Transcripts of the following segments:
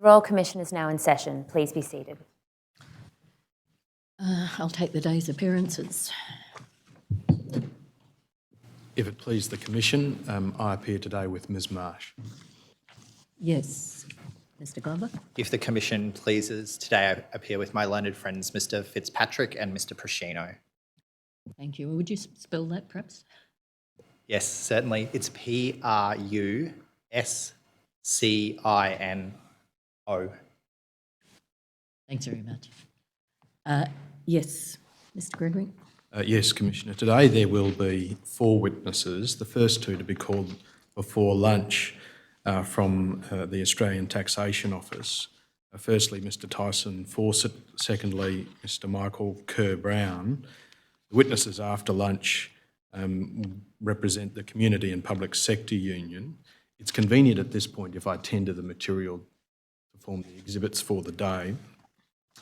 Royal Commission is now in session. Please be seated. I'll take the day's appearances. If it please the Commission, I appear today with Ms Marsh. Yes. Mr Glover? If the Commission pleases, today I appear with my learned friends Mr Fitzpatrick and Mr Proscino. Thank you. Would you spell that perhaps? Yes, certainly. It's Pruscino. Thanks very much. Yes, Mr Gregory? Yes, Commissioner. Today there will be 4 witnesses, the first 2 to be called before lunch from the Australian Taxation Office. Firstly, Mr Tyson Fawcett. Secondly, Mr Michael Kerr-Brown. The witnesses after lunch represent the Community and Public Sector Union. It's convenient at this point if I tender the material to form the exhibits for the day.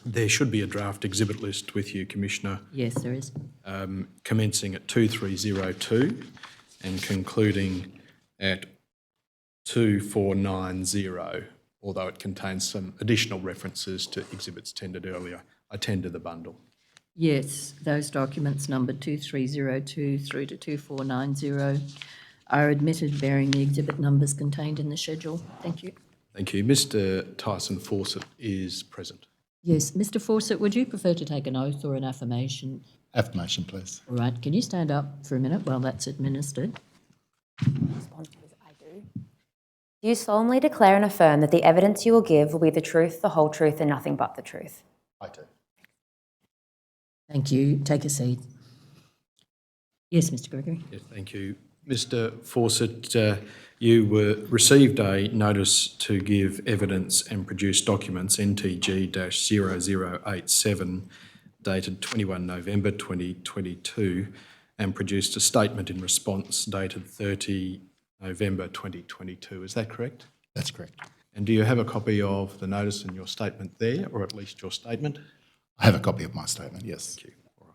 There should be a draft exhibit list with you, Commissioner. Yes, there is. Commencing at 2302 and concluding at 2490, although it contains some additional references to exhibits tendered earlier. I tender the bundle. Yes, those documents numbered 2302 through to 2490 are admitted bearing the exhibit numbers contained in the schedule. Thank you. Thank you. Mr Tyson Fawcett is present. Yes, Mr Fawcett, would you prefer to take an oath or an affirmation? Affirmation, please. All right, can you stand up for a minute while that's administered? Response is, I do. Do you solemnly declare and affirm that the evidence you will give will be the truth, the whole truth, and nothing but the truth? I do. Thank you. Take a seat. Yes, Mr Gregory? Yes, thank you. Mr Fawcett, you received a notice to give evidence and produce documents NTG-0087 dated 21 November 2022 and produced a statement in response dated 30 November 2022. Is that correct? That's correct. And do you have a copy of the notice and your statement there, or at least your statement? I have a copy of my statement, yes. Thank you. All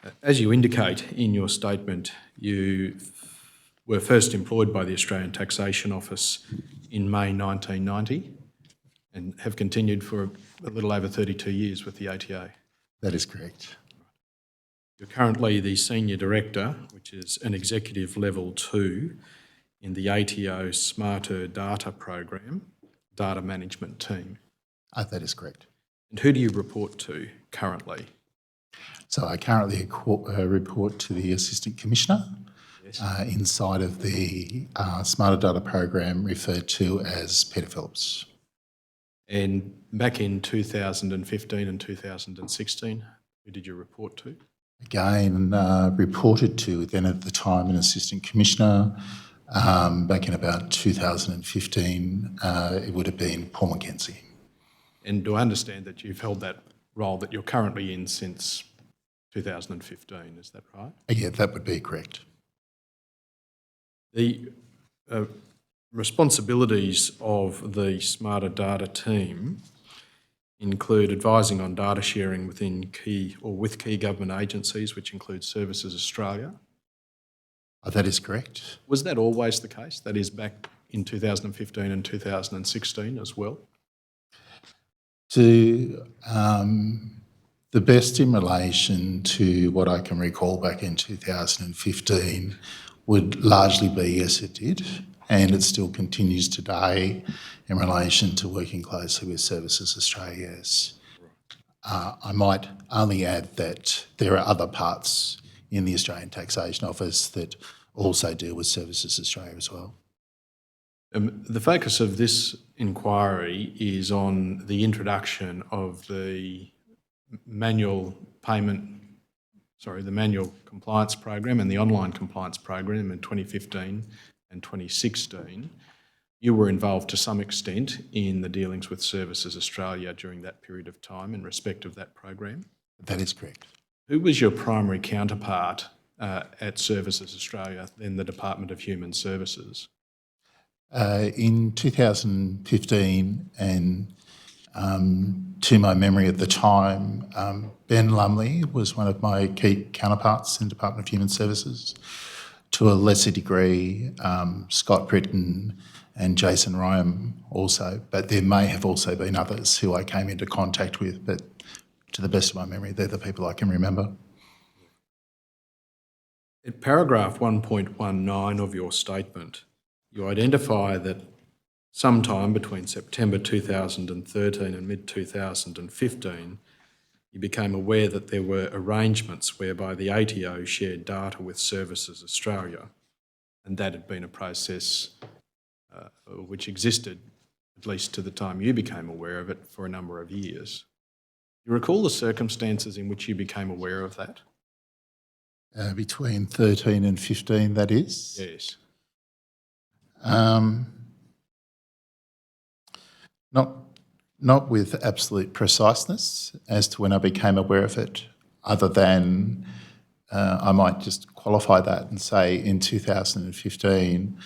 right. As you indicate in your statement, you were first employed by the Australian Taxation Office in May 1990 and have continued for a little over 32 years with the ATA. That is correct. You're currently the Senior Director, which is an Executive Level 2 in the ATO Smarter Data Program, Data Management Team. That is correct. And who do you report to currently? So I currently report to the Assistant Commissioner inside of the Smarter Data Program referred to as Peter Phillips. And back in 2015 and 2016, who did you report to? Again, reported to then at the time an Assistant Commissioner. Back in about 2015, it would have been Paul McKenzie. And do I understand that you've held that role that you're currently in since 2015, is that right? Yeah, that would be correct. The responsibilities of the Smarter Data team include advising on data sharing within with key government agencies, which includes Services Australia. That is correct. Was that always the case? That is back in 2015 and 2016 as well? To the best in relation to what I can recall back in 2015 would largely be yes, it did, and it still continues today in relation to working closely with Services Australia. I might only add that there are other parts in the Australian Taxation Office that also deal with Services Australia as well. The focus of this inquiry is on the introduction of the manual compliance program and the online compliance program in 2015 and 2016. You were involved to some extent in the dealings with Services Australia during that period of time in respect of that program? That is correct. Who was your primary counterpart at Services Australia, then the Department of Human Services? In 2015 and to my memory at the time, Ben Lumley was one of my key counterparts in the Department of Human Services. To a lesser degree, Scott Britton and Jason Ryan also, but there may have also been others who I came into contact with, but to the best of my memory, they're the people I can remember. In paragraph 1.19 of your statement, you identify that sometime between September 2013 and mid-2015, you became aware that there were arrangements whereby the ATO shared data with Services Australia, and that had been a process which existed, at least to the time you became aware of it, for a number of years. Do you recall the circumstances in which you became aware of that? Between 13 and 15, that is. Yes. Not with absolute preciseness as to when I became aware of it, other than I might just qualify that and say in 2015,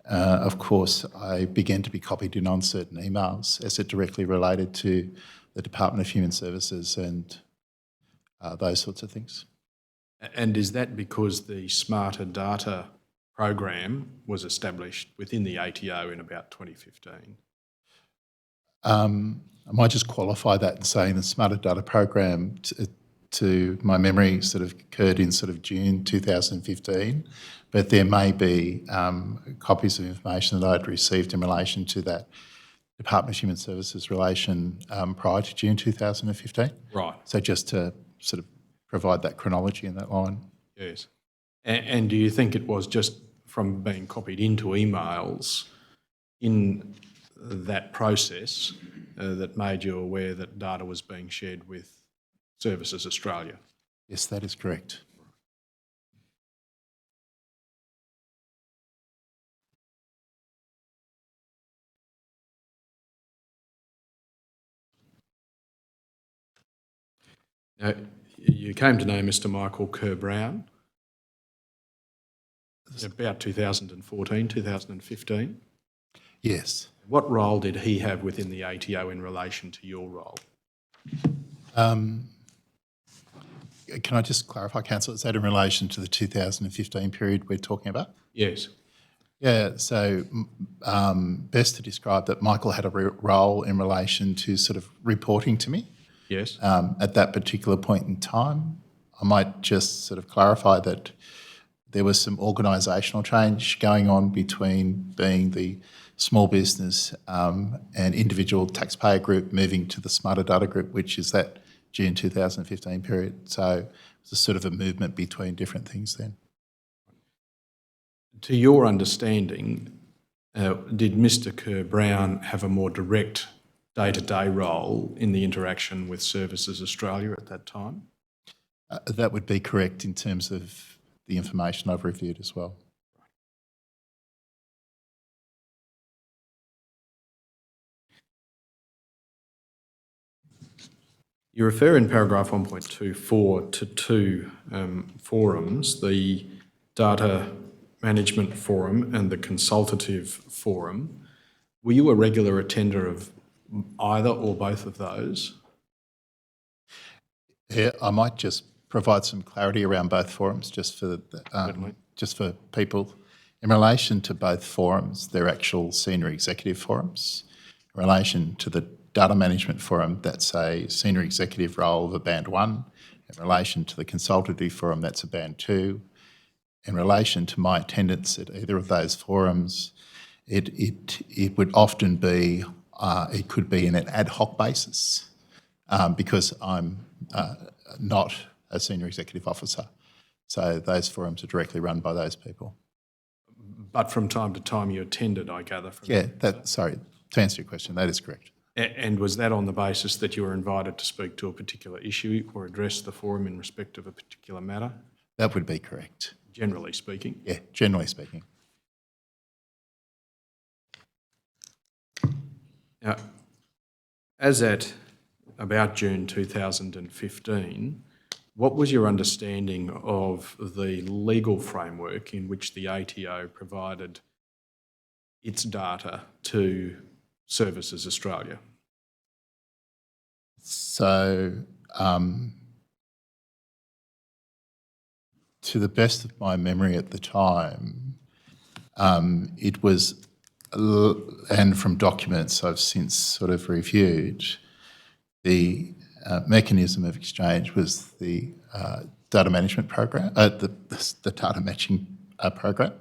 of course, I began to be copied in on certain emails as it directly related to the Department of Human Services and those sorts of things. And is that because the Smarter Data program was established within the ATO in about 2015? I might just qualify that in saying the Smarter Data program, to my memory, sort of occurred in sort of June 2015, but there may be copies of information that I'd received in relation to that Department of Human Services relation prior to June 2015. Right. So just to sort of provide that chronology in that line. Yes. And do you think it was just from being copied into emails in that process that made you aware that data was being shared with Services Australia? Yes, that is correct. Now, you came to know Mr. Michael Kerr-Brown about 2014, 2015. Yes. What role did he have within the ATO in relation to your role? Can I just clarify, Councillor, is that in relation to the 2015 period we're talking about? Yes. Yeah, so best to describe that Michael had a role in relation to sort of reporting to me Yes. at that particular point in time. I might just sort of clarify that there was some organisational change going on between being the small business and individual taxpayer group moving to the Smarter Data group, which is that June 2015 period. So it was a sort of a movement between different things then. To your understanding, did Mr. Kerr-Brown have a more direct day-to-day role in the interaction with Services Australia at that time? That would be correct in terms of the information I've reviewed as well. You refer in paragraph 1.24 to two forums, the Data Management Forum and the Consultative Forum. Were you a regular attender of either or both of those? Yeah, I might just provide some clarity around both forums just for people. In relation to both forums, they're actual senior executive forums. In relation to the Data Management Forum, that's a senior executive role of a Band 1. In relation to the Consultative Forum, that's a Band 2. In relation to my attendance at either of those forums, it would often be, it could be in an ad hoc basis because I'm not a senior executive officer. So those forums are directly run by those people. But from time to time you attended, I gather. Sorry, to answer your question, that is correct. And was that on the basis that you were invited to speak to a particular issue or address the forum in respect of a particular matter? That would be correct. Generally speaking? Yeah, generally speaking. Now, as at about June 2015, what was your understanding of the legal framework in which the ATO provided its data to Services Australia? So, to the best of my memory at the time, it was and from documents I've since sort of reviewed, the mechanism of exchange was the data management program, the data matching program,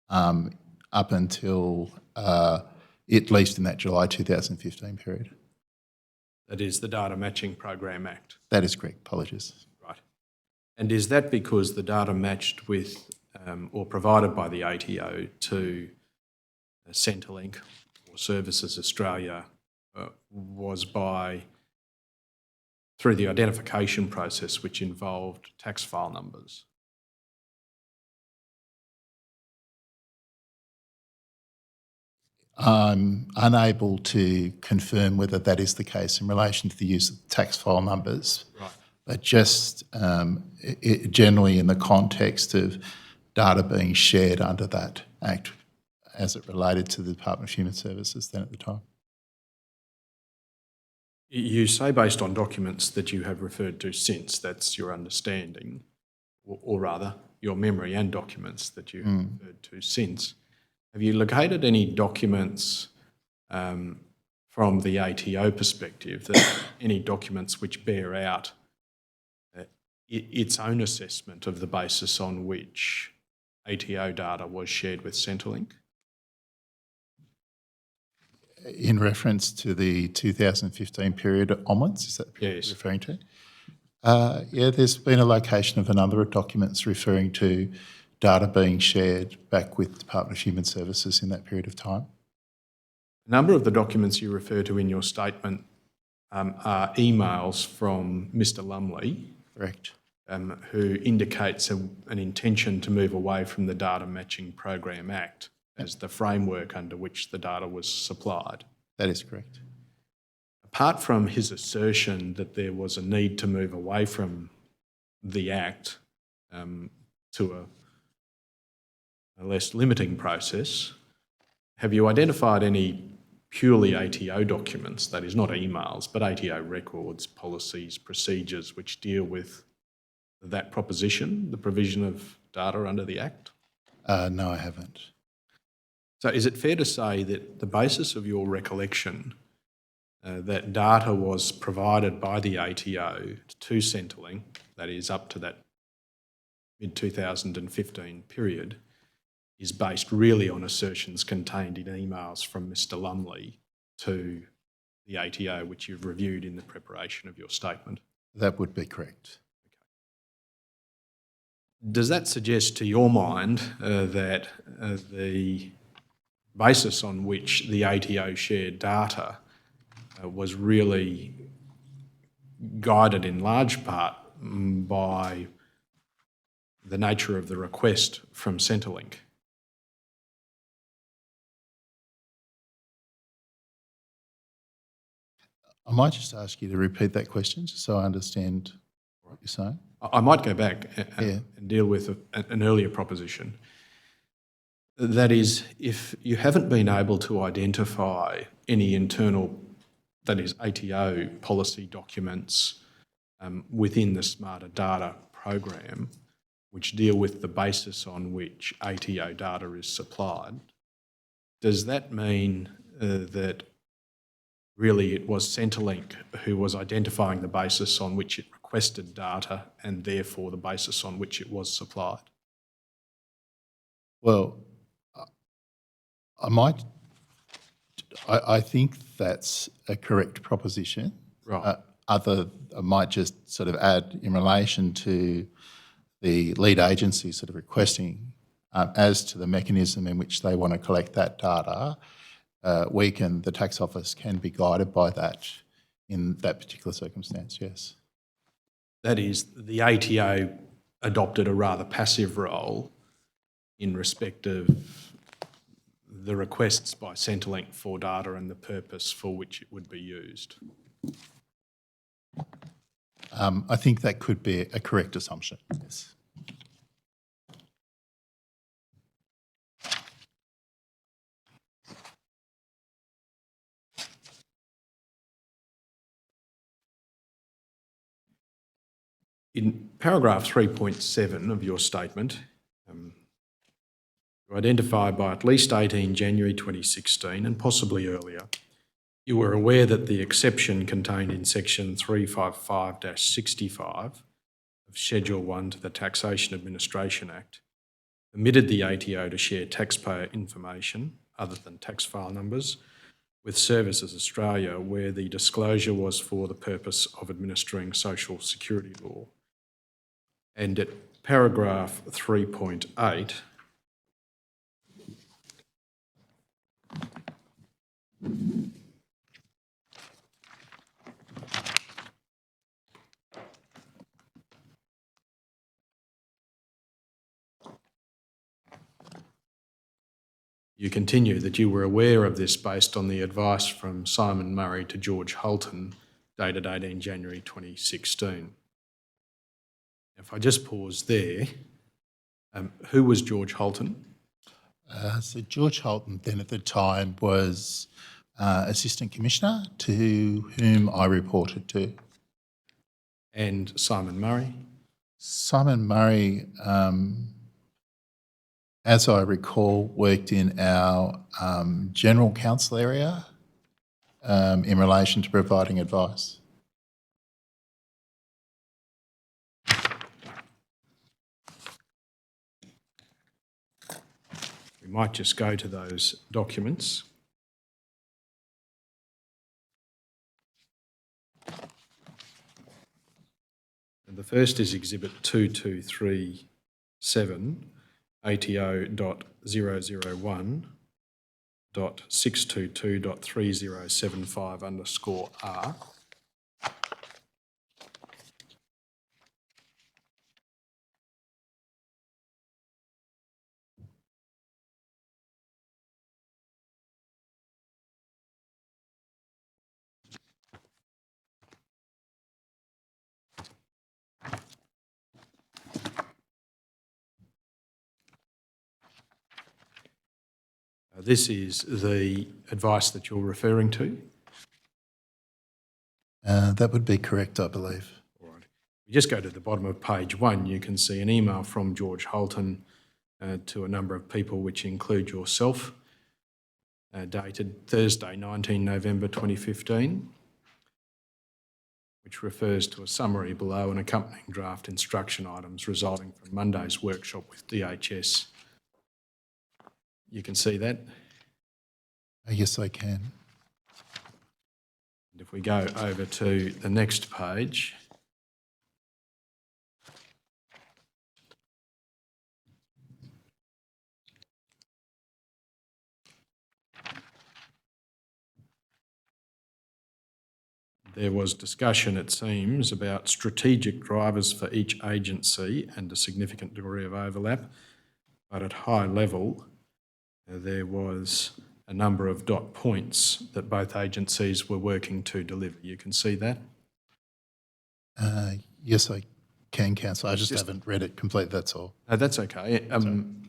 up until at least in that July 2015 period. That is the Data Matching Program Act. That is correct. Apologies. Right. And is that because the data matched with or provided by the ATO to Centrelink or Services Australia was through the identification process, which involved tax file numbers? I'm unable to confirm whether that is the case in relation to the use of tax file numbers. Right. But just generally in the context of data being shared under that Act as it related to the Department of Human Services then at the time. You say based on documents that you have referred to since, that's your understanding, or rather your memory and documents that you have referred to since. Have you located any documents from the ATO perspective, any documents which bear out its own assessment of the basis on which ATO data was shared with Centrelink? In reference to the 2015 period onwards, is that the period Yes. you're referring to? Yeah, there's been a location of a number of documents referring to data being shared back with the Department of Human Services in that period of time. A number of the documents you refer to in your statement are emails from Mr Lumley, Correct. who indicates an intention to move away from the Data Matching Program Act as the framework under which the data was supplied. That is correct. Apart from his assertion that there was a need to move away from the Act to a less limiting process, have you identified any purely ATO documents, that is not emails, but ATO records, policies, procedures which deal with that proposition, the provision of data under the Act? No, I haven't. So is it fair to say that the basis of your recollection that data was provided by the ATO to Centrelink, that is up to that mid-2015 period, is based really on assertions contained in emails from Mr Lumley to the ATO, which you've reviewed in the preparation of your statement? That would be correct. Does that suggest to your mind that the basis on which the ATO shared data was really guided in large part by the nature of the request from Centrelink? I might just ask you to repeat that question just so I understand what you're saying. I might go back Yeah. and deal with an earlier proposition. That is, if you haven't been able to identify any internal, that is ATO policy documents within the Smarter Data program, which deal with the basis on which ATO data is supplied, does that mean that really it was Centrelink who was identifying the basis on which it requested data and therefore the basis on which it was supplied? Well, I think that's a correct proposition. Right. I might just sort of add in relation to the lead agency sort of requesting as to the mechanism in which they want to collect that data, the tax office can be guided by that in that particular circumstance, yes. That is, the ATO adopted a rather passive role in respect of the requests by Centrelink for data and the purpose for which it would be used. I think that could be a correct assumption, yes. In paragraph 3.7 of your statement, Identified by at least 18 January 2016 and possibly earlier, you were aware that the exception contained in section 355-65 of Schedule 1 to the Taxation Administration Act permitted the ATO to share taxpayer information, other than tax file numbers, with Services Australia where the disclosure was for the purpose of administering social security law. And at paragraph 3.8, you continue that you were aware of this based on the advice from Simon Murray to George Holton, dated 18 January 2016. If I just pause there, who was George Holton? So George Holton then at the time was Assistant Commissioner to whom I reported to. And Simon Murray? Simon Murray, as I recall, worked in our General Counsel area in relation to providing advice. We might just go to those documents. And the first is Exhibit 2237, ATO.001.622.3075_R. This is the advice that you're referring to. That would be correct, I believe. All right. You just go to the bottom of page 1, you can see an email from George Holton to a number of people, which include yourself, dated Thursday, 19 November 2015, which refers to a summary below and accompanying draft instruction items resulting from Monday's workshop with DHS. You can see that. Yes, I can. And if we go over to the next page, there was discussion, it seems, about strategic drivers for each agency and a significant degree of overlap, but at high level, there was a number of dot points that both agencies were working to deliver. You can see that? Yes, I can, Councillor. I just haven't read it complete, that's all. No, that's okay. And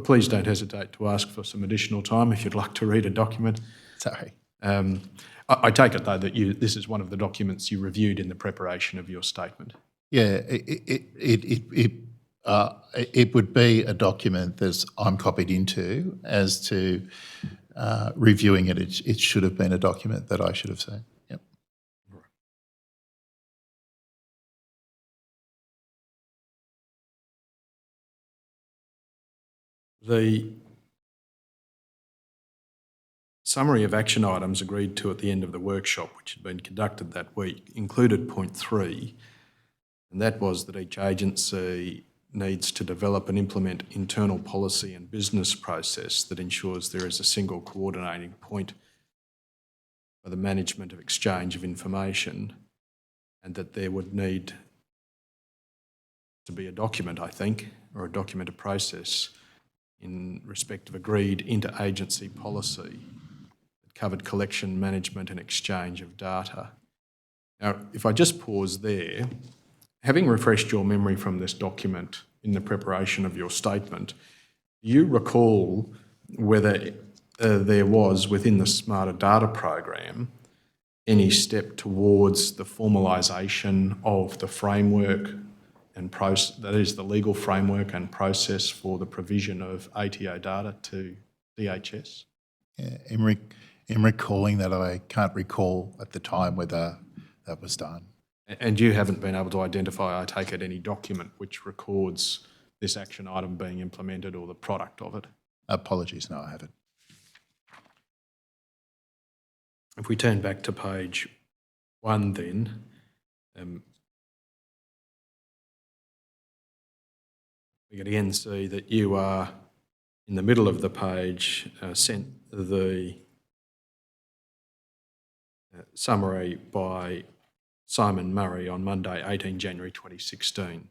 please don't hesitate to ask for some additional time if you'd like to read a document. Sorry. I take it, though, that this is one of the documents you reviewed in the preparation of your statement. Yeah, it would be a document that I'm copied into. As to reviewing it, it should have been a document that I should have seen. Yep. The summary of action items agreed to at the end of the workshop, which had been conducted that week, included point 3, and that was that each agency needs to develop and implement internal policy and business process that ensures there is a single coordinating point for the management of exchange of information, and that there would need to be a document, I think, or a document of process in respect of agreed interagency policy that covered collection, management and exchange of data. Now, if I just pause there, having refreshed your memory from this document in the preparation of your statement, do you recall whether there was, within the Smarter Data program, any step towards the formalisation of the framework and that is the legal framework and process for the provision of ATO data to DHS? Yeah, in recalling that, I can't recall at the time whether that was done. And you haven't been able to identify, I take it, any document which records this action item being implemented or the product of it? Apologies, no, I haven't. If we turn back to page 1 then, we can again see that you are, in the middle of the page, sent the summary by Simon Murray on Monday, 18 January 2016.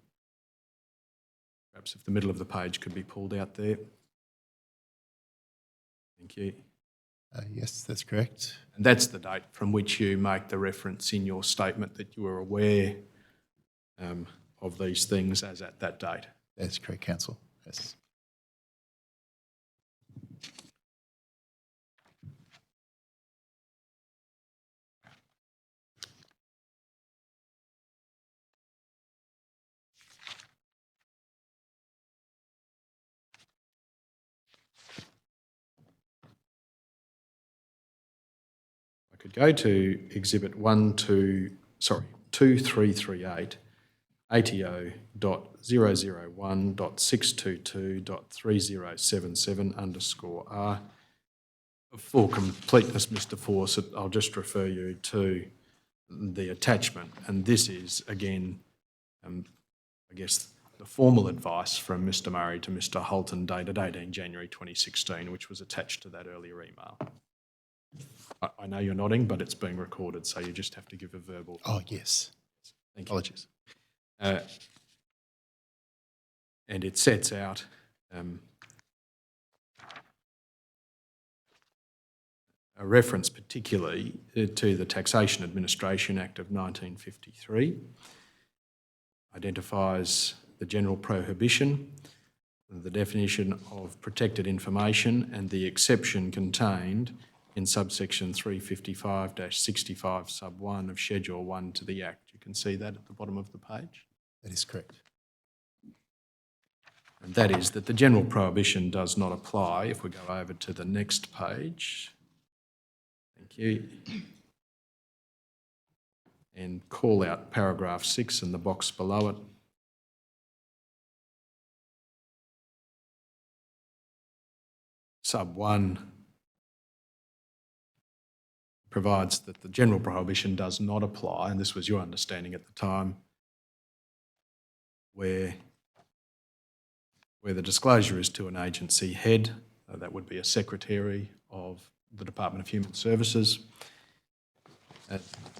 Perhaps if the middle of the page could be pulled out there. Thank you. Yes, that's correct. And that's the date from which you make the reference in your statement that you were aware of these things as at that date. That's correct, Council. Yes. I could go to Exhibit 2338, ATO.001.622.3077_R. For completeness, Mr. Fawcett, I'll just refer you to the attachment, and this is, again, I guess, the formal advice from Mr. Murray to Mr. Holton dated 18 January 2016, which was attached to that earlier email. I know you're nodding, but it's being recorded, so you just have to give a verbal. Oh, yes. Thank you. Apologies. And it sets out a reference particularly to the Taxation Administration Act of 1953, identifies the general prohibition, the definition of protected information, and the exception contained in subsection 355-65 sub 1 of Schedule 1 to the Act. You can see that at the bottom of the page. That is correct. And that is that the general prohibition does not apply. If we go over to the next page, thank you, and call out paragraph 6 in the box below it. Sub 1 provides that the general prohibition does not apply, and this was your understanding at the time, where the disclosure is to an agency head, that would be a secretary of the Department of Human Services,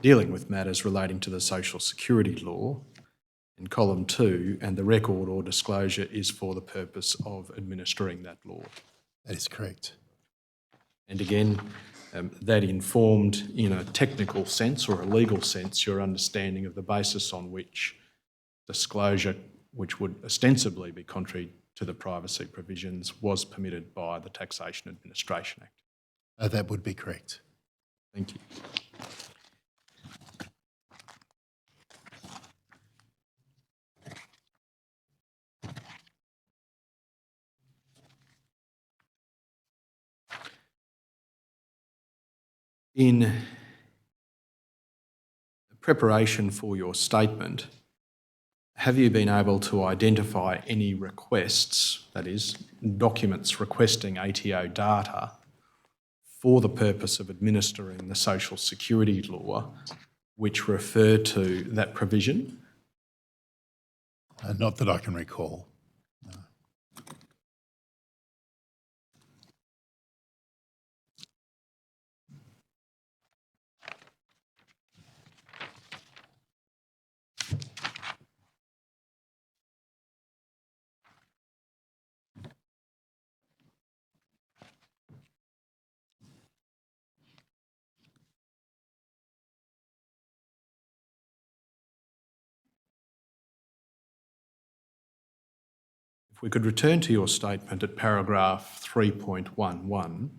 dealing with matters relating to the social security law in column 2, and the record or disclosure is for the purpose of administering that law. That is correct. And again, that informed, in a technical sense or a legal sense, your understanding of the basis on which disclosure, which would ostensibly be contrary to the privacy provisions, was permitted by the Taxation Administration Act. That would be correct. Thank you. In preparation for your statement, have you been able to identify any requests, that is, documents requesting ATO data for the purpose of administering the social security law, which refer to that provision? Not that I can recall. No. If we could return to your statement at paragraph 3.11.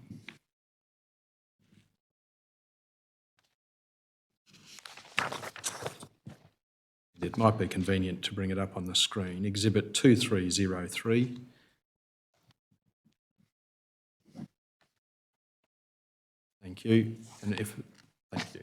It might be convenient to bring it up on the screen. Exhibit 2303. Thank you. Thank you.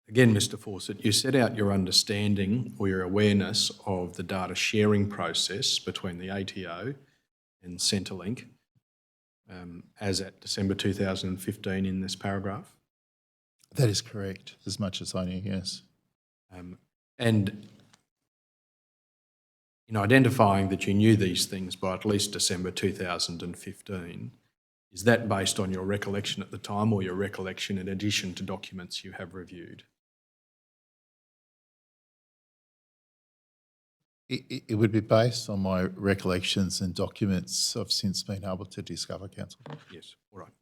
Again, Mr. Fawcett, you set out your understanding or your awareness of the data sharing process between the ATO and Centrelink as at December 2015 in this paragraph. That is correct, as much as I knew, yes. And in identifying that you knew these things by at least December 2015, is that based on your recollection at the time or your recollection in addition to documents you have reviewed? It would be based on my recollections and documents I've since been able to discover, Council. Yes, all right.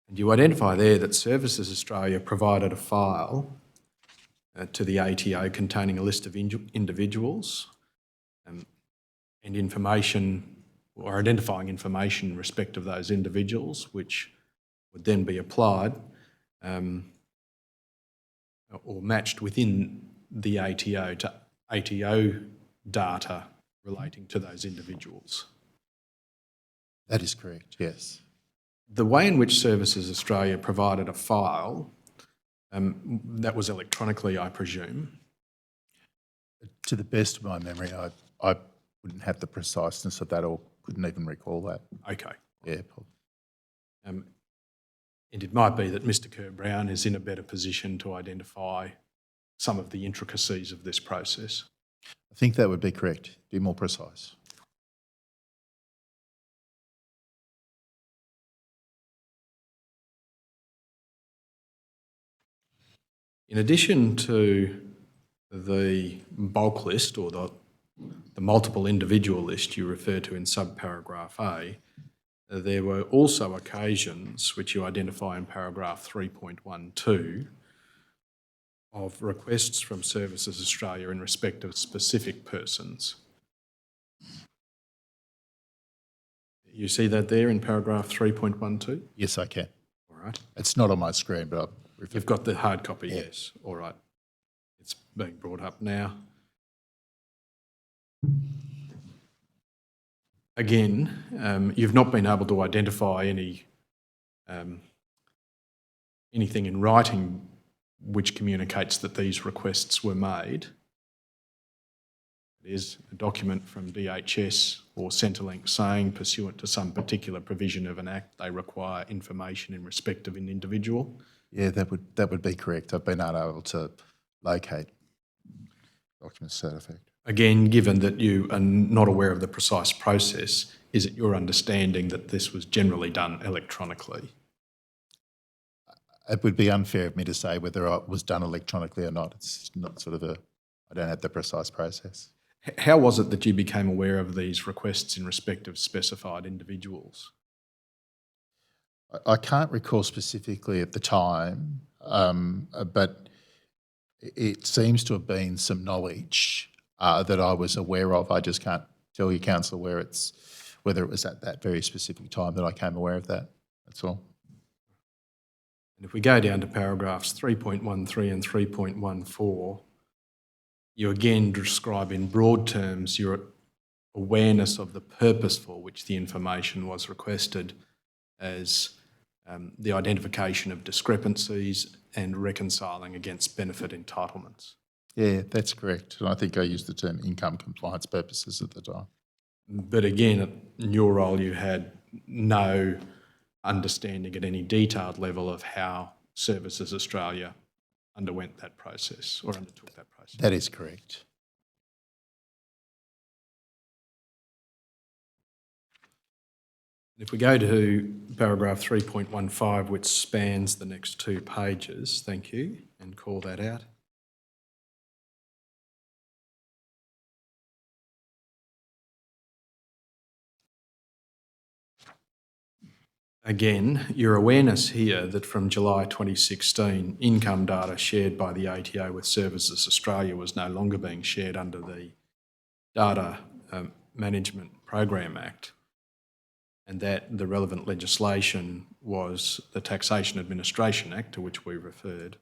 And you identify there that Services Australia provided a file to the ATO containing a list of individuals and information, or identifying information in respect of those individuals, which would then be applied or matched within the ATO to ATO data relating to those individuals. That is correct, yes. The way in which Services Australia provided a file, that was electronically, I presume. To the best of my memory, I wouldn't have the preciseness of that or couldn't even recall that. Okay. Yeah, Paul. And it might be that Mr. Kerr-Brown is in a better position to identify some of the intricacies of this process. I think that would be correct, be more precise. In addition to the bulk list or the multiple individual list you refer to in subparagraph A, there were also occasions which you identify in paragraph 3.12 of requests from Services Australia in respect of specific persons. You see that there in paragraph 3.12? Yes, I can. All right. It's not on my screen, but You've got the hard copy, Yeah. yes. All right. It's being brought up now. Again, you've not been able to identify anything in writing which communicates that these requests were made. It is a document from DHS or Centrelink saying, pursuant to some particular provision of an act, they require information in respect of an individual. yeah, that would be correct. I've been unable to locate documents to that effect. Again, given that you are not aware of the precise process, is it your understanding that this was generally done electronically? It would be unfair of me to say whether it was done electronically or not. It's not sort of I don't have the precise process. How was it that you became aware of these requests in respect of specified individuals? I can't recall specifically at the time, but it seems to have been some knowledge that I was aware of. I just can't tell you, Council, whether it was at that very specific time that I came aware of that. That's all. And if we go down to paragraphs 3.13 and 3.14, you again describe in broad terms your awareness of the purpose for which the information was requested as the identification of discrepancies and reconciling against benefit entitlements. Yeah, that's correct. And I think I used the term income compliance purposes at the time. But again, in your role, you had no understanding at any detailed level of how Services Australia underwent that process or undertook that process. That is correct. If we go to paragraph 3.15, which spans the next 2 pages, thank you, and call that out. Again, your awareness here that from July 2016, income data shared by the ATO with Services Australia was no longer being shared under the data management Program Act, and that the relevant legislation was the Taxation Administration Act, to which we referred.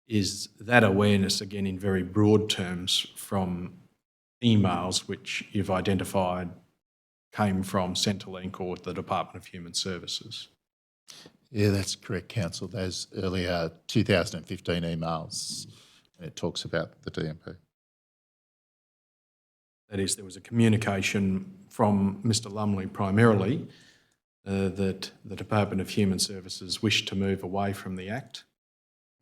Is that awareness, again in very broad terms, from emails which you've identified came from Centrelink or the Department of Human Services? Yeah, that's correct, Council. Those earlier 2015 emails, and it talks about the DMP. That is, there was a communication from Mr Lumley primarily that the Department of Human Services wished to move away from the Act,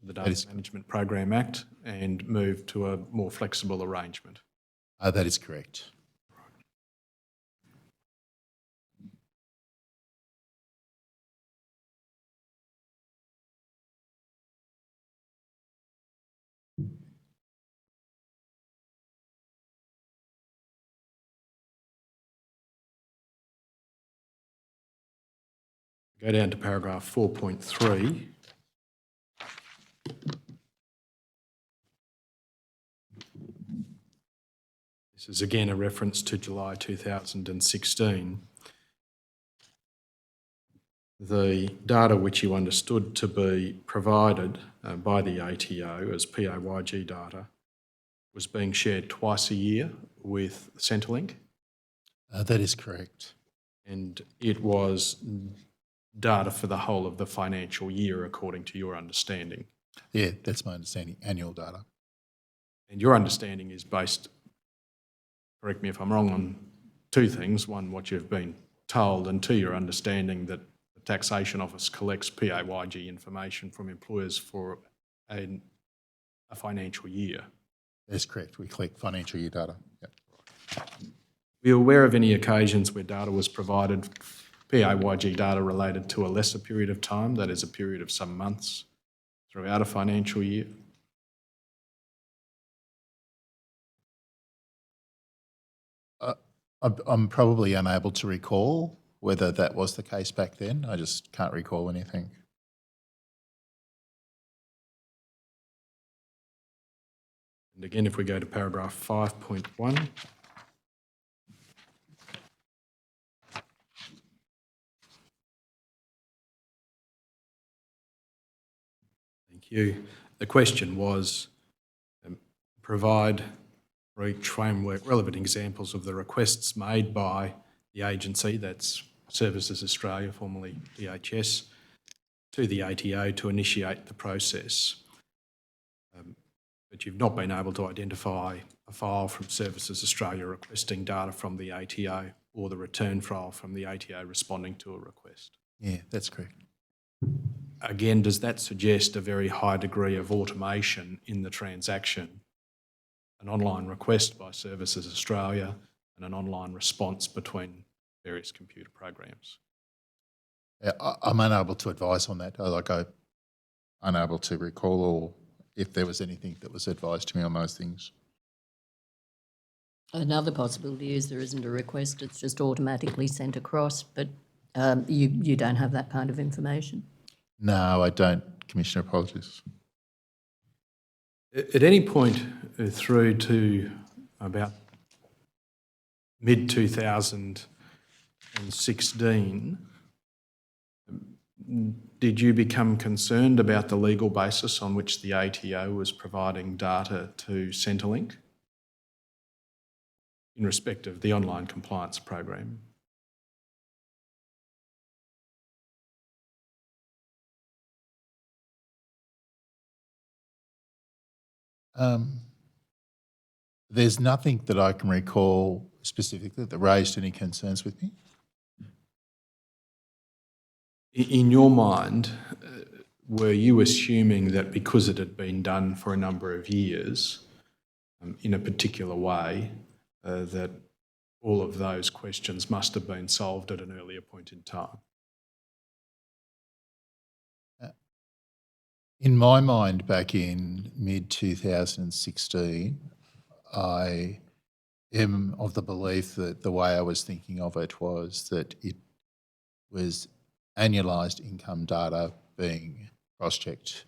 the Data Management Program Act, and move to a more flexible arrangement. That is correct. Go down to paragraph 4.3. This is again a reference to July 2016. The data which you understood to be provided by the ATO as PAYG data was being shared twice a year with Centrelink, That is correct. and it was data for the whole of the financial year according to your understanding. Yeah, that's my understanding, annual data. And your understanding is based, correct me if I'm wrong, on two things. One, what you've been told, and two, your understanding that the Taxation Office collects PAYG information from employers for a financial year. That's correct. We collect financial year data. Yep. Were you aware of any occasions where data was provided, PAYG data related to a lesser period of time, that is a period of some months throughout a financial year? I'm probably unable to recall whether that was the case back then. I just can't recall anything. And again, if we go to paragraph 5.1, thank you. The question was, provide for each framework relevant examples of the requests made by the agency, that's Services Australia, formerly DHS, to the ATO to initiate the process. But you've not been able to identify a file from Services Australia requesting data from the ATO or the return file from the ATO responding to a request. Yeah, that's correct. Again, does that suggest a very high degree of automation in the transaction? An online request by Services Australia and an online response between various computer programs. I'm unable to advise on that. I'm unable to recall or if there was anything that was advised to me on those things. Another possibility is there isn't a request, it's just automatically sent across, but you don't have that kind of information. No, I don't, Commissioner. Apologies. At any point through to about mid-2016, did you become concerned about the legal basis on which the ATO was providing data to Centrelink in respect of the online compliance program? There's nothing that I can recall specifically that raised any concerns with me. In your mind, were you assuming that because it had been done for a number of years in a particular way, that all of those questions must have been solved at an earlier point in time? In my mind, back in mid-2016, I am of the belief that the way I was thinking of it was that it was annualised income data being cross-checked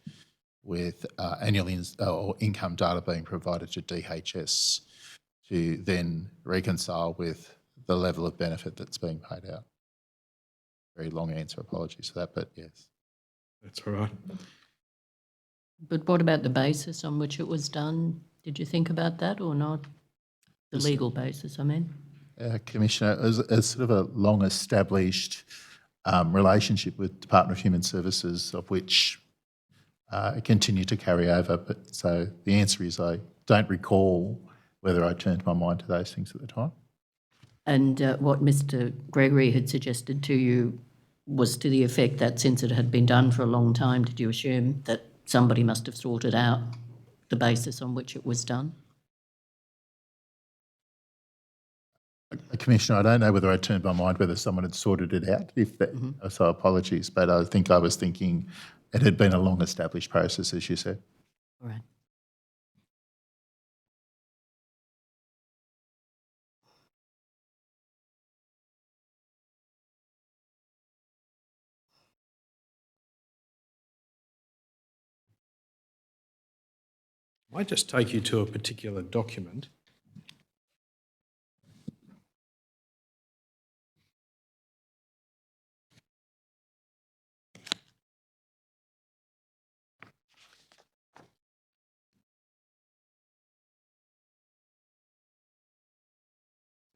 with annual or income data being provided to DHS to then reconcile with the level of benefit that's being paid out. Very long answer, apologies for that, but yes. That's all right. But what about the basis on which it was done? Did you think about that or not? The legal basis, I mean. Commissioner, as sort of a long-established relationship with Department of Human Services, of which I continue to carry over. But so the answer is I don't recall whether I turned my mind to those things at the time. And what Mr. Gregory had suggested to you was to the effect that since it had been done for a long time, did you assume that somebody must have sorted out the basis on which it was done? Commissioner, I don't know whether I turned my mind whether someone had sorted it out, so apologies, but I think I was thinking it had been a long-established process, as you said. All right. I might just take you to a particular document.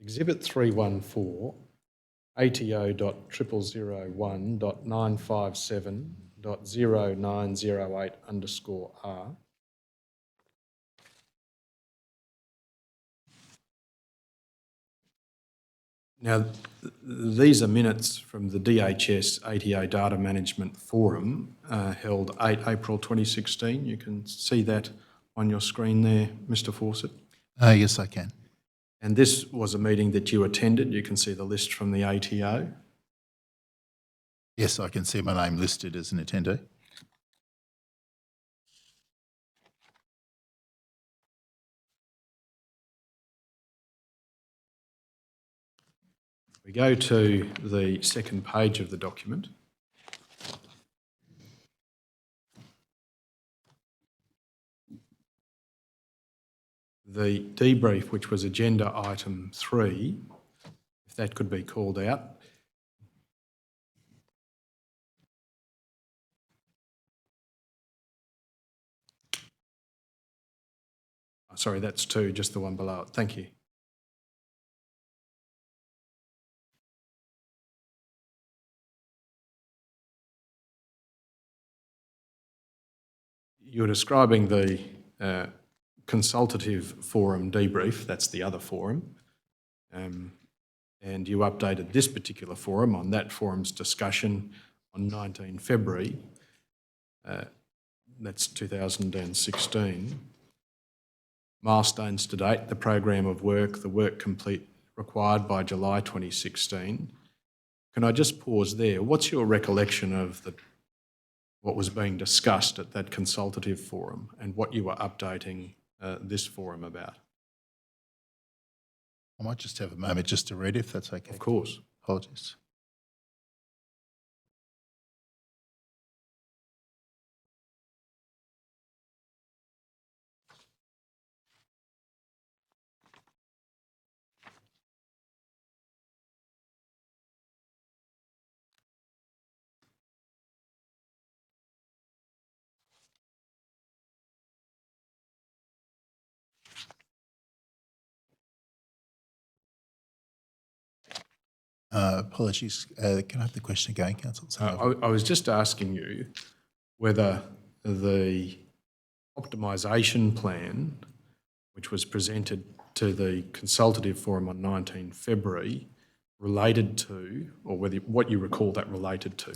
Exhibit 314, ATO.001.957.0908_R. Now, these are minutes from the DHS ATO Data Management Forum held 8 April 2016. You can see that on your screen there, Mr. Fawcett. Yes, I can. And this was a meeting that you attended. You can see the list from the ATO. Yes, I can see my name listed as an attendee. We go to the second page of the document. The debrief, which was agenda item 3, if that could be called out. Oh, sorry, that's 2, just the one below it. Thank you. You're describing the consultative forum debrief, that's the other forum, and you updated this particular forum on that forum's discussion on 19 February, that's 2016. Milestones to date, the program of work, the work complete required by July 2016. Can I just pause there? What's your recollection of what was being discussed at that consultative forum and what you were updating this forum about? I might just have a moment just to read if that's okay. Of course. Apologies. Apologies. Can I have the question again, Council? I was just asking you whether the optimisation plan, which was presented to the consultative forum on 19 February, related to, or whether what you recall that related to.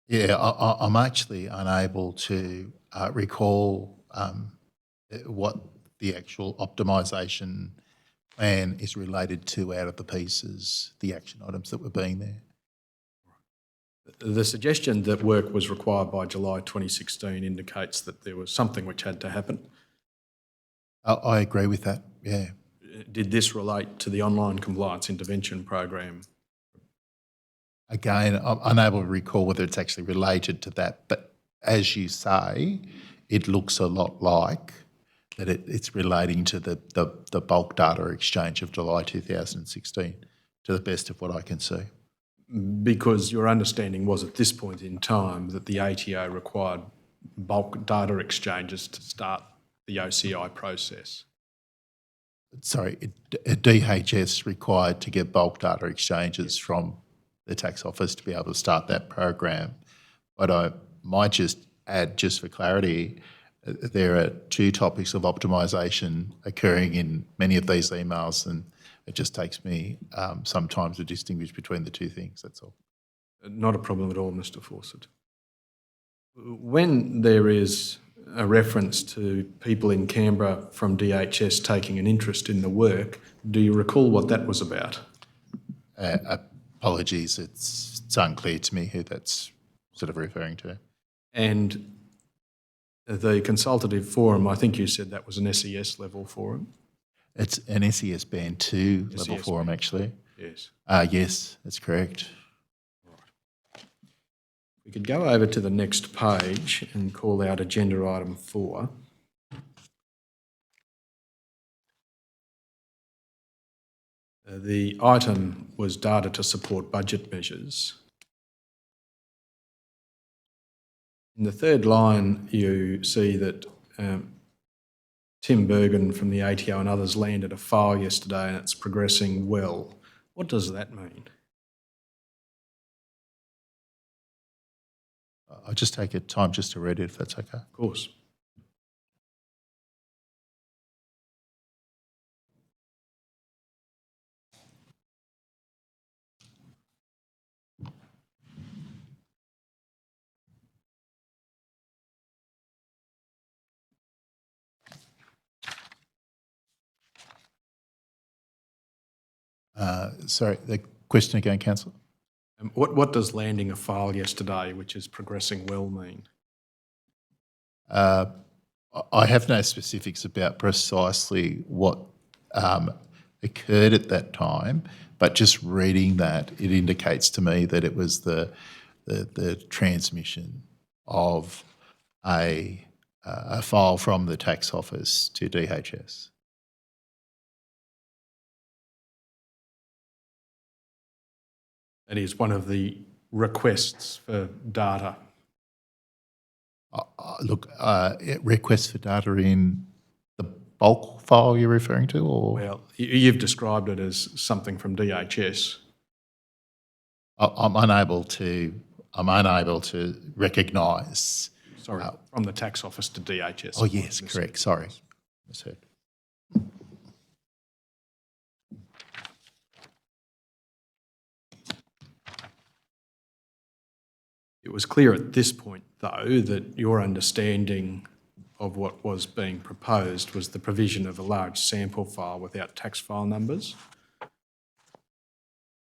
Yeah, I'm actually unable to recall what the actual optimisation plan is related to out of the pieces, the action items that were being there. The suggestion that work was required by July 2016 indicates that there was something which had to happen. I agree with that, yeah. Did this relate to the online compliance intervention program? Again, I'm unable to recall whether it's actually related to that, but as you say, it looks a lot like that it's relating to the bulk data exchange of July 2016, to the best of what I can see. Because your understanding was at this point in time that the ATO required bulk data exchanges to start the OCI process. Sorry, DHS required to get bulk data exchanges from the tax office to be able to start that program. But I might just add, just for clarity, there are two topics of optimisation occurring in many of these emails, and it just takes me sometimes to distinguish between the two things, that's all. Not a problem at all, Mr. Fawcett. When there is a reference to people in Canberra from DHS taking an interest in the work, do you recall what that was about? Apologies, it's unclear to me who that's sort of referring to. And the consultative forum, I think you said that was an SES level forum? It's an SES Band 2 level SES forum, Band. actually. Yes. Yes, that's correct. We could go over to the next page and call out agenda item 4. The item was data to support budget measures. In the third line, you see that Tim Bergen from the ATO and others landed a file yesterday and it's progressing well. What does that mean? I'll just take a time just to read it, if that's okay. Of course. Sorry, the question again, Councillor? What does landing a file yesterday, which is progressing well, mean? I have no specifics about precisely what occurred at that time, but just reading that, it indicates to me that it was the transmission of a file from the tax office to DHS. That is one of the requests for data. Look, requests for data in the bulk file you're referring to, or? Well, you've described it as something from DHS. I'm unable to recognise. Sorry, from the tax office to DHS. Oh yes, correct. Sorry, misheard. It was clear at this point, though, that your understanding of what was being proposed was the provision of a large sample file without tax file numbers.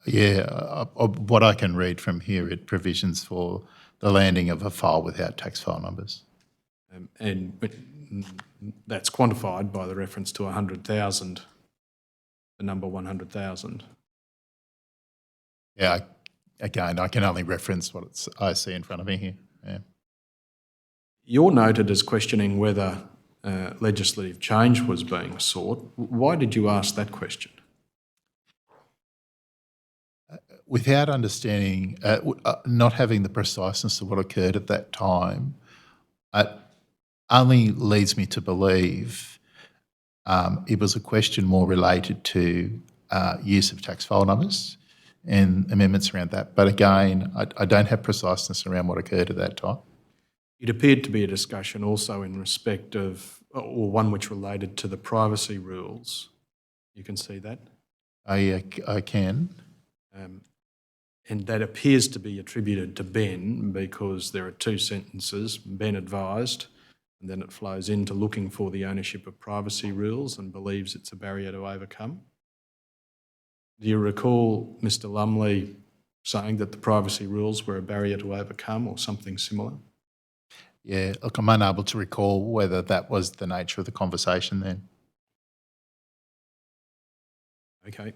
Yeah, what I can read from here, it provisions for the landing of a file without tax file numbers. But that's quantified by the reference to 100,000, the number 100,000. Yeah, again, I can only reference what I see in front of me here. Yeah. You're noted as questioning whether legislative change was being sought. Why did you ask that question? Without understanding, not having the preciseness of what occurred at that time, it only leads me to believe it was a question more related to use of tax file numbers and amendments around that. But again, I don't have preciseness around what occurred at that time. It appeared to be a discussion also in respect of, or one which related to the privacy rules. You can see that? I can. And that appears to be attributed to Ben because there are two sentences, Ben advised, and then it flows into looking for the ownership of privacy rules and believes it's a barrier to overcome. Do you recall Mr. Lumley saying that the privacy rules were a barrier to overcome or something similar? Yeah, look, I'm unable to recall whether that was the nature of the conversation then. Okay.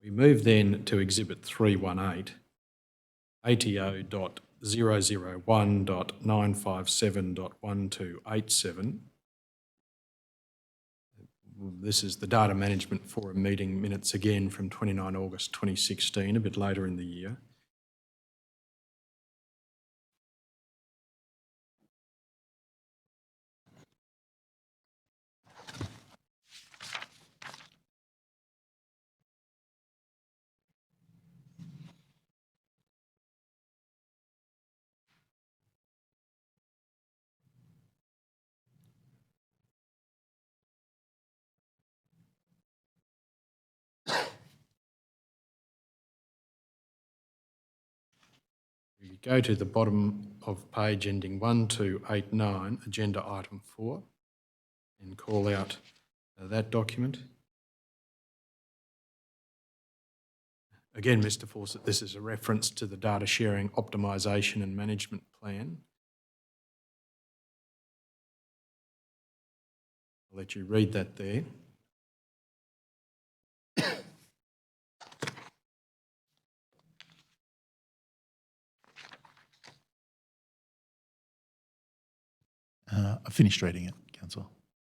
We move then to Exhibit 318, ATO.001.957.1287. This is the Data Management Forum meeting minutes again from 29 August 2016, a bit later in the year. You go to the bottom of page ending 1289, agenda item 4, and call out that document. Again, Mr. Fawcett, this is a reference to the Data Sharing Optimisation and Management Plan. I'll let you read that there. I finished reading it, Councillor.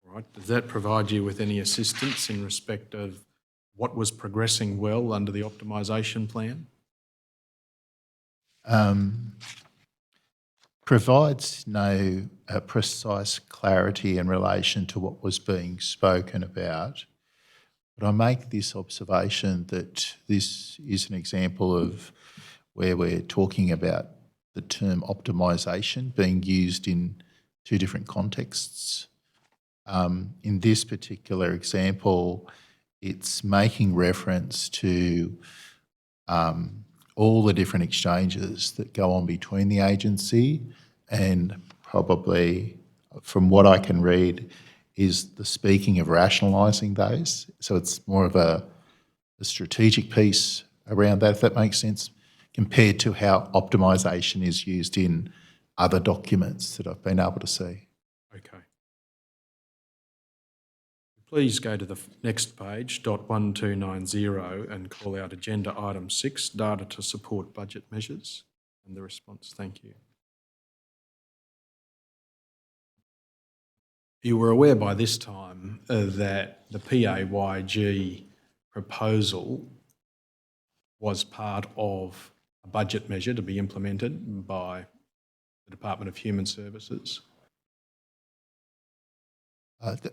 All right. Does that provide you with any assistance in respect of what was progressing well under the optimisation plan? Provides no precise clarity in relation to what was being spoken about, but I make this observation that this is an example of where we're talking about the term optimisation being used in two different contexts. In this particular example, it's making reference to all the different exchanges that go on between the agency, and probably, from what I can read, is the speaking of rationalising those. So it's more of a strategic piece around that, if that makes sense, compared to how optimisation is used in other documents that I've been able to see. Okay. Please go to the next page, .1290, and call out agenda item 6, data to support budget measures, and the response. Thank you. You were aware by this time that the PAYG proposal was part of a budget measure to be implemented by the Department of Human Services.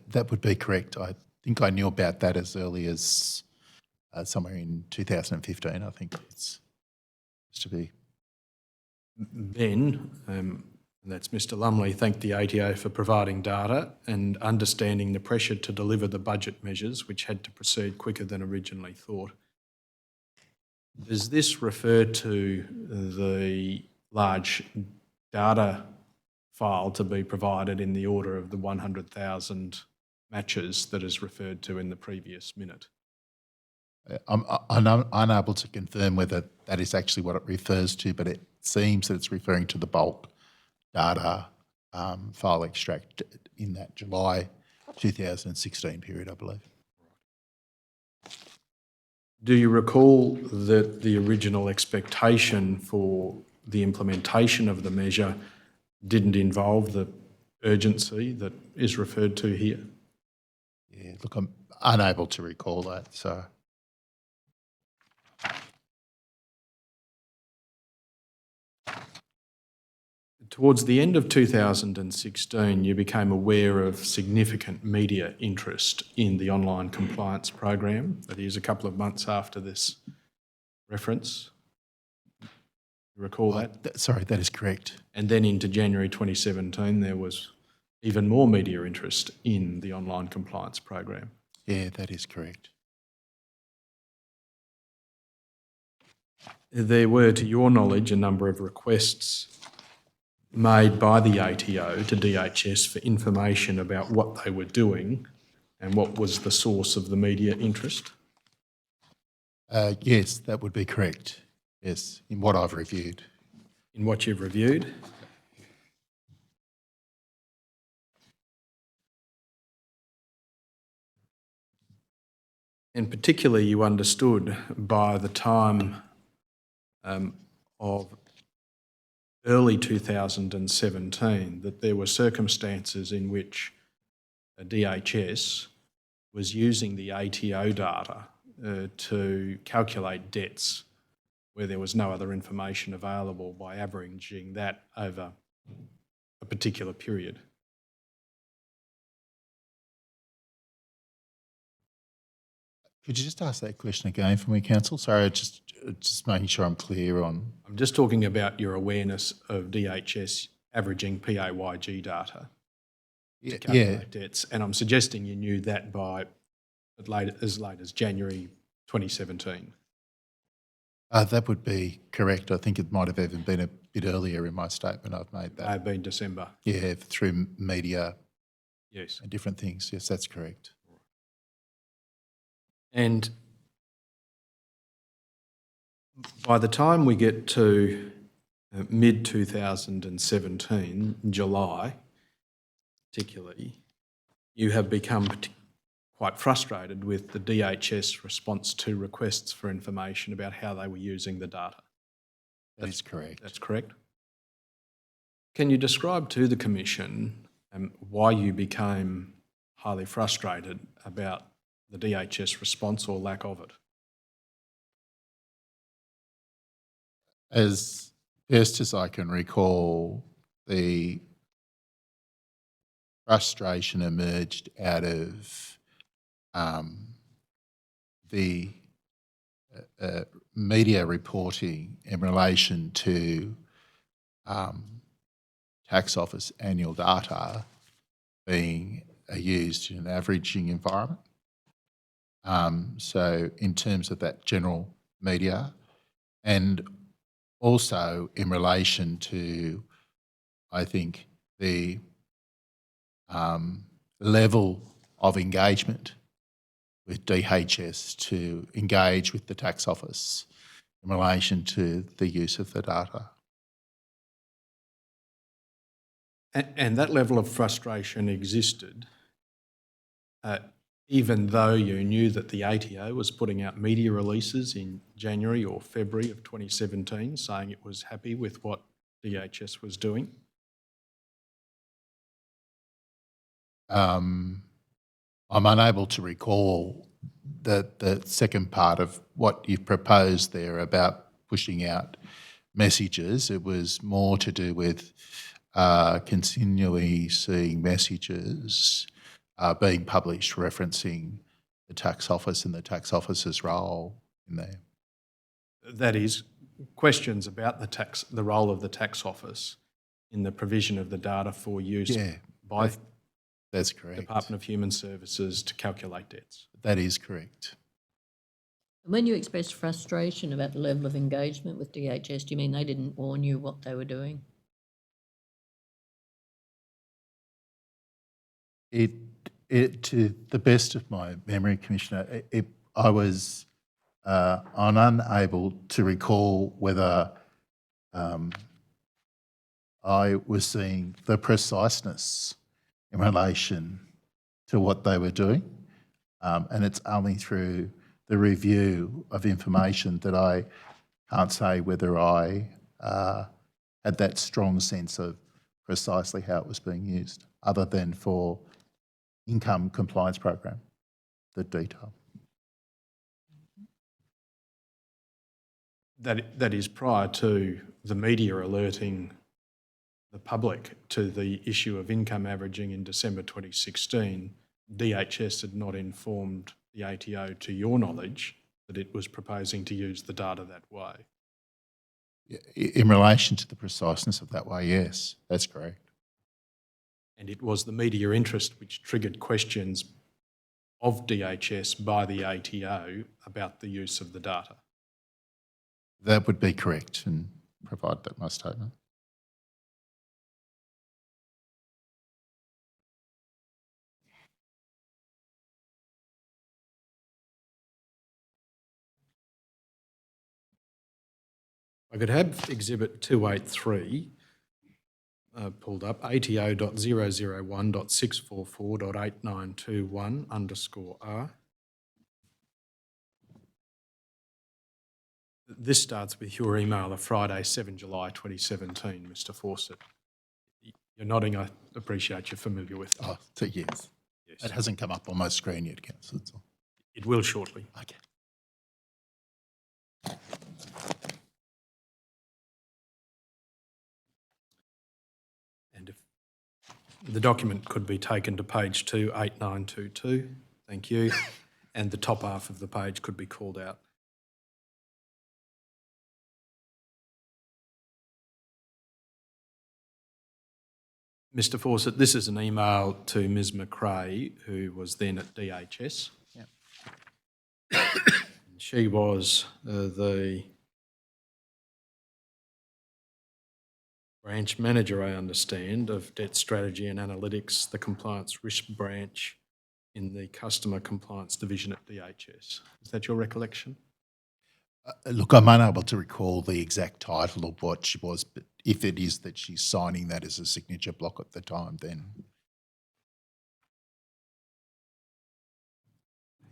That would be correct. I think I knew about that as early as somewhere in 2015, I think it's to be. Then, and that's Mr. Lumley, thanked the ATO for providing data and understanding the pressure to deliver the budget measures, which had to proceed quicker than originally thought. Does this refer to the large data file to be provided in the order of the 100,000 matches that is referred to in the previous minute? I'm unable to confirm whether that is actually what it refers to, but it seems that it's referring to the bulk data file extract in that July 2016 period, I believe. Do you recall that the original expectation for the implementation of the measure didn't involve the urgency that is referred to here? Yeah, look, I'm unable to recall that, so. Towards the end of 2016, you became aware of significant media interest in the online compliance program. That is a couple of months after this reference. You recall that? Sorry, that is correct. And then into January 2017, there was even more media interest in the online compliance program. Yeah, that is correct. There were, to your knowledge, a number of requests made by the ATO to DHS for information about what they were doing and what was the source of the media interest? Yes, that would be correct. Yes, in what I've reviewed. In what you've reviewed? And particularly you understood by the time of early 2017 that there were circumstances in which a DHS was using the ATO data to calculate debts where there was no other information available by averaging that over a particular period. Could you just ask that question again for me, Council? Sorry, just making sure I'm clear on. I'm just talking about your awareness of DHS averaging PAYG data to calculate debts, and I'm suggesting you knew that by as late as January 2017. That would be correct. I think it might have even been a bit earlier in my statement. I've made May that. have been December. Yeah, through media Yes. and different things. Yes, that's correct. And by the time we get to mid-2017, July particularly, you have become quite frustrated with the DHS response to requests for information about how they were using the data. That is correct. That's correct. Can you describe to the Commission why you became highly frustrated about the DHS response or lack of it? As best as I can recall, the frustration emerged out of the media reporting in relation to tax office annual data being used in an averaging environment. So in terms of that general media, and also in relation to, I think, the level of engagement with DHS to engage with the tax office in relation to the use of the data. And that level of frustration existed even though you knew that the ATO was putting out media releases in January or February of 2017 saying it was happy with what DHS was doing? I'm unable to recall the second part of what you've proposed there about pushing out messages. It was more to do with continually seeing messages being published referencing the tax office and the tax office's role in there. That is, questions about the role of the tax office in the provision of the data for use by that's correct. Department of Human Services to calculate debts. That is correct. And when you expressed frustration about the level of engagement with DHS, do you mean they didn't warn you what they were doing? To the best of my memory, Commissioner, I was unable to recall whether I was seeing the preciseness in relation to what they were doing, and it's only through the review of information that I can't say whether I had that strong sense of precisely how it was being used, other than for income compliance program, the detail. That is prior to the media alerting the public to the issue of income averaging in December 2016. DHS had not informed the ATO, to your knowledge, that it was proposing to use the data that way. In relation to the preciseness of that way, yes, that's correct. And it was the media interest which triggered questions of DHS by the ATO about the use of the data. That would be correct, and provide that my statement. I could have Exhibit 283 pulled up, ATO.001.644.8921_R. This starts with your email of Friday, 7 July 2017, Mr Fawcett. You're nodding, I appreciate you're familiar with it. Oh, so yes. Yes. It hasn't come up on my screen yet, Councillor. That's all. It will shortly. Okay. And if the document could be taken to page 28922, thank you, and the top half of the page could be called out. Mr Fawcett, this is an email to Ms McRae, who was then at DHS. Yep. She was the branch manager, I understand, of Debt Strategy and Analytics, the Compliance Risk Branch in the Customer Compliance Division at DHS. Is that your recollection? Look, I'm unable to recall the exact title of what she was, but if it is that she's signing that as a signature block at the time, then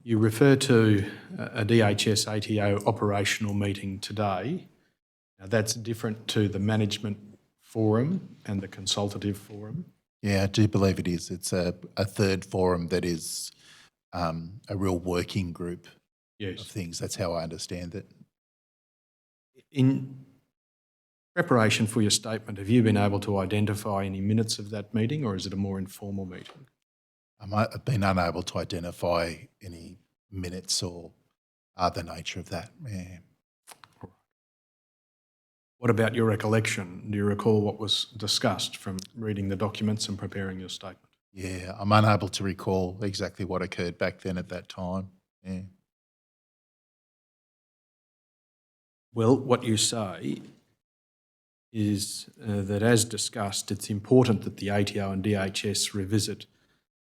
You refer to a DHS ATO operational meeting today. Now, that's different to the management forum and the consultative forum. yeah, I do believe it is. It's a third forum that is a real working group of Yes. things. That's how I understand it. In preparation for your statement, have you been able to identify any minutes of that meeting, or is it a more informal meeting? I've been unable to identify any minutes or other nature of that. Yeah. What about your recollection? Do you recall what was discussed from reading the documents and preparing your statement? Yeah, I'm unable to recall exactly what occurred back then at that time. Yeah. Well, what you say is that, as discussed, it's important that the ATO and DHS revisit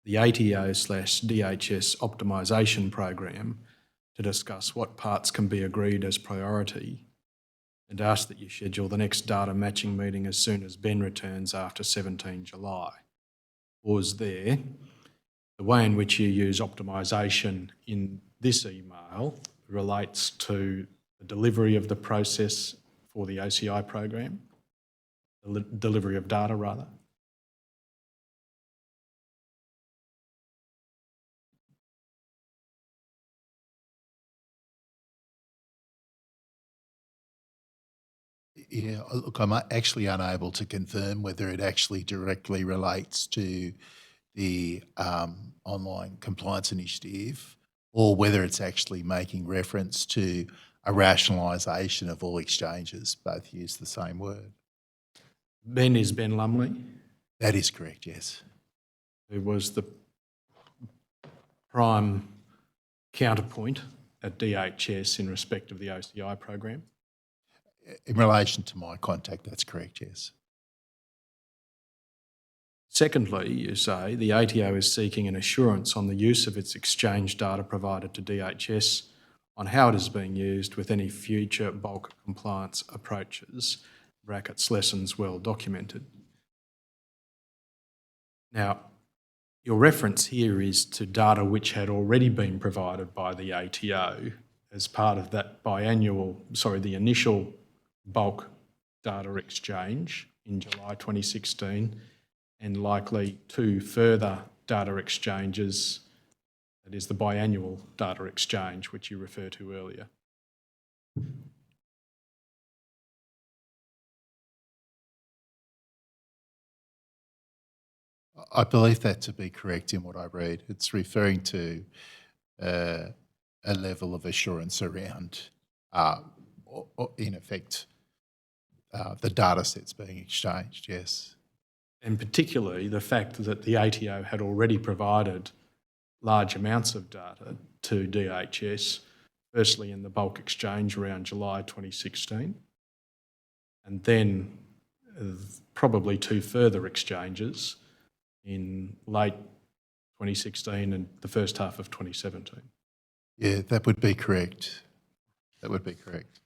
the ATO/DHS optimisation program to discuss what parts can be agreed as priority, and ask that you schedule the next data matching meeting as soon as Ben returns after 17 July. Was there, the way in which you use optimisation in this email relates to the delivery of the process for the OCI program, the delivery of data rather. Yeah, look, I'm actually unable to confirm whether it actually directly relates to the online compliance initiative or whether it's actually making reference to a rationalisation of all exchanges. Both use the same word. Ben is Ben Lumley, That is correct, yes. who was the prime counterpoint at DHS in respect of the OCI program. In relation to my contact, that's correct, yes. Secondly, you say the ATO is seeking an assurance on the use of its exchange data provided to DHS on how it is being used with any future bulk compliance approaches, brackets lessons well documented. Now, your reference here is to data which had already been provided by the ATO as part of that the initial bulk data exchange in July 2016, and likely 2 further data exchanges, that is the biannual data exchange which you referred to earlier. I believe that to be correct in what I read. It's referring to a level of assurance around, in effect, the data sets being exchanged, yes. And particularly the fact that the ATO had already provided large amounts of data to DHS, firstly in the bulk exchange around July 2016, and then probably 2 further exchanges in late 2016 and the first half of 2017. Yeah, that would be correct. That would be correct.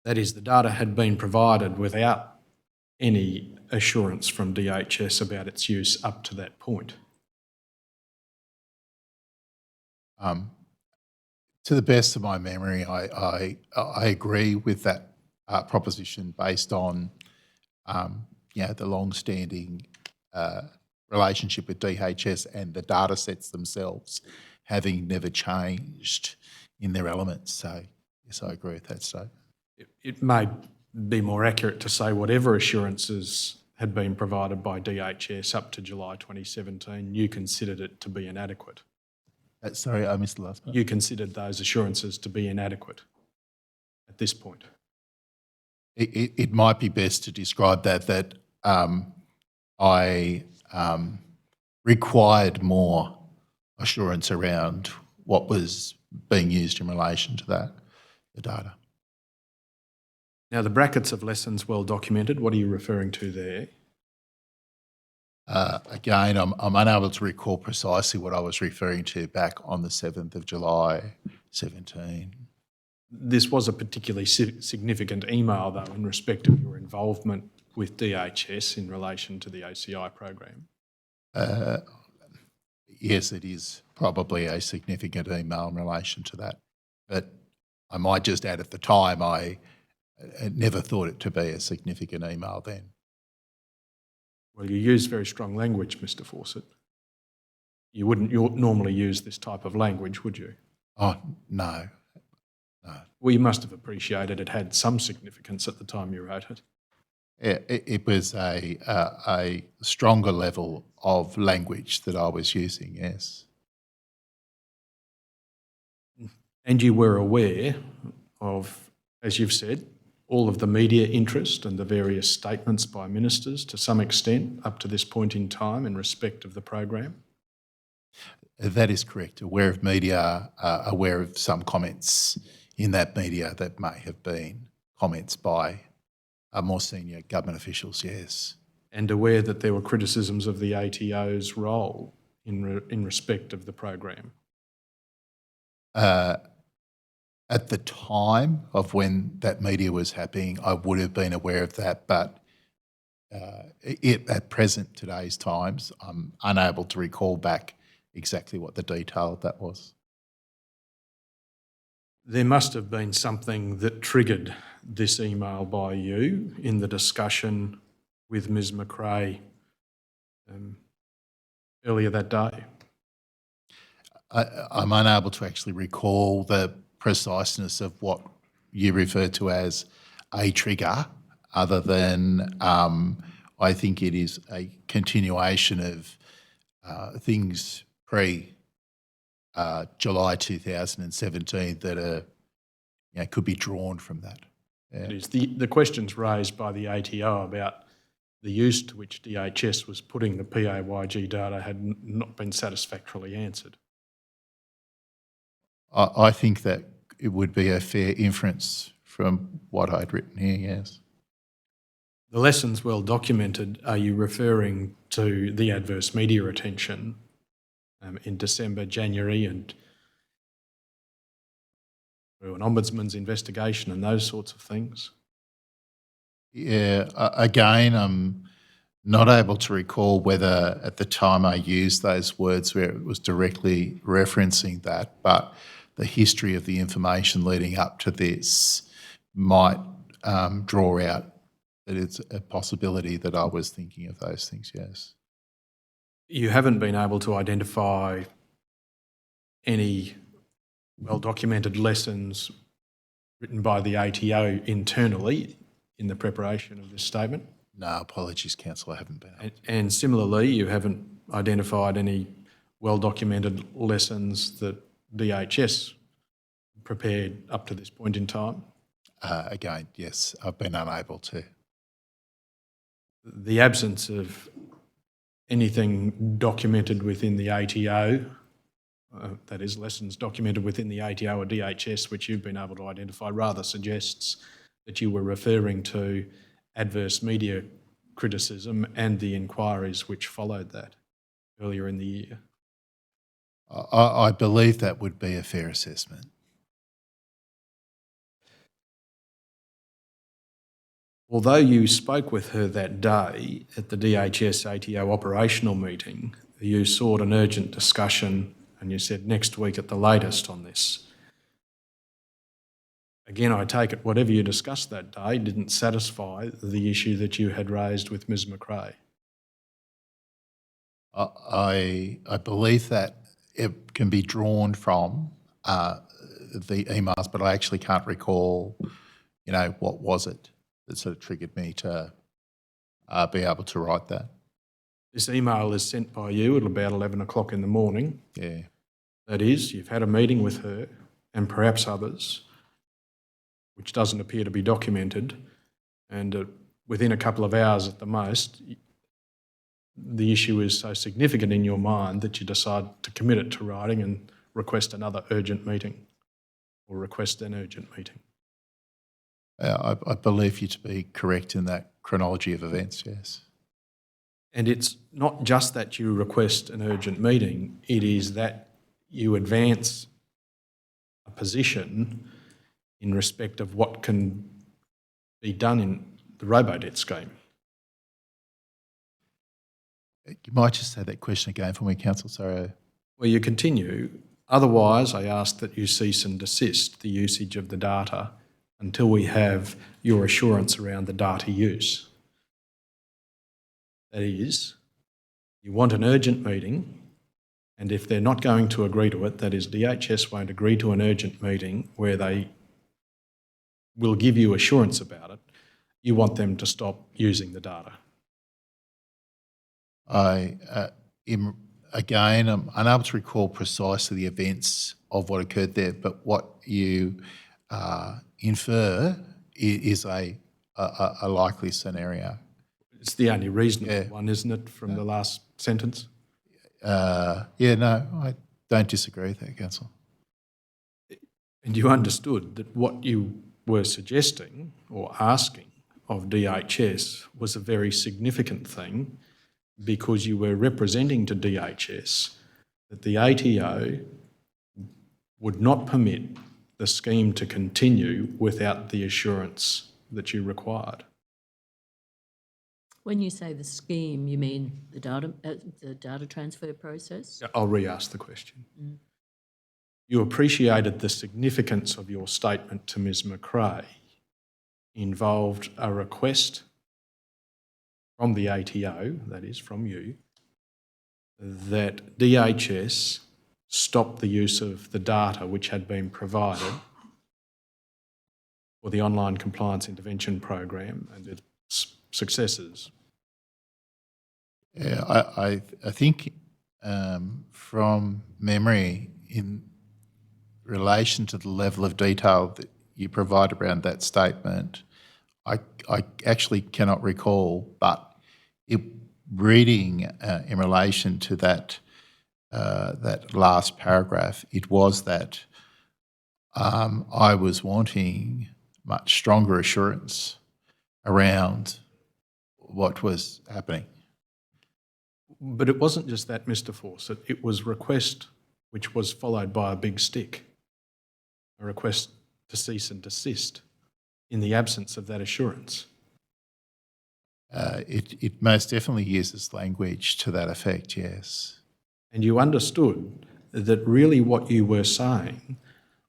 That is, the data had been provided without any assurance from DHS about its use up to that point. To the best of my memory, I agree with that proposition based on the long-standing relationship with DHS and the data sets themselves having never changed in their elements. So yes, I agree with that statement. It may be more accurate to say whatever assurances had been provided by DHS up to July 2017, you considered it to be inadequate. Sorry, I missed the last part. You considered those assurances to be inadequate at this point. It might be best to describe that I required more assurance around what was being used in relation to that, the data. Now, the brackets of lessons well documented, what are you referring to there? Again, I'm unable to recall precisely what I was referring to back on the 7th of July 17. This was a particularly significant email, though, in respect of your involvement with DHS in relation to the OCI program. Yes, it is probably a significant email in relation to that. But I might just add at the time, I never thought it to be a significant email then. Well, you use very strong language, Mr. Fawcett. You wouldn't normally use this type of language, would you? Oh, no. Well, you must have appreciated it had some significance at the time you wrote it. It was a stronger level of language that I was using, yes. And you were aware of, as you've said, all of the media interest and the various statements by ministers to some extent up to this point in time in respect of the program? That is correct. Aware of media, aware of some comments in that media that may have been comments by more senior government officials, yes. And aware that there were criticisms of the ATO's role in respect of the program? At the time of when that media was happening, I would have been aware of that, but at present, today's times, I'm unable to recall back exactly what the detail of that was. There must have been something that triggered this email by you in the discussion with Ms McRae earlier that day. I'm unable to actually recall the preciseness of what you refer to as a trigger, other than I think it is a continuation of things pre-July 2017 that are, could be drawn from that. Yeah. It is the questions raised by the ATO about the use to which DHS was putting the PAYG data had not been satisfactorily answered. I think that it would be a fair inference from what I'd written here, yes. The lessons well documented, are you referring to the adverse media attention in December, January, and through an ombudsman's investigation and those sorts of things? Yeah, again, I'm not able to recall whether at the time I used those words where it was directly referencing that, but the history of the information leading up to this might draw out that it's a possibility that I was thinking of those things, yes. You haven't been able to identify any well-documented lessons written by the ATO internally in the preparation of this statement? No, apologies, Councillor, I haven't been able to. And similarly, you haven't identified any well-documented lessons that DHS prepared up to this point in time? Again, yes, I've been unable to. The absence of anything documented within the ATO, that is, lessons documented within the ATO or DHS, which you've been able to identify, rather suggests that you were referring to adverse media criticism and the inquiries which followed that earlier in the year. I believe that would be a fair assessment. Although you spoke with her that day at the DHS ATO operational meeting, you sought an urgent discussion and you said next week at the latest on this. Again, I take it whatever you discussed that day didn't satisfy the issue that you had raised with Ms McRae. I believe that it can be drawn from the emails, but I actually can't recall, what was it that sort of triggered me to be able to write that. This email is sent by you at about 11 o'clock in the morning. Yeah. That is, you've had a meeting with her and perhaps others, which doesn't appear to be documented, and within a couple of hours at the most, the issue is so significant in your mind that you decide to commit it to writing and request another urgent meeting, or request an urgent meeting. I believe you to be correct in that chronology of events, yes. And it's not just that you request an urgent meeting, it is that you advance a position in respect of what can be done in the Robodebt scheme. You might just say that question again for me, Council, sorry. Well, you continue. Otherwise, I ask that you cease and desist the usage of the data until we have your assurance around the data use. That is, you want an urgent meeting, and if they're not going to agree to it, that is, DHS won't agree to an urgent meeting where they will give you assurance about it, you want them to stop using the data. I'm unable to recall precisely the events of what occurred there, but what you infer is a likely scenario. It's the only reasonable one, isn't it, from the last sentence? No, I don't disagree with that, Council. And you understood that what you were suggesting or asking of DHS was a very significant thing, because you were representing to DHS that the ATO would not permit the scheme to continue without the assurance that you required. When you say the scheme, you mean the data transfer process? I'll re-ask the question. You appreciated the significance of your statement to Ms McRae involved a request from the ATO, that is from you, that DHS stop the use of the data which had been provided for the online compliance intervention program and its successors. Yeah, I think from memory, in relation to the level of detail that you provide around that statement, I actually cannot recall, but reading in relation to that last paragraph, it was that I was wanting much stronger assurance around what was happening. But it wasn't just that, Mr Fawcett, it was request which was followed by a big stick, a request to cease and desist in the absence of that assurance. It most definitely uses language to that effect, yes. And you understood that really what you were saying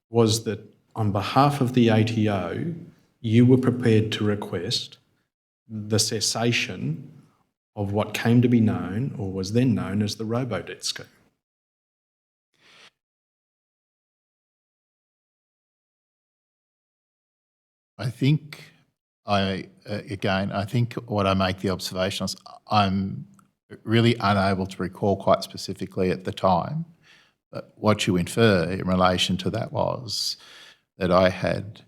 was that on behalf of the ATO, you were prepared to request the cessation of what came to be known, or was then known, as the Robodebt scheme. I think I think what I make the observation is I'm really unable to recall quite specifically at the time, but what you infer in relation to that was that I had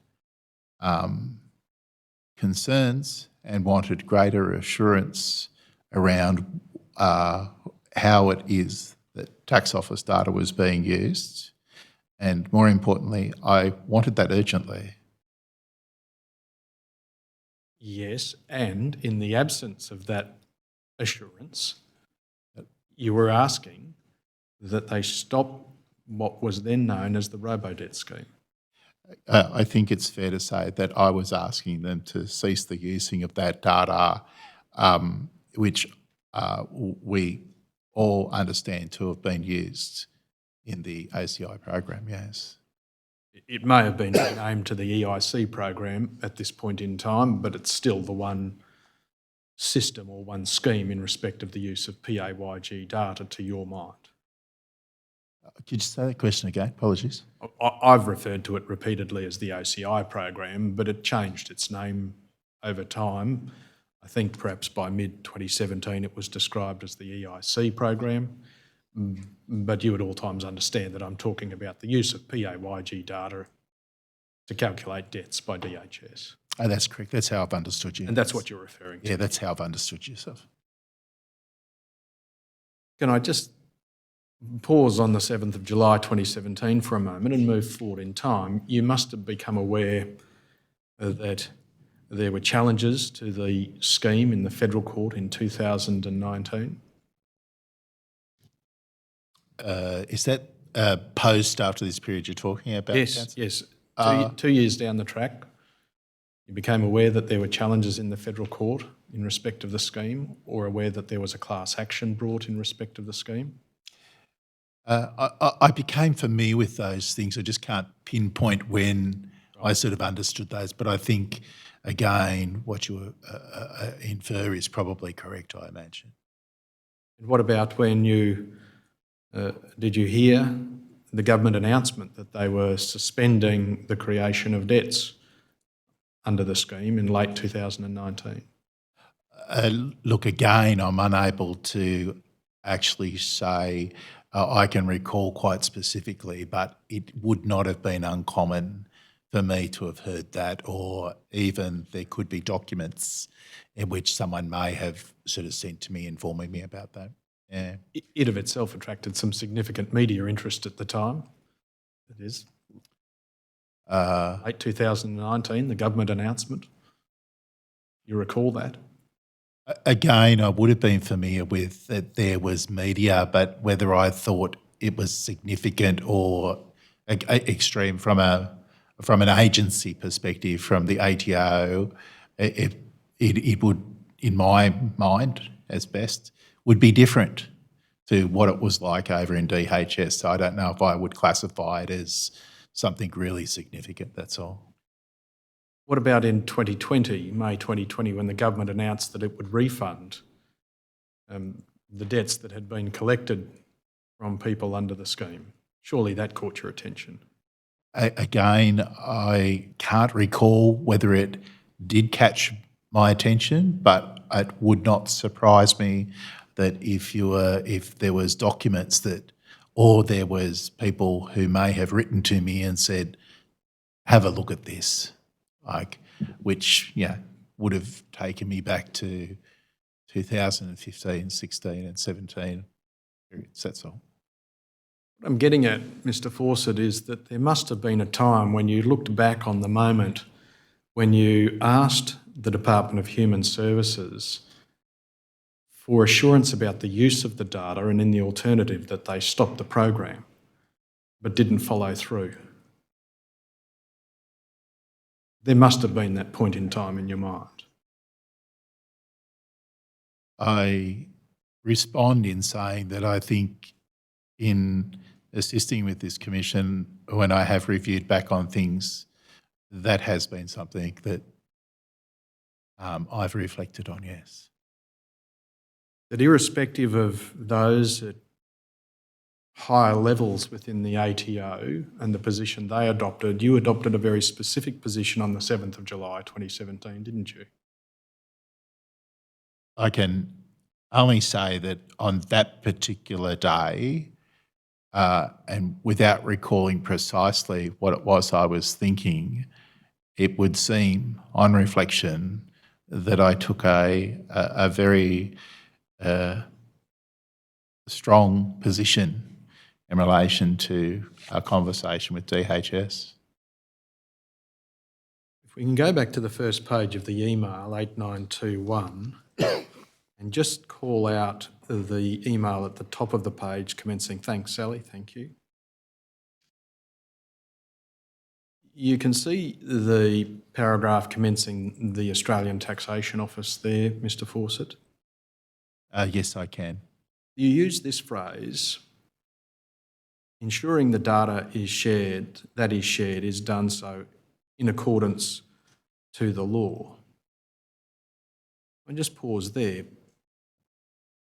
concerns and wanted greater assurance around how it is that tax office data was being used, and more importantly, I wanted that urgently. Yes, and in the absence of that assurance, you were asking that they stop what was then known as the Robodebt scheme. I think it's fair to say that I was asking them to cease the using of that data, which we all understand to have been used in the ACI program, yes. It may have been renamed to the EIC program at this point in time, but it's still the one system or one scheme in respect of the use of PAYG data, to your mind. Could you say that question again? Apologies. I've referred to it repeatedly as the OCI program, but it changed its name over time. I think perhaps by mid-2017 it was described as the EIC program, but you at all times understand that I'm talking about the use of PAYG data to calculate debts by DHS. Oh, that's correct. That's how I've understood you. And that's what you're referring to. Yeah, that's how I've understood yourself. Can I just pause on the 7th of July 2017 for a moment and move forward in time? You must have become aware that there were challenges to the scheme in the federal court in 2019. Is that post after this period you're talking about? Yes, Councillor? yes. 2 years down the track, you became aware that there were challenges in the federal court in respect of the scheme, or aware that there was a class action brought in respect of the scheme? I became familiar with those things. I just can't pinpoint when I sort of understood those. But I think, again, what you infer is probably correct, I imagine. And what about when you, did you hear the government announcement that they were suspending the creation of debts under the scheme in late 2019? Look, again, I'm unable to actually say I can recall quite specifically, but it would not have been uncommon for me to have heard that, or even there could be documents in which someone may have sort of sent to me informing me about that. Yeah. It of itself attracted some significant media interest at the time. It is. Late 2019, the government announcement. You recall that? Again, I would have been familiar with that there was media, but whether I thought it was significant or extreme from an agency perspective, from the ATO, it would, in my mind, as best, would be different to what it was like over in DHS. So I don't know if I would classify it as something really significant, that's all. What about in 2020, May 2020, when the government announced that it would refund the debts that had been collected from people under the scheme? Surely that caught your attention. Again, I can't recall whether it did catch my attention, but it would not surprise me that if there was documents that, or there was people who may have written to me and said, have a look at this, which would have taken me back to 2015, 16 and 17 periods, that's all. What I'm getting at, Mr. Fawcett, is that there must have been a time when you looked back on the moment when you asked the Department of Human Services for assurance about the use of the data, and in the alternative that they stopped the program but didn't follow through. There must have been that point in time in your mind. I respond in saying that I think in assisting with this commission, when I have reviewed back on things, that has been something that I've reflected on, yes. That irrespective of those at higher levels within the ATO and the position they adopted, you adopted a very specific position on the 7th of July 2017, didn't you? I can only say that on that particular day, and without recalling precisely what it was I was thinking, it would seem, on reflection, that I took a very strong position in relation to our conversation with DHS. If we can go back to the first page of the email, 8921, and just call out the email at the top of the page commencing, "Thanks, Sally," thank you. You can see the paragraph commencing the Australian Taxation Office there, Mr. Fawcett. Yes, I can. You use this phrase, ensuring the data is shared is done so in accordance to the law. I just pause there.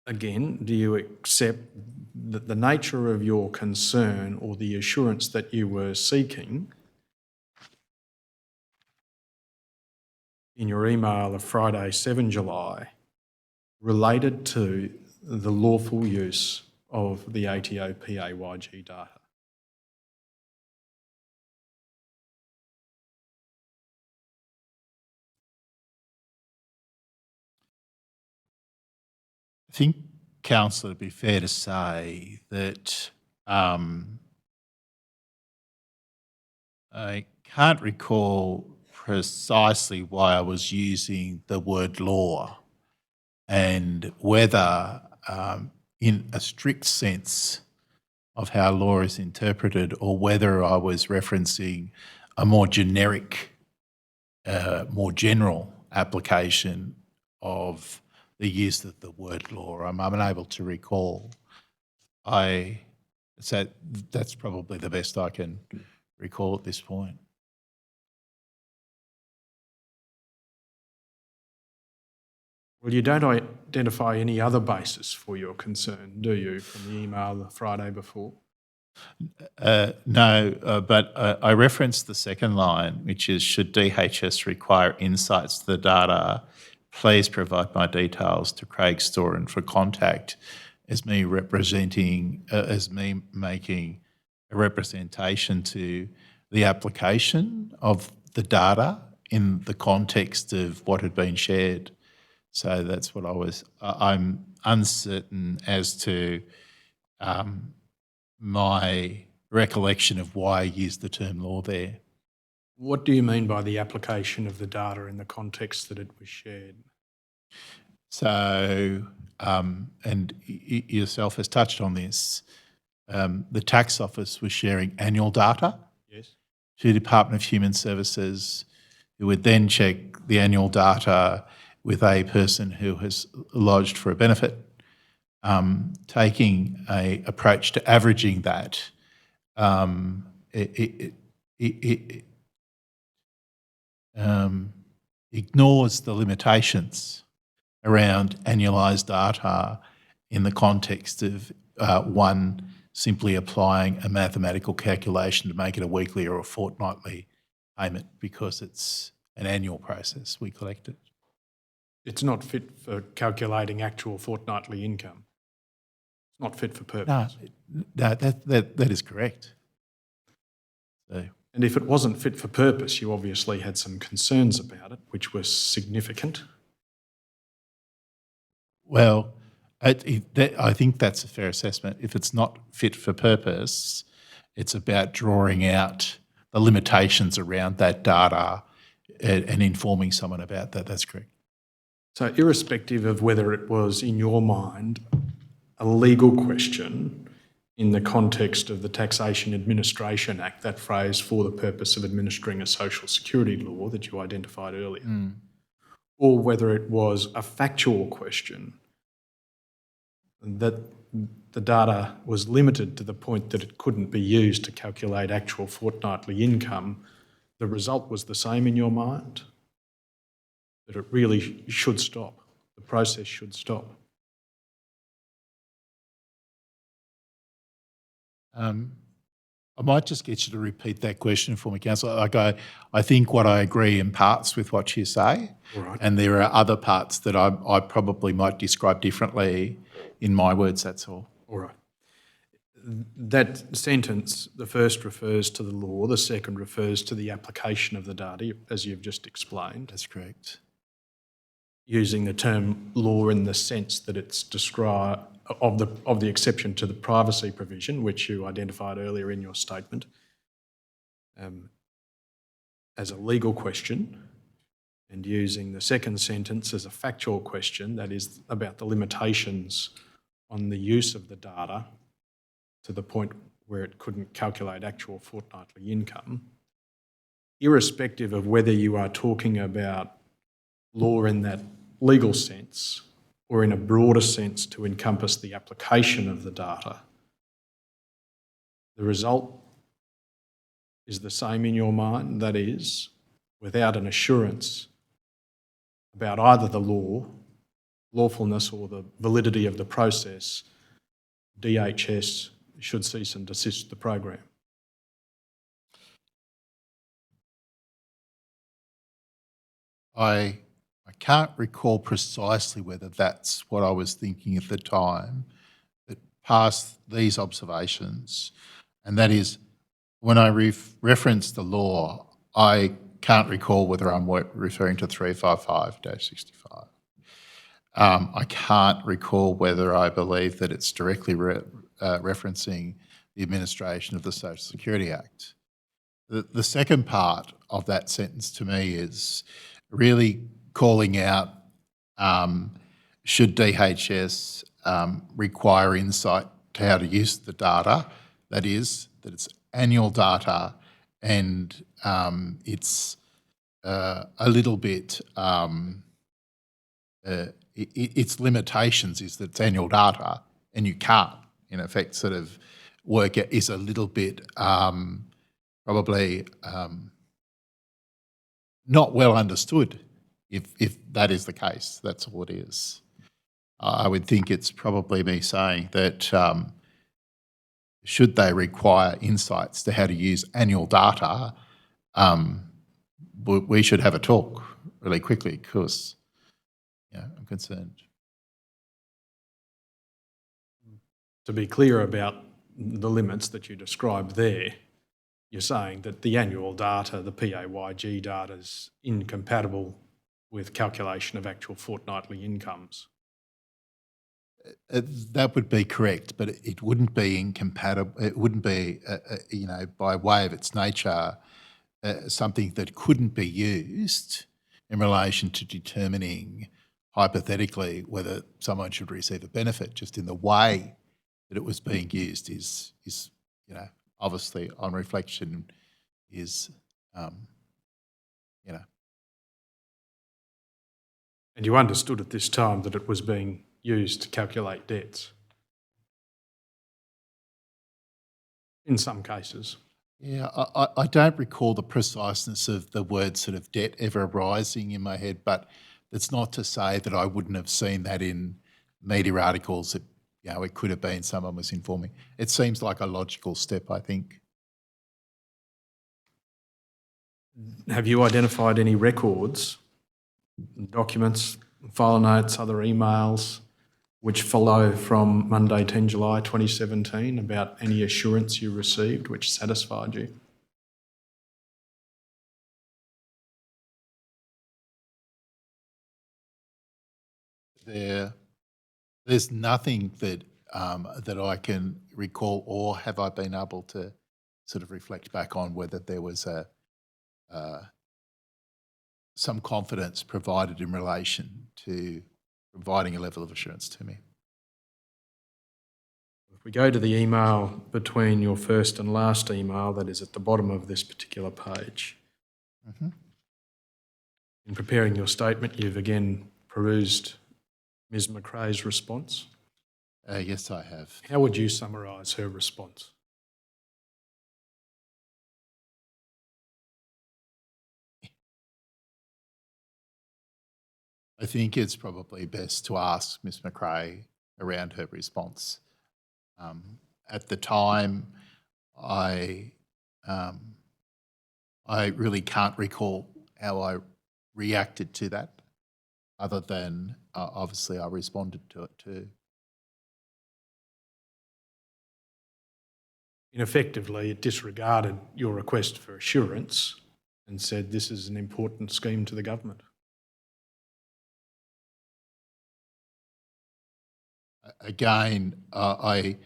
Again, do you accept that the nature of your concern or the assurance that you were seeking in your email of Friday, 7 July, related to the lawful use of the ATO PAYG data? I think, Councillor, it'd be fair to say that I can't recall precisely why I was using the word law and whether, in a strict sense of how law is interpreted, or whether I was referencing a more generic, more general application of the use of the word law. I'm unable to recall. So that's probably the best I can recall at this point. Well, you don't identify any other basis for your concern, do you, from the email the Friday before? No, but I referenced the second line, which is, should DHS require insights to the data, please provide my details to Craig Storen for contact, as me making a representation to the application of the data in the context of what had been shared. So that's what I'm uncertain as to my recollection of why I used the term law there. What do you mean by the application of the data in the context that it was shared? So, and yourself has touched on this, the tax office was sharing annual data Yes. to the Department of Human Services, who would then check the annual data with a person who has lodged for a benefit, taking an approach to averaging that. It ignores the limitations around annualised data in the context of one simply applying a mathematical calculation to make it a weekly or a fortnightly payment, because it's an annual process. We collect it. It's not fit for calculating actual fortnightly income. It's not fit for purpose. No, that is correct. So, And if it wasn't fit for purpose, you obviously had some concerns about it, which were significant. well, I think that's a fair assessment. If it's not fit for purpose, it's about drawing out the limitations around that data and informing someone about that. That's correct. So irrespective of whether it was, in your mind, a legal question in the context of the Taxation Administration Act, that phrase, for the purpose of administering a social security law that you identified earlier, or whether it was a factual question that the data was limited to the point that it couldn't be used to calculate actual fortnightly income, the result was the same in your mind? That it really should stop, the process should stop? I might just get you to repeat that question for me, Councillor. I think what I agree in parts with what you say, All right. and there are other parts that I probably might describe differently in my words, that's all. All right. That sentence, the first refers to the law, the second refers to the application of the data, as you've just explained, That's correct. using the term law in the sense that it's described of the exception to the privacy provision, which you identified earlier in your statement, as a legal question, and using the second sentence as a factual question, that is about the limitations on the use of the data to the point where it couldn't calculate actual fortnightly income, irrespective of whether you are talking about law in that legal sense or in a broader sense to encompass the application of the data. the result is the same in your mind, that is, without an assurance about either the lawfulness or the validity of the process, DHS should cease and desist the program. I can't recall precisely whether that's what I was thinking at the time, but past these observations, and that is when I reference the law, I can't recall whether I'm referring to 355-65. I can't recall whether I believe that it's directly referencing the administration of the Social Security Act. The second part of that sentence to me is really calling out should DHS require insight to how to use the data, that is, that it's annual data and it's a little bit, its limitations is that it's annual data and you can't, in effect, sort of work it is a little bit probably not well understood if that is the case. That's all it is. I would think it's probably me saying that should they require insights to how to use annual data, we should have a talk really quickly because I'm concerned. To be clear about the limits that you described there, you're saying that the annual data, the PAYG data, is incompatible with calculation of actual fortnightly incomes. That would be correct, but it wouldn't be incompatible. It wouldn't be, by way of its nature, something that couldn't be used in relation to determining hypothetically whether someone should receive a benefit. Just in the way that it was being used is obviously on reflection is, And you understood at this time that it was being used to calculate debts? In some cases. Yeah, I don't recall the preciseness of the word sort of debt ever arising in my head, but that's not to say that I wouldn't have seen that in media articles that, it could have been someone was informing. It seems like a logical step, I think. Have you identified any records, documents, file notes, other emails, which follow from Monday 10 July 2017 about any assurance you received which satisfied you? There's nothing that that I can recall, or have I been able to sort of reflect back on whether there was some confidence provided in relation to providing a level of assurance to me. If we go to the email between your first and last email, that is at the bottom of this particular page. Mm-hmm. In preparing your statement, you've again perused Ms. McRae's response. Yes, I have. How would you summarise her response? I think it's probably best to ask Ms. McRae around her response. At the time, I really can't recall how I reacted to that, other than obviously I responded to it too. Effectively, it disregarded your request for assurance and said this is an important scheme to the government. Again, I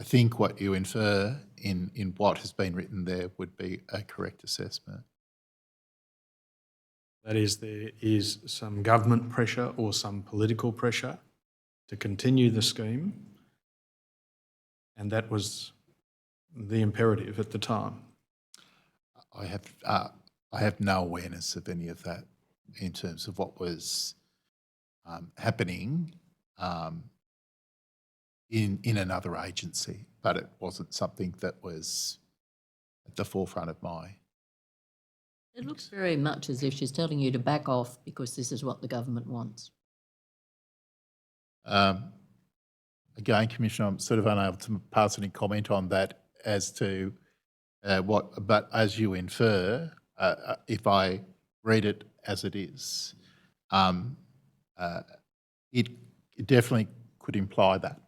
think what you infer in what has been written there would be a correct assessment. That is, there is some government pressure or some political pressure to continue the scheme, and that was the imperative at the time. I have no awareness of any of that in terms of what was happening in another agency. but it wasn't something that was at the forefront of my. It looks very much as if she's telling you to back off because this is what the government wants. Again, Commissioner, I'm sort of unable to pass any comment on that as to what, but as you infer, if I read it as it is, it definitely could imply that.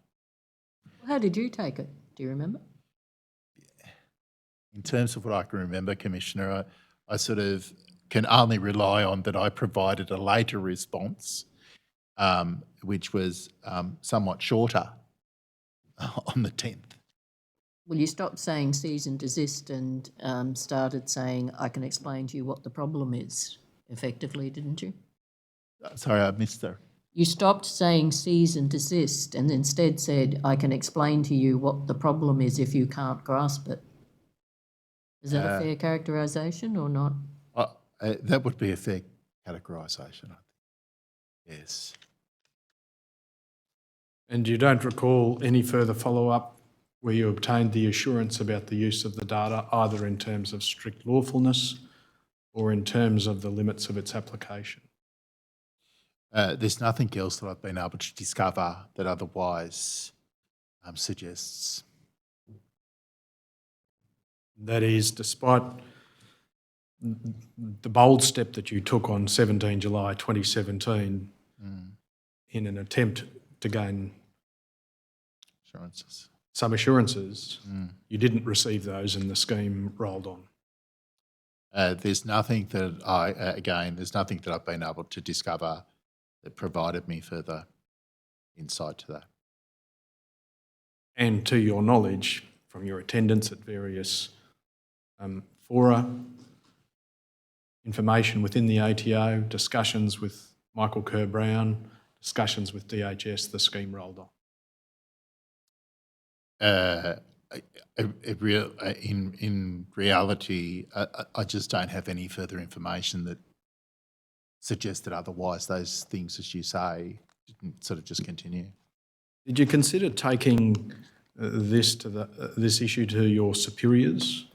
How did you take it? Do you remember? In terms of what I can remember, Commissioner, I sort of can only rely on that I provided a later response, which was somewhat shorter on the 10th. Well, you stopped saying cease and desist and started saying, I can explain to you what the problem is, effectively, didn't you? Sorry, I missed that. You stopped saying cease and desist and instead said, I can explain to you what the problem is if you can't grasp it. Is that a fair characterisation or not? That would be a fair categorisation, I think. Yes. And you don't recall any further follow-up where you obtained the assurance about the use of the data, either in terms of strict lawfulness or in terms of the limits of its application? There's nothing else that I've been able to discover that otherwise suggests. That is, despite the bold step that you took on 17 July 2017 in an attempt to gain Assurances. some assurances, you didn't receive those and the scheme rolled on. There's nothing that there's nothing that I've been able to discover that provided me further insight to that. And to your knowledge, from your attendance at various fora, information within the ATO, discussions with Michael Kerr-Brown, discussions with DHS, the scheme rolled on. In reality, I just don't have any further information that suggested otherwise. Those things, as you say, didn't sort of just continue. Did you consider taking this issue to your superiors,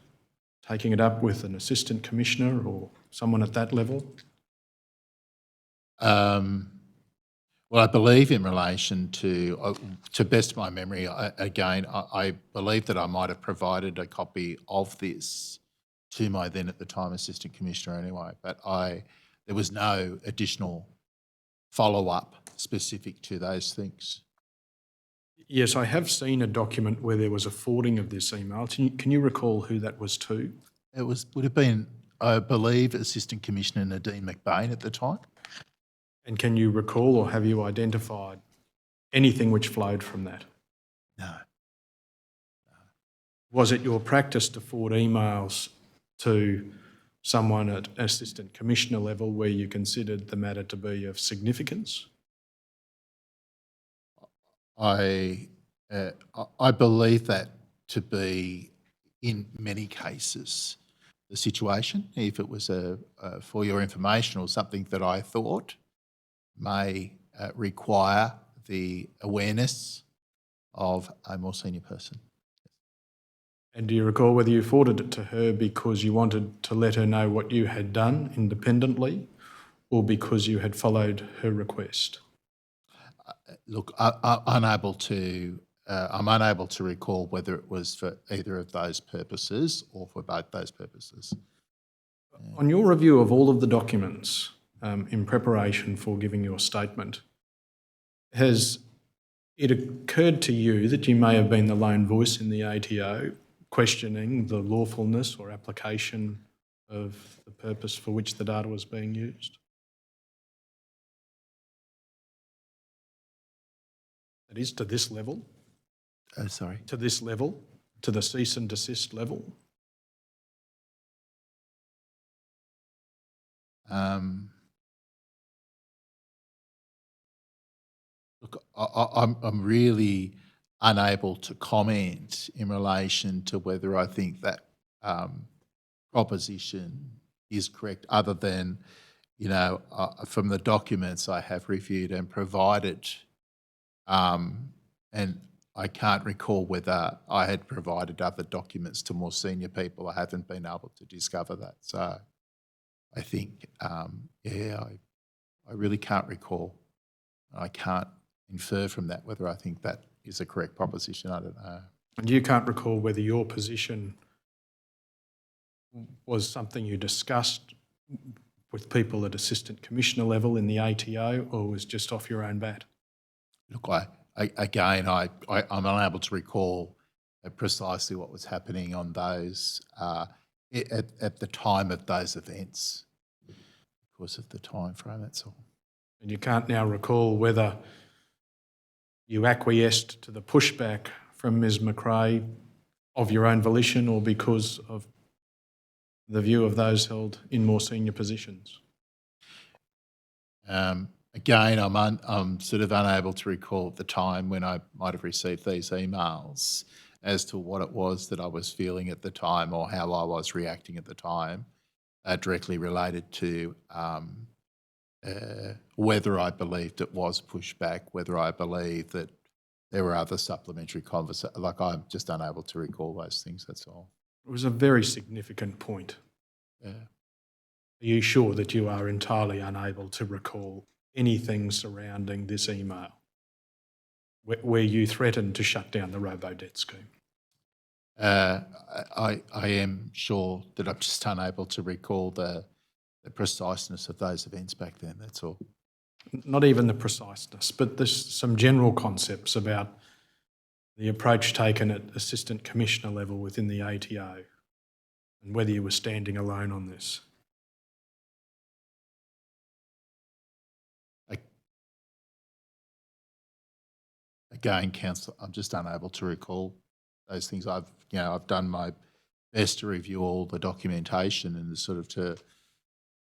taking it up with an assistant commissioner or someone at that level? Well, I believe in relation to best of my memory, I believe that I might have provided a copy of this to my then at the time assistant commissioner anyway, but there was no additional follow-up specific to those things. Yes, I have seen a document where there was a forwarding of this email. Can you recall who that was to? It would have been, I believe, Assistant Commissioner Nadine McBain at the time. And can you recall or have you identified anything which flowed from that? No. Was it your practice to forward emails to someone at assistant commissioner level where you considered the matter to be of significance? I believe that to be, in many cases, the situation. If it was for your information or something that I thought may require the awareness of a more senior person. And do you recall whether you forwarded it to her because you wanted to let her know what you had done independently or because you had followed her request? Look, I'm unable to recall whether it was for either of those purposes or for both those purposes. On your review of all of the documents in preparation for giving your statement, has it occurred to you that you may have been the lone voice in the ATO questioning the lawfulness or application of the purpose for which the data was being used? That is, to this level? Sorry? To this level? To the cease and desist level? Look, I'm really unable to comment in relation to whether I think that proposition is correct, other than, from the documents I have reviewed and provided, and I can't recall whether I had provided other documents to more senior people. I haven't been able to discover that. So I think, I really can't recall. I can't infer from that whether I think that is a correct proposition. I don't know. And you can't recall whether your position was something you discussed with people at Assistant Commissioner level in the ATO, or was just off your own bat? Look, I'm unable to recall precisely what was happening on those at the time of those events because of the time frame, that's all. And you can't now recall whether you acquiesced to the pushback from Ms McRae of your own volition or because of the view of those held in more senior positions? Again, I'm sort of unable to recall at the time when I might have received these emails as to what it was that I was feeling at the time or how I was reacting at the time, directly related to whether I believed it was pushback, whether I believed that there were other supplementary conversations. Like, I'm just unable to recall those things, that's all. It was a very significant point. Yeah. Are you sure that you are entirely unable to recall anything surrounding this email where you threatened to shut down the Robodebt scheme? I am sure that I'm just unable to recall the preciseness of those events back then, that's all. Not even the preciseness, but there's some general concepts about the approach taken at Assistant Commissioner level within the ATO and whether you were standing alone on this. Again, Councillor, I'm just unable to recall those things. I've done my best to review all the documentation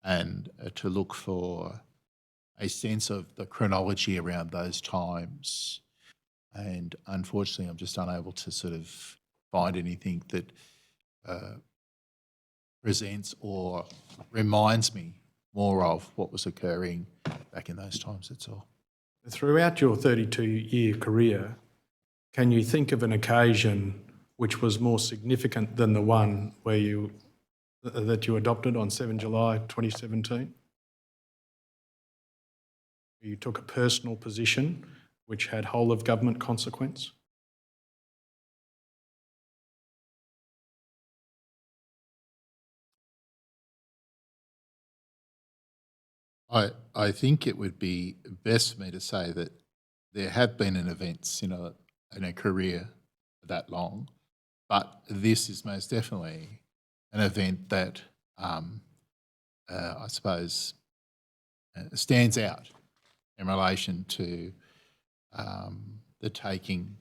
and to look for a sense of the chronology around those times. And unfortunately, I'm just unable to sort of find anything that presents or reminds me more of what was occurring back in those times, that's all. Throughout your 32-year career, can you think of an occasion which was more significant than the one that you adopted on 7 July 2017? You took a personal position which had whole of government consequence? I think it would be best for me to say that there have been events in a career that long, but this is most definitely an event that I suppose stands out in relation to the taking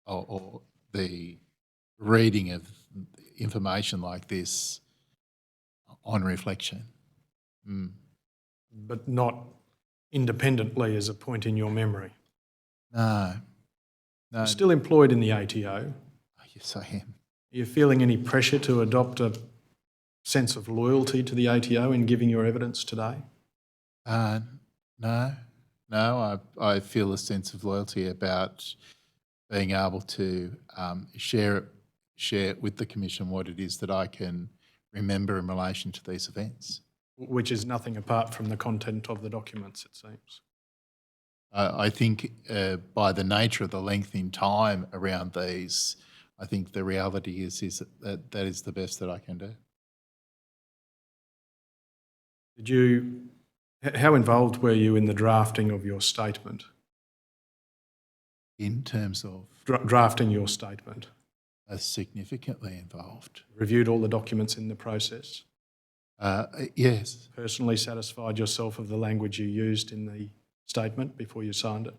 or the reading of information like this on reflection. But not independently as a point in your memory? No. You're still employed in the ATO. Yes, I am. Are you feeling any pressure to adopt a sense of loyalty to the ATO in giving your evidence today? No. I feel a sense of loyalty about being able to share with the Commission what it is that I can remember in relation to these events. Which is nothing apart from the content of the documents, it seems. I think by the nature of the length in time around these, I think the reality is that is the best that I can do. How involved were you in the drafting of your statement? In terms of? Drafting your statement. Significantly involved. Reviewed all the documents in the process? Yes. Personally satisfied yourself of the language you used in the statement before you signed it?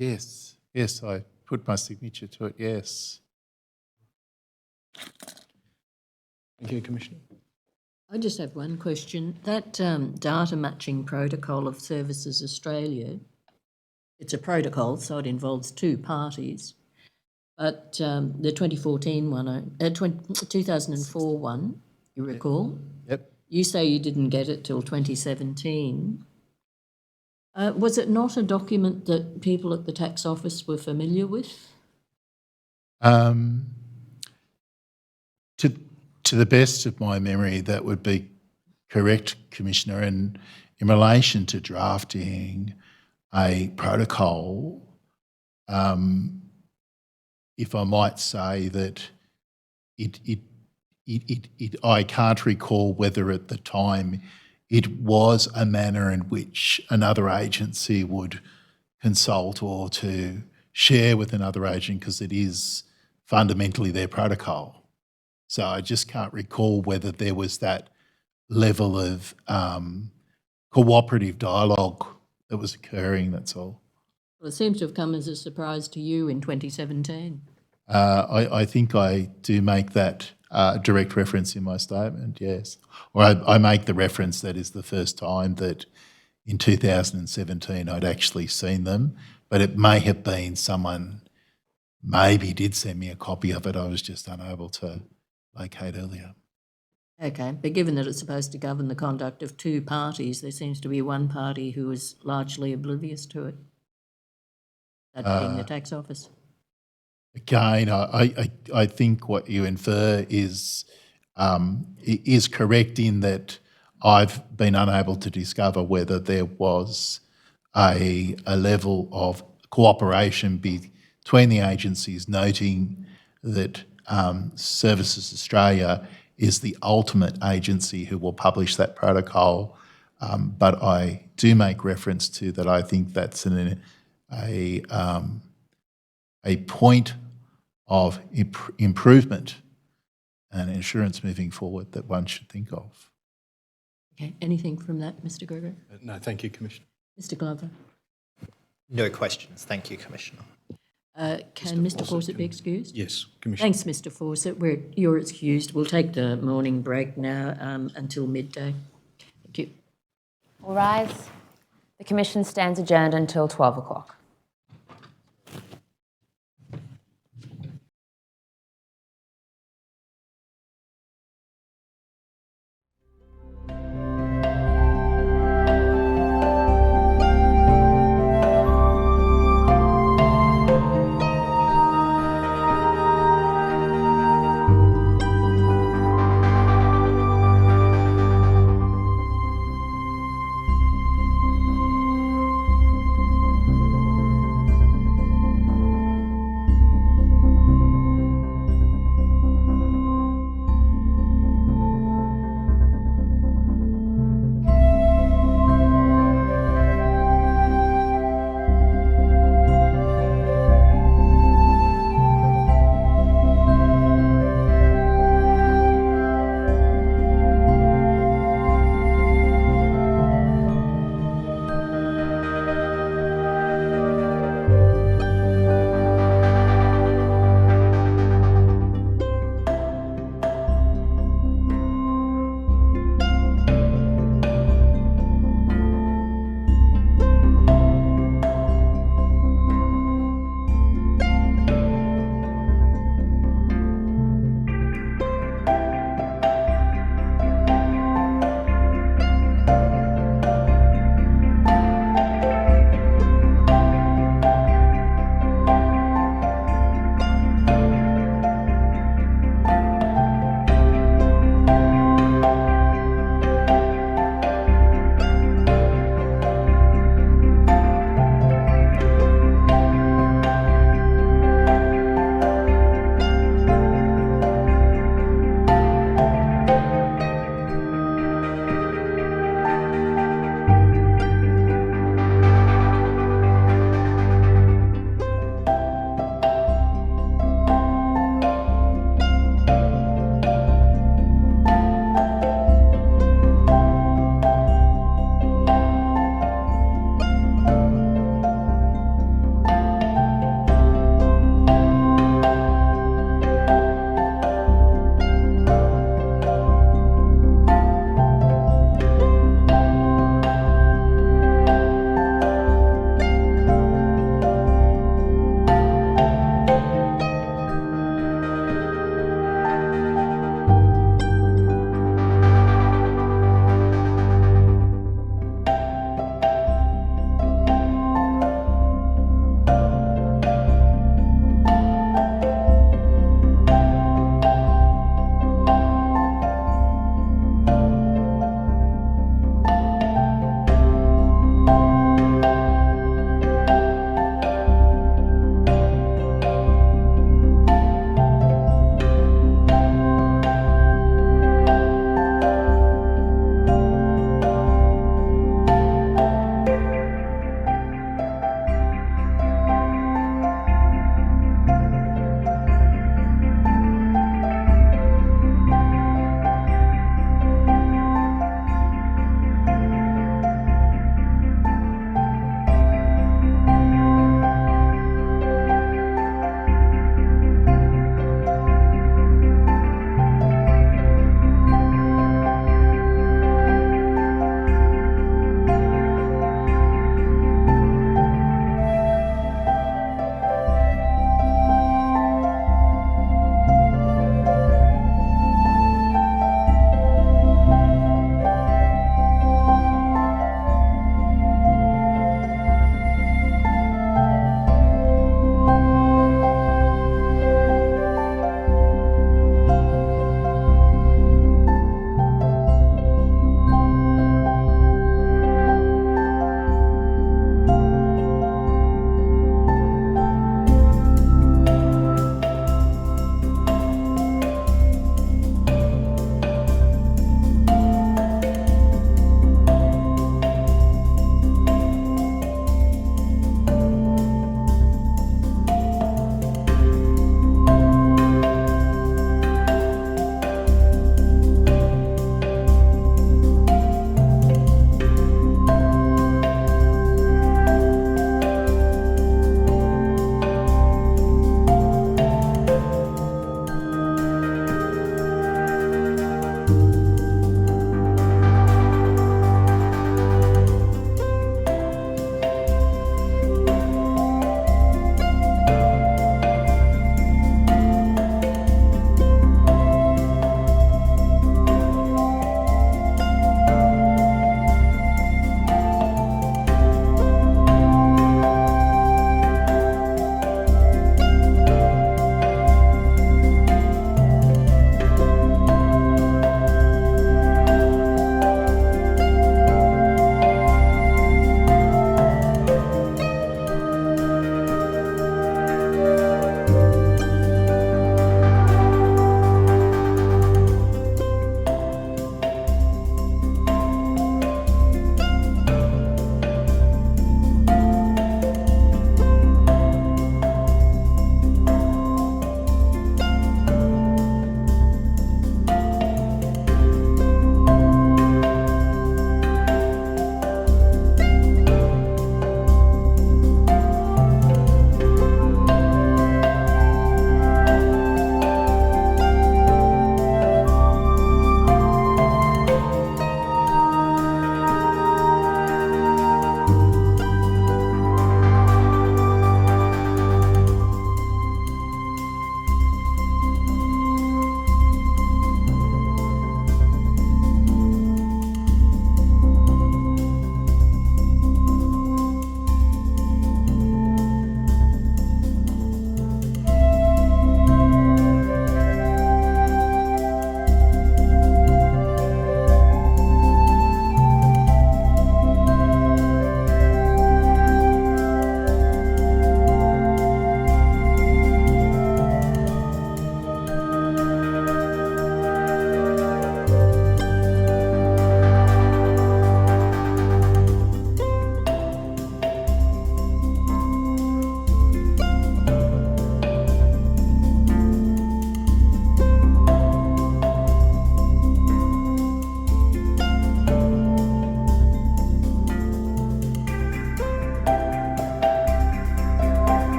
Yes. Yes, I put my signature to it, yes. Thank you, Commissioner. I just have one question. That data matching protocol of Services Australia, it's a protocol, so it involves two parties. But the 2014 one, 2004 one, you recall? Yep. You say you didn't get it till 2017. Was it not a document that people at the tax office were familiar with? To the best of my memory, that would be correct, Commissioner. And in relation to drafting a protocol, if I might say that I can't recall whether at the time it was a manner in which another agency would consult or to share with another agent, because it is fundamentally their protocol. So I just can't recall whether there was that level of cooperative dialogue that was occurring, that's all. Well, it seems to have come as a surprise to you in 2017. I think I do make that direct reference in my statement, yes. Or I make the reference that is the first time that in 2017 I'd actually seen them, but it may have been someone maybe did send me a copy of it. I was just unable to locate earlier. Okay, but given that it's supposed to govern the conduct of two parties, there seems to be one party who is largely oblivious to it, that being the tax office. Again, I think what you infer is correct in that I've been unable to discover whether there was a level of cooperation between the agencies, noting that Services Australia is the ultimate agency who will publish that protocol. But I do make reference to that. I think that's a point of improvement and assurance moving forward that one should think of. Okay, anything from that, Mr. Gregory? No, thank you, Commissioner. Mr. Glover? No questions. Thank you, Commissioner. Can Mr. Fawcett be excused? Yes, Commissioner. Thanks, Mr. Fawcett. You're excused. We'll take the morning break now until midday. Thank you. All rise. The Commission stands adjourned until 12 o'clock.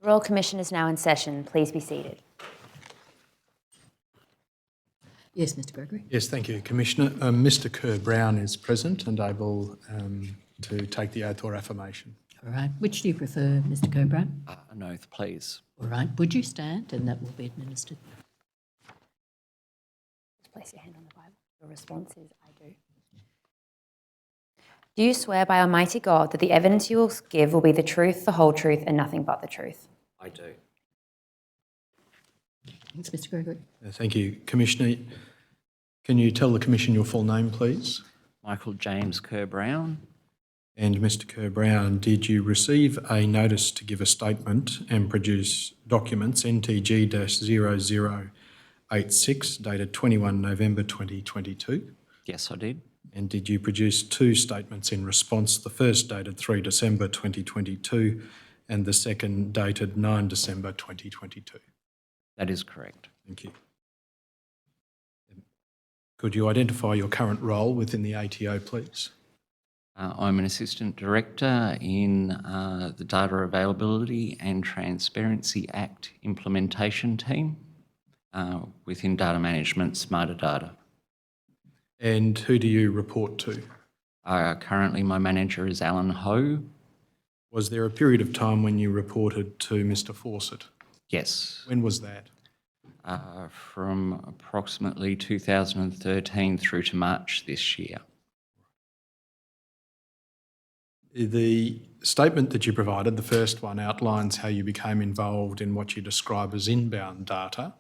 The Royal Commission is now in session. Please be seated. Yes, Mr Gregory. Yes, thank you, Commissioner. Mr Kerr-Brown is present and able to take the oath or affirmation. All right. Which do you prefer, Mr Kerr-Brown? An oath, please. All right. Would you stand and that will be administered? Just place your hand on the Bible. Your response is, I do. Do you swear by Almighty God that the evidence you will give will be the truth, the whole truth, and nothing but the truth? I do. Thanks, Mr Gregory. Thank you, Commissioner. Can you tell the Commission your full name, please? Michael James Kerr-Brown. And Mr Kerr-Brown, did you receive a notice to give a statement and produce documents NTG-0086 dated 21 November 2022? Yes, I did. And did you produce two statements in response, the first dated 3 December 2022 and the second dated 9 December 2022? That is correct. Thank you. Could you identify your current role within the ATO, please? I'm an Assistant Director in the Data Availability and Transparency Act implementation team within Data Management Smarter Data. And who do you report to? Currently, my manager is Alan Ho. Was there a period of time when you reported to Mr Fawcett? Yes, When was that? from approximately 2013 through to March this year. The statement that you provided, the first one, outlines how you became involved in what you describe as inbound data.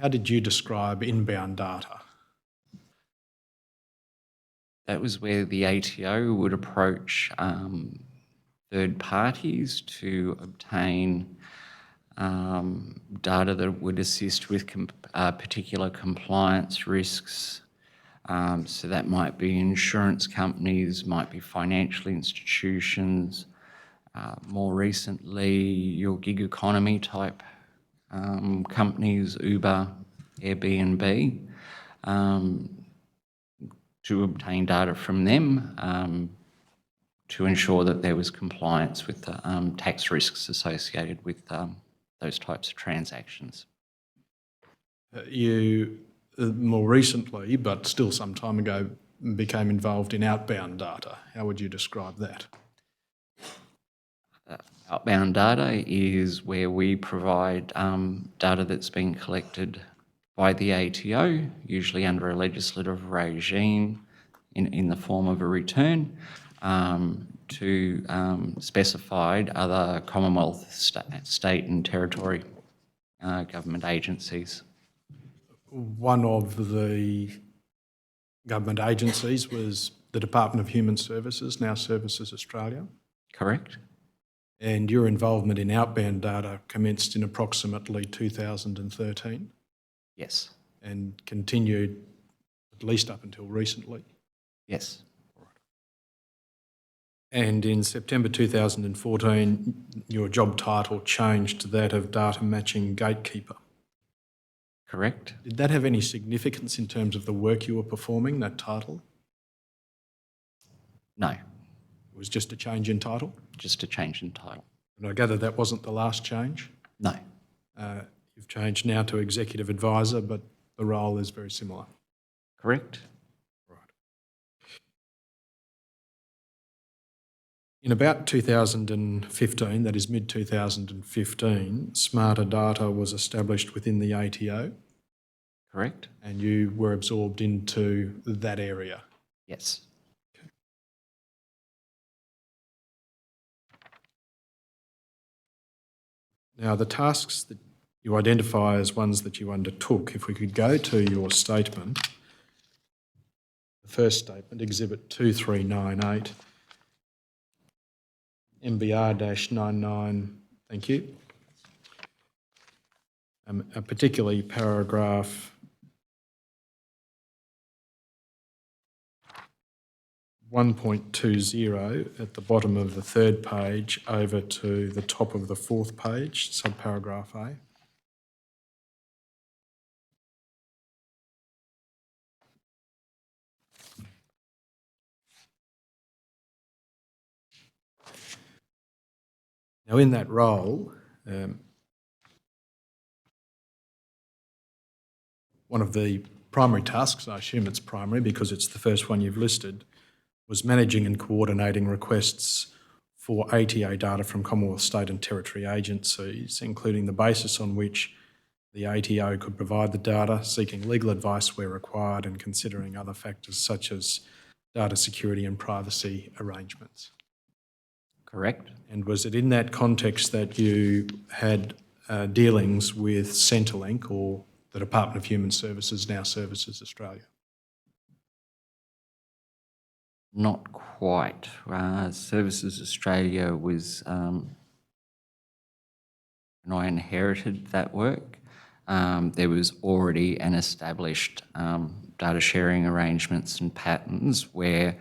How did you describe inbound data? That was where the ATO would approach third parties to obtain data that would assist with particular compliance risks. So that might be insurance companies, might be financial institutions, more recently your gig economy type companies, Uber, Airbnb, to obtain data from them to ensure that there was compliance with the tax risks associated with those types of transactions. You, more recently, but still some time ago, became involved in outbound data. How would you describe that? Outbound data is where we provide data that's been collected by the ATO, usually under a legislative regime in the form of a return, to specified other Commonwealth, state and territory government agencies. One of the government agencies was the Department of Human Services, now Services Australia. Correct? And your involvement in outbound data commenced in approximately 2013 Yes. and continued at least up until recently. Yes. And in September 2014, your job title changed to that of Data Matching Gatekeeper. Correct? Did that have any significance in terms of the work you were performing, that title? No, It was just a change in title? just a change in title. And I gather that wasn't the last change? No. You've changed now to Executive Advisor, but the role is very similar. Correct? In about 2015, that is mid-2015, Smarter Data was established within the ATO Correct? and you were absorbed into that area. Yes. Now, the tasks that you identify as ones that you undertook, if we could go to your statement, the first statement, Exhibit 2398, MBR-99, thank you. Particularly paragraph 1.20 at the bottom of the third page over to the top of the fourth page, subparagraph A. Now, in that role, one of the primary tasks, I assume it's primary because it's the first one you've listed, was managing and coordinating requests for ATO data from Commonwealth, state and territory agencies, including the basis on which the ATO could provide the data, seeking legal advice where required, and considering other factors such as data security and privacy arrangements. Correct? And was it in that context that you had dealings with Centrelink, or the Department of Human Services, now Services Australia? Not quite. Services Australia was, and I inherited that work. There was already an established data sharing arrangements and patterns where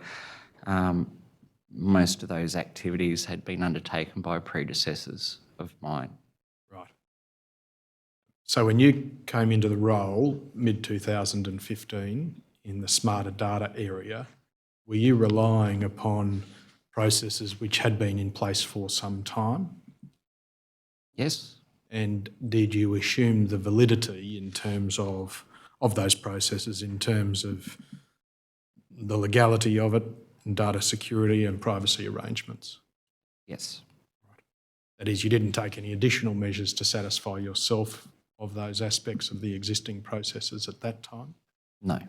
most of those activities had been undertaken by predecessors of mine. Right. So when you came into the role mid-2015 in the smarter data area, were you relying upon processes which had been in place for some time? Yes, And did you assume the validity in terms of those processes, in terms of the legality of it, and data security and privacy arrangements? yes, That is, you didn't take any additional measures to satisfy yourself of those aspects of the existing processes at that time? no.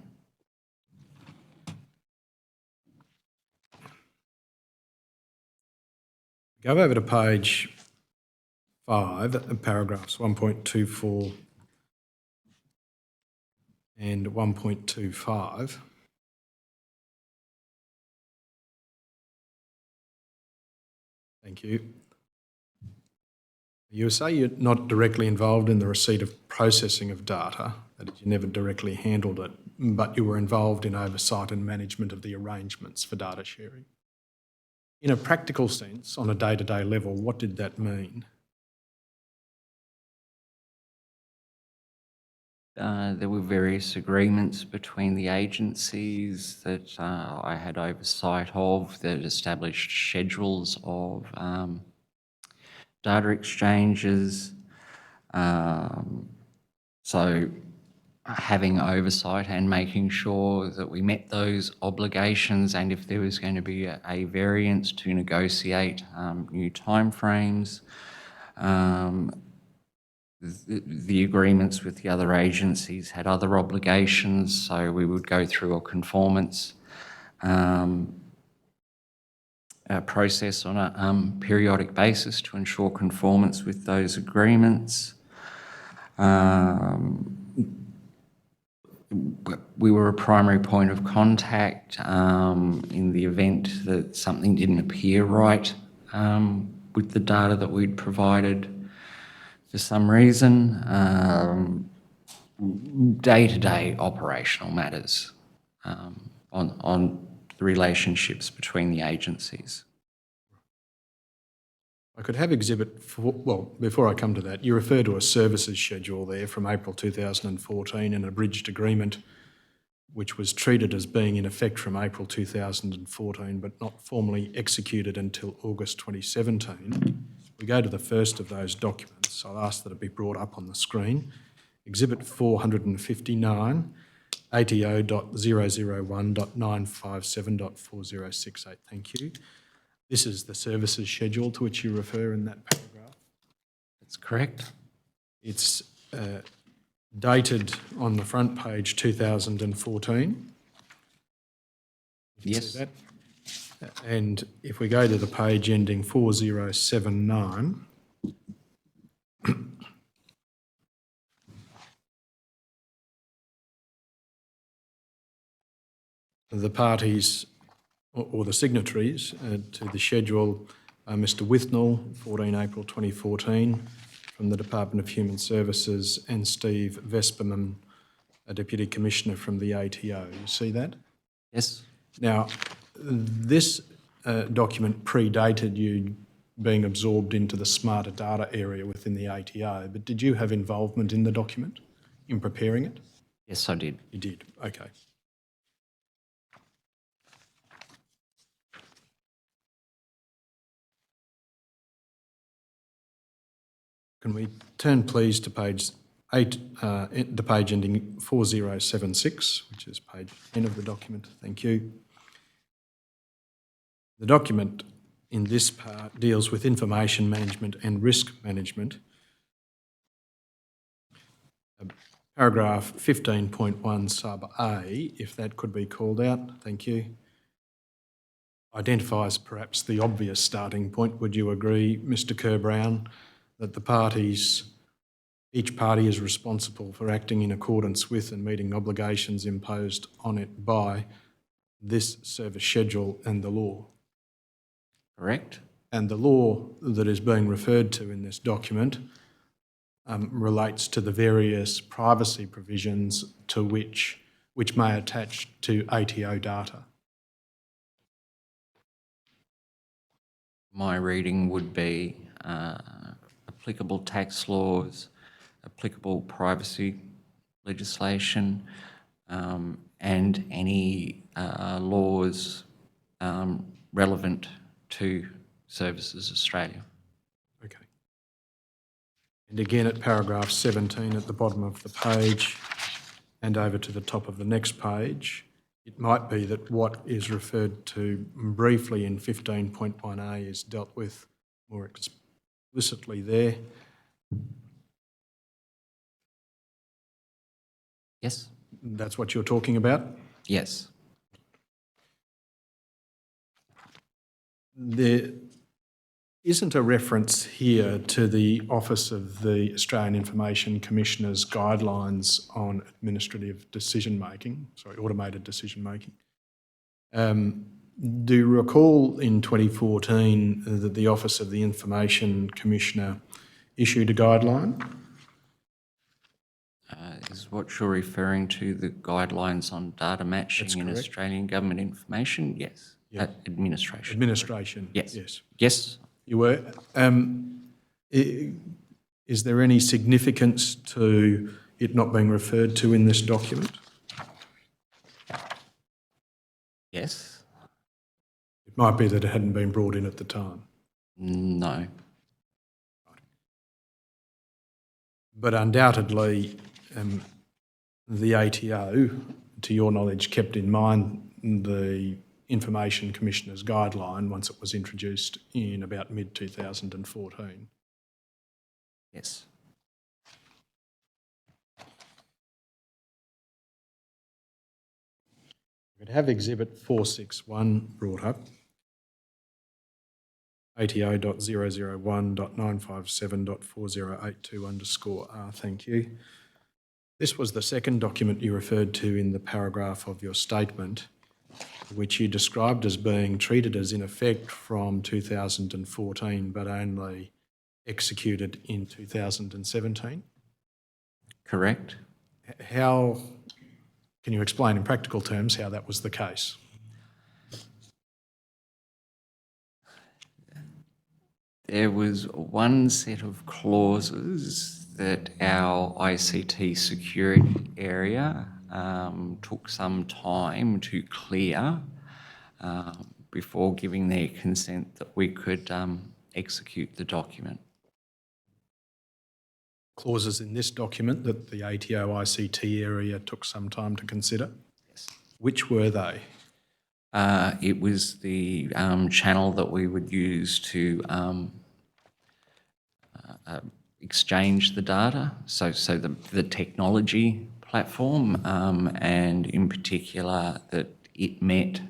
Go over to page 5, paragraphs 1.24 and 1.25. Thank you. You say you're not directly involved in the receipt of processing of data, that is, you never directly handled it, but you were involved in oversight and management of the arrangements for data sharing. In a practical sense, on a day-to-day level, what did that mean? There were various agreements between the agencies that I had oversight of that established schedules of data exchanges. So having oversight and making sure that we met those obligations, and if there was going to be a variance, to negotiate new timeframes. The agreements with the other agencies had other obligations, so we would go through a conformance process on a periodic basis to ensure conformance with those agreements. We were a primary point of contact in the event that something didn't appear right with the data that we'd provided for some reason. Day-to-day operational matters on the relationships between the agencies. I could have Exhibit 4, well, before I come to that, you refer to a services schedule there from April 2014 and an abridged agreement which was treated as being in effect from April 2014 but not formally executed until August 2017. We go to the first of those documents. I'll ask that it be brought up on the screen. Exhibit 459, ATO.001.957.4068. Thank you. This is the services schedule to which you refer in that paragraph. That's correct. It's dated on the front page 2014. You can see Yes. that. And if we go to the page ending 4079, the parties or the signatories to the schedule are Mr Withnell, 14 April 2014, from the Department of Human Services, and Steve Vesperman, a Deputy Commissioner from the ATO. You see that? Yes. Now, this document predated you being absorbed into the smarter data area within the ATO, but did you have involvement in the document, in preparing it? Yes, I did. You did, okay. Can we turn please to page 8, the page ending 4076, which is page 10 of the document. Thank you. The document in this part deals with information management and risk management. Paragraph 15.1 sub A, if that could be called out, thank you, identifies perhaps the obvious starting point. Would you agree, Mr. Kerr-Brown, that each party is responsible for acting in accordance with and meeting obligations imposed on it by this service schedule and the law? Correct? And the law that is being referred to in this document relates to the various privacy provisions to which may attach to ATO data. My reading would be applicable tax laws, applicable privacy legislation, and any laws relevant to Services Australia. Okay. And again at paragraph 17 at the bottom of the page and over to the top of the next page, it might be that what is referred to briefly in 15.1a is dealt with more explicitly there. Yes? That's what you're talking about? Yes. There isn't a reference here to the Office of the Australian Information Commissioner's guidelines on administrative decision-making, automated decision-making. Do you recall in 2014 that the Office of the Information Commissioner issued a guideline? Is what you're referring to the guidelines on data matching That's in correct. Australian government information? Yes. Yeah. Administration. Administration? Yes. Yes. Yes. You were. Is there any significance to it not being referred to in this document? Yes. It might be that it hadn't been brought in at the time. No. But undoubtedly, the ATO, to your knowledge, kept in mind the Information Commissioner's guideline once it was introduced in about mid-2014. Yes. We could have Exhibit 461 brought up. ATO.001.957.4082_R, thank you. This was the second document you referred to in the paragraph of your statement, which you described as being treated as in effect from 2014 but only executed in 2017. Correct. How can you explain in practical terms how that was the case? There was one set of clauses that our ICT security area took some time to clear before giving their consent that we could execute the document. Clauses in this document that the ATO ICT area took some time to consider? Yes. Which were they? It was the channel that we would use to exchange the data, so the technology platform, and in particular that it met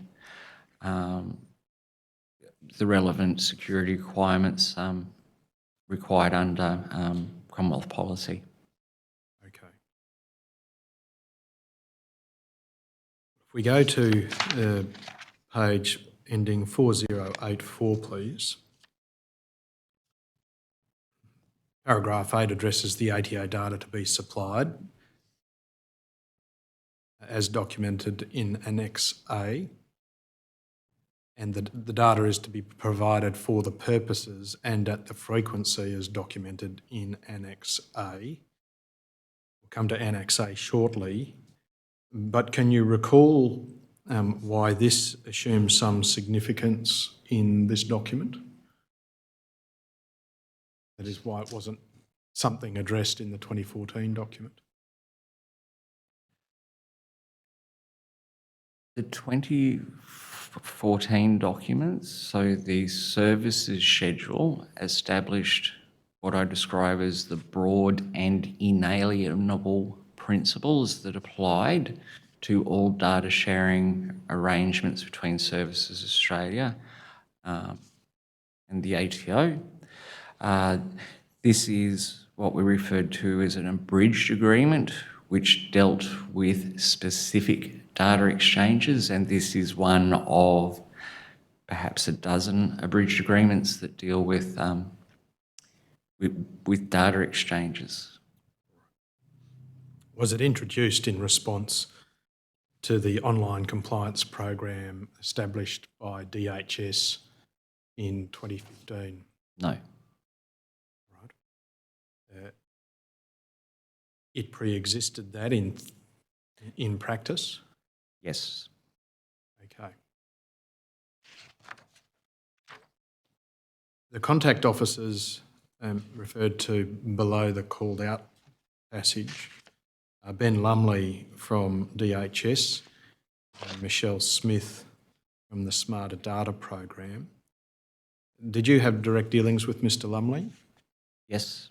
the relevant security requirements required under Commonwealth policy. Okay. If we go to page ending 4084, please. Paragraph 8 addresses the ATO data to be supplied as documented in Annex A, and the data is to be provided for the purposes and at the frequency as documented in Annex A. We'll come to Annex A shortly, but can you recall why this assumes some significance in this document? That is why it wasn't something addressed in the 2014 document? The 2014 documents, so the services schedule established what I describe as the broad and inalienable principles that applied to all data sharing arrangements between Services Australia and the ATO. This is what we referred to as an abridged agreement, which dealt with specific data exchanges, and this is one of perhaps a dozen abridged agreements that deal with data exchanges. Was it introduced in response to the online compliance program established by DHS in 2015? No. Right. It pre-existed that in practice? Yes. Okay. The contact officers referred to below the called out passage are Ben Lumley from DHS and Michelle Smith from the Smarter Data Program. Did you have direct dealings with Mr. Lumley? Yes.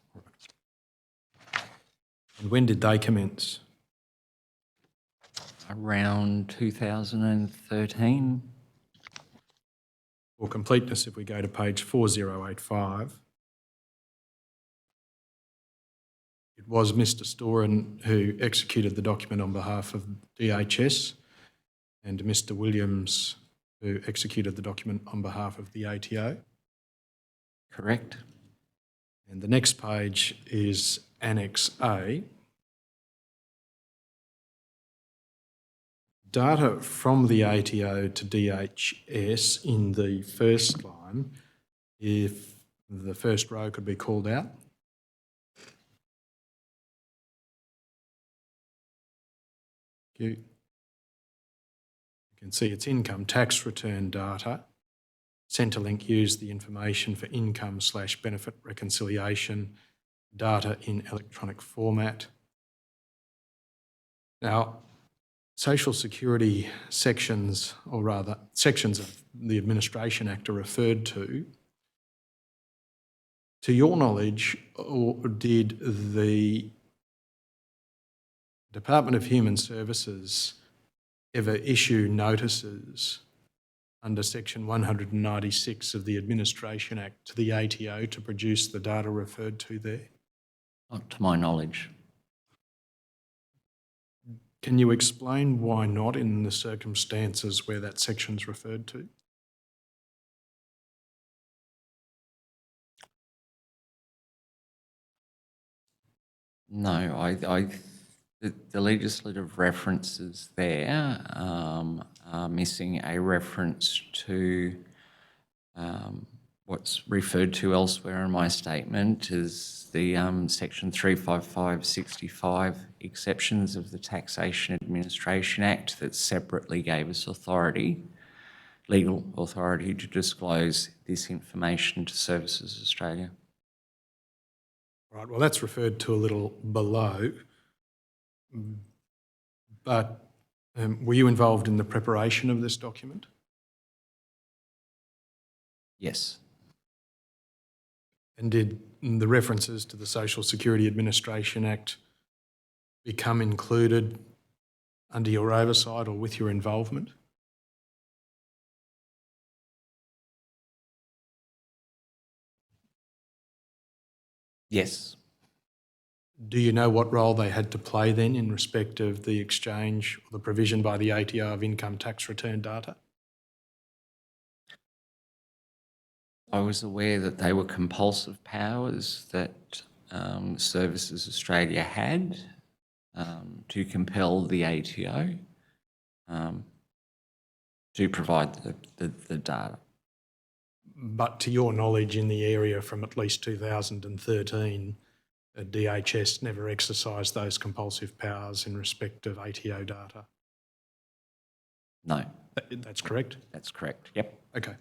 And when did they commence? Around 2013. For completeness, if we go to page 4085, it was Mr. Storen who executed the document on behalf of DHS and Mr. Williams who executed the document on behalf of the ATO. Correct. And the next page is Annex A. Data from the ATO to DHS in the first line, if the first row could be called out. You can see it's income tax return data. Centrelink used the information for income/benefit reconciliation data in electronic format. Now, Social Security sections, or rather sections of the Administration Act are referred to. To your knowledge, or did the Department of Human Services ever issue notices under section 196 of the Administration Act to the ATO to produce the data referred to there? Not to my knowledge. Can you explain why not in the circumstances where that section's referred to? No, the legislative references there are missing a reference to what's referred to elsewhere in my statement as the section 35565 exceptions of the Taxation Administration Act that separately gave us authority, legal authority, to disclose this information to Services Australia. Right, well, that's referred to a little below, but were you involved in the preparation of this document? Yes. And did the references to the Social Security Administration Act become included under your oversight or with your involvement? Yes. Do you know what role they had to play then in respect of the exchange or the provision by the ATO of income tax return data? I was aware that they were compulsive powers that Services Australia had to compel the ATO to provide the data. But to your knowledge, in the area from at least 2013, DHS never exercised those compulsive powers in respect of ATO data. No. That's correct? That's correct, yep. Okay.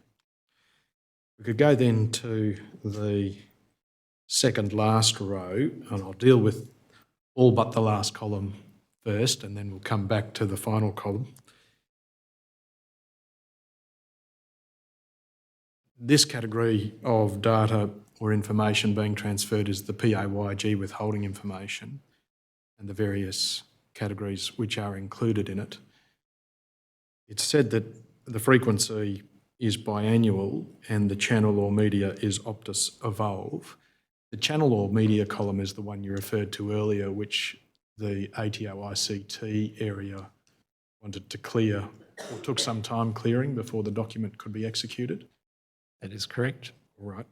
We could go then to the second last row, and I'll deal with all but the last column first, and then we'll come back to the final column. This category of data or information being transferred is the PAYG withholding information and the various categories which are included in it. It's said that the frequency is biannual and the channel or media is Optus Evolve. The channel or media column is the one you referred to earlier, which the ATO ICT area wanted to clear, or took some time clearing before the document could be executed. That is correct. All right.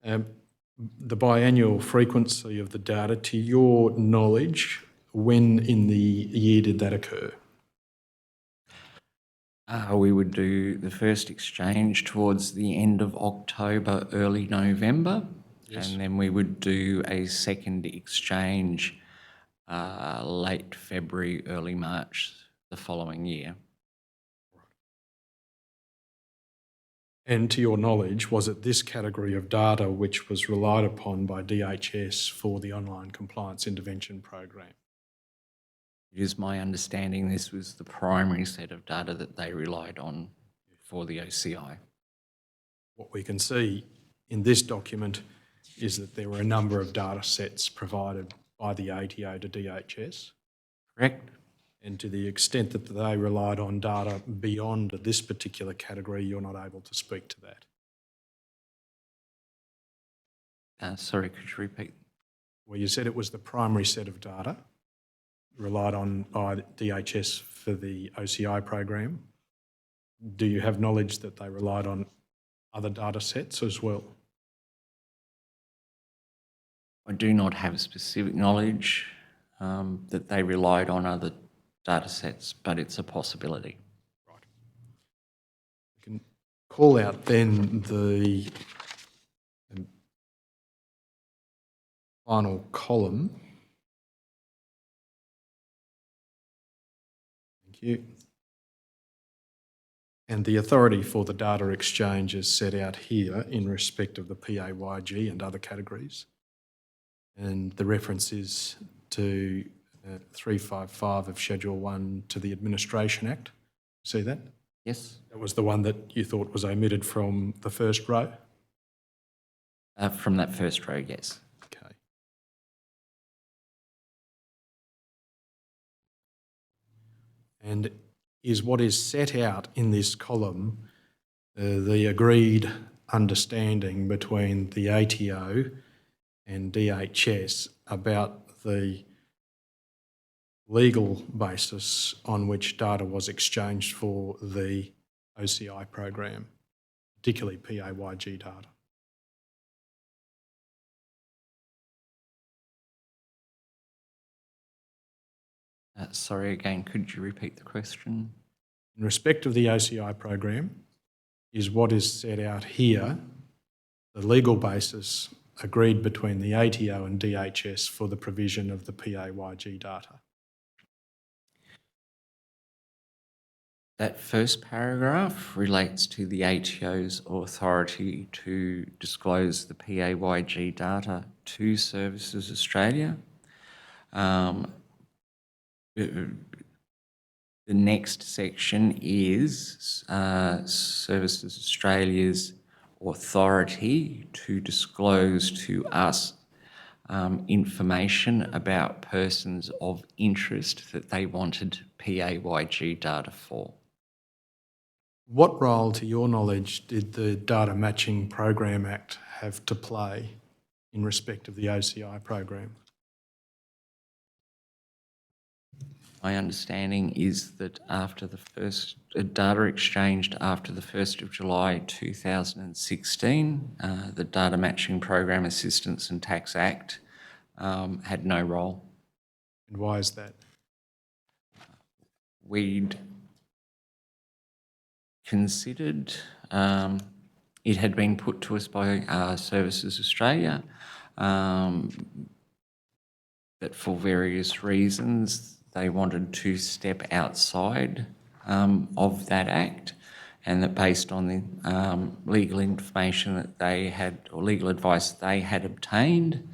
The biannual frequency of the data, to your knowledge, when in the year did that occur? We would do the first exchange towards the end of October, early November, and then we would do a second exchange late February, early March the following year. And to your knowledge, was it this category of data which was relied upon by DHS for the online compliance intervention program? It is my understanding this was the primary set of data that they relied on for the OCI. What we can see in this document is that there were a number of data sets provided by the ATO to DHS. Correct? And to the extent that they relied on data beyond this particular category, you're not able to speak to that. Sorry, could you repeat? Well, you said it was the primary set of data relied on by DHS for the OCI program. Do you have knowledge that they relied on other data sets as well? I do not have specific knowledge that they relied on other data sets, but it's a possibility. Right. We can call out then the final column. Thank you. And the authority for the data exchange is set out here in respect of the PAYG and other categories. And the reference is to 355 of Schedule 1 to the Administration Act. See that? Yes? That was the one that you thought was omitted from the first row? From that first row, yes. Okay. And is what is set out in this column the agreed understanding between the ATO and DHS about the legal basis on which data was exchanged for the OCI program, particularly PAYG data? Sorry, again, could you repeat the question? In respect of the OCI program, is what is set out here the legal basis agreed between the ATO and DHS for the provision of the PAYG data? That first paragraph relates to the ATO's authority to disclose the PAYG data to Services Australia. The next section is Services Australia's authority to disclose to us information about persons of interest that they wanted PAYG data for. What role, to your knowledge, did the Data Matching Program Act have to play in respect of the OCI program? My understanding is that after the first data exchanged after the 1st of July 2016, the Data Matching Program Assistance and Tax Act had no role. And why is that? We'd considered, it had been put to us by Services Australia that for various reasons they wanted to step outside of that act, and that based on the legal information that they had, or legal advice they had obtained,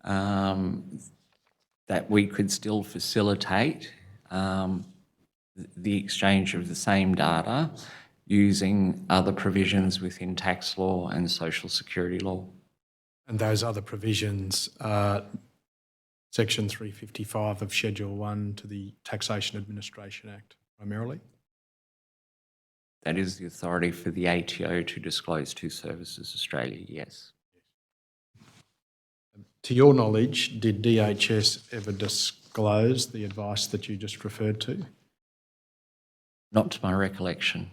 that we could still facilitate the exchange of the same data using other provisions within tax law and social security law. And those other provisions are Section 355 of Schedule 1 to the Taxation Administration Act, primarily? That is the authority for the ATO to disclose to Services Australia, yes. To your knowledge, did DHS ever disclose the advice that you just referred to? Not to my recollection.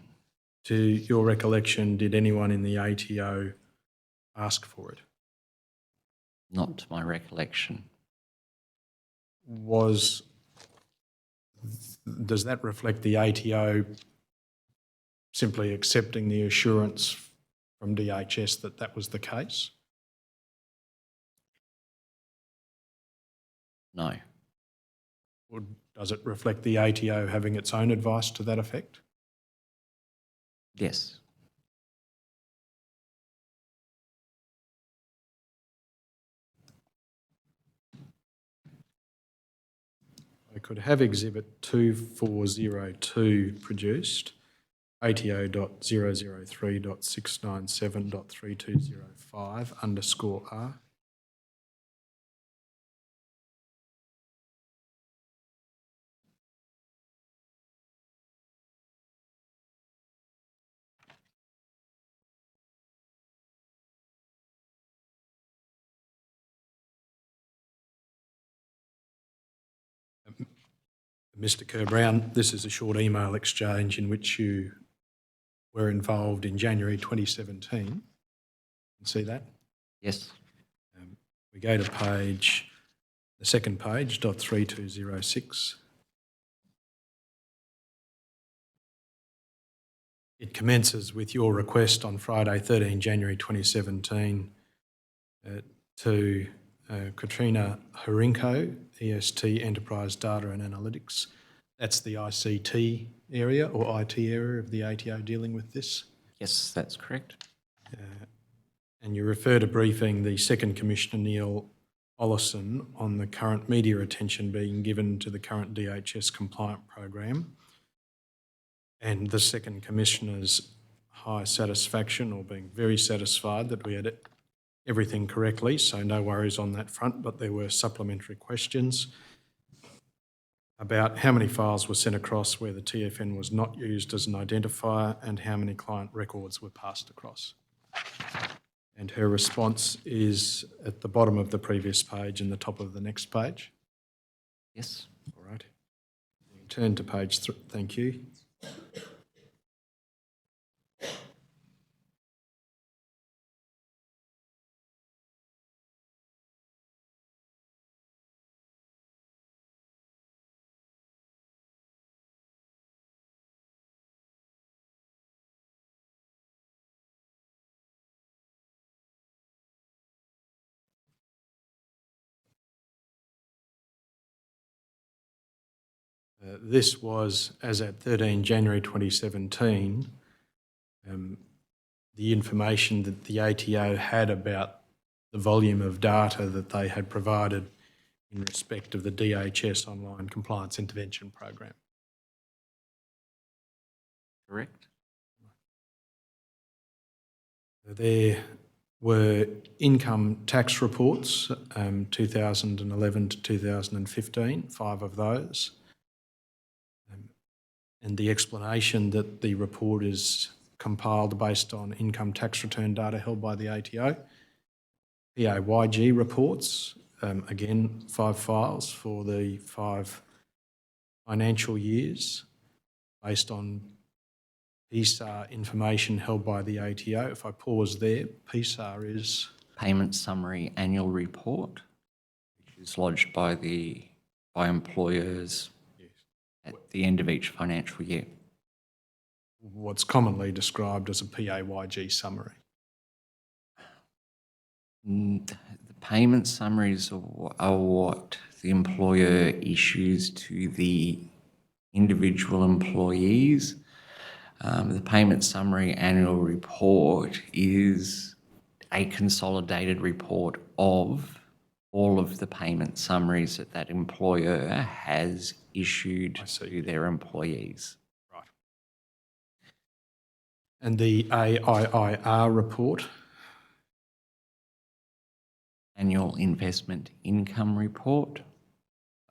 To your recollection, did anyone in the ATO ask for it? Not to my recollection. Does that reflect the ATO simply accepting the assurance from DHS that that was the case? No. Or does it reflect the ATO having its own advice to that effect? Yes. I could have Exhibit 2402 produced, ATO.003.697.3205_R. Mr. Kerr-Brown, this is a short email exchange in which you were involved in January 2017. You can see that? Yes. We go to the second page, .3206. It commences with your request on Friday, 13 January 2017 to Katrina Horinko, EST Enterprise Data and Analytics. That's the ICT area or IT area of the ATO dealing with this. Yes, that's correct. And you refer to briefing the Second Commissioner Neil Ollison on the current media attention being given to the current DHS compliant program and the Second Commissioner's high satisfaction or being very satisfied that we had everything correctly, so no worries on that front, but there were supplementary questions about how many files were sent across where the TFN was not used as an identifier and how many client records were passed across. And her response is at the bottom of the previous page and the top of the next page. Yes. All right. Turn to page 3. Thank you. This was, as at 13 January 2017, the information that the ATO had about the volume of data that they had provided in respect of the DHS Online Compliance Intervention Program. Correct. There were income tax reports, 2011 to 2015, 5 of those. And the explanation that the report is compiled based on income tax return data held by the ATO. PAYG reports, again, 5 files for the 5 financial years based on PSAR information held by the ATO. If I pause there, PSAR is? Payment Summary Annual Report, which is lodged by employers at the end of each financial year. What's commonly described as a PAYG summary. The payment summaries are what the employer issues to the individual employees The payment summary annual report is a consolidated report of all of the payment summaries that that employer has issued to their employees. Right. And the AIIR report? Annual investment income report.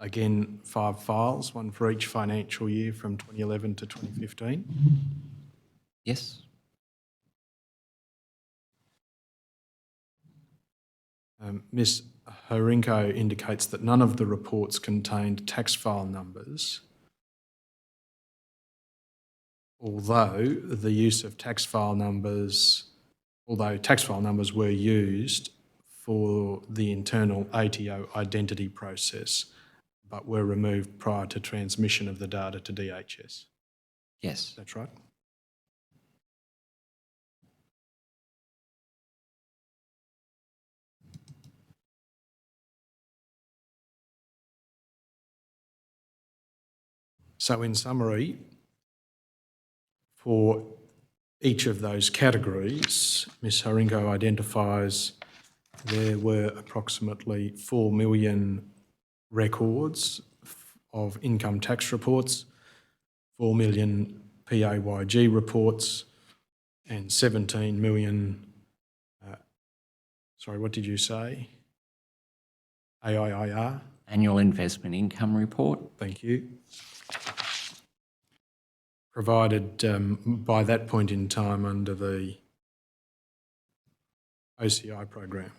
Again, 5 files, one for each financial year from 2011 to 2015. Yes. Ms Horinko indicates that none of the reports contained tax file numbers, although tax file numbers were used for the internal ATO identity process, but were removed prior to transmission of the data to DHS. Yes. That's right. So in summary, for each of those categories, Ms Horinko identifies there were approximately 4 million records of income tax reports, 4 million PAYG reports, and 17 million, sorry, what did you say? AIIR? Annual investment income report. Thank you. Provided by that point in time under the OCI program.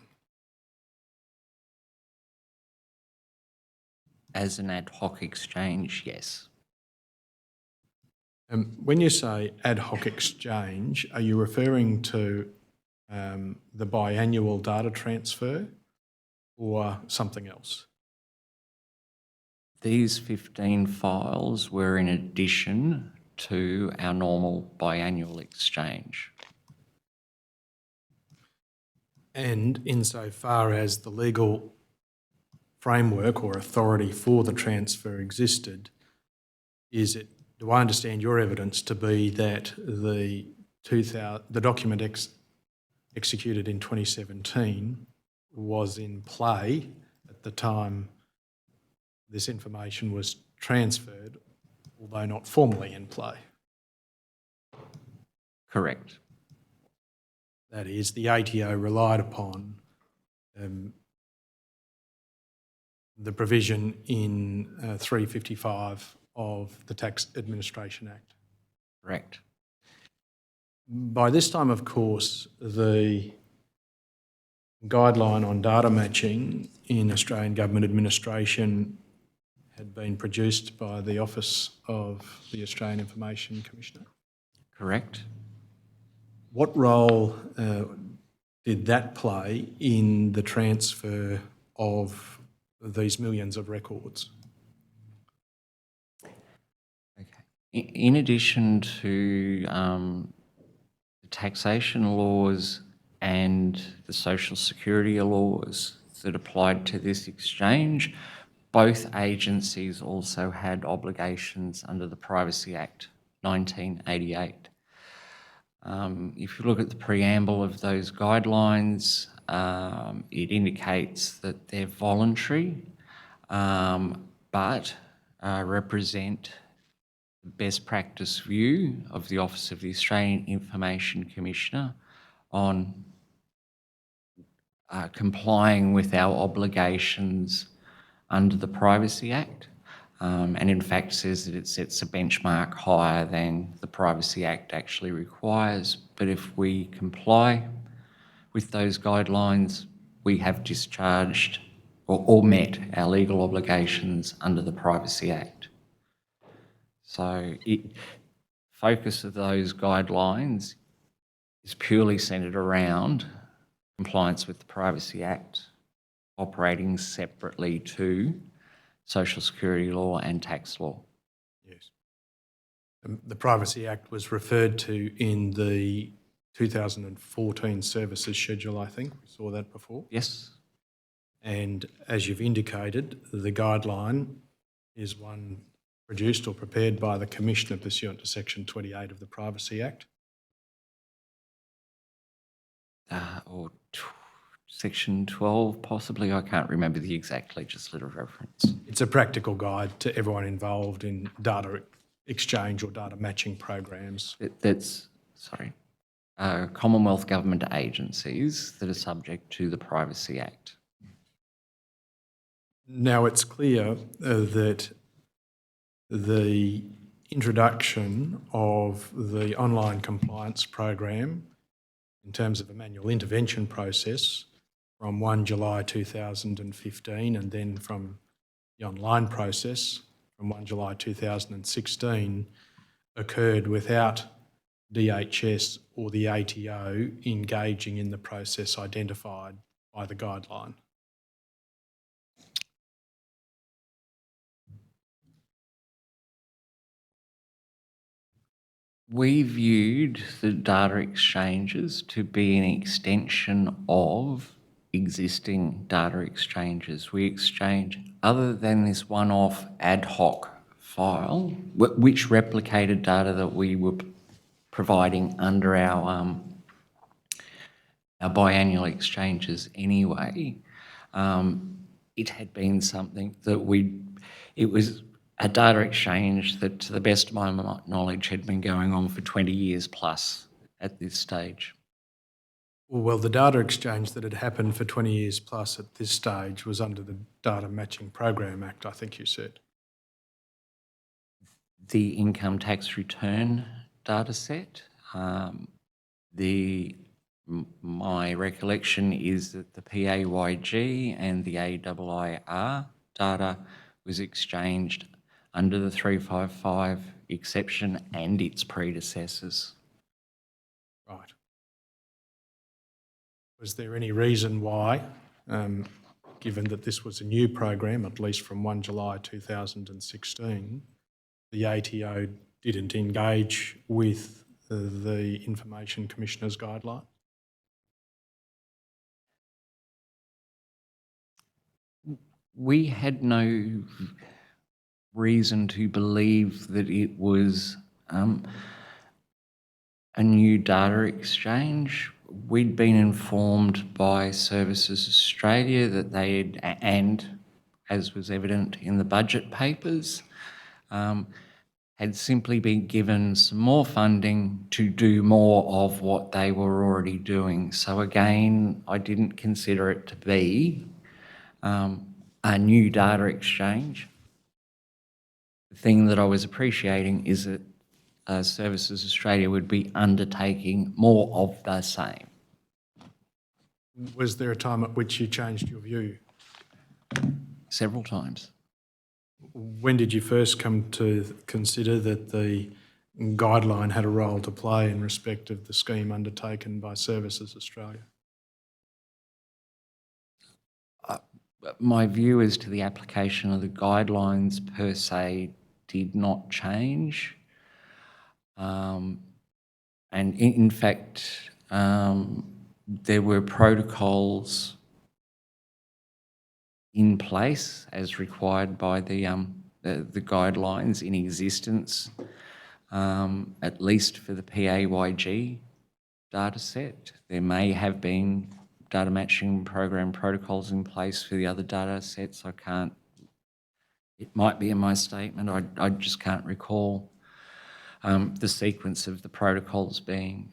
As an ad hoc exchange, yes. When you say ad hoc exchange, are you referring to the biannual data transfer or something else? These 15 files were in addition to our normal biannual exchange. And insofar as the legal framework or authority for the transfer existed, do I understand your evidence to be that the document executed in 2017 was in play at the time this information was transferred, although not formally in play? Correct. That is, the ATO relied upon the provision in 355 of the Tax Administration Act. Correct. By this time, of course, the guideline on data matching in Australian government administration had been produced by the Office of the Australian Information Commissioner. Correct. What role did that play in the transfer of these millions of records? Okay. In addition to the taxation laws and the social security laws that applied to this exchange, both agencies also had obligations under the Privacy Act 1988. If you look at the preamble of those guidelines, it indicates that they're voluntary, but represent the best practice view of the Office of the Australian Information Commissioner on complying with our obligations under the Privacy Act, and in fact says that it sets a benchmark higher than the Privacy Act actually requires. But if we comply with those guidelines, we have discharged or met our legal obligations under the Privacy Act. So the focus of those guidelines is purely centred around compliance with the Privacy Act, operating separately to social security law and tax law. Yes. The Privacy Act was referred to in the 2014 Services Schedule, I think. We saw that before. Yes. And as you've indicated, the guideline is one produced or prepared by the Commissioner pursuant to Section 28 of the Privacy Act? Or Section 12, possibly. I can't remember the exact legislative reference. It's a practical guide to everyone involved in data exchange or data matching programs. Commonwealth government agencies that are subject to the Privacy Act. Now, it's clear that the introduction of the online compliance program in terms of a manual intervention process from 1 July 2015 and then from the online process from 1 July 2016 occurred without DHS or the ATO engaging in the process identified by the guideline. We viewed the data exchanges to be an extension of existing data exchanges. We exchange, other than this one-off ad hoc file, which replicated data that we were providing under our biannual exchanges anyway. It had been something that it was a data exchange that, to the best of my knowledge, had been going on for 20 years plus at this stage. Well, the data exchange that had happened for 20 years plus at this stage was under the Data Matching Program Act, I think you said. The income tax return data set. My recollection is that the PAYG and the AIIR data was exchanged under the 355 exception and its predecessors. Right. Was there any reason why, given that this was a new program, at least from 1 July 2016, the ATO didn't engage with the Information Commissioner's guideline? We had no reason to believe that it was a new data exchange. We'd been informed by Services Australia that they had, and as was evident in the budget papers, had simply been given some more funding to do more of what they were already doing. So again, I didn't consider it to be a new data exchange. The thing that I was appreciating is that Services Australia would be undertaking more of the same. Was there a time at which you changed your view? Several times. When did you first come to consider that the guideline had a role to play in respect of the scheme undertaken by Services Australia? My view as to the application of the guidelines per se did not change. And in fact, there were protocols in place as required by the guidelines in existence, at least for the PAYG data set. There may have been data matching program protocols in place for the other data sets. It might be in my statement, I just can't recall the sequence of the protocols being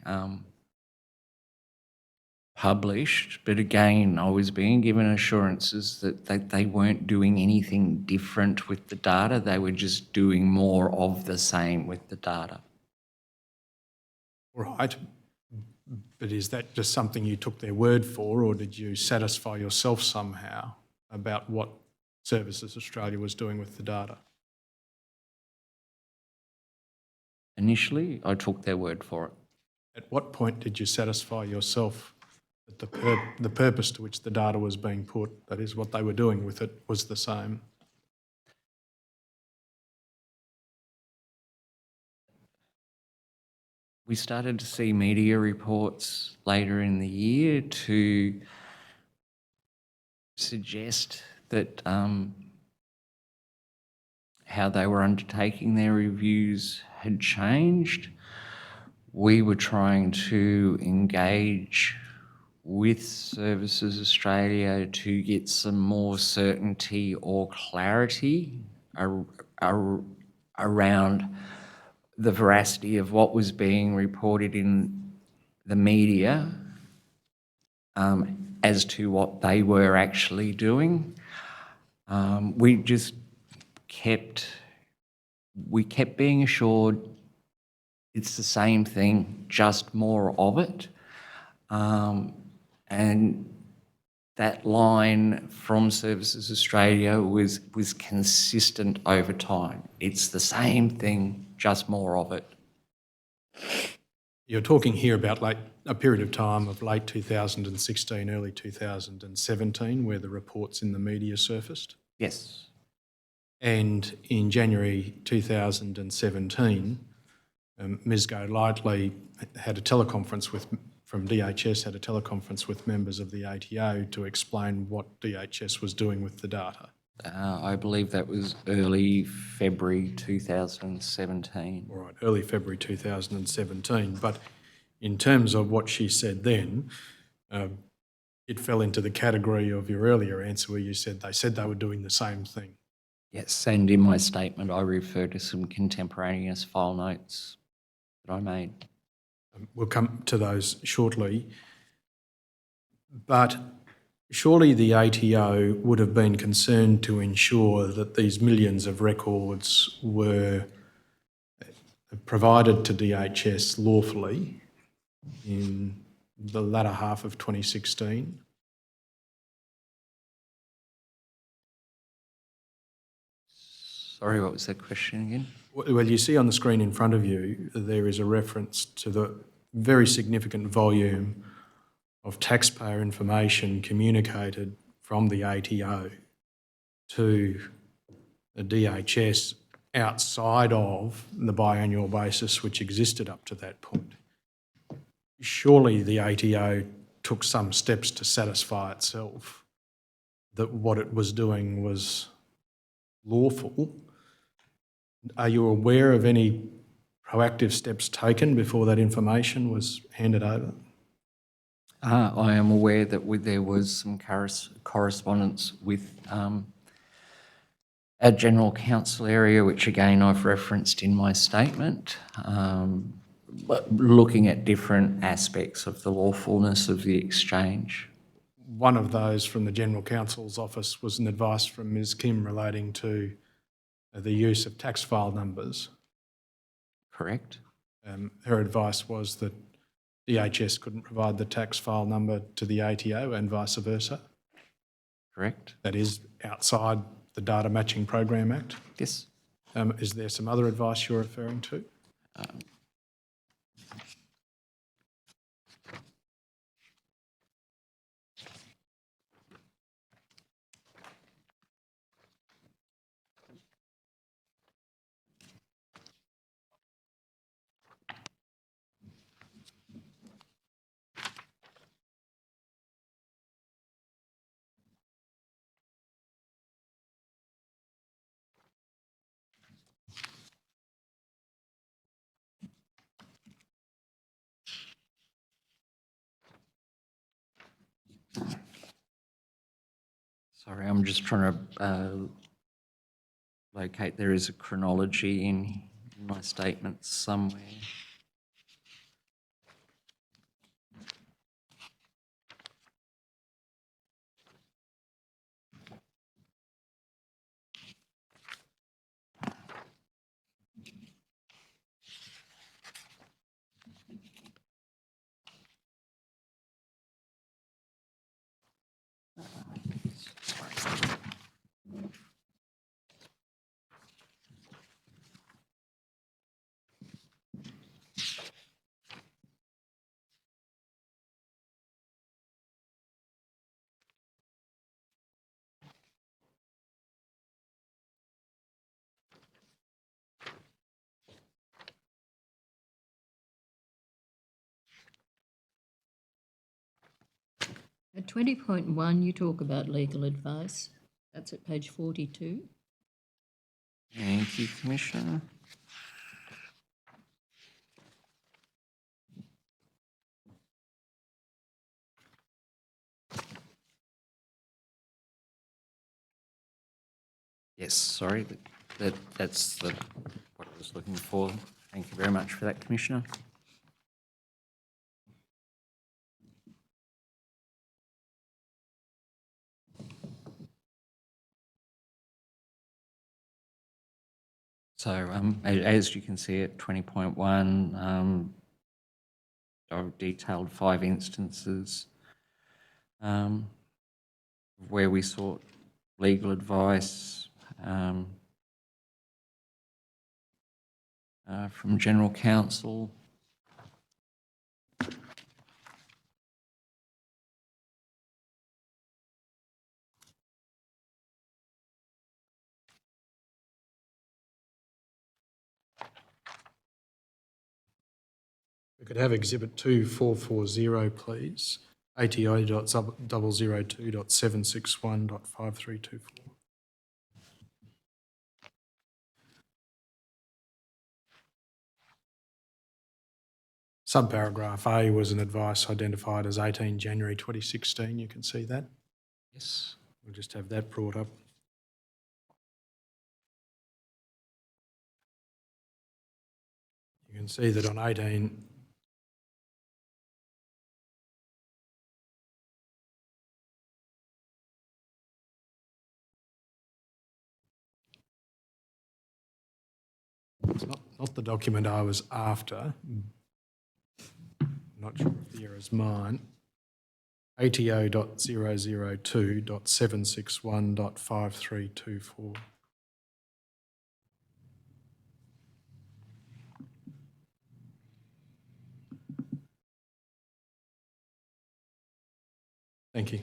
published. But again, I was being given assurances that they weren't doing anything different with the data. They were just doing more of the same with the data. Right. But is that just something you took their word for, or did you satisfy yourself somehow about what Services Australia was doing with the data? Initially, I took their word for it. At what point did you satisfy yourself that the purpose to which the data was being put, that is what they were doing with it, was the same? We started to see media reports later in the year to suggest that how they were undertaking their reviews had changed. We were trying to engage with Services Australia to get some more certainty or clarity around the veracity of what was being reported in the media as to what they were actually doing. We kept being assured it's the same thing, just more of it. And that line from Services Australia was consistent over time. It's the same thing, just more of it. You're talking here about a period of time of late 2016, early 2017, where the reports in the media surfaced. Yes. And in January 2017, Ms Golightly had a teleconference from DHS, had a teleconference with members of the ATO to explain what DHS was doing with the data. I believe that was early February 2017. All right, early February 2017. But in terms of what she said then, it fell into the category of your earlier answer where you said they were doing the same thing. Yes, and in my statement I refer to some contemporaneous file notes that I made. We'll come to those shortly. But surely the ATO would have been concerned to ensure that these millions of records were provided to DHS lawfully in the latter half of 2016. Sorry, what was that question again? Well, you see on the screen in front of you, there is a reference to the very significant volume of taxpayer information communicated from the ATO to the DHS outside of the biannual basis which existed up to that point. Surely the ATO took some steps to satisfy itself that what it was doing was lawful. Are you aware of any proactive steps taken before that information was handed over? I am aware that there was some correspondence with our General Counsel area, which again I've referenced in my statement, but looking at different aspects of the lawfulness of the exchange. One of those from the General Counsel's office was an advice from Ms Kim relating to the use of tax file numbers. Correct? Her advice was that DHS couldn't provide the tax file number to the ATO and vice versa. Correct? That is outside the Data Matching Program Act. Yes. Is there some other advice you're referring to? Sorry, I'm just trying to locate. There is a chronology in my statement somewhere. At 20.1, you talk about legal advice. That's at page 42. Thank you, Commissioner. Yes, sorry, that's what I was looking for. Thank you very much for that, Commissioner. So as you can see at 20.1, I've detailed 5 instances where we sought legal advice from General Counsel. We could have Exhibit 2440, please. ATO.002.761.5324. Subparagraph A was an advice identified as 18 January 2016. You can see that. Yes. We'll just have that brought up. You can see that on 18... It's not the document I was after. Not sure if the error's mine. ATO.002.761.5324. Thank you.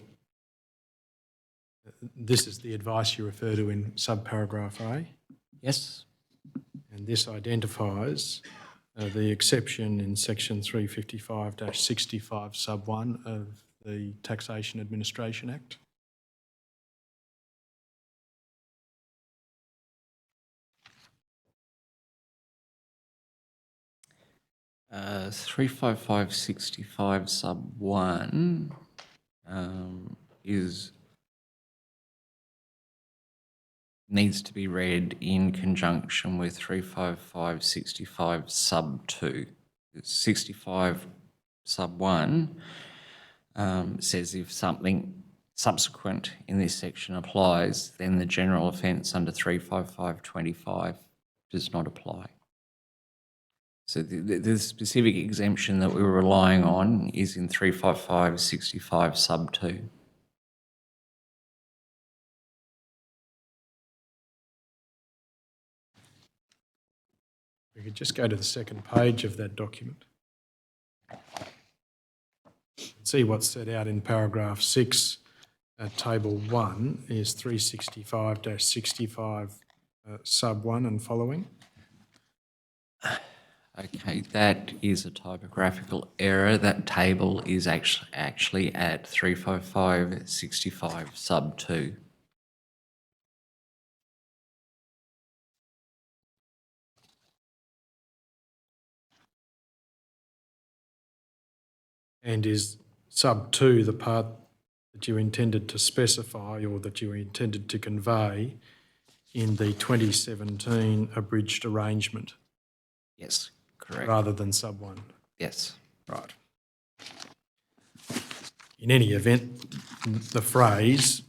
This is the advice you refer to in subparagraph A. Yes. And this identifies the exception in section 355-65 sub 1 of the Taxation Administration Act. Uh, 35565 sub 1 needs to be read in conjunction with 35565 sub 2. 65 sub 1 says if something subsequent in this section applies, then the general offence under 35525 does not apply. So the specific exemption that we were relying on is in 35565 sub 2. We could just go to the second page of that document. See what's set out in paragraph 6 at table 1 is 365-65 sub 1 and following. Okay, that is a typographical error. That table is actually at 35565 sub 2. And is sub 2 the part that you intended to specify or that you intended to convey in the 2017 abridged arrangement? Yes, correct. Rather than sub 1? Yes. Right. In any event, the phrase,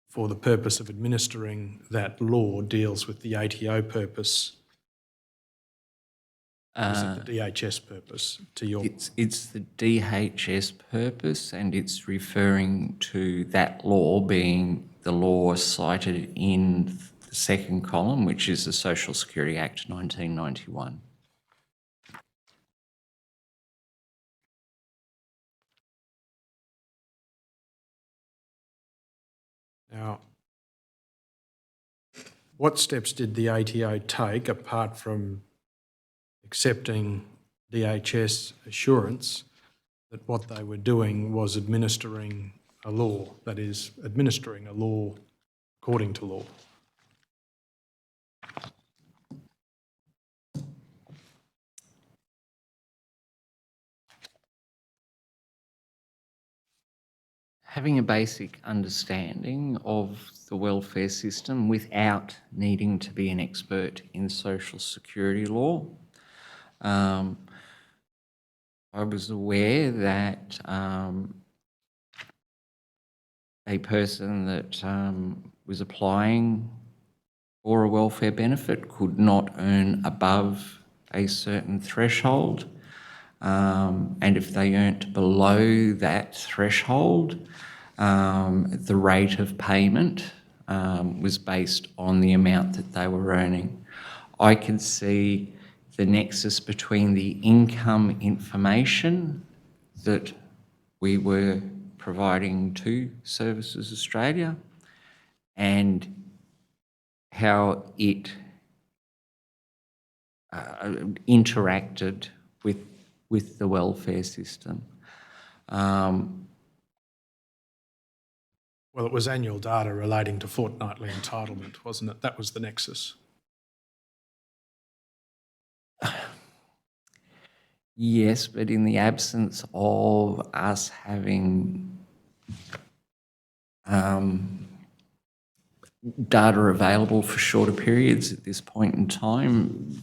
for the purpose of administering that law, deals with the ATO purpose. Is it the DHS purpose to your... It's the DHS purpose, and it's referring to that law being the law cited in the second column, which is the Social Security Act 1991. Now, what steps did the ATO take, apart from accepting DHS assurance that what they were doing was administering a law, that is, administering a law according to law? having a basic understanding of the welfare system without needing to be an expert in social security law. I was aware that a person that was applying for a welfare benefit could not earn above a certain threshold. And if they earned below that threshold, the rate of payment was based on the amount that they were earning. I could see the nexus between the income information that we were providing to Services Australia and how it interacted with the welfare system. Well, it was annual data relating to fortnightly entitlement, wasn't it? That was the nexus. Yes, but in the absence of us having data available for shorter periods at this point in time,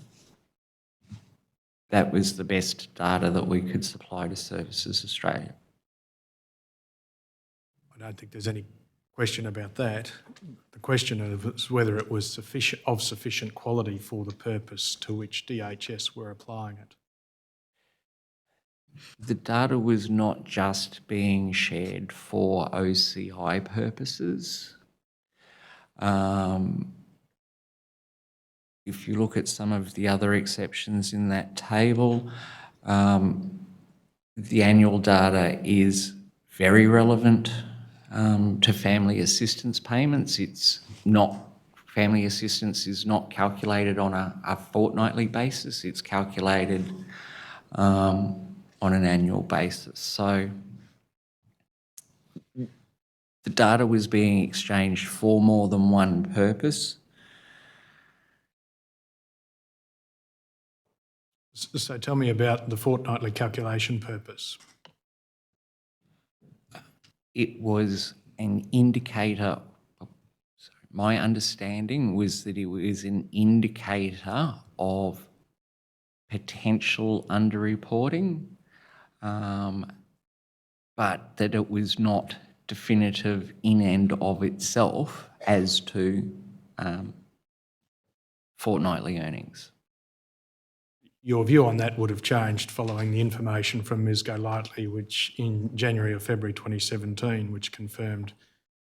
that was the best data that we could supply to Services Australia. I don't think there's any question about that. The question is whether it was of sufficient quality for the purpose to which DHS were applying it. The data was not just being shared for OCI purposes. If you look at some of the other exceptions in that table, the annual data is very relevant to family assistance payments. It's not, family assistance is not calculated on a fortnightly basis, it's calculated on an annual basis. So the data was being exchanged for more than one purpose. So tell me about the fortnightly calculation purpose. It was an indicator. My understanding was that it was an indicator of potential underreporting, but that it was not definitive in and of itself as to fortnightly earnings. Your view on that would have changed following the information from Ms Golightly, which in January or February 2017, which confirmed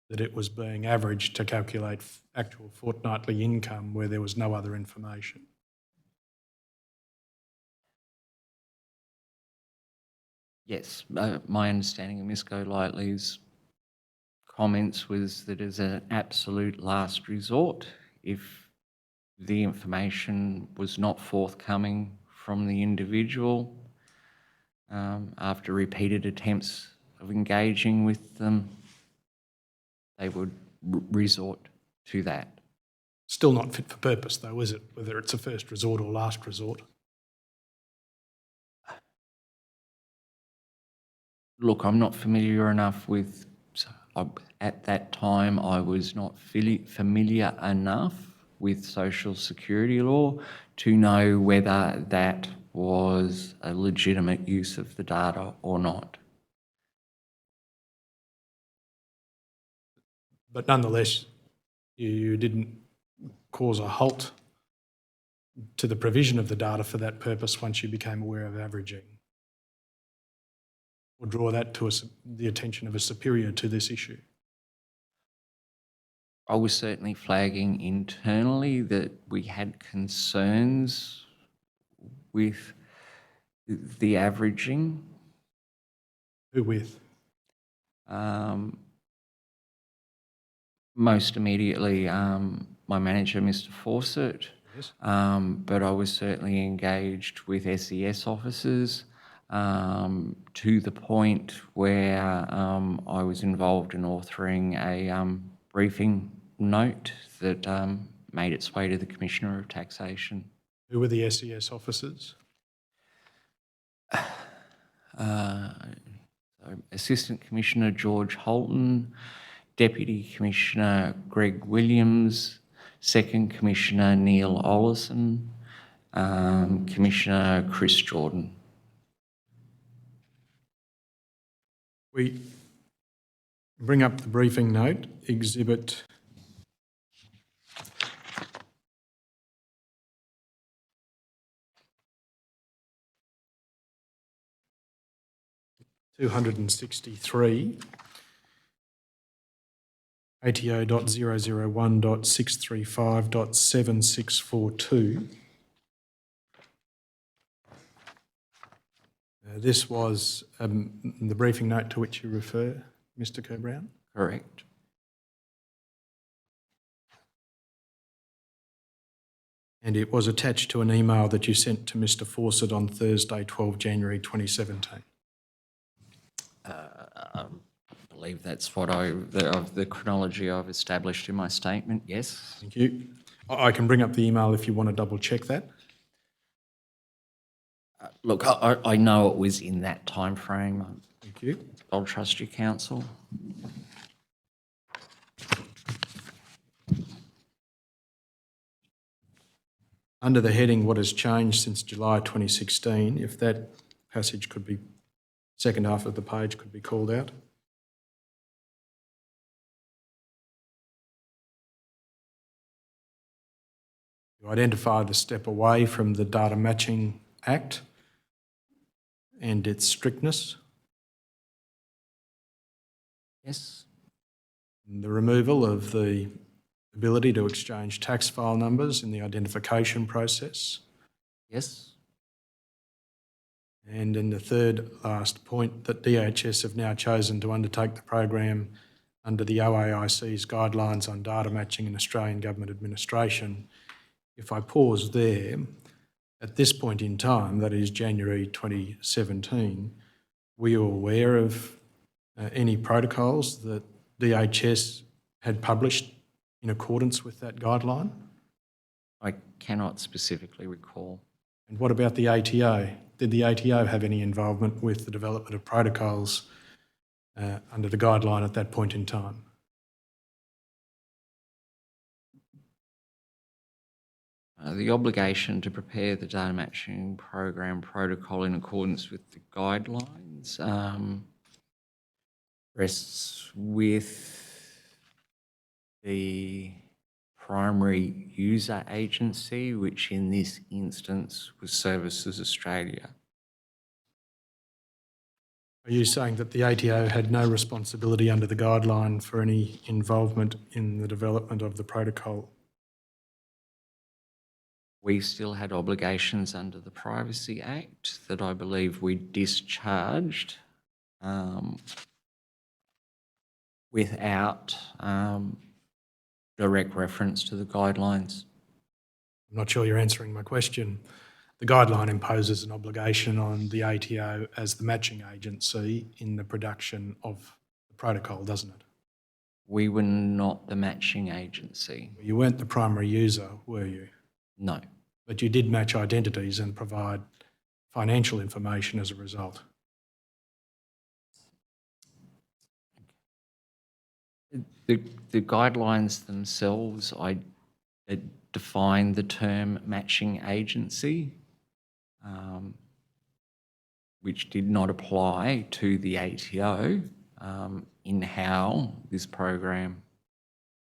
that it was being averaged to calculate actual fortnightly income where there was no other information. Yes, my understanding of Ms Golightly's comments was that as an absolute last resort, if the information was not forthcoming from the individual after repeated attempts of engaging with them, they would resort to that. Still not fit for purpose though, is it? Whether it's a first resort or last resort. Look, I'm not familiar enough with, at that time I was not familiar enough with social security law to know whether that was a legitimate use of the data or not. But nonetheless, you didn't cause a halt to the provision of the data for that purpose once you became aware of averaging, or draw that to the attention of a superior to this issue. I was certainly flagging internally that we had concerns with the averaging. Who with? Most immediately, my manager, Mr. Fawcett, Yes. but I was certainly engaged with SES officers to the point where I was involved in authoring a briefing note that made its way to the Commissioner of Taxation. Who were the SES officers? Assistant Commissioner George Holton, Deputy Commissioner Greg Williams, Second Commissioner Neil Olison, Commissioner Chris Jordan. We bring up the briefing note, Exhibit 263, ATO.001.635.7642. This was the briefing note to which you refer, Mr. Kerr-Brown? Correct. And it was attached to an email that you sent to Mr. Fawcett on Thursday, 12 January 2017. I believe that's what the chronology I've established in my statement, yes. Thank you. I can bring up the email if you want to double check that. Look, I know it was in that time frame. Thank you. I'll trust you, counsel. Under the heading, what has changed since July 2016, if that passage could be, second half of the page could be called out. You identify the step away from the Data Matching Act and its strictness, Yes. and the removal of the ability to exchange tax file numbers in the identification process. Yes. And in the third last point, that DHS have now chosen to undertake the program under the OAIC's guidelines on data matching in Australian government administration. If I pause there, at this point in time, that is January 2017, were you aware of any protocols that DHS had published in accordance with that guideline? I cannot specifically recall. And what about the ATO? Did the ATO have any involvement with the development of protocols under the guideline at that point in time? The obligation to prepare the data matching program protocol in accordance with the guidelines rests with the primary user agency, which in this instance was Services Australia. Are you saying that the ATO had no responsibility under the guideline for any involvement in the development of the protocol? We still had obligations under the Privacy Act that I believe we discharged without direct reference to the guidelines. I'm not sure you're answering my question. The guideline imposes an obligation on the ATO as the matching agency in the production of the protocol, doesn't it? We were not the matching agency. You weren't the primary user, were you? No. But you did match identities and provide financial information as a result. The guidelines themselves, define the term matching agency, which did not apply to the ATO in how this program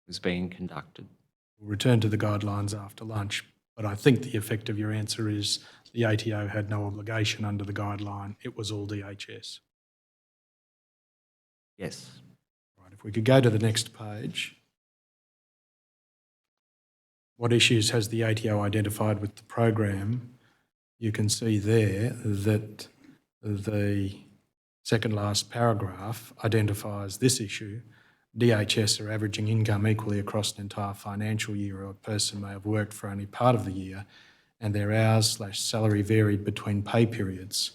was being conducted. We'll return to the guidelines after lunch, but I think the effect of your answer is the ATO had no obligation under the guideline. It was all DHS. Yes. Right, if we could go to the next page. What issues has the ATO identified with the program? You can see there that the second last paragraph identifies this issue. DHS are averaging income equally across an entire financial year, or a person may have worked for only part of the year, and their hours/salary varied between pay periods.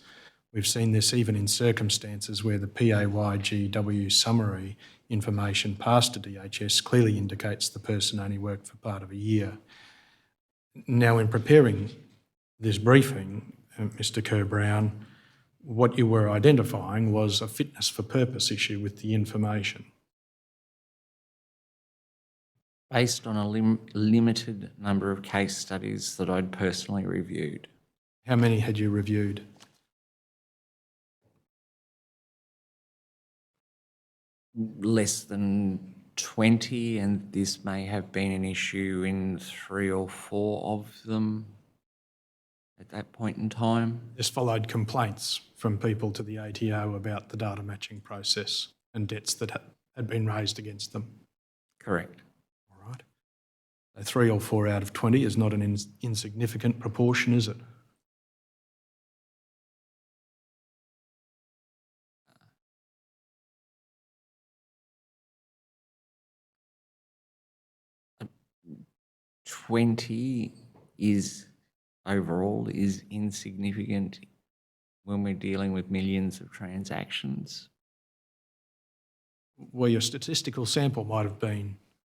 We've seen this even in circumstances where the PAYGW summary information passed to DHS clearly indicates the person only worked for part of a year. Now, in preparing this briefing, Mr. Kerr-Brown, what you were identifying was a fitness for purpose issue with the information. Based on a limited number of case studies that I'd personally reviewed. How many had you reviewed? Less than 20, and this may have been an issue in 3 or 4 of them at that point in time. This followed complaints from people to the ATO about the data matching process and debts that had been raised against them. Correct. All right. So 3 or 4 out of 20 is not an insignificant proportion, is it? Uh, 20 is overall is insignificant when we're dealing with millions of transactions. Well, your statistical sample might have been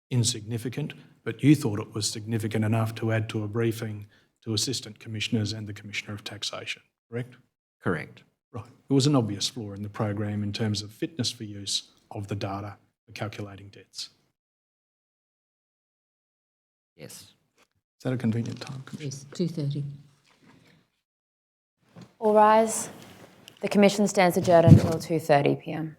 insignificant, but you thought it was significant enough to add to a briefing to Assistant Commissioners and the Commissioner of Taxation, correct? Correct. Right. It was an obvious flaw in the program in terms of fitness for use of the data for calculating debts. Yes. Is that a convenient time, Commissioner? Yes, 2:30. All rise. The Commission stands adjourned until 2:30 p.m.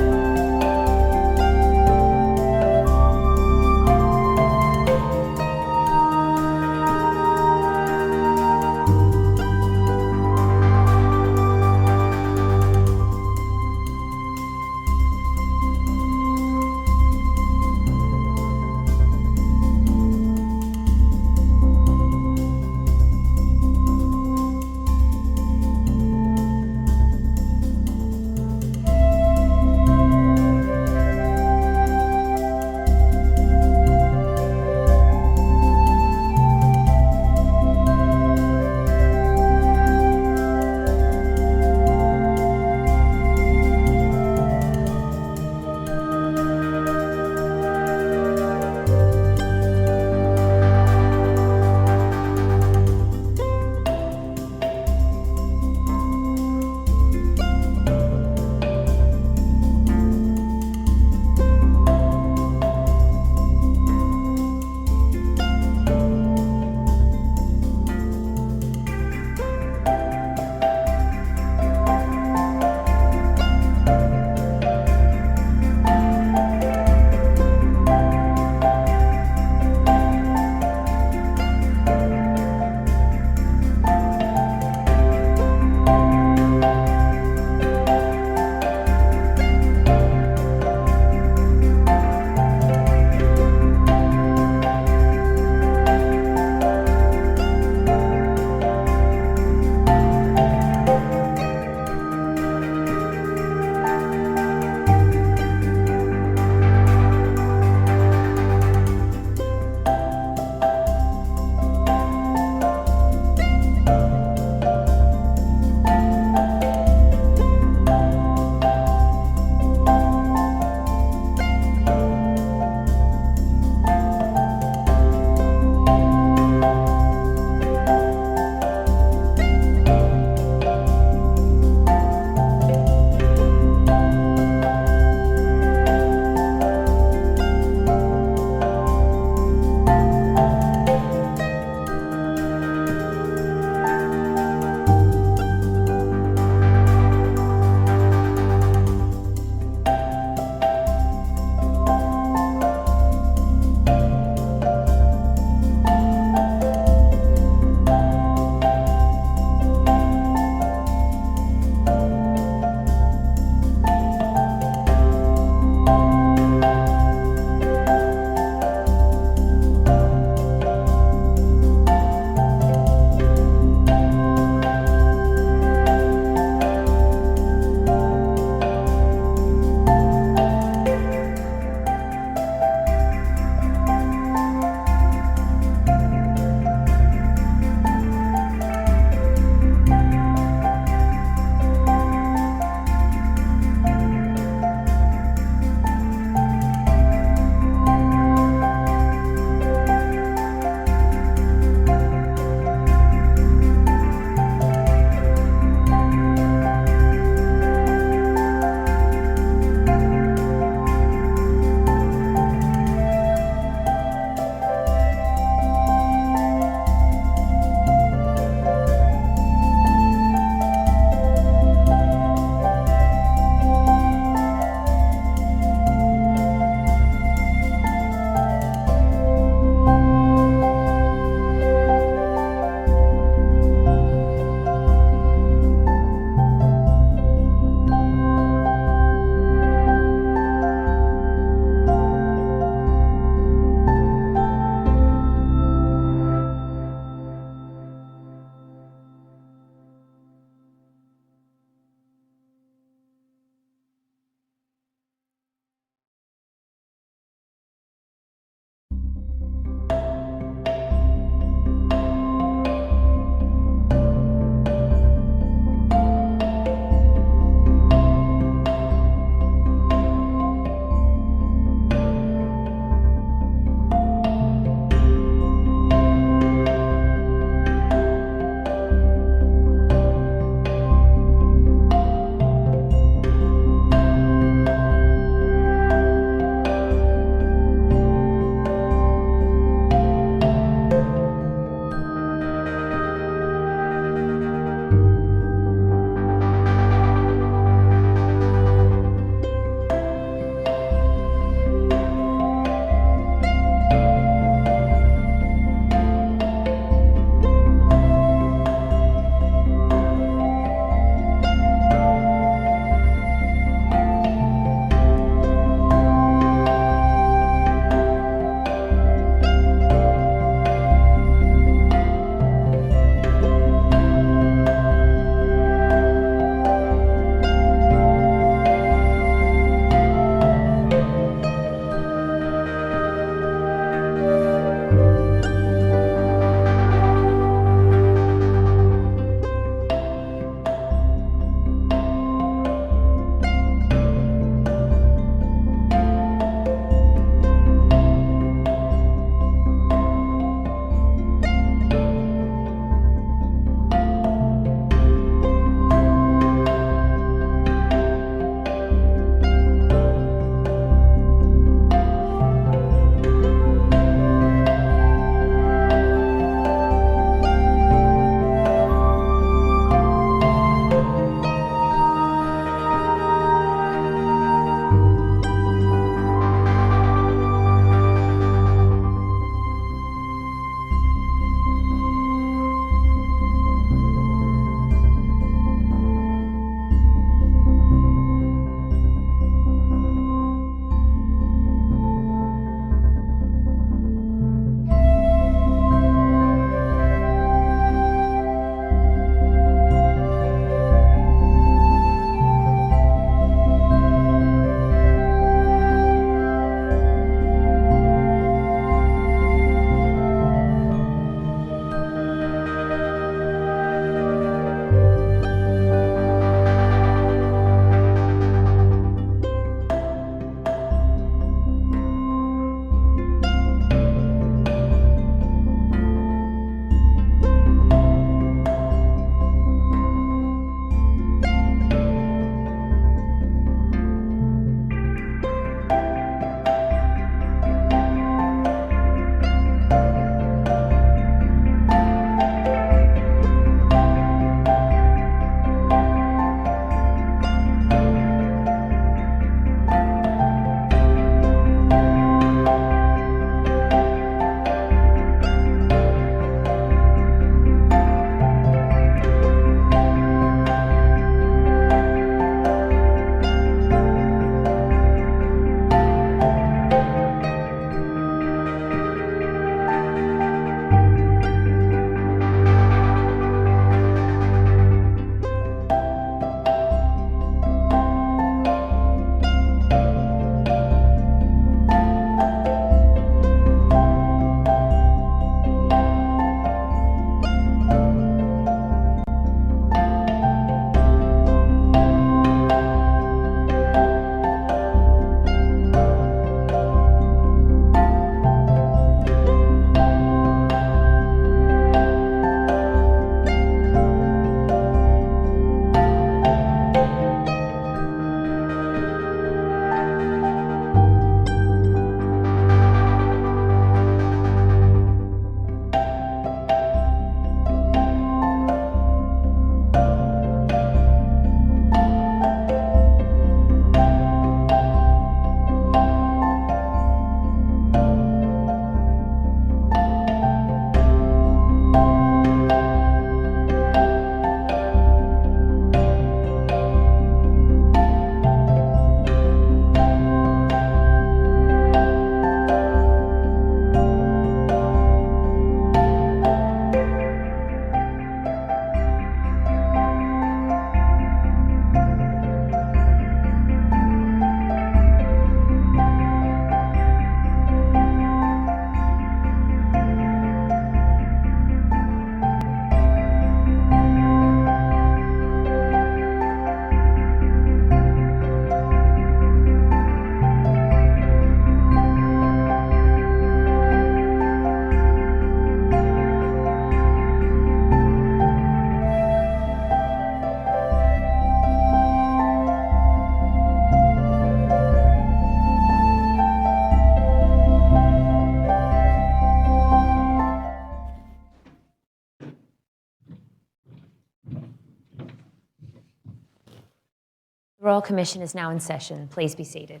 The Royal Commission is now in session. Please be seated.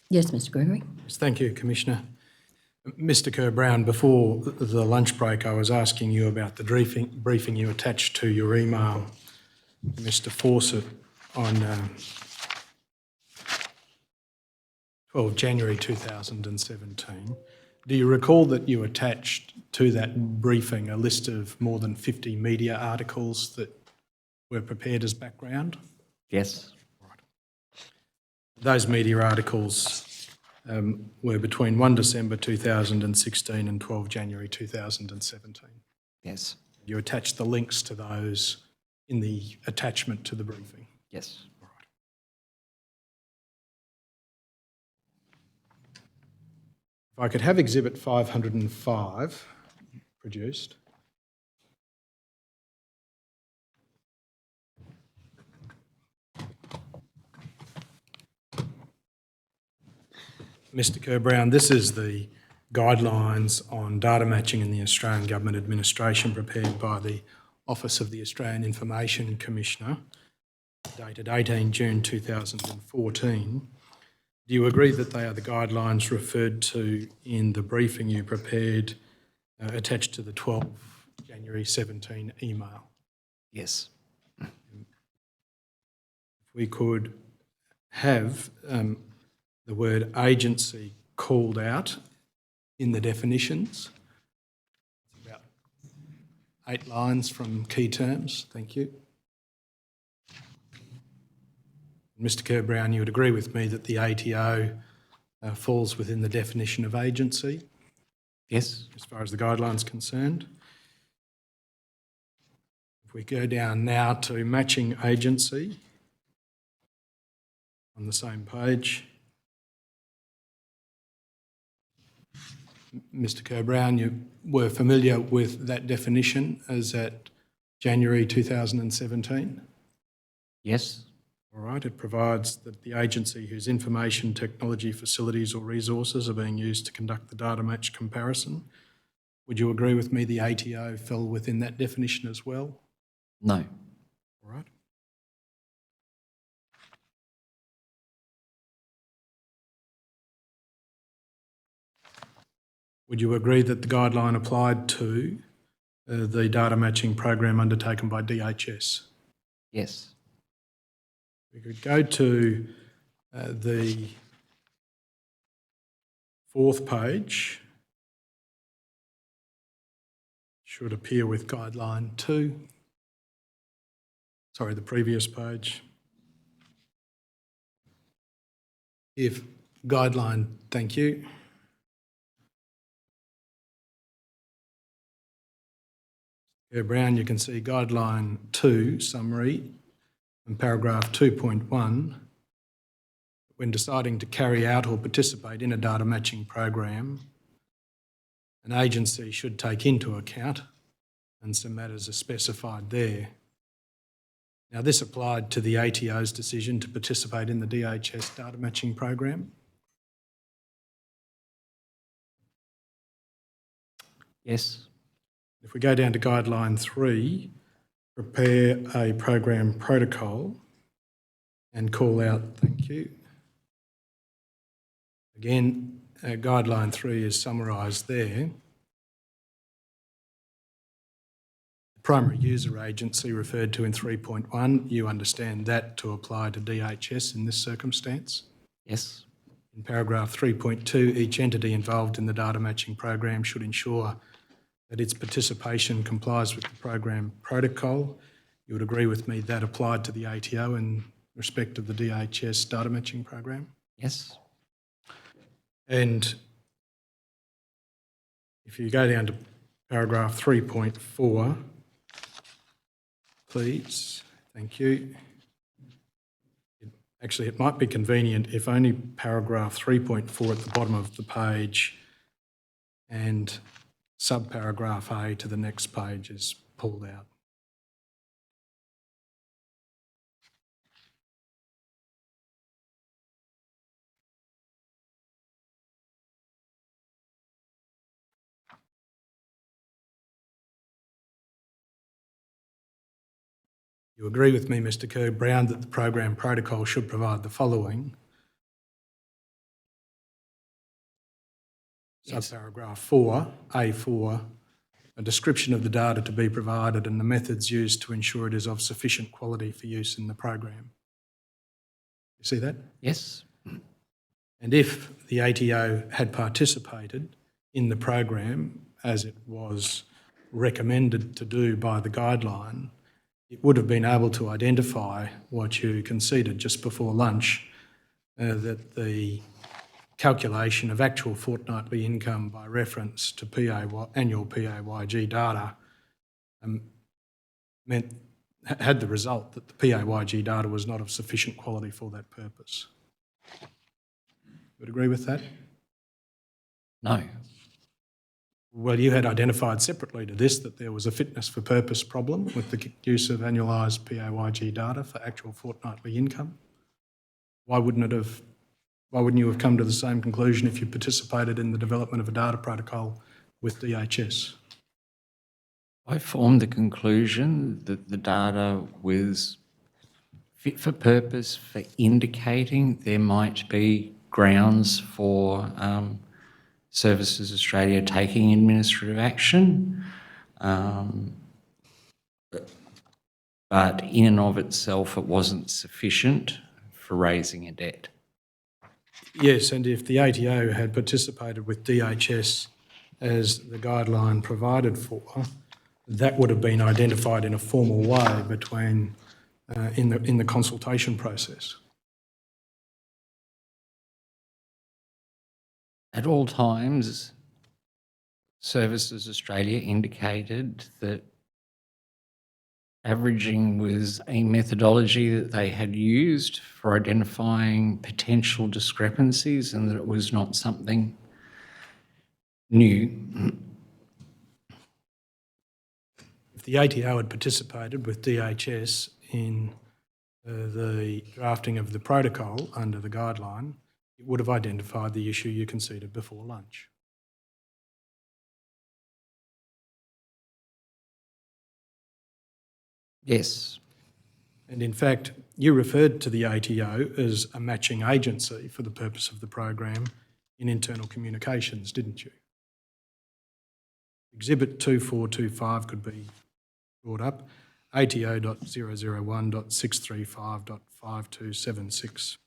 Yes, Mr Gregory. Yes, thank you, Commissioner. Mr Kerr-Brown, before the lunch break, I was asking you about the briefing you attached to your email to Mr Fawcett on 12 January 2017. Do you recall that you attached to that briefing a list of more than 50 media articles that were prepared as background? Yes. Those media articles were between 1 December 2016 and 12 January 2017. Yes. You attached the links to those in the attachment to the briefing. Yes. If I could have Exhibit 505 produced. Mr Kerr-Brown, this is the guidelines on data matching in the Australian Government Administration prepared by the Office of the Australian Information Commissioner, dated 18 June 2014. Do you agree that they are the guidelines referred to in the briefing you prepared attached to the 12 January 17 email? Yes. If we could have the word agency called out in the definitions. It's about 8 lines from key terms. Thank you. Mr Kerr-Brown, you would agree with me that the ATO falls within the definition of agency? Yes. As far as the guidelines concerned. If we go down now to matching agency on the same page. Mr Kerr-Brown, you were familiar with that definition as at January 2017? Yes. All right, it provides that the agency whose information, technology, facilities or resources are being used to conduct the data match comparison. Would you agree with me the ATO fell within that definition as well? No. All right. Would you agree that the guideline applied to the data matching program undertaken by DHS? Yes. We could go to the 4th page. Should appear with guideline 2. Sorry, the previous page. If guideline, thank you. Brown, you can see guideline 2 summary and paragraph 2.1. When deciding to carry out or participate in a data matching program, an agency should take into account, and some matters are specified there. Now, this applied to the ATO's decision to participate in the DHS data matching program. Yes. If we go down to guideline 3, prepare a program protocol and call out, thank you. Again, guideline 3 is summarised there. The primary user agency referred to in 3.1, you understand that to apply to DHS in this circumstance? Yes. In paragraph 3.2, each entity involved in the data matching program should ensure that its participation complies with the program protocol. You would agree with me that applied to the ATO in respect of the DHS data matching program? Yes. And if you go down to paragraph 3.4, please, thank you. Actually, it might be convenient if only paragraph 3.4 at the bottom of the page and subparagraph A to the next page is pulled out. You agree with me, Mr Kerr-Brown, that the program protocol should provide the following. Yes. Subparagraph 4, A4, a description of the data to be provided and the methods used to ensure it is of sufficient quality for use in the program. You see that? Yes. And if the ATO had participated in the program as it was recommended to do by the guideline, it would have been able to identify what you conceded just before lunch, that the calculation of actual fortnightly income by reference to annual PAYG data had the result that the PAYG data was not of sufficient quality for that purpose. Would agree with that? No. Well, you had identified separately to this that there was a fitness for purpose problem with the use of annualised PAYG data for actual fortnightly income. Why wouldn't you have come to the same conclusion if you participated in the development of a data protocol with DHS? I formed the conclusion that the data was fit for purpose for indicating there might be grounds for Services Australia taking administrative action, but in and of itself it wasn't sufficient for raising a debt. Yes, and if the ATO had participated with DHS as the guideline provided for, that would have been identified in a formal way between in the consultation process. At all times, Services Australia indicated that averaging was a methodology that they had used for identifying potential discrepancies and that it was not something new. If the ATO had participated with DHS in the drafting of the protocol under the guideline, it would have identified the issue you conceded before lunch. Yes. And in fact, you referred to the ATO as a matching agency for the purpose of the program in internal communications, didn't you? Exhibit 2425 could be brought up, ATO.001.635.5276.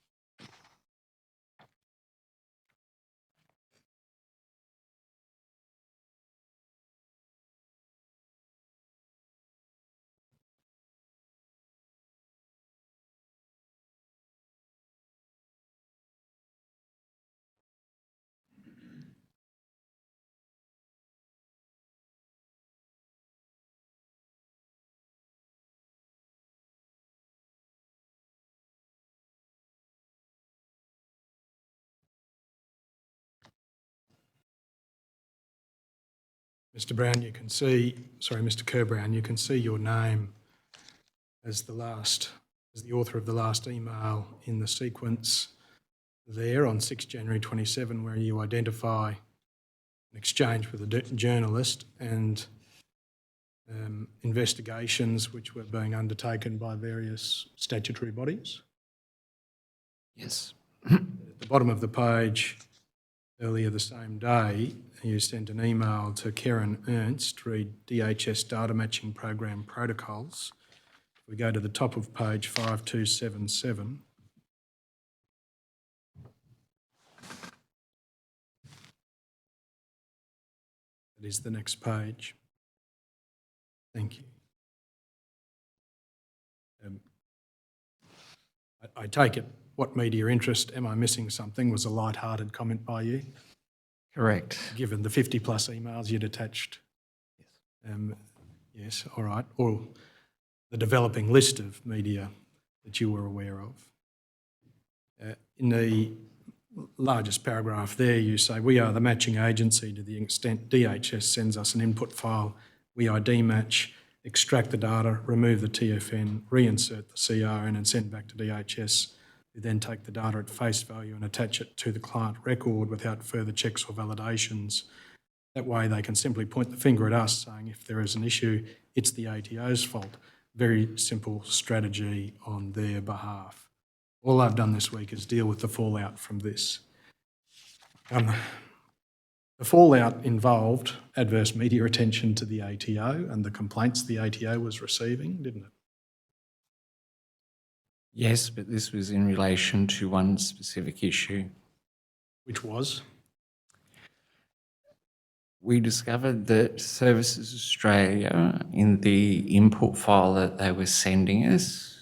Mr. Brown, you can see, sorry, Mr. Kerr-Brown, you can see your name as the author of the last email in the sequence there on 6 January 27, where you identify an exchange with a journalist and investigations which were being undertaken by various statutory bodies. Yes. At the bottom of the page, earlier the same day, you sent an email to Karen Ernst, read DHS Data Matching Program Protocols. If we go to the top of page 5277, that is the next page. Thank you. I take it, what media interest, am I missing something, was a light-hearted comment by you, Correct. given the 50-plus emails you'd attached. Yes, all right. Or the developing list of media that you were aware of. In the largest paragraph there, you say, we are the matching agency to the extent DHS sends us an input file. We ID match, extract the data, remove the TFN, reinsert the CRN and send back to DHS. We then take the data at face value and attach it to the client record without further checks or validations. That way they can simply point the finger at us saying if there is an issue, it's the ATO's fault. very simple strategy on their behalf. All I've done this week is deal with the fallout from this. The fallout involved adverse media attention to the ATO and the complaints the ATO was receiving, didn't it? Yes, but this was in relation to one specific issue. Which was? We discovered that Services Australia, in the input file that they were sending us,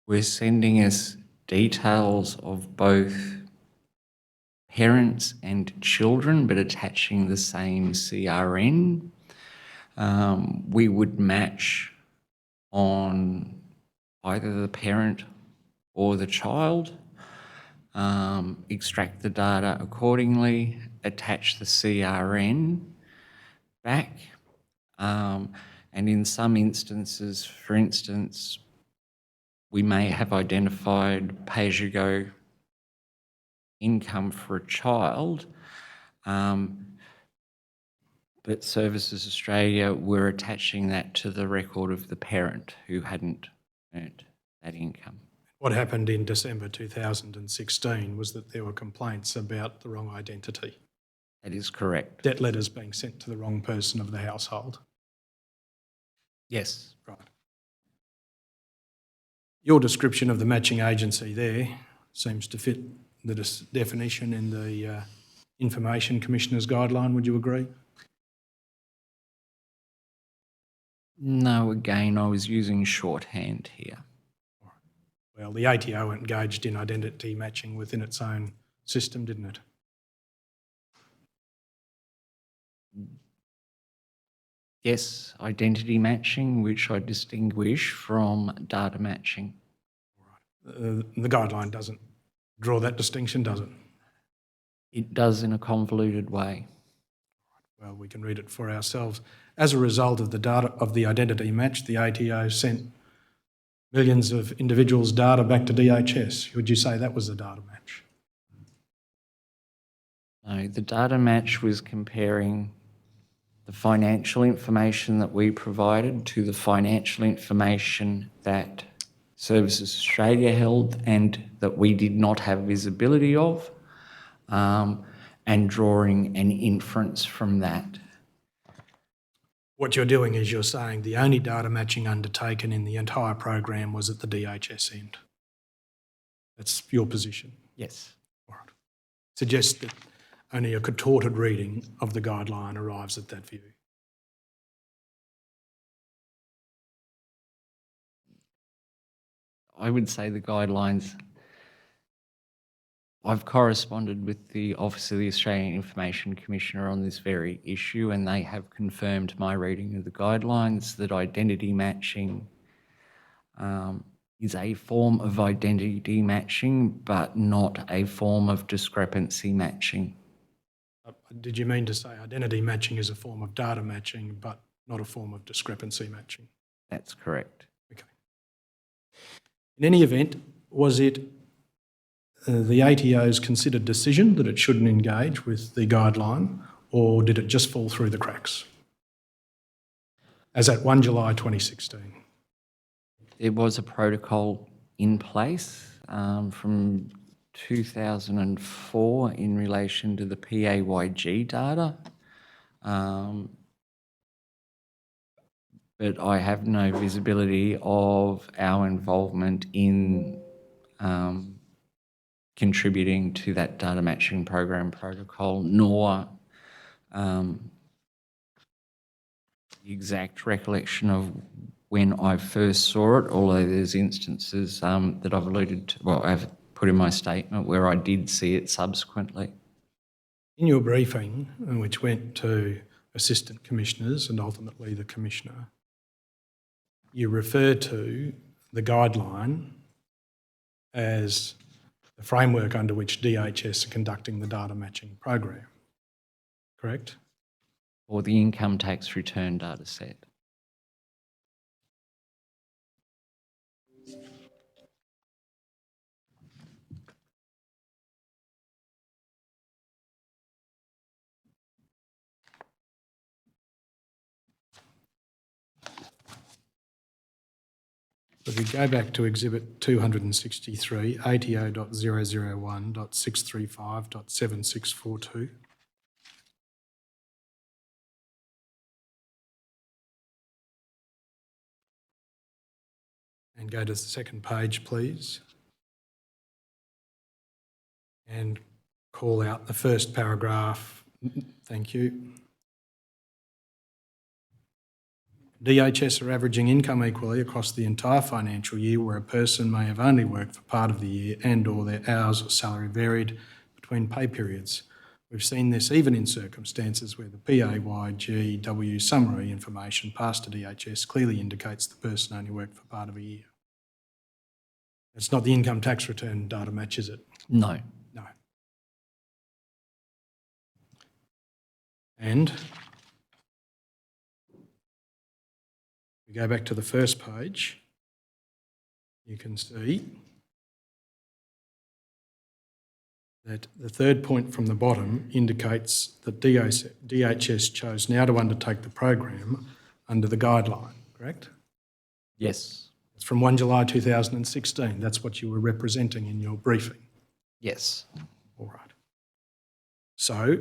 were sending us details of both parents and children, but attaching the same CRN. We would match on either the parent or the child, extract the data accordingly, attach the CRN back, and in some instances, for instance, we may have identified pay-as-you-go income for a child, but Services Australia were attaching that to the record of the parent who hadn't earned that income. What happened in December 2016 was that there were complaints about the wrong identity. That is correct. Debt letters being sent to the wrong person of the household. Yes. Right. Your description of the matching agency there seems to fit the definition in the Information Commissioner's guideline. Would you agree? No, again, I was using shorthand here. Well, the ATO engaged in identity matching within its own system, didn't it? Yes, identity matching, which I distinguish from data matching. The guideline doesn't draw that distinction, does it? It does in a convoluted way. Well, we can read it for ourselves. As a result of the data of the identity match, the ATO sent millions of individuals' data back to DHS. Would you say that was a data match? No, the data match was comparing the financial information that we provided to the financial information that Services Australia held and that we did not have visibility of, and drawing an inference from that. What you're doing is you're saying the only data matching undertaken in the entire program was at the DHS end. That's your position. Yes. All right. Suggests that only a contorted reading of the guideline arrives at that view. I would say the guidelines, I've corresponded with the Office of the Australian Information Commissioner on this very issue, and they have confirmed my reading of the guidelines that identity matching is a form of identity matching, but not a form of discrepancy matching. Did you mean to say identity matching is a form of data matching, but not a form of discrepancy matching? That's correct. Okay. In any event, was it the ATO's considered decision that it shouldn't engage with the guideline, or did it just fall through the cracks? As at 1 July 2016. There was a protocol in place from 2004 in relation to the PAYG data, but I have no visibility of our involvement in contributing to that data matching program protocol, nor the exact recollection of when I first saw it, although there's instances that I've alluded to, well, I've put in my statement where I did see it subsequently. In your briefing, which went to Assistant Commissioners and ultimately the Commissioner, you refer to the guideline as the framework under which DHS are conducting the data matching program, correct? Or the income tax return data set. So if we go back to Exhibit 263, ATO.001.635.7642. And go to the second page, please. And call out the first paragraph. Thank you. DHS are averaging income equally across the entire financial year where a person may have only worked for part of the year and/or their hours or salary varied between pay periods. We've seen this even in circumstances where the PAYGW summary information passed to DHS clearly indicates the person only worked for part of a year. It's not the income tax return data match, is it? No. No. And we go back to the first page, you can see that the third point from the bottom indicates that DHS chose now to undertake the program under the guideline, correct? Yes. It's from 1 July 2016. That's what you were representing in your briefing. Yes. All right. So,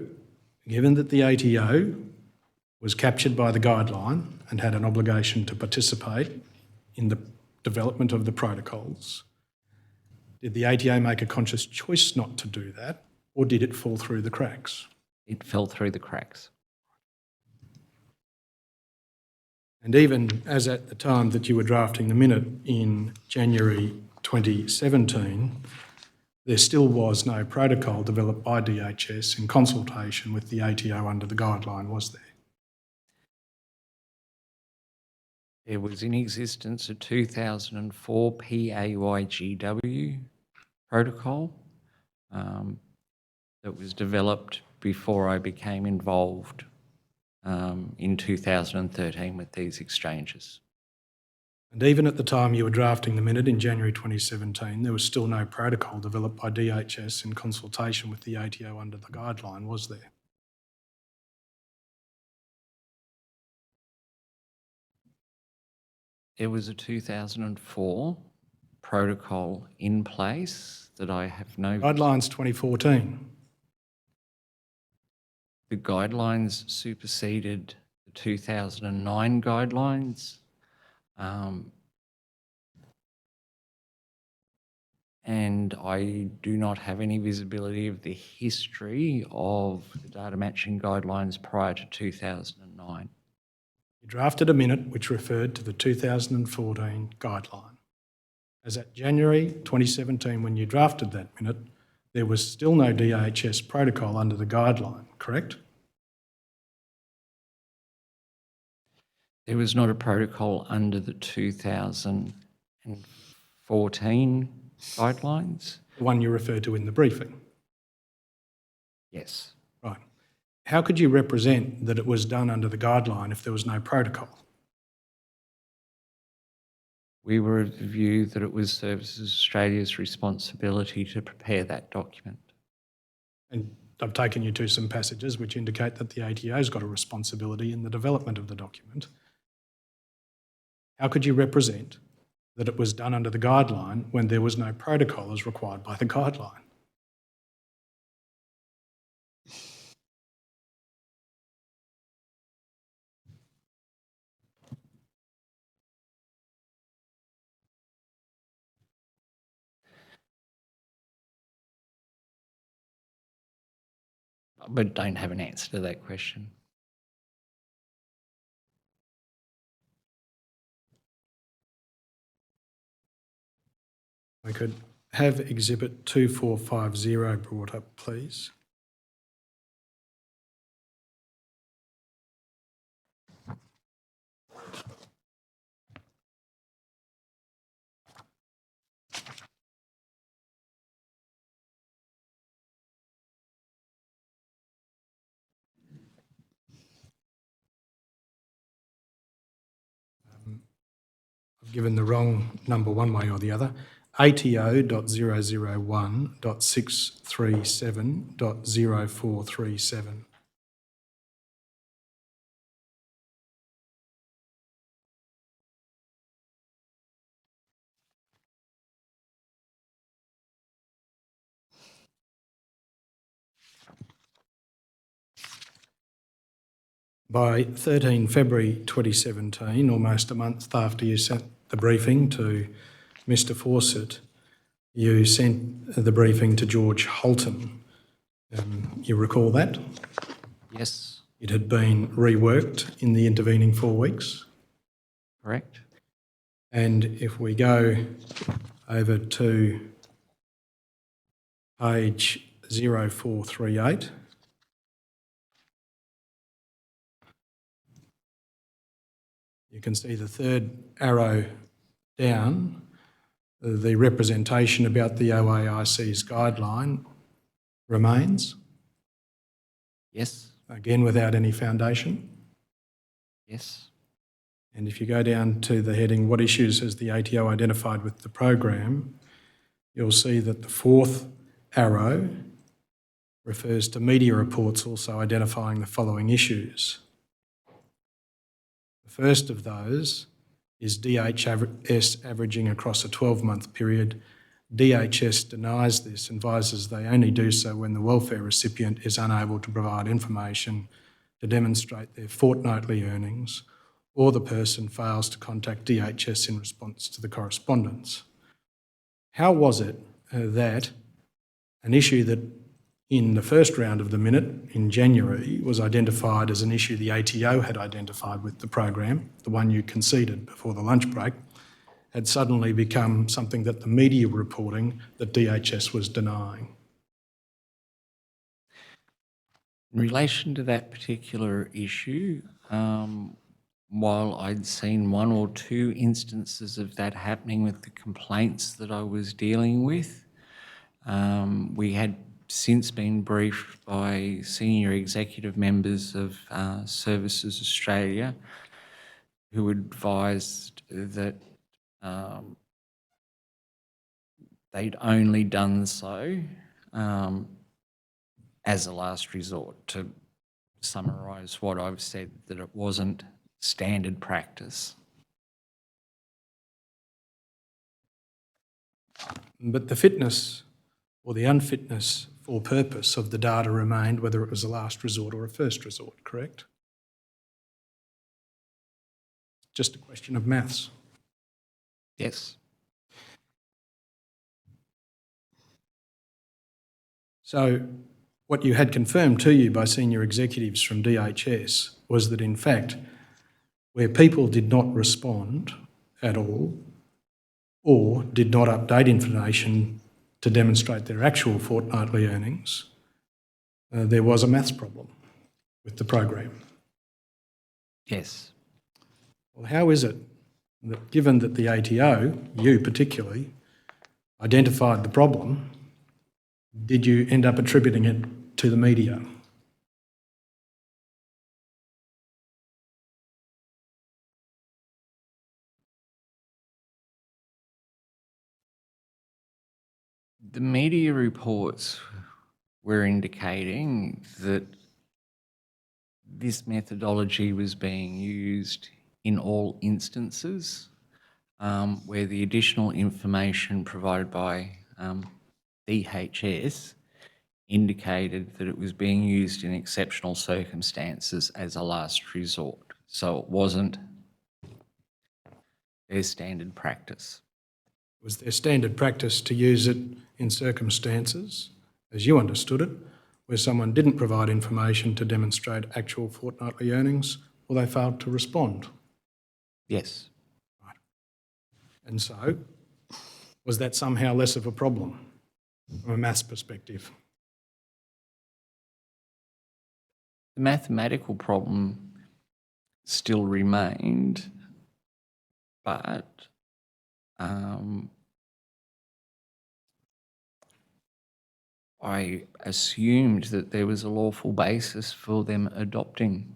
given that the ATO was captured by the guideline and had an obligation to participate in the development of the protocols, did the ATO make a conscious choice not to do that, or did it fall through the cracks? It fell through the cracks. And even as at the time that you were drafting the minute in January 2017, there still was no protocol developed by DHS in consultation with the ATO under the guideline, was there? There was in existence a 2004 PAYGW protocol that was developed before I became involved in 2013 with these exchanges. And even at the time you were drafting the minute in January 2017, there was still no protocol developed by DHS in consultation with the ATO under the guideline, was there? There was a 2004 protocol in place that I have no... Guidelines 2014. The guidelines superseded the 2009 guidelines. And I do not have any visibility of the history of the data matching guidelines prior to 2009. You drafted a minute which referred to the 2014 guideline. As at January 2017, when you drafted that minute, there was still no DHS protocol under the guideline, correct? There was not a protocol under the 2014 guidelines. The one you referred to in the briefing. Yes. Right. How could you represent that it was done under the guideline if there was no protocol? We were of the view that it was Services Australia's responsibility to prepare that document. And I've taken you to some passages which indicate that the ATO's got a responsibility in the development of the document. How could you represent that it was done under the guideline when there was no protocol as required by the guideline? But don't have an answer to that question. I could have Exhibit 2450 brought up, please. I've given the wrong number one way or the other. ATO.001.637.0437. By 13 February 2017, almost a month after you sent the briefing to Mr Fawcett, you sent the briefing to George Holton. You recall that? Yes, It had been reworked in the intervening 4 weeks. correct. And if we go over to page 0438, you can see the third arrow down, the representation about the OAIC's guideline remains, Yes, again without any foundation. yes, And if you go down to the heading, what issues has the ATO identified with the program, you'll see that the fourth arrow refers to media reports also identifying the following issues. The first of those is DHS averaging across a 12-month period. DHS denies this and advises they only do so when the welfare recipient is unable to provide information to demonstrate their fortnightly earnings, or the person fails to contact DHS in response to the correspondence. How was it that an issue that in the first round of the minute in January was identified as an issue the ATO had identified with the program, the one you conceded before the lunch break, had suddenly become something that the media were reporting that DHS was denying? In relation to that particular issue, while I'd seen 1 or 2 instances of that happening with the complaints that I was dealing with, we had since been briefed by senior executive members of Services Australia who advised that they'd only done so as a last resort. To summarise what I've said, that it wasn't standard practice. But the fitness or the unfitness for purpose of the data remained, whether it was a last resort or a first resort, correct? Just a question of maths. Yes. So what you had confirmed to you by senior executives from DHS was that, in fact, where people did not respond at all or did not update information to demonstrate their actual fortnightly earnings, there was a maths problem with the program. Yes. Well, how is it that, given that the ATO, you particularly, identified the problem, did you end up attributing it to the media? The media reports were indicating that this methodology was being used in all instances where the additional information provided by DHS indicated that it was being used in exceptional circumstances as a last resort. So it wasn't their standard practice. Was there standard practice to use it in circumstances, as you understood it, where someone didn't provide information to demonstrate actual fortnightly earnings, or they failed to respond? Yes. Right. And so, was that somehow less of a problem from a maths perspective? The mathematical problem still remained, but I assumed that there was a lawful basis for them adopting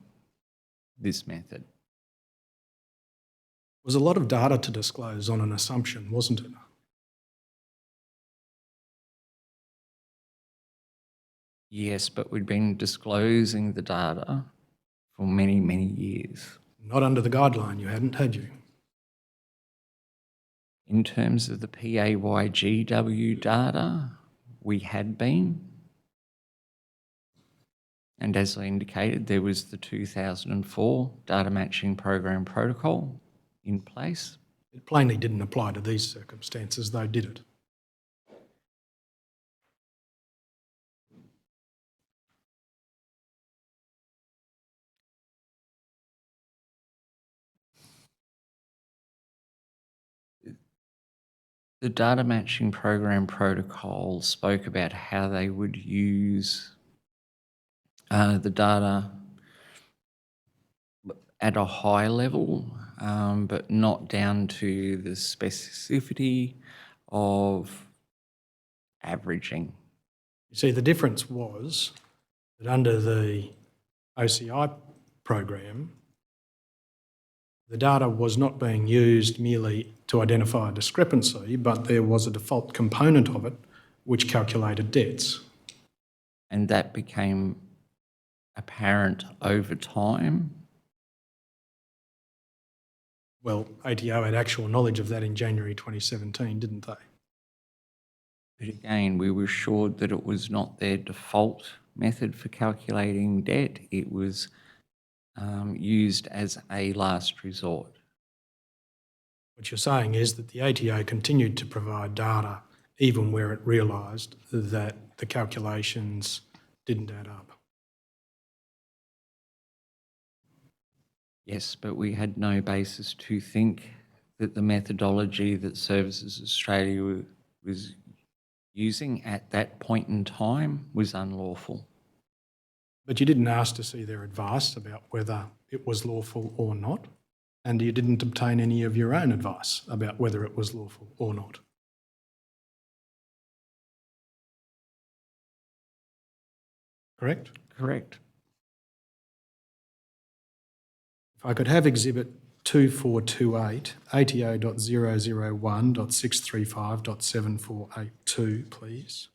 this method. There was a lot of data to disclose on an assumption, wasn't it? Yes, but we'd been disclosing the data for many, many years. Not under the guideline, you hadn't, had you? In terms of the PAYGW data, we had been. And as I indicated, there was the 2004 Data Matching Program Protocol in place. It plainly didn't apply to these circumstances, though, did it? The Data Matching Program Protocol spoke about how they would use the data at a high level, but not down to the specificity of averaging. You see, the difference was that under the OCI program, the data was not being used merely to identify a discrepancy, but there was a default component of it which calculated debts. And that became apparent over time. Well, ATO had actual knowledge of that in January 2017, didn't they? But again, we were assured that it was not their default method for calculating debt. It was used as a last resort. What you're saying is that the ATO continued to provide data even where it realised that the calculations didn't add up. Yes, but we had no basis to think that the methodology that Services Australia was using at that point in time was unlawful. But you didn't ask to see their advice about whether it was lawful or not, and you didn't obtain any of your own advice about whether it was lawful or not. Correct? Correct. If I could have Exhibit 2428, ATO.001.635.7482, please.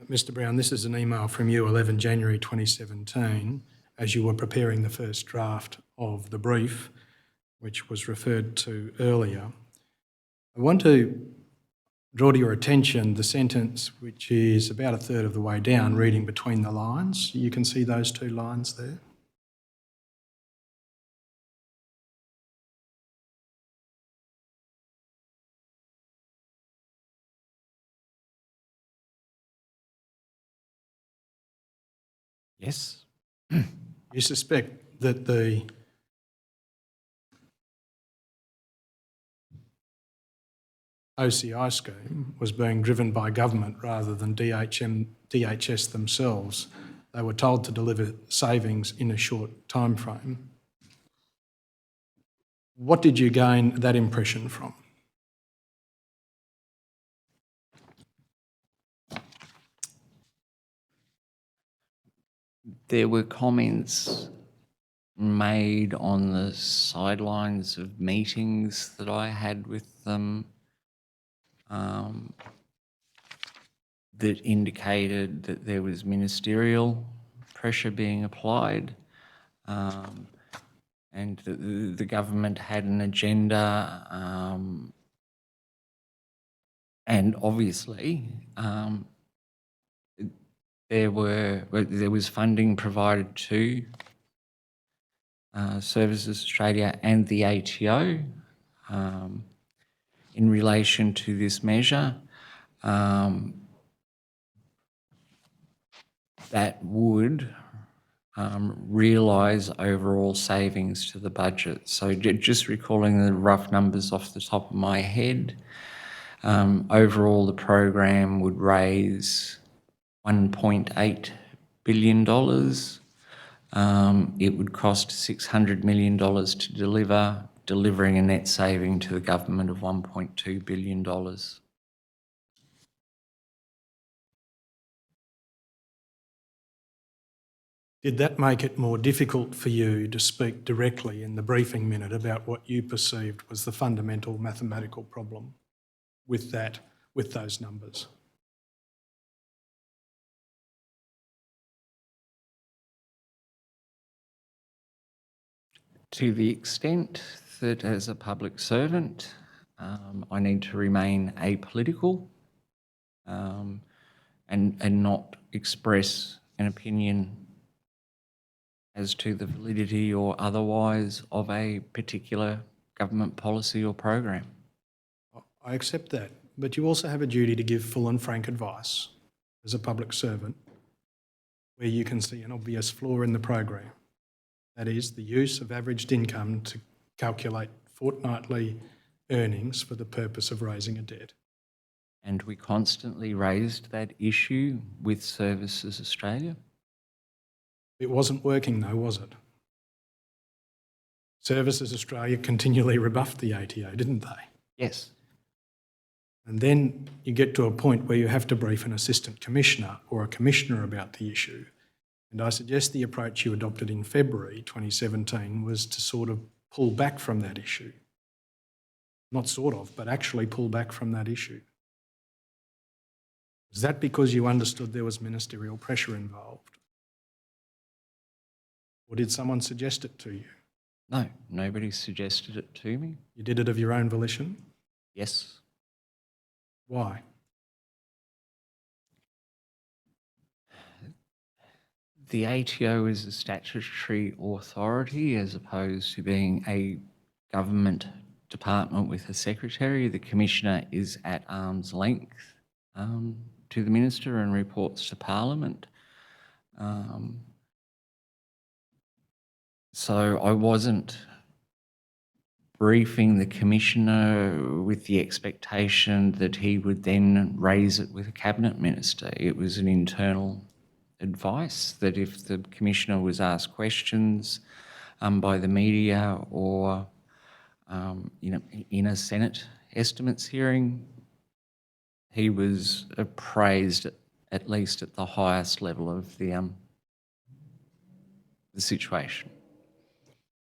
Mr. Brown, this is an email from you, 11 January 2017, as you were preparing the first draft of the brief, which was referred to earlier. I want to draw to your attention the sentence which is about a third of the way down, reading between the lines. You can see those two lines there. Yes. You suspect that the OCI scheme was being driven by government rather than DHS themselves. They were told to deliver savings in a short time frame. What did you gain that impression from? There were comments made on the sidelines of meetings that I had with them that indicated that there was ministerial pressure being applied and that the government had an agenda and obviously there was funding provided to Services Australia and the ATO in relation to this measure that would realise overall savings to the budget. So just recalling the rough numbers off the top of my head, overall the program would raise $1.8 billion. It would cost $600 million to deliver, delivering a net saving to the government of $1.2 billion. Did that make it more difficult for you to speak directly in the briefing minute about what you perceived was the fundamental mathematical problem with those numbers? To the extent that as a public servant, I need to remain apolitical and not express an opinion as to the validity or otherwise of a particular government policy or program. I accept that, but you also have a duty to give full and frank advice as a public servant where you can see an obvious flaw in the program. That is, the use of averaged income to calculate fortnightly earnings for the purpose of raising a debt. And we constantly raised that issue with Services Australia. It wasn't working though, was it? Services Australia continually rebuffed the ATO, didn't they? Yes. And then you get to a point where you have to brief an assistant commissioner or a commissioner about the issue. And I suggest the approach you adopted in February 2017 was to sort of pull back from that issue. Not sort of, but actually pull back from that issue. Was that because you understood there was ministerial pressure involved? Or did someone suggest it to you? No, nobody suggested it to me. You did it of your own volition? Yes. Why? The ATO is a statutory authority as opposed to being a government department with a secretary. The Commissioner is at arm's length to the Minister and reports to Parliament. So I wasn't briefing the Commissioner with the expectation that he would then raise it with a Cabinet Minister. It was an internal advice that if the Commissioner was asked questions by the media or in a Senate estimates hearing, he was appraised at least at the highest level of the situation.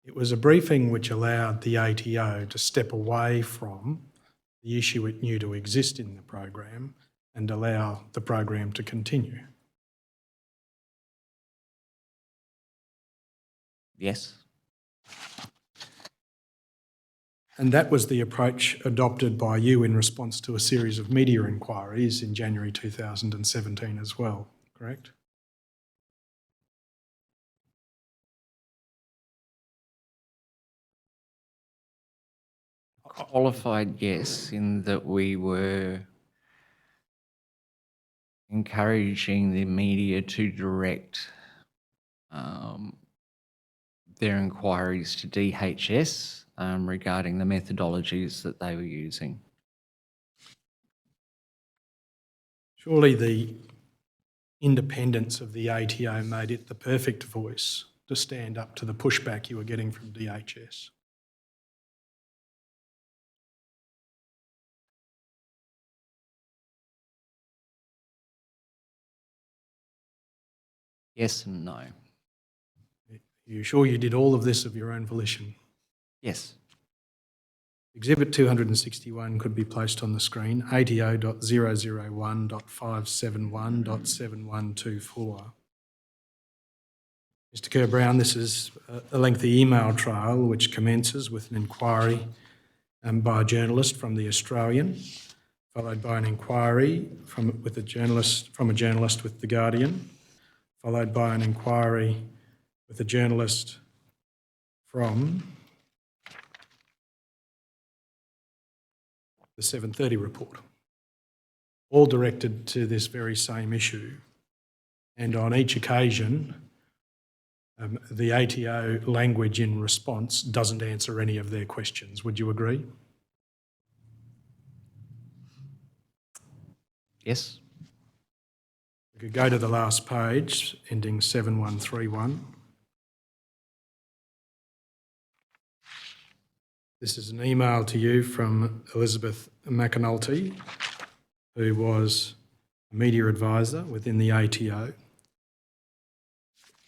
It was a briefing which allowed the ATO to step away from the issue it knew to exist in the program and allow the program to continue. Yes. And that was the approach adopted by you in response to a series of media inquiries in January 2017 as well, correct? Qualified, yes, in that we were encouraging the media to direct their inquiries to DHS regarding the methodologies that they were using. Surely the independence of the ATO made it the perfect voice to stand up to the pushback you were getting from DHS. Yes and no. Are you sure you did all of this of your own volition? Yes. Exhibit 261 could be placed on the screen, ATO.001.571.7124. Mr Kerr-Brown, this is a lengthy email trail which commences with an inquiry by a journalist from The Australian, followed by an inquiry from a journalist with The Guardian, followed by an inquiry with a journalist from the 7:30 report, all directed to this very same issue. And on each occasion, the ATO language in response doesn't answer any of their questions. Would you agree? Yes. We could go to the last page, ending 7131. This is an email to you from Elizabeth McAnulty, who was a media advisor within the ATO.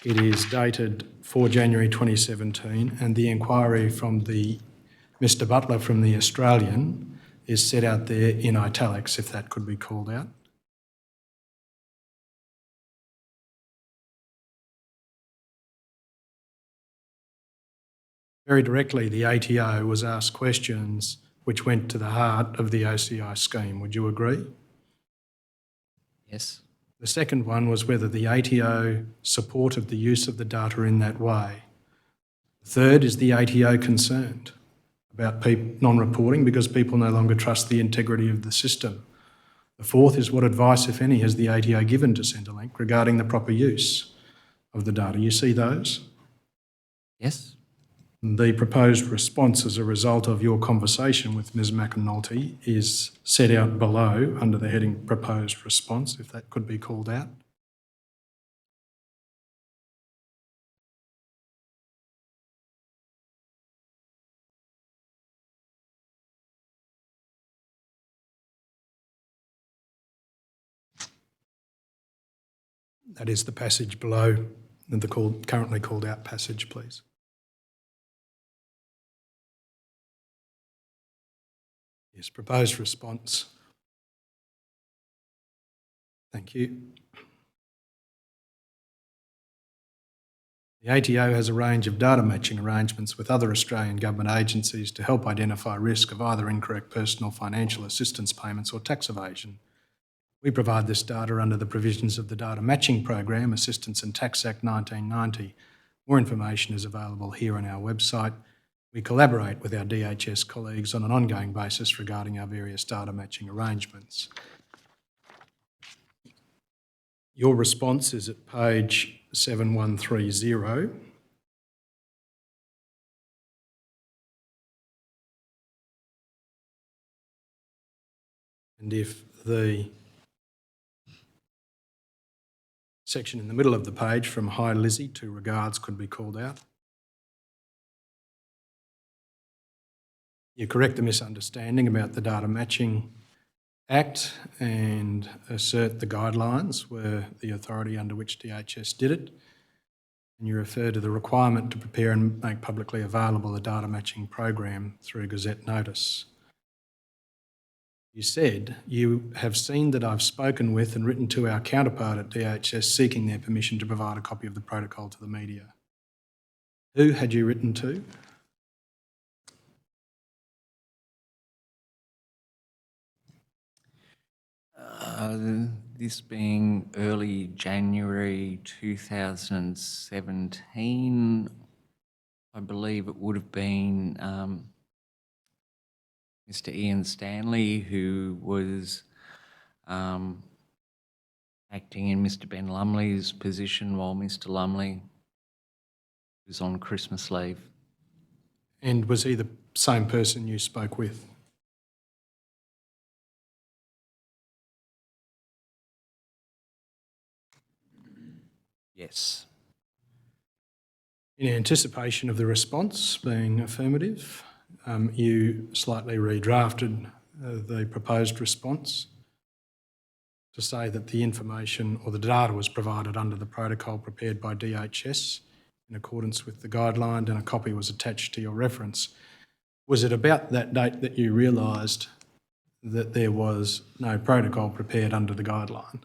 It is dated 4 January 2017, and the inquiry from Mr Butler from The Australian is set out there in italics, if that could be called out. Very directly, the ATO was asked questions which went to the heart of the OCI scheme. Would you agree? Yes. The second one was whether the ATO supported the use of the data in that way. The third is the ATO concerned about non-reporting because people no longer trust the integrity of the system. The fourth is what advice, if any, has the ATO given to Centrelink regarding the proper use of the data. You see those? Yes. The proposed response as a result of your conversation with Ms McAnulty is set out below under the heading proposed response, if that could be called out. That is the passage below, the currently called out passage, please. Yes, proposed response. Thank you. The ATO has a range of data matching arrangements with other Australian government agencies to help identify risk of either incorrect personal financial assistance payments or tax evasion. We provide this data under the provisions of the Data Matching Program, Assistance and Tax Act 1990. More information is available here on our website. We collaborate with our DHS colleagues on an ongoing basis regarding our various data matching arrangements. Your response is at page 7130. And if the section in the middle of the page from "Hi Lizzie" to "Regards" could be called out. You correct the misunderstanding about the Data Matching Act and assert the guidelines were the authority under which DHS did it. And you refer to the requirement to prepare and make publicly available the data matching program through Gazette notice. You said you have seen that I've spoken with and written to our counterpart at DHS seeking their permission to provide a copy of the protocol to the media. Who had you written to? This being early January 2017, I believe it would have been Mr. Ian Stanley, who was acting in Mr. Ben Lumley's position while Mr. Lumley was on Christmas leave. And was he the same person you spoke with? Yes. In anticipation of the response being affirmative, you slightly redrafted the proposed response to say that the information or the data was provided under the protocol prepared by DHS in accordance with the guideline and a copy was attached to your reference. Was it about that date that you realised that there was no protocol prepared under the guideline?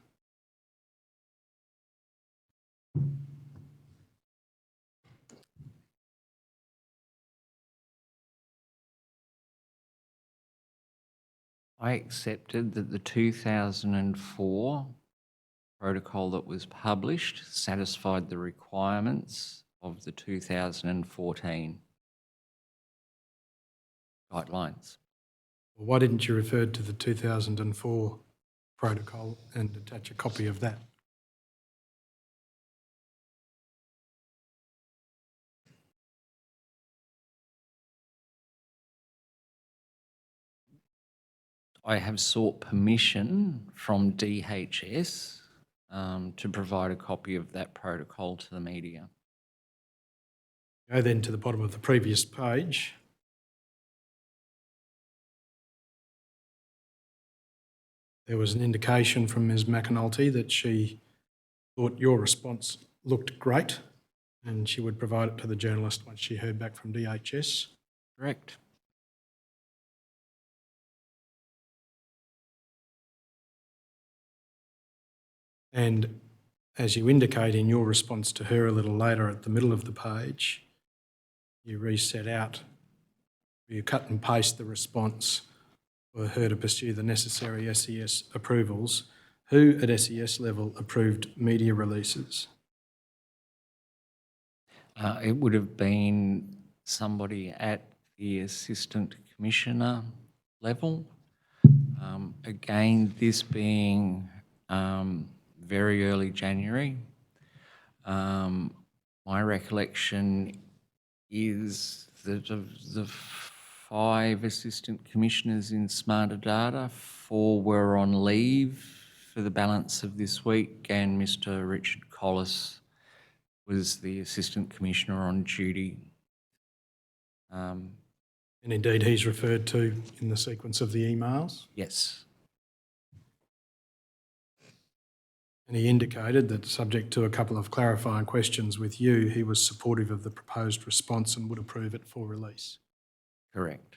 I accepted that the 2004 protocol that was published satisfied the requirements of the 2014 guidelines. Well, why didn't you refer to the 2004 protocol and attach a copy of that? I have sought permission from DHS to provide a copy of that protocol to the media. Go then to the bottom of the previous page. There was an indication from Ms McAnulty that she thought your response looked great and she would provide it to the journalist once she heard back from DHS. Correct. And as you indicate in your response to her a little later at the middle of the page, you reset out You cut and paste the response for her to pursue the necessary SES approvals. Who at SES level approved media releases? It would have been somebody at the Assistant Commissioner level. Again, this being very early January, my recollection is that of the 5 Assistant Commissioners in Smarter Data, 4 were on leave for the balance of this week, and Mr. Richard Collis was the Assistant Commissioner on duty. And indeed, he's referred to in the sequence of the emails. Yes. And he indicated that, subject to a couple of clarifying questions with you, he was supportive of the proposed response and would approve it for release. Correct.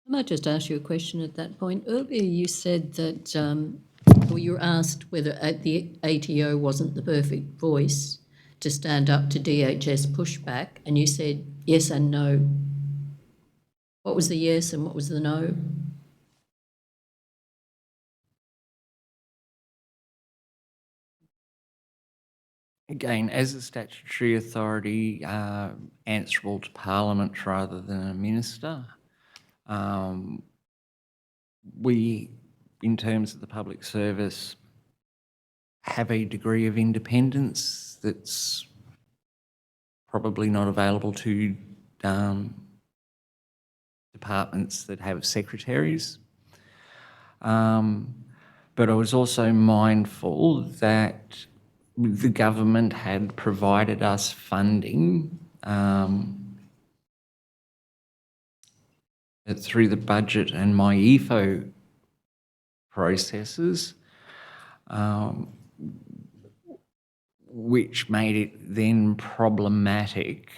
I might just ask you a question at that point. Earlier you said that, or you were asked whether the ATO wasn't the perfect voice to stand up to DHS pushback, and you said yes and no. What was the yes and what was the no? Again, as a statutory authority answerable to Parliament rather than a minister, we, in terms of the public service, have a degree of independence that's probably not available to departments that have secretaries. But I was also mindful that the government had provided us funding through the budget and my EFO processes, which made it then problematic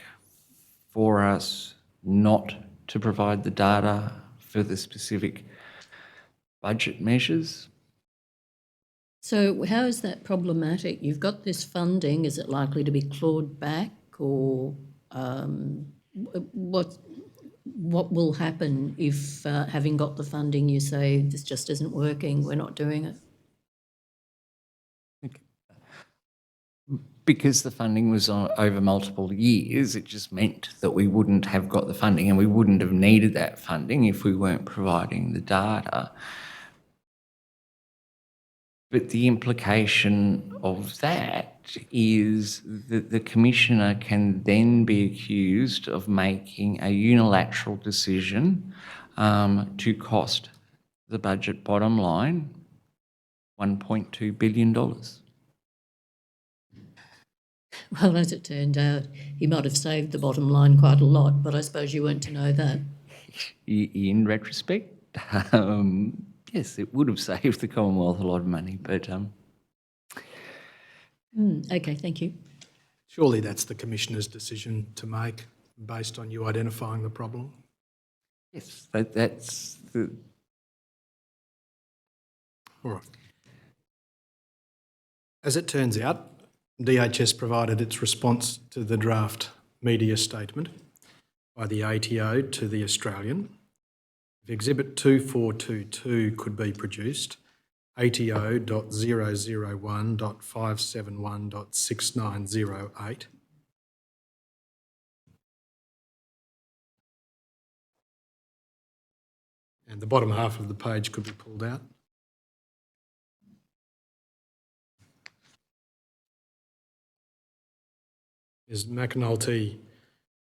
for us not to provide the data for the specific budget measures. So how is that problematic? You've got this funding. Is it likely to be clawed back, or what will happen if, having got the funding, you say this just isn't working, we're not doing it? Because the funding was over multiple years, it just meant that we wouldn't have got the funding, and we wouldn't have needed that funding if we weren't providing the data. But the implication of that is that the Commissioner can then be accused of making a unilateral decision to cost the budget bottom line $1.2 billion. Well, as it turned out, he might have saved the bottom line quite a lot, but I suppose you weren't to know that. In retrospect, yes, it would have saved the Commonwealth a lot of money, but... Okay, thank you. Surely that's the Commissioner's decision to make based on you identifying the problem? Yes, that's the... All right. As it turns out, DHS provided its response to the draft media statement by the ATO to the Australian. If Exhibit 2422 could be produced, ATO.001.571.6908, and the bottom half of the page could be pulled out. Ms McAnulty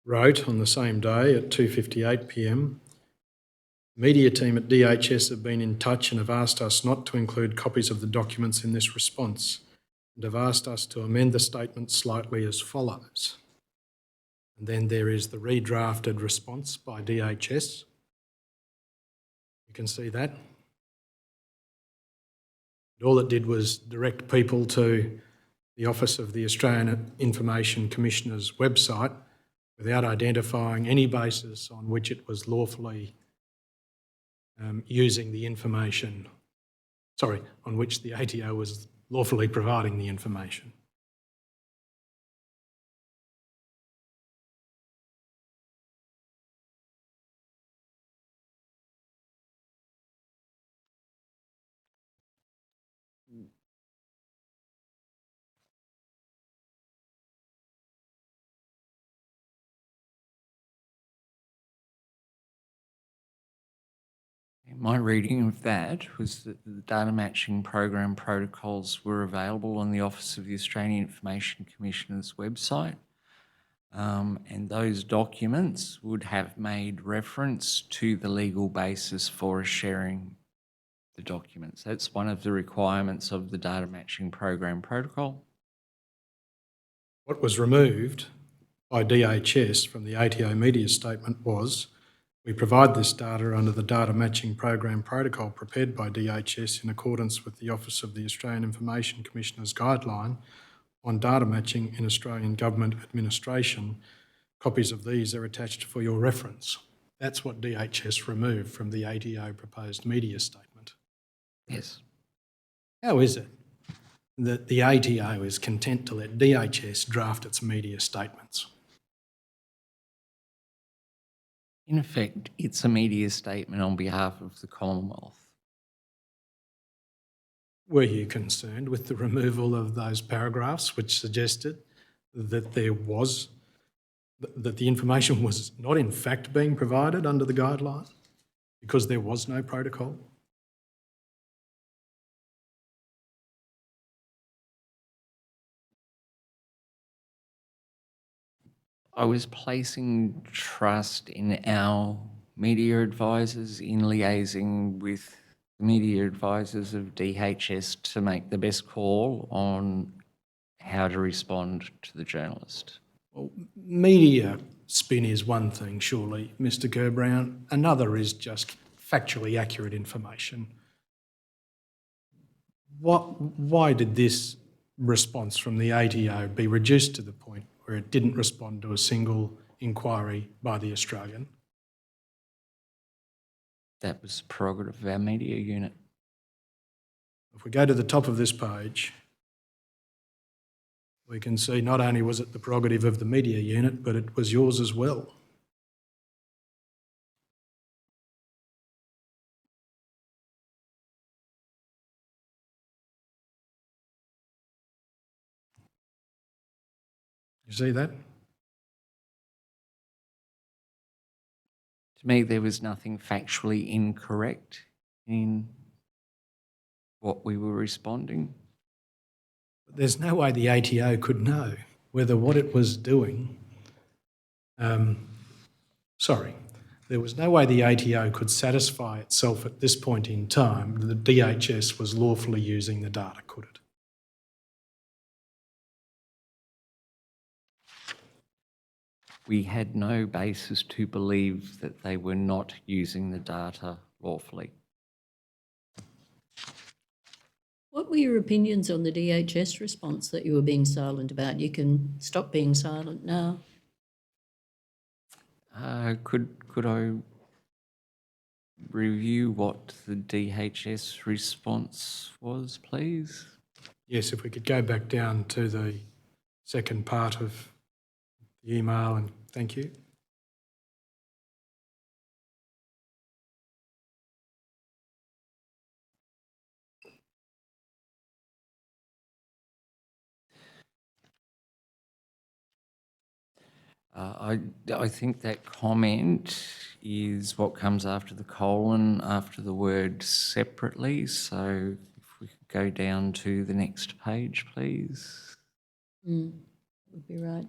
wrote on the same day at 2:58 p.m, media team at DHS have been in touch and have asked us not to include copies of the documents in this response and have asked us to amend the statement slightly as follows. And then there is the redrafted response by DHS. You can see that. All it did was direct people to the Office of the Australian Information Commissioner's website without identifying any basis on which it was lawfully using the information, on which the ATO was lawfully providing the information. My reading of that was that the data matching program protocols were available on the Office of the Australian Information Commissioner's website, and those documents would have made reference to the legal basis for sharing the documents. That's one of the requirements of the data matching program protocol. What was removed by DHS from the ATO media statement was, we provide this data under the data matching program protocol prepared by DHS in accordance with the Office of the Australian Information Commissioner's guideline on data matching in Australian government administration. Copies of these are attached for your reference. That's what DHS removed from the ATO proposed media statement. Yes. How is it that the ATO is content to let DHS draft its media statements? In effect, it's a media statement on behalf of the Commonwealth. Were you concerned with the removal of those paragraphs which suggested that the information was not in fact being provided under the guideline because there was no protocol? I was placing trust in our media advisors in liaising with the media advisors of DHS to make the best call on how to respond to the journalist. Well, media spin is one thing, surely, Mr. Kerr-Brown. Another is just factually accurate information. Why did this response from the ATO be reduced to the point where it didn't respond to a single inquiry by the Australian? That was the prerogative of our media unit. If we go to the top of this page, we can see not only was it the prerogative of the media unit, but it was yours as well. You see that? To me, there was nothing factually incorrect in what we were responding. There's no way the ATO could know whether what it was doing, there was no way the ATO could satisfy itself at this point in time that the DHS was lawfully using the data, could it? We had no basis to believe that they were not using the data lawfully. What were your opinions on the DHS response that you were being silent about? You can stop being silent now. Could I review what the DHS response was, please? Yes, if we could go back down to the second part of the email, and thank you. I think that comment is what comes after the colon, after the word separately. So if we could go down to the next page, please. Would be right.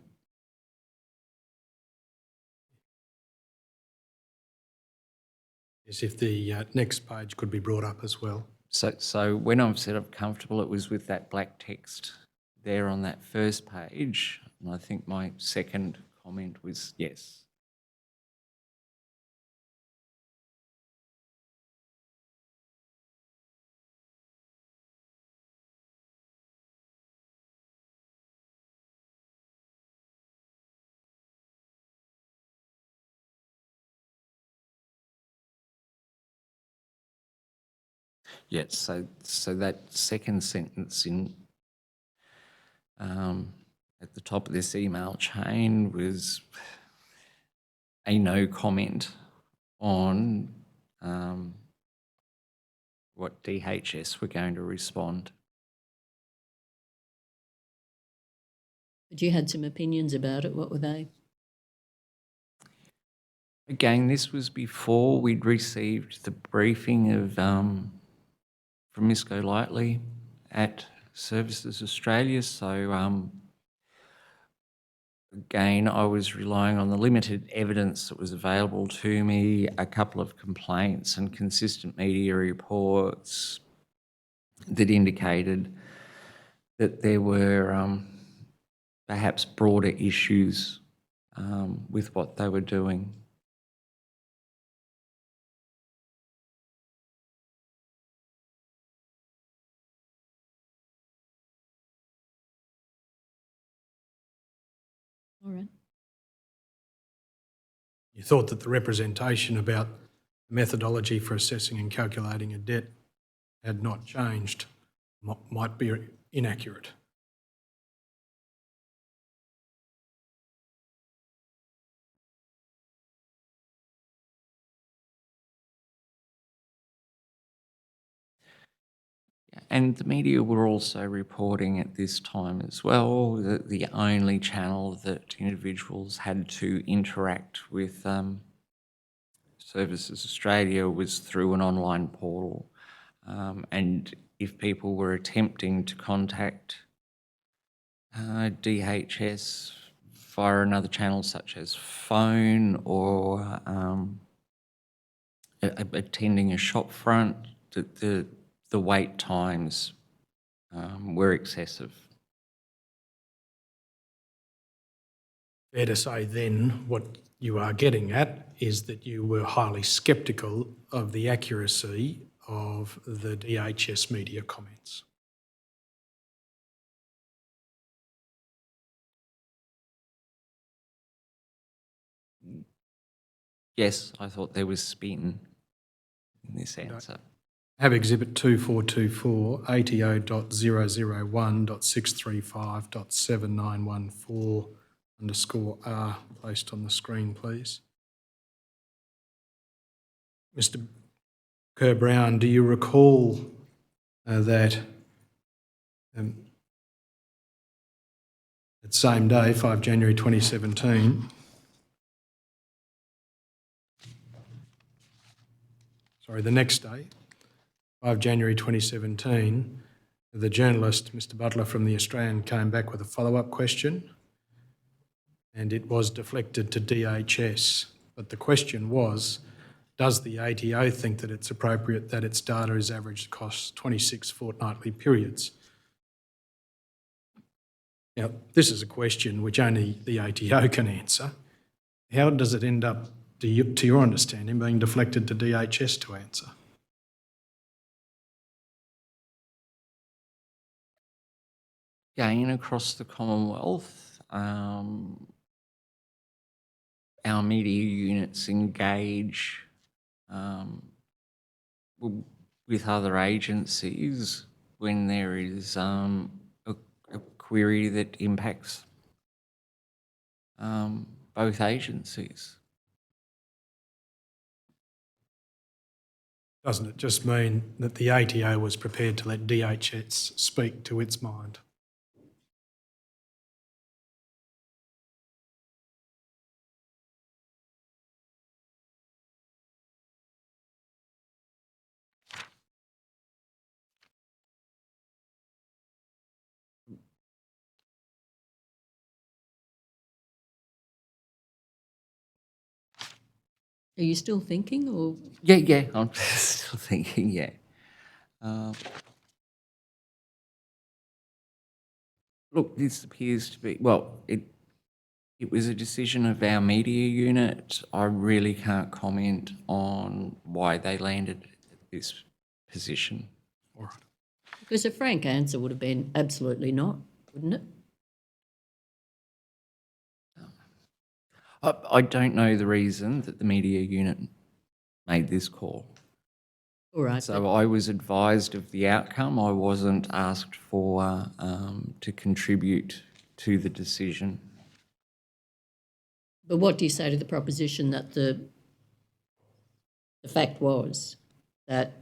Yes, if the next page could be brought up as well. So when I've said I'm comfortable, it was with that black text there on that first page. And I think my second comment was yes. Yes, so that second sentence in at the top of this email chain was a no comment on what DHS were going to respond. But you had some opinions about it. What were they? Again, this was before we'd received the briefing of from Miss Golightly at Services Australia. So again, I was relying on the limited evidence that was available to me, a couple of complaints and consistent media reports that indicated that there were perhaps broader issues with what they were doing. All right. You thought that the representation about the methodology for assessing and calculating a debt had not changed, might be inaccurate. And the media were also reporting at this time as well that the only channel that individuals had to interact with Services Australia was through an online portal. And if people were attempting to contact DHS via another channel such as phone or attending a shop front, the wait times were excessive. Fair to say then what you are getting at is that you were highly sceptical of the accuracy of the DHS media comments. Yes, I thought there was spin in this answer. Have Exhibit 2424 ATO.001.635.7914 placed on the screen, please. Mr. Kerr-Brown, do you recall that that same day, 5 January 2017, the next day, 5 January 2017, the journalist, Mr. Butler from The Australian, came back with a follow-up question and it was deflected to DHS. But the question was, does the ATO think that it's appropriate that its data is averaged across 26 fortnightly periods? Now, this is a question which only the ATO can answer. How does it end up, to your understanding, being deflected to DHS to answer? Again, across the Commonwealth, our media units engage with other agencies when there is a query that impacts both agencies. Doesn't it just mean that the ATO was prepared to let DHS speak to its mind? Are you still thinking, or Yeah, I'm still thinking, yeah. Look, this appears to be, well, it was a decision of our media unit. I really can't comment on why they landed at this position. All right. because a frank answer would have been absolutely not, wouldn't it? I don't know the reason that the media unit made this call. All right. So I was advised of the outcome. I wasn't asked for to contribute to the decision. But what do you say to the proposition that the fact was that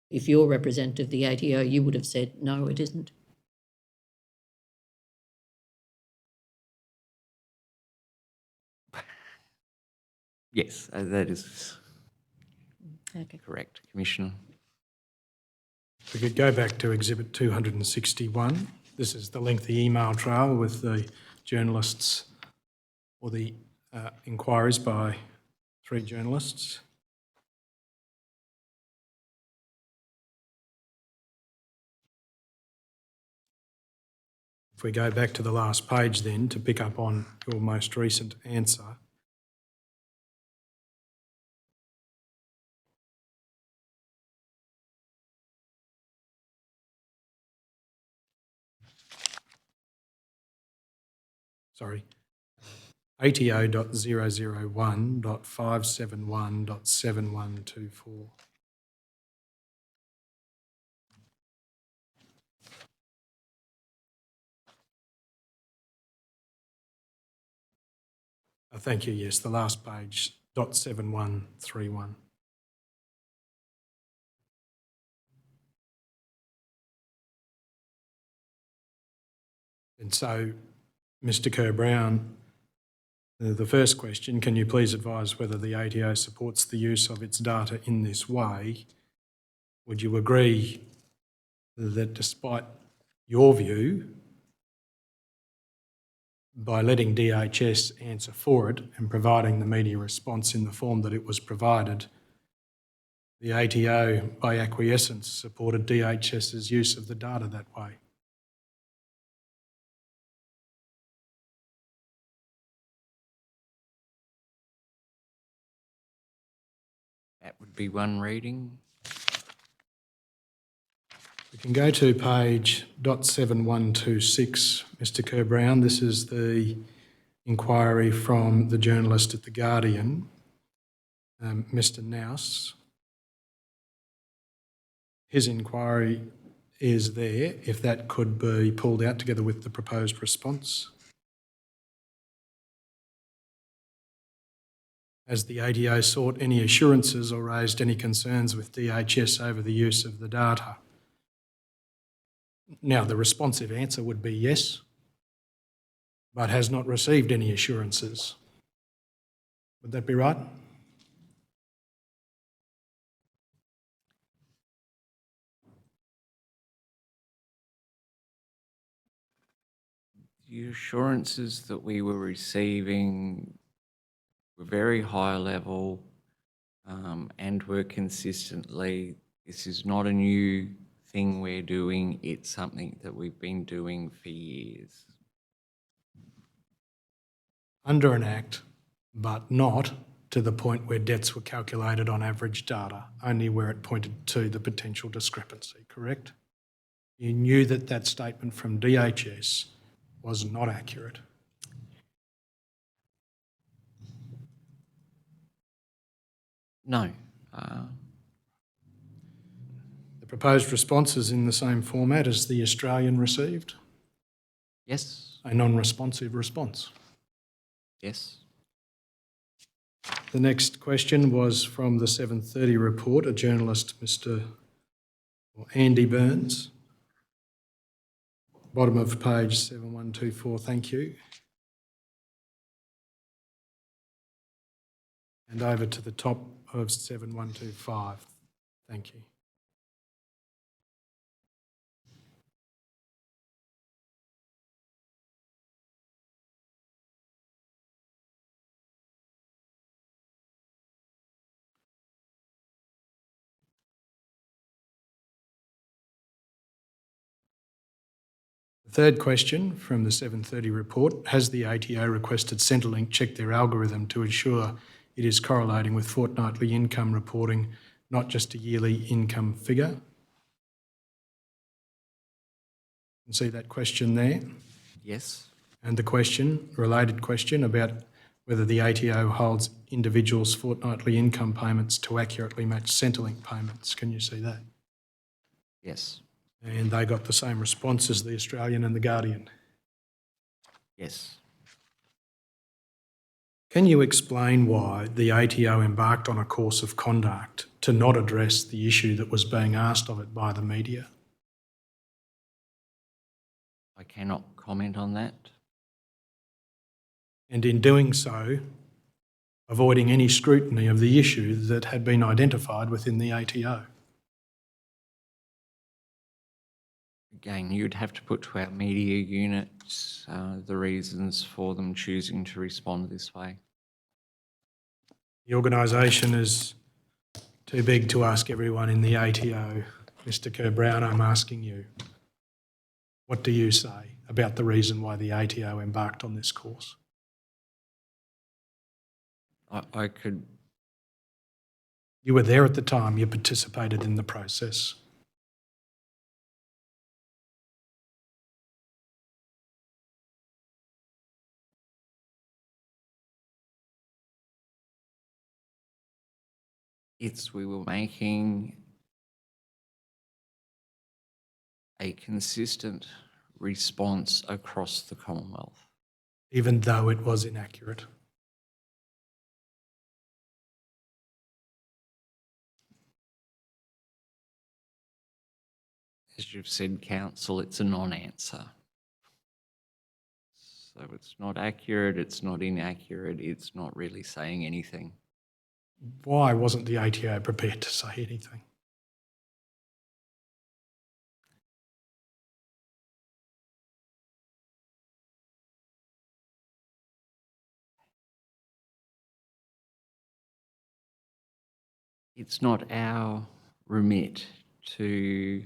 if you're representative of the ATO, you would have said, no, it isn't? Yes, that is Okay. correct, Commissioner. We could go back to Exhibit 261. This is the lengthy email trail with the journalists, or the inquiries by 3 journalists. If we go back to the last page then to pick up on your most recent answer. Sorry. ATO.001.571.7124. Thank you, yes, the last page, .7131. And so, Mr Kerr-Brown, the first question, can you please advise whether the ATO supports the use of its data in this way? Would you agree that despite your view, by letting DHS answer for it and providing the media response in the form that it was provided, the ATO, by acquiescence, supported DHS's use of the data that way? That would be one reading. We can go to page .7126, Mr Kerr-Brown. This is the inquiry from the journalist at The Guardian, Mr Nouse. His inquiry is there, if that could be pulled out together with the proposed response. Has the ATO sought any assurances or raised any concerns with DHS over the use of the data? Now, the responsive answer would be yes, but has not received any assurances. Would that be right? The assurances that we were receiving were very high level and were consistently, this is not a new thing we're doing, it's something that we've been doing for years. Under an Act, but not to the point where debts were calculated on average data, only where it pointed to the potential discrepancy, correct? You knew that that statement from DHS was not accurate. No. The proposed response is in the same format as the Australian received, Yes. a non-responsive response. Yes. The next question was from the 7:30 report, a journalist, Andy Burns. Bottom of page 7124, thank you. And over to the top of 7125, thank you. The third question from the 7:30 report, has the ATO requested Centrelink check their algorithm to ensure it is correlating with fortnightly income reporting, not just a yearly income figure? You can see that question there. Yes. And the question, related question about whether the ATO holds individuals' fortnightly income payments to accurately match Centrelink payments. Can you see that? Yes. And they got the same response as the Australian and the Guardian. Yes. Can you explain why the ATO embarked on a course of conduct to not address the issue that was being asked of it by the media? I cannot comment on that. And in doing so, avoiding any scrutiny of the issue that had been identified within the ATO? Again, you'd have to put to our media unit the reasons for them choosing to respond this way. The organisation is too big to ask everyone in the ATO. Mr. Kerr-Brown, I'm asking you, what do you say about the reason why the ATO embarked on this course? I could... You were there at the time, you participated in the process. We were making a consistent response across the Commonwealth. Even though it was inaccurate. As you've said, Council, it's a non-answer. So it's not accurate, it's not inaccurate, it's not really saying anything. Why wasn't the ATO prepared to say anything? It's not our remit to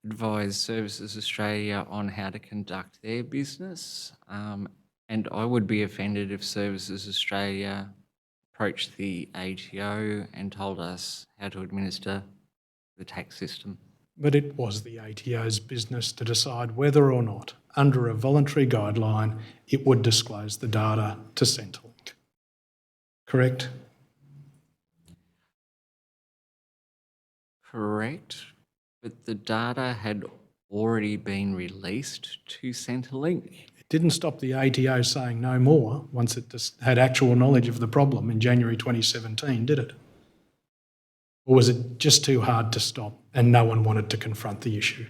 advise Services Australia on how to conduct their business. And I would be offended if Services Australia approached the ATO and told us how to administer the tax system. But it was the ATO's business to decide whether or not, under a voluntary guideline, it would disclose the data to Centrelink. Correct? Correct, but the data had already been released to Centrelink. It didn't stop the ATO saying no more once it just had actual knowledge of the problem in January 2017, did it? Or was it just too hard to stop and no one wanted to confront the issue?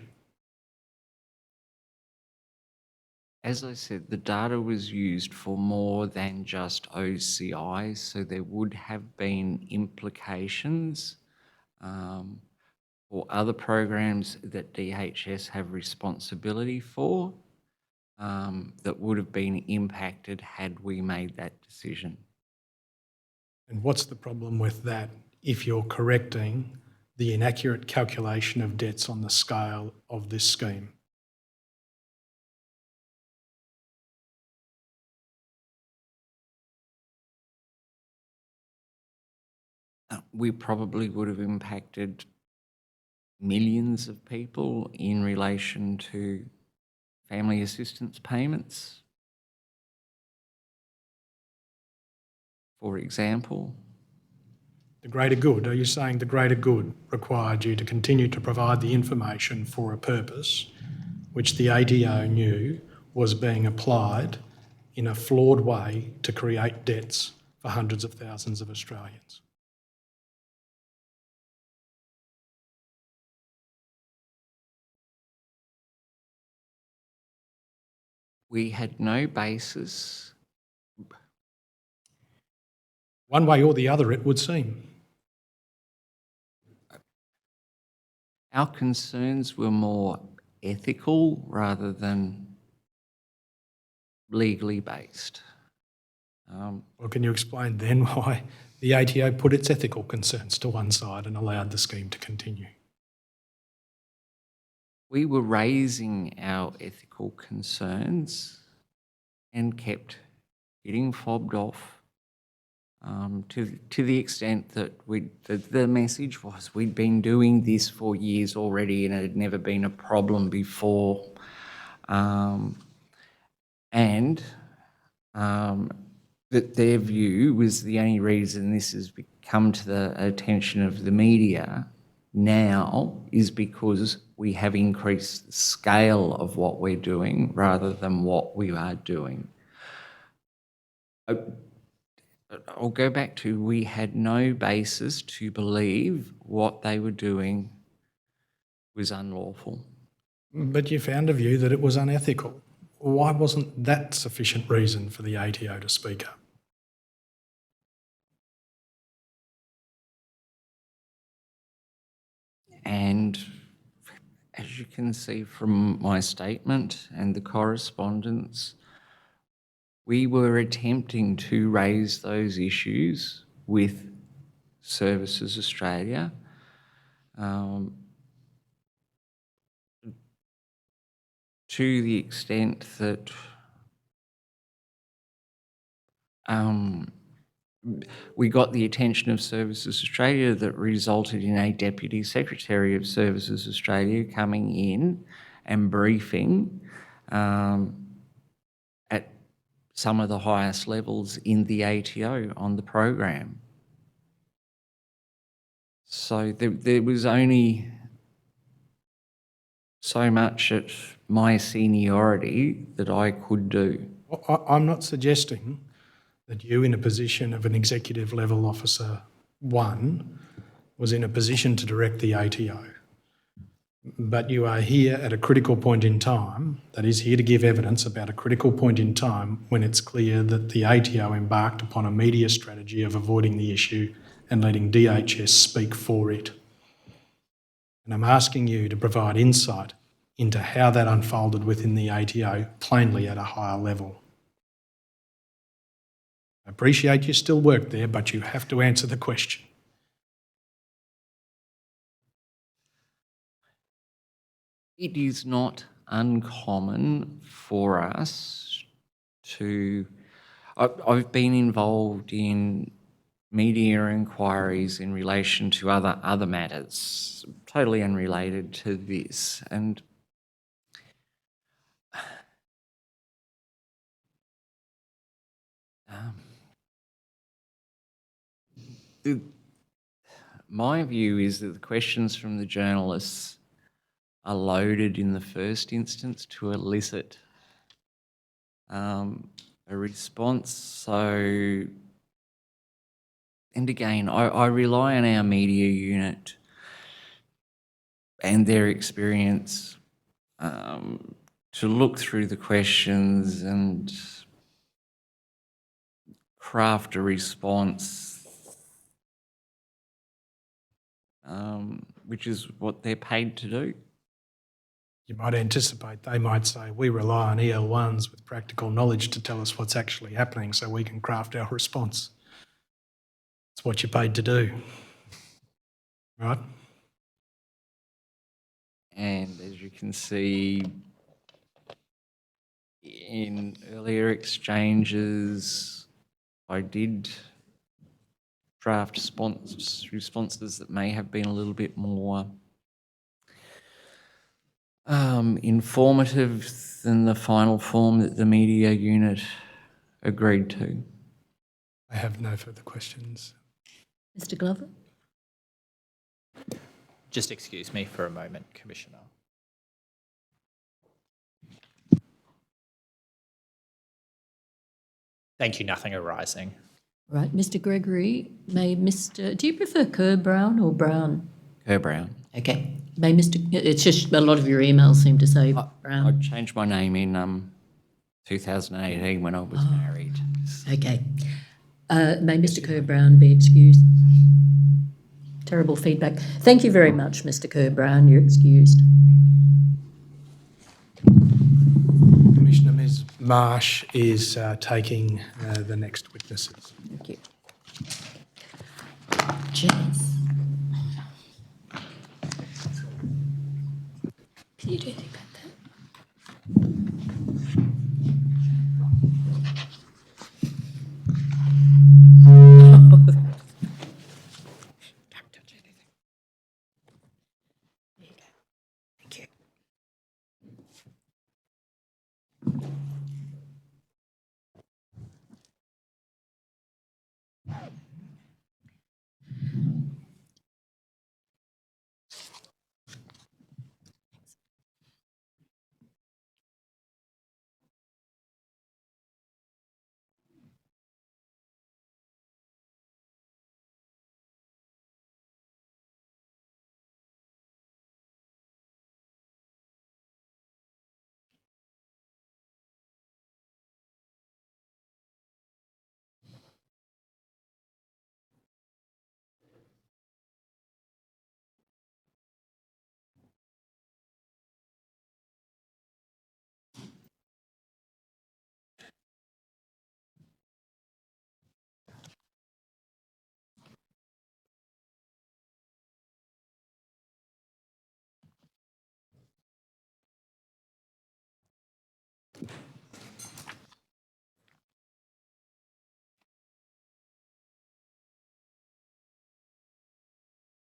As I said, the data was used for more than just OCI, so there would have been implications for other programs that DHS have responsibility for that would have been impacted had we made that decision. And what's the problem with that if you're correcting the inaccurate calculation of debts on the scale of this scheme? We probably would have impacted millions of people in relation to family assistance payments, for example. The greater good, are you saying the greater good required you to continue to provide the information for a purpose which the ATO knew was being applied in a flawed way to create debts for hundreds of thousands of Australians? We had no basis. One way or the other, it would seem. Our concerns were more ethical rather than legally based. Well, can you explain then why the ATO put its ethical concerns to one side and allowed the scheme to continue? We were raising our ethical concerns and kept getting fobbed off to the extent that the message was we'd been doing this for years already and it had never been a problem before. And that their view was the only reason this has come to the attention of the media now is because we have increased the scale of what we're doing rather than what we are doing. I'll go back to, we had no basis to believe what they were doing was unlawful. But you found a view that it was unethical. Why wasn't that sufficient reason for the ATO to speak up? And as you can see from my statement and the correspondence, we were attempting to raise those issues with Services Australia. To the extent that we got the attention of Services Australia that resulted in a Deputy Secretary of Services Australia coming in and briefing at some of the highest levels in the ATO on the program. So there was only so much at my seniority that I could do. I'm not suggesting that you, in a position of an executive level officer 1, was in a position to direct the ATO. But you are here at a critical point in time, that is here to give evidence about a critical point in time when it's clear that the ATO embarked upon a media strategy of avoiding the issue and letting DHS speak for it. And I'm asking you to provide insight into how that unfolded within the ATO, plainly at a higher level. I appreciate you still work there, but you have to answer the question. It is not uncommon for us to... I've been involved in media inquiries in relation to other matters, totally unrelated to this, and my view is that the questions from the journalists are loaded in the first instance to elicit a response. So, and again, I rely on our media unit and their experience to look through the questions and craft a response, which is what they're paid to do. You might anticipate they might say, we rely on EL1s with practical knowledge to tell us what's actually happening so we can craft our response. It's what you're paid to do, right? And as you can see in earlier exchanges, I did draft responses that may have been a little bit more informative than the final form that the media unit agreed to. I have no further questions. Mr. Glover? Just excuse me for a moment, Commissioner. Thank you, nothing arising. Right, Mr. Gregory, do you prefer Kerr-Brown or Brown? Kerr-Brown. Okay. It's just a lot of your emails seem to say Brown. I changed my name in 2018 when I was married. Okay. May Mr. Kerr-Brown be excused? Terrible feedback. Thank you very much, Mr. Kerr-Brown. You're excused. Commissioner, Ms Marsh is taking the next witnesses. Thank you. Jeez. Can you do anything about that? Don't touch anything. There you go. Thank you.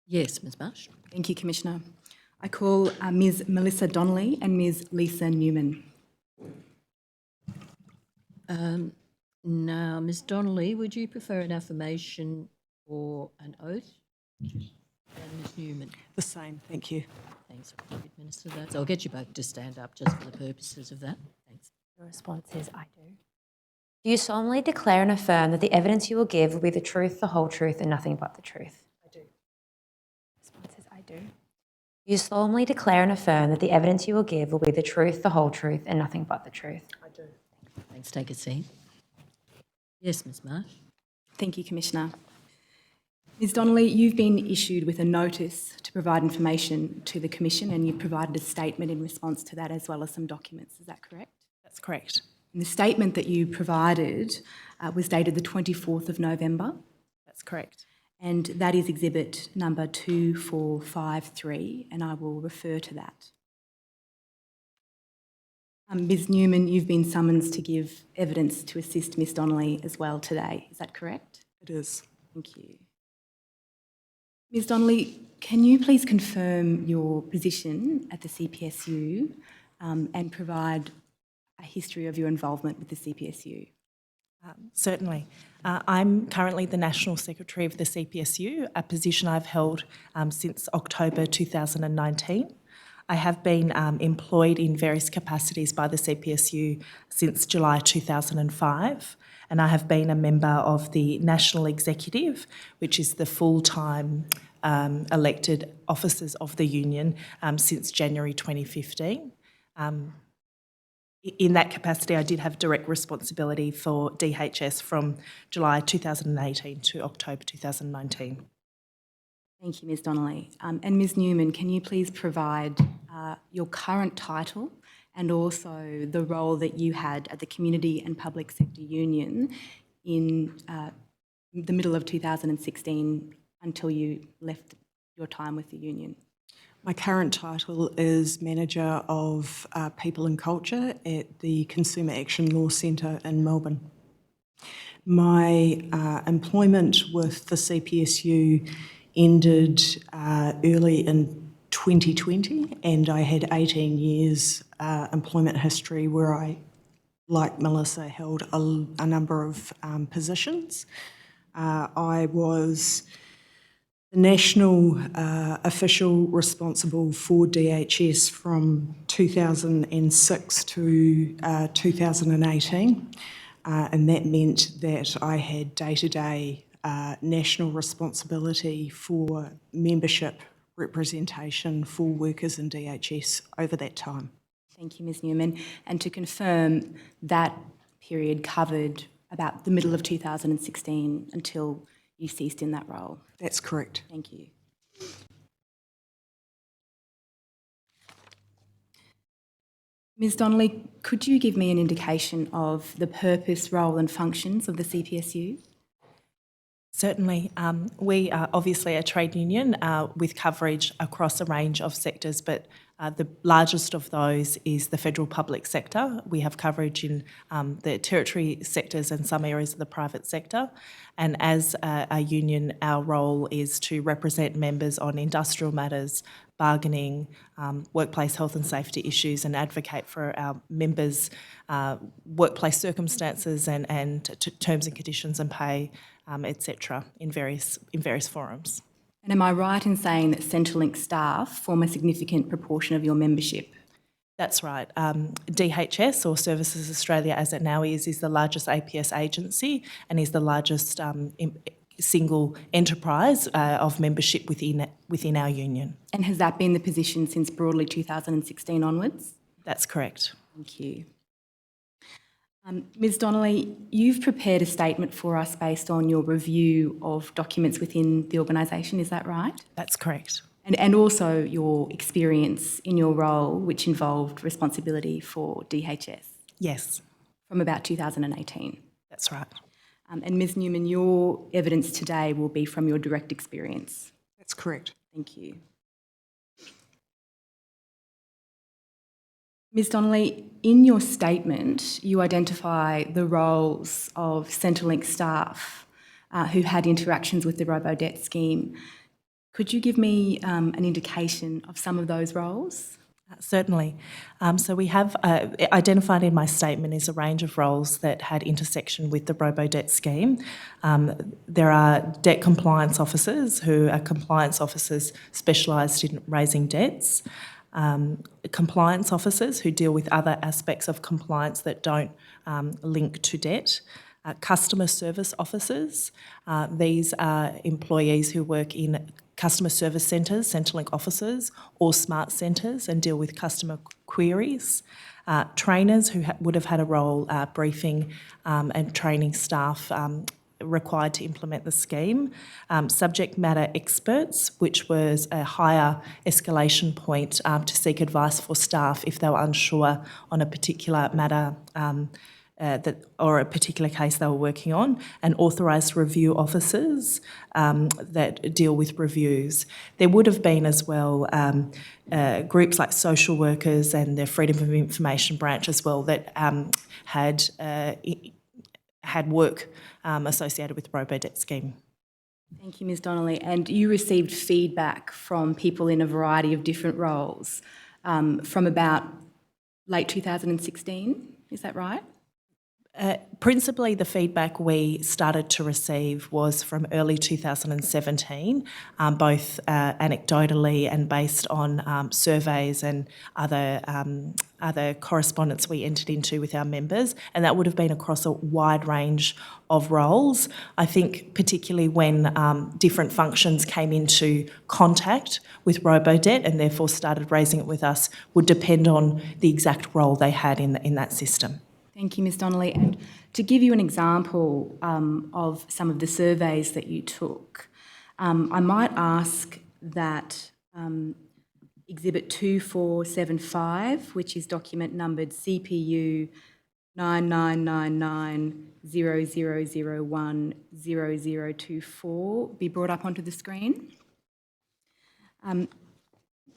Yes, Ms Marsh. Thank you, Commissioner. I call Ms Melissa Donnelly and Ms Lisa Newman. Now, Ms Donnelly, would you prefer an affirmation or an oath? And Ms Newman? The same, thank you. Thanks, I'll administer that. So I'll get you both to stand up just for the purposes of that. Thanks. Your response is, I do. Do you solemnly declare and affirm that the evidence you will give will be the truth, the whole truth, and nothing but the truth? I do. Response is, I do. Do you solemnly declare and affirm that the evidence you will give will be the truth, the whole truth, and nothing but the truth? I do. Thanks, take a seat. Yes, Ms Marsh. Thank you, Commissioner. Ms Donnelly, you've been issued with a notice to provide information to the Commission, and you've provided a statement in response to that as well as some documents. Is that correct? That's correct. And the statement that you provided was dated the 24th of November, That's correct. and that is exhibit number 2453, and I will refer to that. Ms Newman, you've been summoned to give evidence to assist Ms Donnelly as well today. Is that correct? It is. Thank you. Ms Donnelly, can you please confirm your position at the CPSU and provide a history of your involvement with the CPSU? Certainly. I'm currently the National Secretary of the CPSU, a position I've held since October 2019. I have been employed in various capacities by the CPSU since July 2005, and I have been a member of the National Executive, which is the full-time elected officers of the union since January 2015. In that capacity, I did have direct responsibility for DHS from July 2018 to October 2019. Thank you, Ms Donnelly. And Ms Newman, can you please provide your current title and also the role that you had at the Community and Public Sector Union in the middle of 2016 until you left your time with the union? My current title is Manager of People and Culture at the Consumer Action Law Centre in Melbourne. My employment with the CPSU ended early in 2020, and I had 18 years employment history where I, like Melissa, held a number of positions. I was the national official responsible for DHS from 2006 to 2018, and that meant that I had day-to-day national responsibility for membership representation for workers in DHS over that time. Thank you, Ms Newman. And to confirm, that period covered about the middle of 2016 until you ceased in that role. That's correct. Thank you. Ms Donnelly, could you give me an indication of the purpose, role and functions of the CPSU? Certainly. We are obviously a trade union with coverage across a range of sectors, but the largest of those is the federal public sector. We have coverage in the territory sectors and some areas of the private sector. And as a union, our role is to represent members on industrial matters, bargaining, workplace health and safety issues, and advocate for our members' workplace circumstances and terms and conditions and pay, etc., in various forums. And am I right in saying that Centrelink staff form a significant proportion of your membership? That's right. DHS, or Services Australia as it now is the largest APS agency and is the largest single enterprise of membership within our union. And has that been the position since broadly 2016 onwards? That's correct. Thank you. Ms Donnelly, you've prepared a statement for us based on your review of documents within the organisation, is that right? That's correct. And also your experience in your role, which involved responsibility for DHS? Yes. From about 2018? That's right. And Ms Newman, your evidence today will be from your direct experience? That's correct. Thank you. Ms Donnelly, in your statement, you identify the roles of Centrelink staff who had interactions with the Robodebt scheme. Could you give me an indication of some of those roles? Certainly. So we have identified in my statement is a range of roles that had intersection with the Robodebt scheme. There are debt compliance officers who are compliance officers specialised in raising debts, compliance officers who deal with other aspects of compliance that don't link to debt, customer service officers. These are employees who work in customer service centres, Centrelink offices, or smart centres and deal with customer queries. Trainers who would have had a role briefing and training staff required to implement the scheme. Subject matter experts, which was a higher escalation point to seek advice for staff if they were unsure on a particular matter or a particular case they were working on, and authorised review officers that deal with reviews. There would have been as well groups like social workers and the Freedom of Information branch as well that had work associated with the Robodebt scheme. Thank you, Ms Donnelly. And you received feedback from people in a variety of different roles from about late 2016, is that right? Principally, the feedback we started to receive was from early 2017, both anecdotally and based on surveys and other correspondence we entered into with our members, and that would have been across a wide range of roles. I think particularly when different functions came into contact with Robodebt and therefore started raising it with us would depend on the exact role they had in that system. Thank you, Ms Donnelly. And to give you an example of some of the surveys that you took, I might ask that Exhibit 2475, which is document numbered CPU 999900010024, be brought up onto the screen.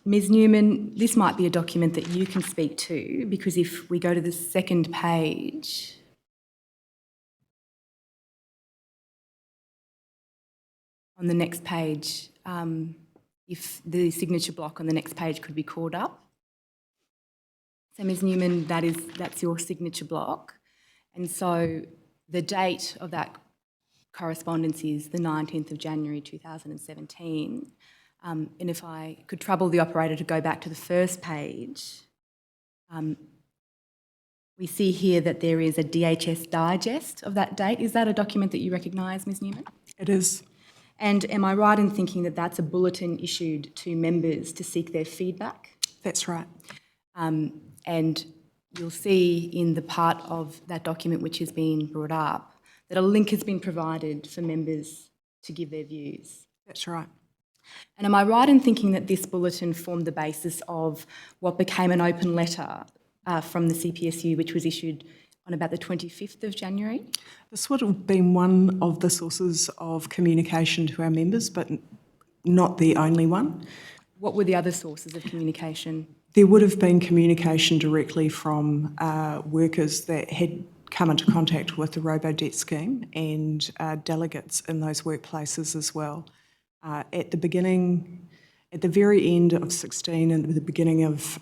Ms Newman, this might be a document that you can speak to, because if we go to the second page, on the next page, if the signature block on the next page could be called up. So Ms Newman, that's your signature block. And so the date of that correspondence is the 19th of January 2017. And if I could trouble the operator to go back to the first page, we see here that there is a DHS digest of that date. Is that a document that you recognise, Ms Newman? It is. And am I right in thinking that that's a bulletin issued to members to seek their feedback? That's right. And you'll see in the part of that document which has been brought up that a link has been provided for members to give their views. That's right. And am I right in thinking that this bulletin formed the basis of what became an open letter from the CPSU, which was issued on about the 25th of January? This would have been one of the sources of communication to our members, but not the only one. What were the other sources of communication? There would have been communication directly from workers that had come into contact with the Robodebt scheme and delegates in those workplaces as well. At the very end of 16 and at the beginning of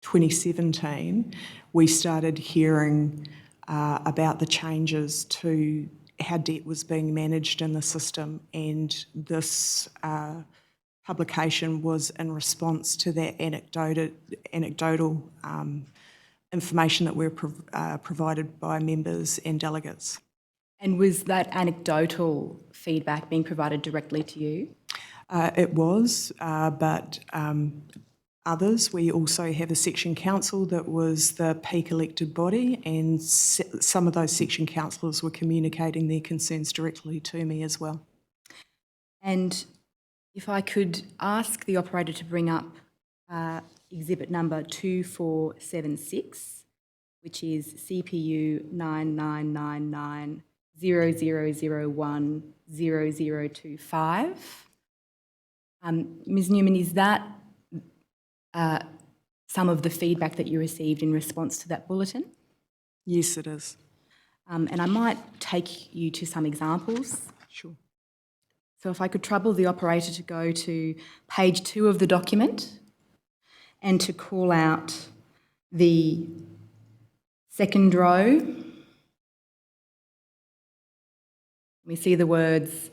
2017, we started hearing about the changes to how debt was being managed in the system, and this publication was in response to that anecdotal information that were provided by members and delegates. And was that anecdotal feedback being provided directly to you? It was, but others. We also have a section council that was the peak elected body, and some of those section councillors were communicating their concerns directly to me as well. And if I could ask the operator to bring up exhibit number 2476, which is CPU 999900010025. Ms Newman, is that some of the feedback that you received in response to that bulletin? Yes, it is. And I might take you to some examples. Sure. So if I could trouble the operator to go to page 2 of the document and to call out the second row. We see the words,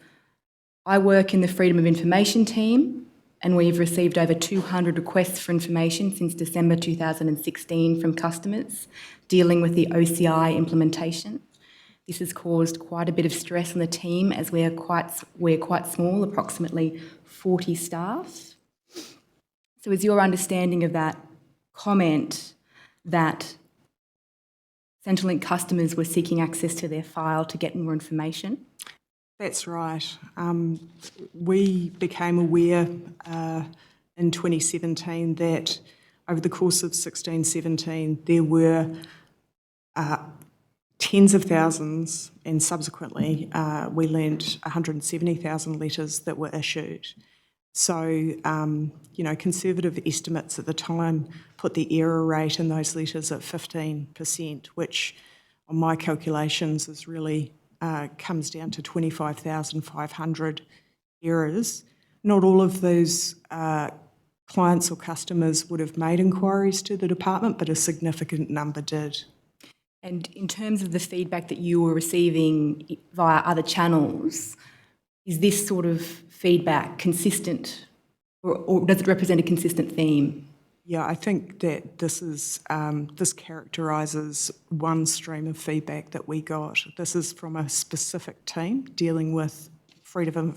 I work in the Freedom of Information team, and we've received over 200 requests for information since December 2016 from customers dealing with the OCI implementation. This has caused quite a bit of stress on the team as we're quite small, approximately 40 staff. So is your understanding of that comment that Centrelink customers were seeking access to their file to get more information? That's right. We became aware in 2017 that over the course of 16-17 there were tens of thousands, and subsequently we learned 170,000 letters that were issued. So, conservative estimates at the time put the error rate in those letters at 15%, which on my calculations is really comes down to 25,500 errors. Not all of those clients or customers would have made inquiries to the department, but a significant number did. And in terms of the feedback that you were receiving via other channels, is this sort of feedback consistent, or does it represent a consistent theme? Yeah, I think that this characterises one stream of feedback that we got. This is from a specific team dealing with freedom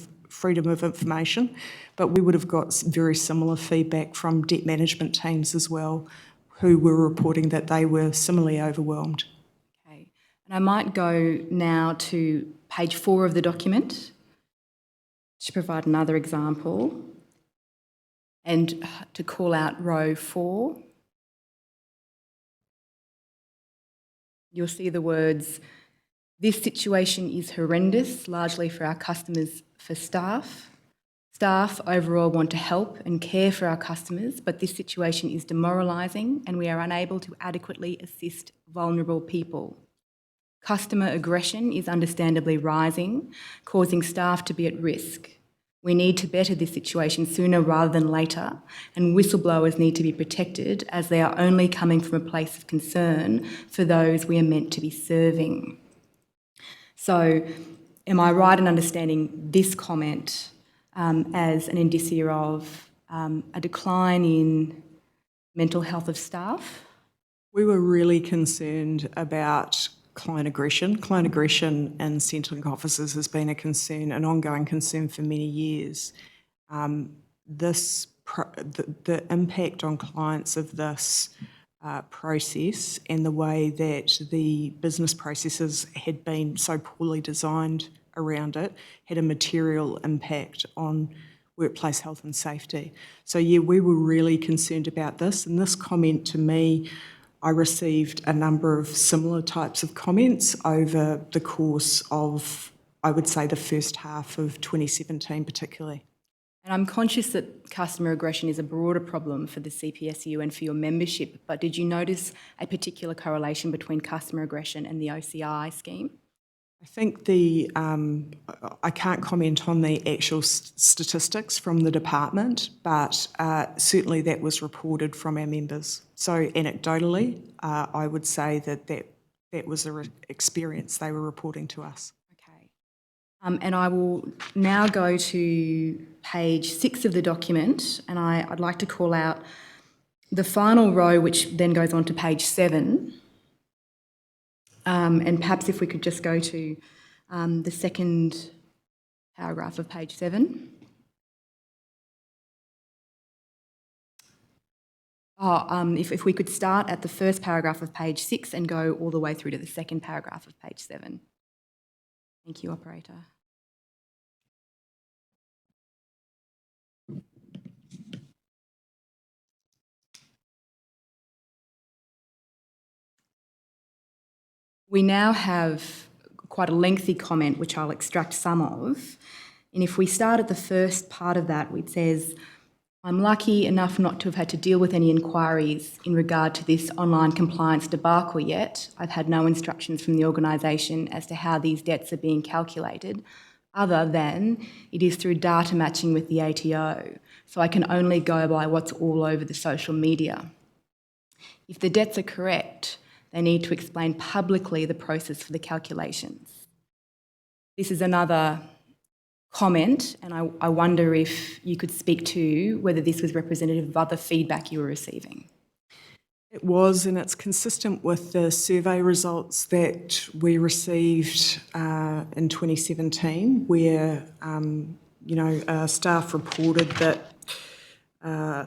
of information, but we would have got very similar feedback from debt management teams as well, who were reporting that they were similarly overwhelmed. Okay, and I might go now to page 4 of the document to provide another example, and to call out row 4. You'll see the words, this situation is horrendous, largely for our customers, for staff. Staff overall want to help and care for our customers, but this situation is demoralising and we are unable to adequately assist vulnerable people. Customer aggression is understandably rising, causing staff to be at risk. We need to better this situation sooner rather than later, and whistleblowers need to be protected as they are only coming from a place of concern for those we are meant to be serving. So, am I right in understanding this comment as an indicia of a decline in mental health of staff? We were really concerned about client aggression. Client aggression in Centrelink offices has been a concern, an ongoing concern for many years. The impact on clients of this process and the way that the business processes had been so poorly designed around it had a material impact on workplace health and safety. So yeah, we were really concerned about this, and this comment to me, I received a number of similar types of comments over the course of, I would say, the first half of 2017 particularly. And I'm conscious that customer aggression is a broader problem for the CPSU and for your membership, but did you notice a particular correlation between customer aggression and the OCI scheme? I think I can't comment on the actual statistics from the department, but certainly that was reported from our members. So anecdotally, I would say that was an experience they were reporting to us. Okay. And I will now go to page 6 of the document, and I'd like to call out the final row, which then goes on to page 7. And perhaps if we could just go to the second paragraph of page 7. If we could start at the first paragraph of page 6 and go all the way through to the second paragraph of page 7. Thank you, operator. We now have quite a lengthy comment, which I'll extract some of. And if we start at the first part of that, it says, I'm lucky enough not to have had to deal with any inquiries in regard to this online compliance debacle yet. I've had no instructions from the organisation as to how these debts are being calculated, other than it is through data matching with the ATO. So I can only go by what's all over the social media. If the debts are correct, they need to explain publicly the process for the calculations. This is another comment, and I wonder if you could speak to whether this was representative of other feedback you were receiving. It was, and it's consistent with the survey results that we received in 2017, where staff reported that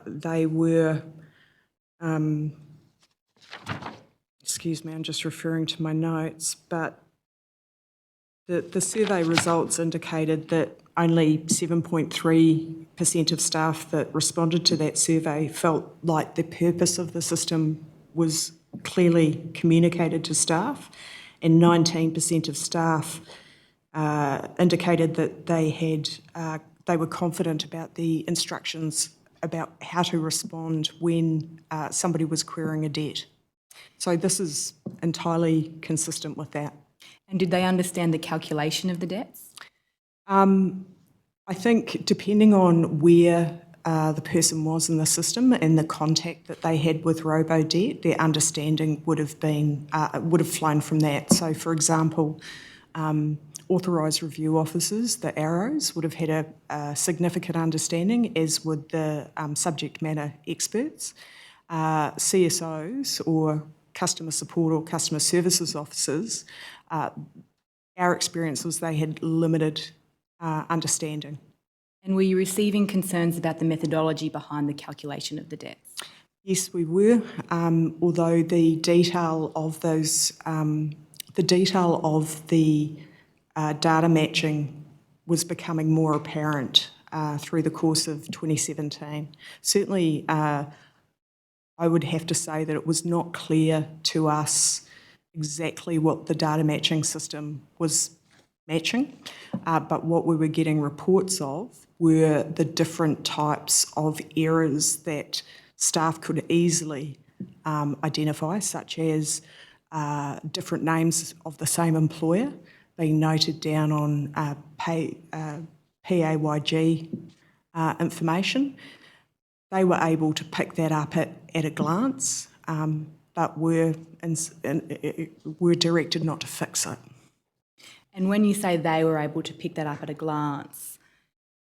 they were. Excuse me, I'm just referring to my notes, but the survey results indicated that only 7.3% of staff that responded to that survey felt like the purpose of the system was clearly communicated to staff, and 19% of staff indicated that they were confident about the instructions about how to respond when somebody was querying a debt. So this is entirely consistent with that. And did they understand the calculation of the debts? I think depending on where the person was in the system and the contact that they had with Robodebt, their understanding would have flown from that. So, for example, authorised review officers, the arrows, would have had a significant understanding, as would the subject matter experts. CSOs, or customer support or customer services officers, our experience was they had limited understanding. And were you receiving concerns about the methodology behind the calculation of the debts? Yes, we were, although the detail of the data matching was becoming more apparent through the course of 2017. Certainly, I would have to say that it was not clear to us exactly what the data matching system was matching, but what we were getting reports of were the different types of errors that staff could easily identify, such as different names of the same employer being noted down on PAYG information. They were able to pick that up at a glance, but were directed not to fix it. And when you say they were able to pick that up at a glance,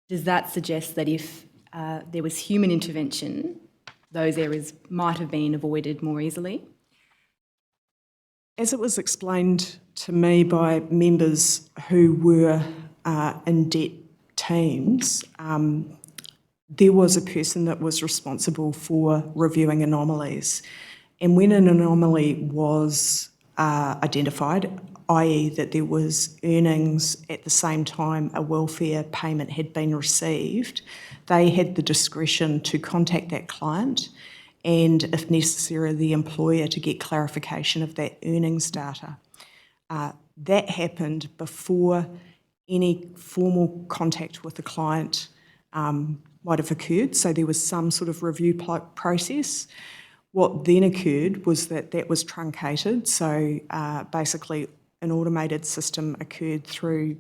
does that suggest that if there was human intervention, those errors might have been avoided more easily? As it was explained to me by members who were in debt teams, there was a person that was responsible for reviewing anomalies. And when an anomaly was identified, i.e. that there was earnings at the same time a welfare payment had been received, they had the discretion to contact that client and, if necessary, the employer to get clarification of that earnings data. That happened before any formal contact with the client might have occurred, so there was some sort of review process. What then occurred was that was truncated, so basically an automated system occurred through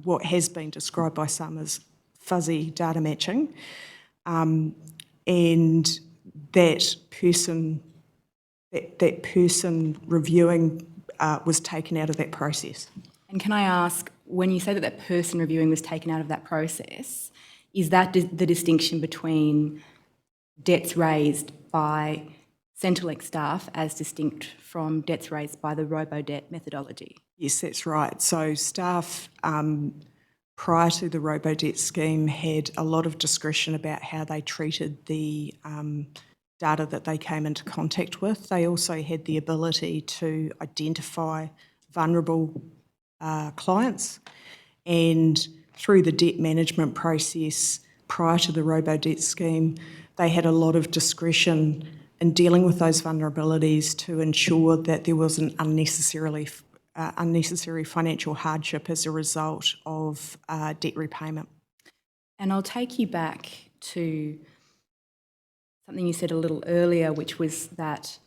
what has been described by some as fuzzy data matching, and that person reviewing was taken out of that process. And can I ask, when you say that person reviewing was taken out of that process, is that the distinction between debts raised by Centrelink staff as distinct from debts raised by the Robodebt methodology? Yes, that's right. So staff prior to the Robodebt scheme had a lot of discretion about how they treated the data that they came into contact with. They also had the ability to identify vulnerable clients, and through the debt management process prior to the Robodebt scheme, they had a lot of discretion in dealing with those vulnerabilities to ensure that there wasn't unnecessary financial hardship as a result of debt repayment. And I'll take you back to something you said a little earlier, which was that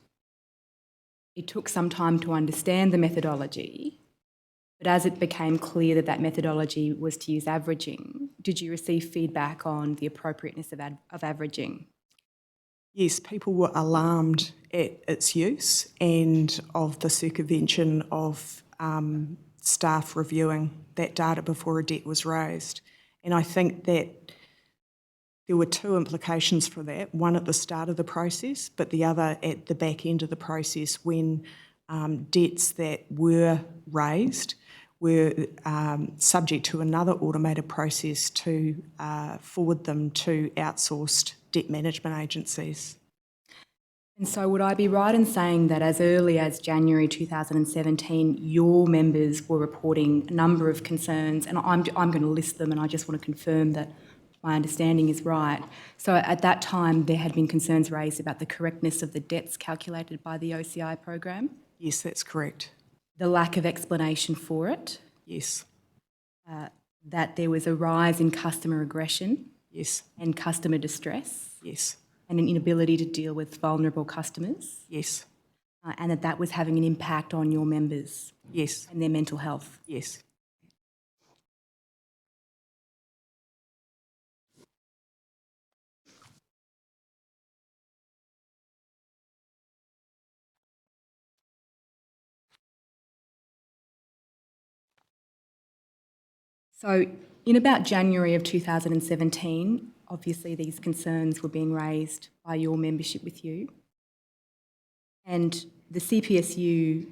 it took some time to understand the methodology, but But as it became clear that that methodology was to use averaging, did you receive feedback on the appropriateness of averaging? Yes, people were alarmed at its use and of the circumvention of staff reviewing that data before a debt was raised. And I think that there were two implications for that, one at the start of the process, but the other at the back end of the process when debts that were raised were subject to another automated process to forward them to outsourced debt management agencies. And so would I be right in saying that as early as January 2017, your members were reporting a number of concerns, and I'm going to list them and I just want to confirm that my understanding is right. So at that time, there had been concerns raised about the correctness of the debts calculated by the OCI program? Yes, that's correct. The lack of explanation for it? Yes. That there was a rise in customer aggression? Yes. And customer distress? Yes. And an inability to deal with vulnerable customers? Yes. And that was having an impact on your members? Yes. And their mental health? Yes. So in about January of 2017, obviously these concerns were being raised by your membership with you, and the CPSU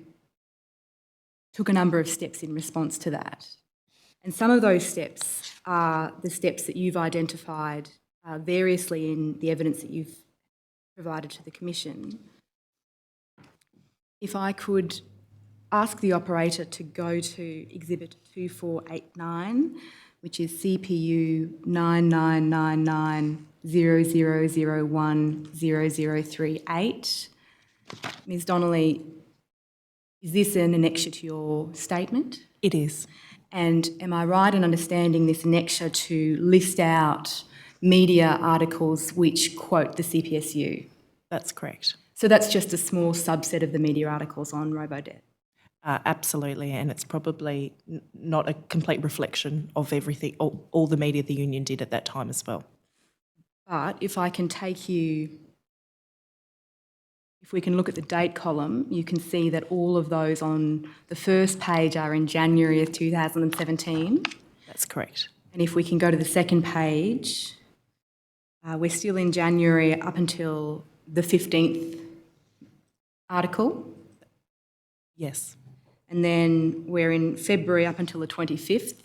took a number of steps in response to that. And some of those steps are the steps that you've identified variously in the evidence that you've provided to the Commission. If I could ask the operator to go to Exhibit 2489, which is CPU 999900010038. Ms Donnelly, is this an annexure to your statement? It is. And am I right in understanding this annexure to list out media articles which quote the CPSU? That's correct. So that's just a small subset of the media articles on Robodebt? Absolutely, and it's probably not a complete reflection of everything, all the media the union did at that time as well. But if I can take you, if we can look at the date column, you can see that all of those on the first page are in January of 2017. That's correct. And if we can go to the second page, we're still in January up until the 15th article. Yes. And then we're in February up until the 25th.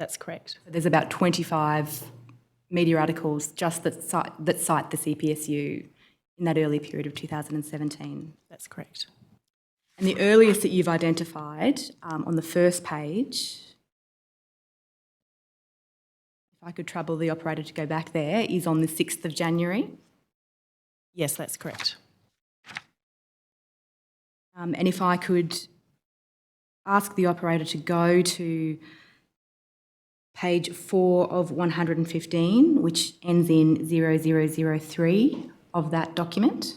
That's correct. So there's about 25 media articles just that cite the CPSU in that early period of 2017. That's correct. And the earliest that you've identified on the first page, if I could trouble the operator to go back there, is on the 6th of January. Yes, that's correct. And if I could ask the operator to go to page 4 of 115, which ends in 0003 of that document.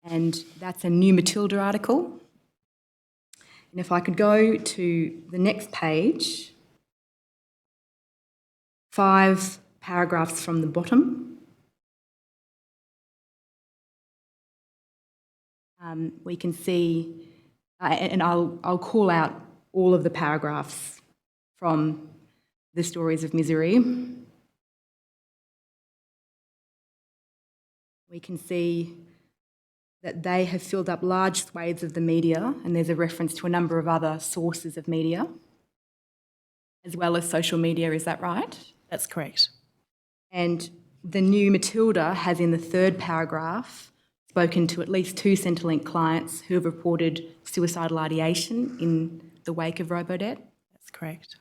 And that's a new Matilda article. And if I could go to the next page, 5 paragraphs from the bottom. We can see, and I'll call out all of the paragraphs from the Stories of Misery. We can see that they have filled up large swathes of the media, and there's a reference to a number of other sources of media, as well as social media, is that right? That's correct. And the new Matilda has in the third paragraph spoken to at least 2 Centrelink clients who have reported suicidal ideation in the wake of Robodebt. That's correct.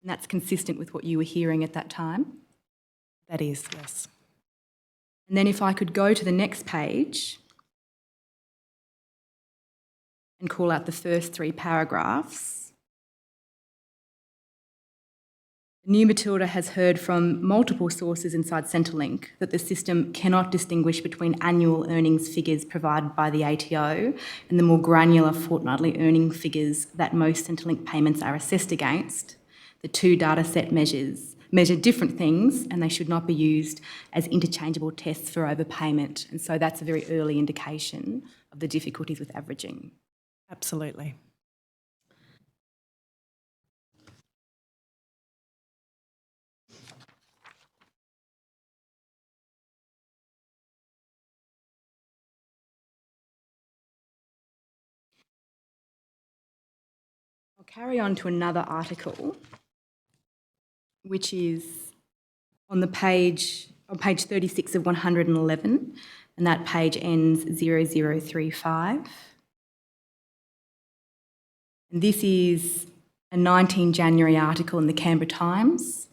And that's consistent with what you were hearing at that time. That is, yes. And then if I could go to the next page and call out the first 3 paragraphs. New Matilda has heard from multiple sources inside Centrelink that the system cannot distinguish between annual earnings figures provided by the ATO and the more granular fortnightly earning figures that most Centrelink payments are assessed against. The two data set measure different things, and they should not be used as interchangeable tests for overpayment. And so that's a very early indication of the difficulties with averaging. Absolutely. I'll carry on to another article, which is on page 36 of 111, and that page ends 0035. And this is a 19 January article in the Canberra Times.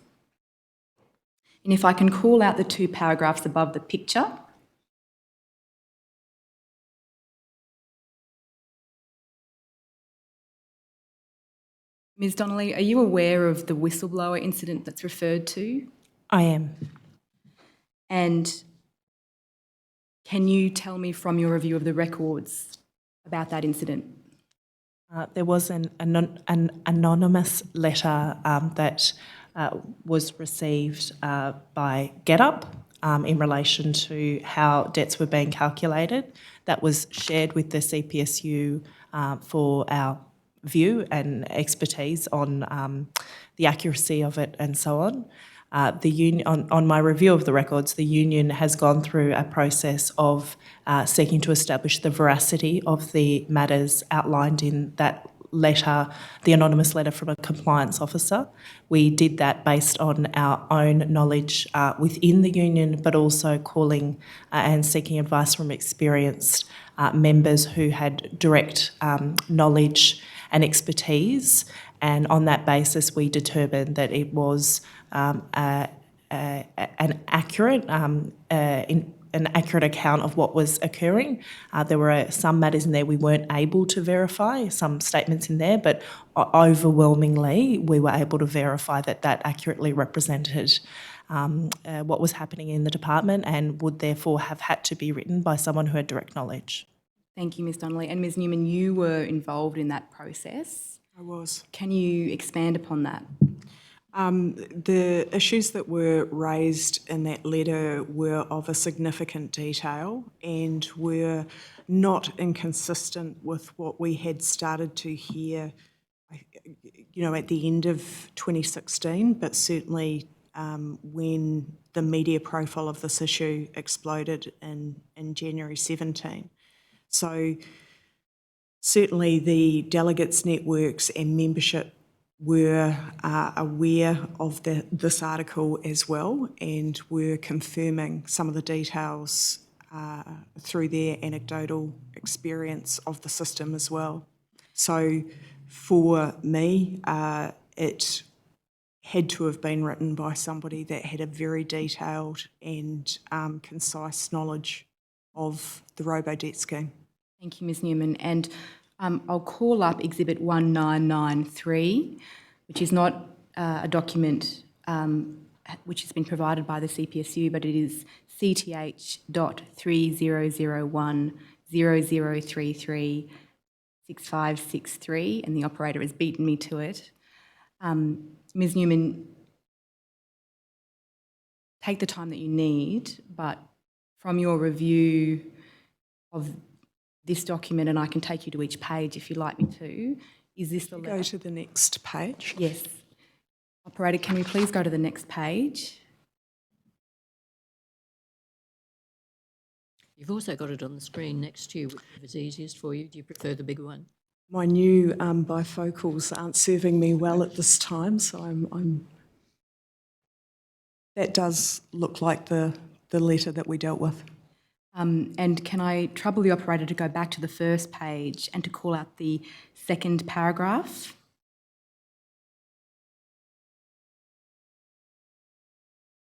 And if I can call out the two paragraphs above the picture. Ms. Donnelly, are you aware of the whistleblower incident that's referred to? I am. And can you tell me from your review of the records about that incident? There was an anonymous letter that was received by GetUp in relation to how debts were being calculated. That was shared with the CPSU for our view and expertise on the accuracy of it and so on. The union, on my review of the records, the union has gone through a process of seeking to establish the veracity of the matters outlined in that letter, the anonymous letter from a compliance officer. We did that based on our own knowledge within the union, but also calling and seeking advice from experienced members who had direct knowledge and expertise. And on that basis, we determined that it was an accurate account of what was occurring. There were some matters in there we weren't able to verify, some statements in there, but overwhelmingly we were able to verify that that accurately represented what was happening in the department and would therefore have had to be written by someone who had direct knowledge. Thank you, Ms. Donnelly. And Ms. Newman, you were involved in that process. I was. Can you expand upon that? The issues that were raised in that letter were of a significant detail and were not inconsistent with what we had started to hear, at the end of 2016, but certainly when the media profile of this issue exploded in January 17. So certainly the delegates networks and membership were aware of this article as well and were confirming some of the details through their anecdotal experience of the system as well. So for me, it had to have been written by somebody that had a very detailed and concise knowledge of the Robodebt scheme. Thank you, Ms. Newman. And I'll call up Exhibit 1993, which is not a document which has been provided by the CPSU, but it is CTH.300100336563, and the operator has beaten me to it. Ms. Newman, take the time that you need, but from your review of this document, and I can take you to each page if you'd like me to, is this the letter? Go to the next page. Yes. Operator, can we please go to the next page? You've also got it on the screen next to you, whichever is easiest for you. Do you prefer the bigger one? My new bifocals aren't serving me well at this time, so I'm that does look like the letter that we dealt with. And can I trouble the operator to go back to the first page and to call out the second paragraph?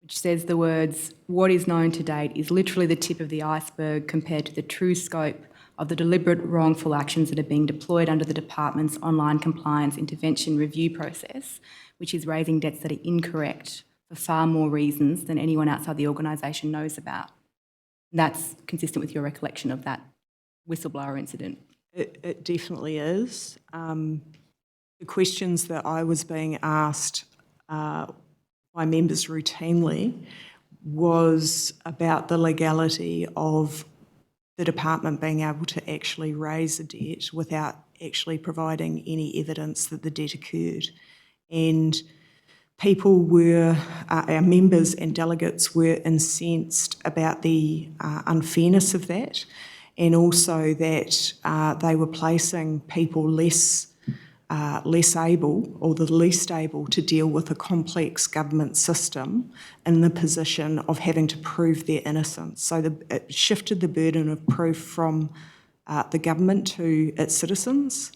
Which says the words, "What is known to date is literally the tip of the iceberg compared to the true scope of the deliberate wrongful actions that are being deployed under the department's online compliance intervention review process, which is raising debts that are incorrect for far more reasons than anyone outside the organisation knows about. That's consistent with your recollection of that whistleblower incident. It definitely is. The questions that I was being asked by members routinely was about the legality of the department being able to actually raise a debt without actually providing any evidence that the debt occurred. And people were, our members and delegates were incensed about the unfairness of that, and also that they were placing people less able or the least able to deal with a complex government system in the position of having to prove their innocence. So it shifted the burden of proof from the government to its citizens,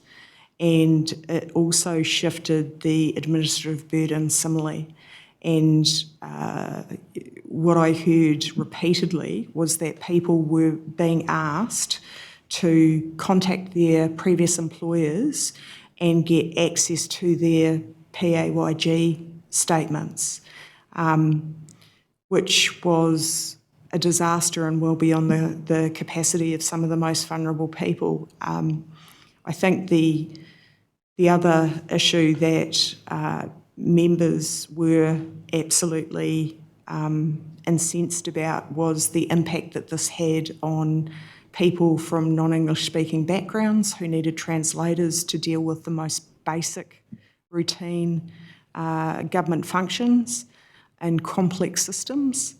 and it also shifted the administrative burden similarly. And what I heard repeatedly was that people were being asked to contact their previous employers and get access to their PAYG statements, which was a disaster and well beyond the capacity of some of the most vulnerable people. I think the other issue that members were absolutely incensed about was the impact that this had on people from non-English speaking backgrounds who needed translators to deal with the most basic routine government functions and complex systems,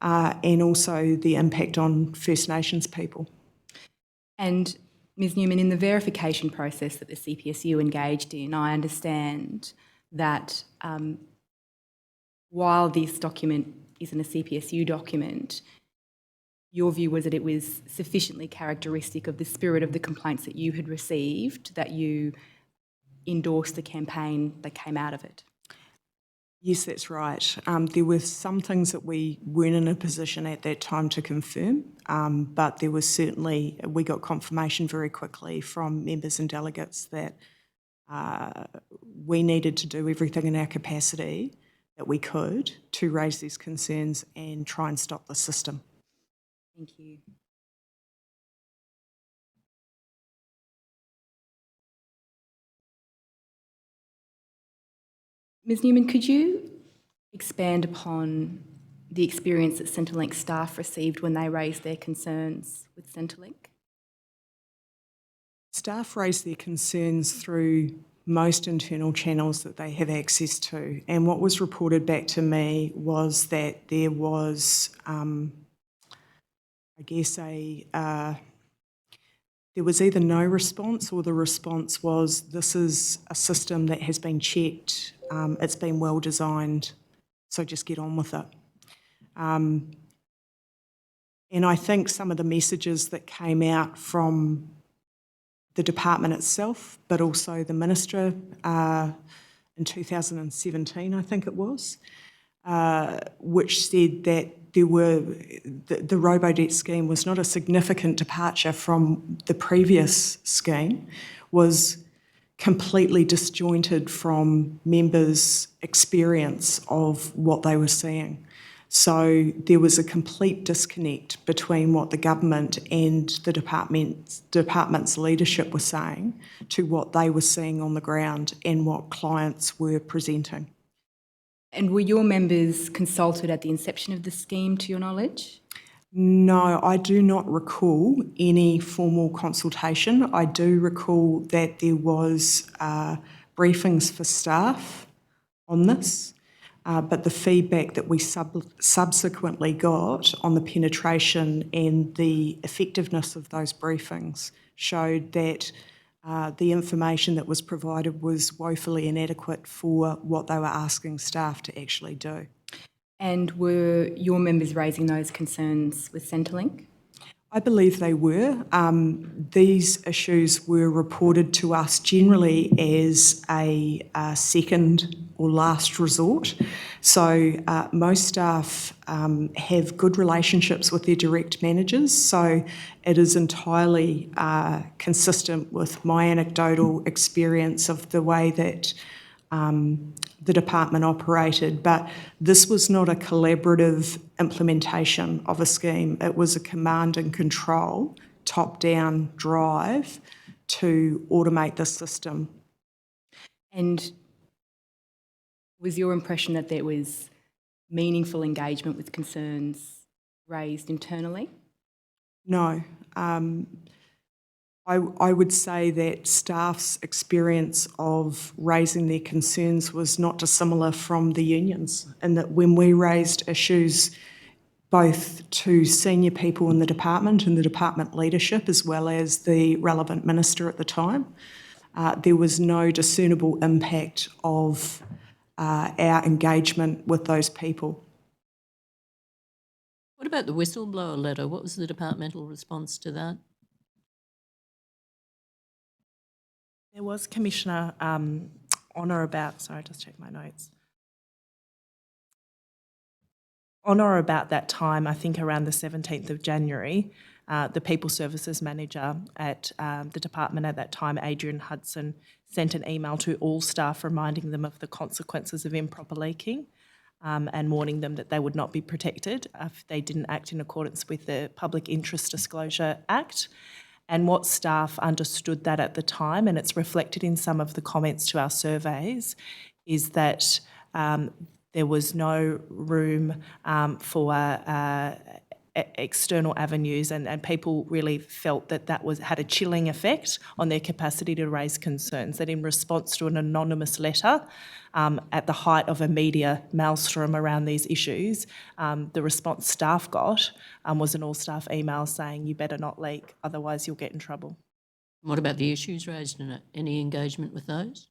and also the impact on First Nations people. And Ms Newman, in the verification process that the CPSU engaged in, I understand that while this document isn't a CPSU document, your view was that it was sufficiently characteristic of the spirit of the complaints that you had received that you endorsed the campaign that came out of it. Yes, that's right. There were some things that we weren't in a position at that time to confirm, but there was certainly, we got confirmation very quickly from members and delegates that we needed to do everything in our capacity that we could to raise these concerns and try and stop the system. Thank you. Ms Newman, could you expand upon the experience that Centrelink staff received when they raised their concerns with Centrelink? Staff raised their concerns through most internal channels that they have access to, and what was reported back to me was that there was there was either no response or the response was, this is a system that has been checked, it's been well designed, so just get on with it. And I think some of the messages that came out from the department itself, but also the Minister in 2017, I think it was, which said that the Robodebt scheme was not a significant departure from the previous scheme, was completely disjointed from members' experience of what they were seeing. So there was a complete disconnect between what the government and the department's leadership were saying to what they were seeing on the ground and what clients were presenting. And were your members consulted at the inception of the scheme, to your knowledge? No, I do not recall any formal consultation. I do recall that there was briefings for staff on this, but the feedback that we subsequently got on the penetration and the effectiveness of those briefings showed that the information that was provided was woefully inadequate for what they were asking staff to actually do. And were your members raising those concerns with Centrelink? I believe they were. These issues were reported to us generally as a second or last resort. So most staff have good relationships with their direct managers, so it is entirely consistent with my anecdotal experience of the way that the department operated. But this was not a collaborative implementation of a scheme. It was a command and control, top-down drive to automate the system. And was your impression that there was meaningful engagement with concerns raised internally? No. I would say that staff's experience of raising their concerns was not dissimilar from the unions, and that when we raised issues both to senior people in the department and the department leadership as well as the relevant minister at the time, there was no discernible impact of our engagement with those people. What about the whistleblower letter? What was the departmental response to that? There was Commissioner on or about, sorry, just check my notes. On or about that time, I think around the 17th of January, the People Services Manager at the department at that time, Adrian Hudson, sent an email to all staff reminding them of the consequences of improper leaking and warning them that they would not be protected if they didn't act in accordance with the Public Interest Disclosure Act. And what staff understood that at the time, and it's reflected in some of the comments to our surveys, is that there was no room for external avenues, and people really felt that had a chilling effect on their capacity to raise concerns, that in response to an anonymous letter at the height of a media maelstrom around these issues, the response staff got was an all-staff email saying, you better not leak, otherwise you'll get in trouble. What about the issues raised in it? Any engagement with those?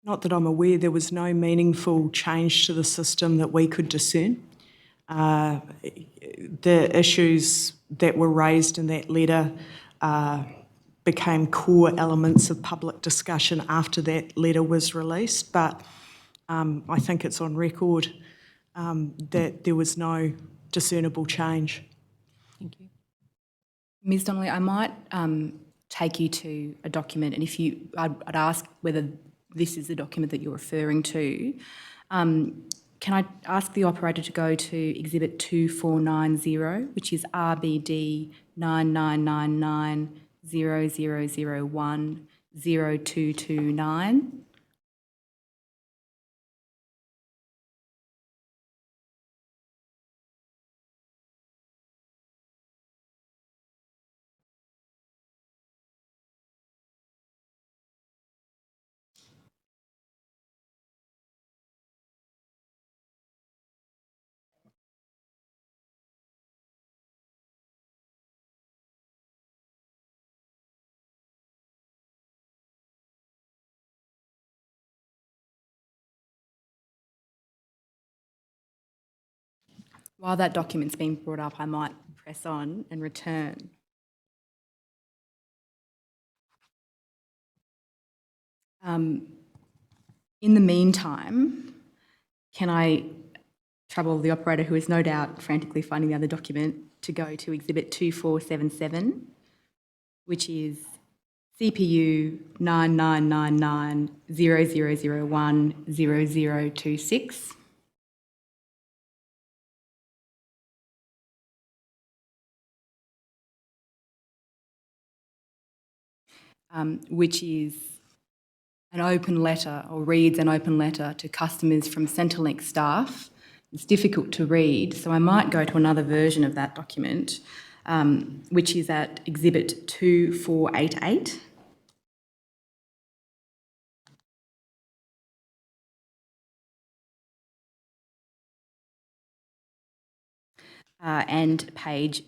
Not that I'm aware. There was no meaningful change to the system that we could discern. The issues that were raised in that letter became core elements of public discussion after that letter was released, but I think it's on record that there was no discernible change. Thank you. Ms Donnelly, I might take you to a document, and I'd ask whether this is the document that you're referring to. Can I ask the operator to go to Exhibit 2490, which is RBD 9999 0001 0229? While that document's being brought up, I might press on and return. In the meantime, can I trouble the operator, who is no doubt frantically finding the other document, to go to Exhibit 2477, which is CPU 9999 0001 0026. Which is an open letter, or reads an open letter to customers from Centrelink staff. It's difficult to read, so I might go to another version of that document, which is at Exhibit 2488. And page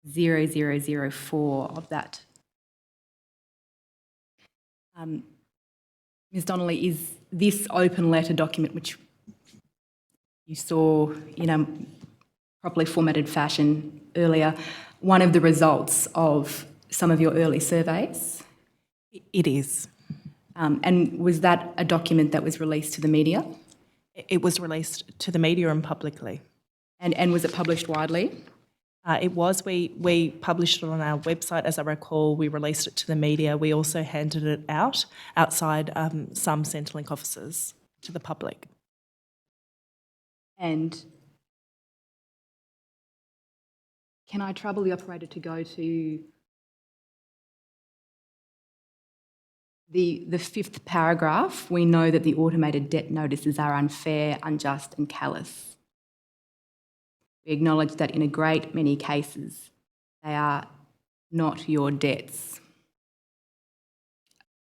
0004 of that. Ms Donnelly, is this open letter document, which you saw in a properly formatted fashion earlier, one of the results of some of your early surveys? It is. And was that a document that was released to the media? It was released to the media and publicly. And was it published widely? It was. We published it on our website, as I recall. We released it to the media. We also handed it out outside some Centrelink offices to the public. And can I trouble the operator to go to the fifth paragraph? We know that the automated debt notices are unfair, unjust and callous. We acknowledge that in a great many cases, they are not your debts.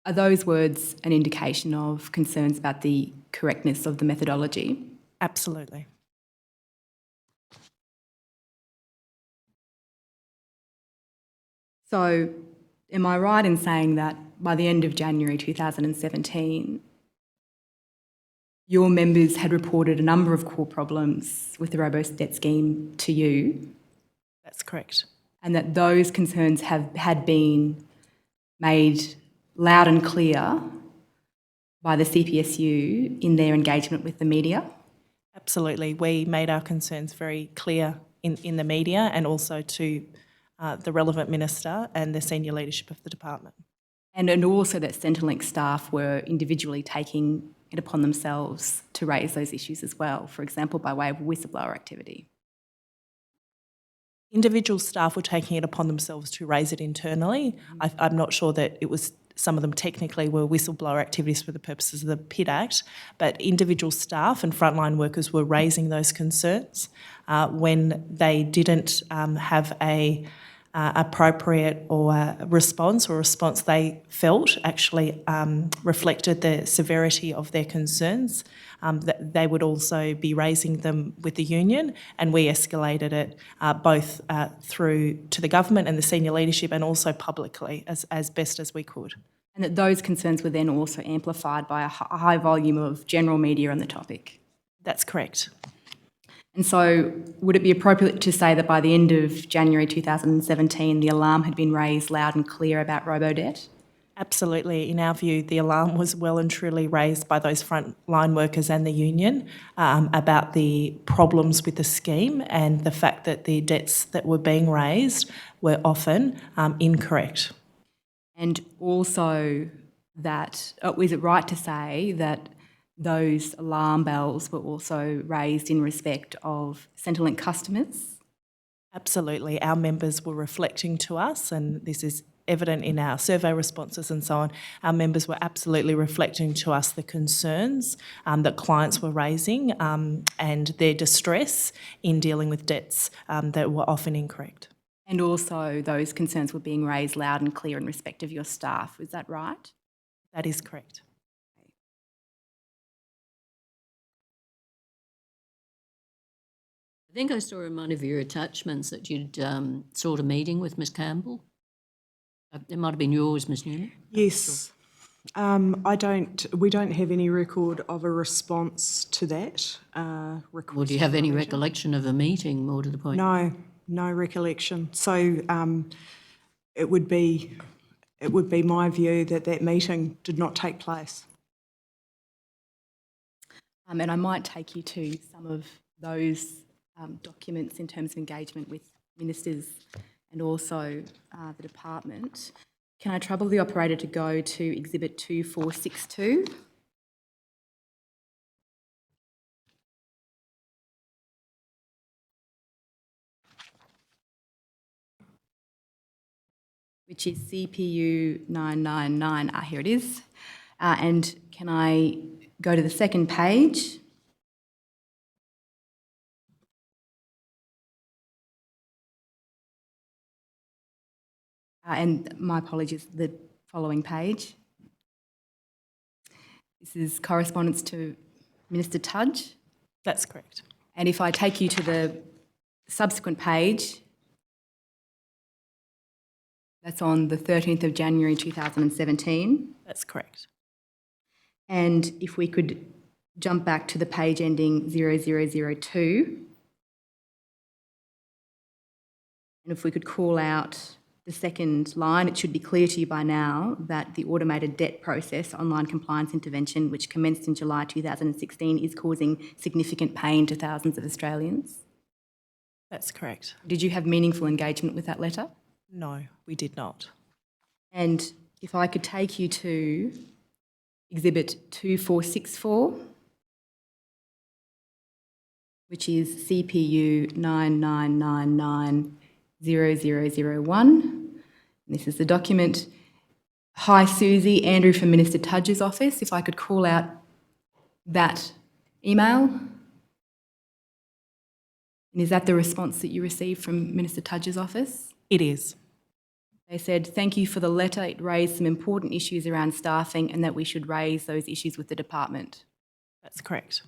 Are those words an indication of concerns about the correctness of the methodology? Absolutely. So, am I right in saying that by the end of January 2017, your members had reported a number of core problems with the Robodebt scheme to you? That's correct. And that those concerns had been made loud and clear by the CPSU in their engagement with the media? Absolutely. We made our concerns very clear in the media and also to the relevant minister and the senior leadership of the department. And also that Centrelink staff were individually taking it upon themselves to raise those issues as well, for example, by way of whistleblower activity. Individual staff were taking it upon themselves to raise it internally. I'm not sure that it was, some of them technically were whistleblower activities for the purposes of the PID Act, but individual staff and frontline workers were raising those concerns when they didn't have a appropriate or response they felt actually reflected the severity of their concerns. That they would also be raising them with the union, and we escalated it both through to the government and the senior leadership and also publicly as best as we could. And that those concerns were then also amplified by a high volume of general media on the topic. That's correct. And so would it be appropriate to say that by the end of January 2017, the alarm had been raised loud and clear about Robodebt? Absolutely. In our view, the alarm was well and truly raised by those frontline workers and the union about the problems with the scheme and the fact that the debts that were being raised were often incorrect. And also that, is it right to say that those alarm bells were also raised in respect of Centrelink customers? Absolutely. Our members were reflecting to us, and this is evident in our survey responses and so on. Our members were absolutely reflecting to us the concerns that clients were raising and their distress in dealing with debts that were often incorrect. And also those concerns were being raised loud and clear in respect of your staff, is that right? That is correct. I think I saw in one of your attachments that you'd sought a meeting with Ms Campbell. It might have been yours, Ms Newman. Yes. We don't have any record of a response to that request. Or do you have any recollection of a meeting, more to the point? No recollection. So it would be my view that meeting did not take place. And I might take you to some of those documents in terms of engagement with ministers and also the department. Can I trouble the operator to go to Exhibit 2462? Which is CPU 999. Here it is. And can I go to the second page? And my apologies, the following page. This is correspondence to Minister Tudge. That's correct. And if I take you to the subsequent page, that's on the 13th of January 2017. That's correct. And if we could jump back to the page ending 0002. And if we could call out the second line, it should be clear to you by now that the automated debt process online compliance intervention, which commenced in July 2016, is causing significant pain to thousands of Australians. That's correct. Did you have meaningful engagement with that letter? No, we did not. And if I could take you to Exhibit 2464, which is CPU 99990001. This is the document. Hi Susie, Andrew from Minister Tudge's office. If I could call out that email. And is that the response that you received from Minister Tudge's office? It is. They said, thank you for the letter. It raised some important issues around staffing and that we should raise those issues with the department. That's correct.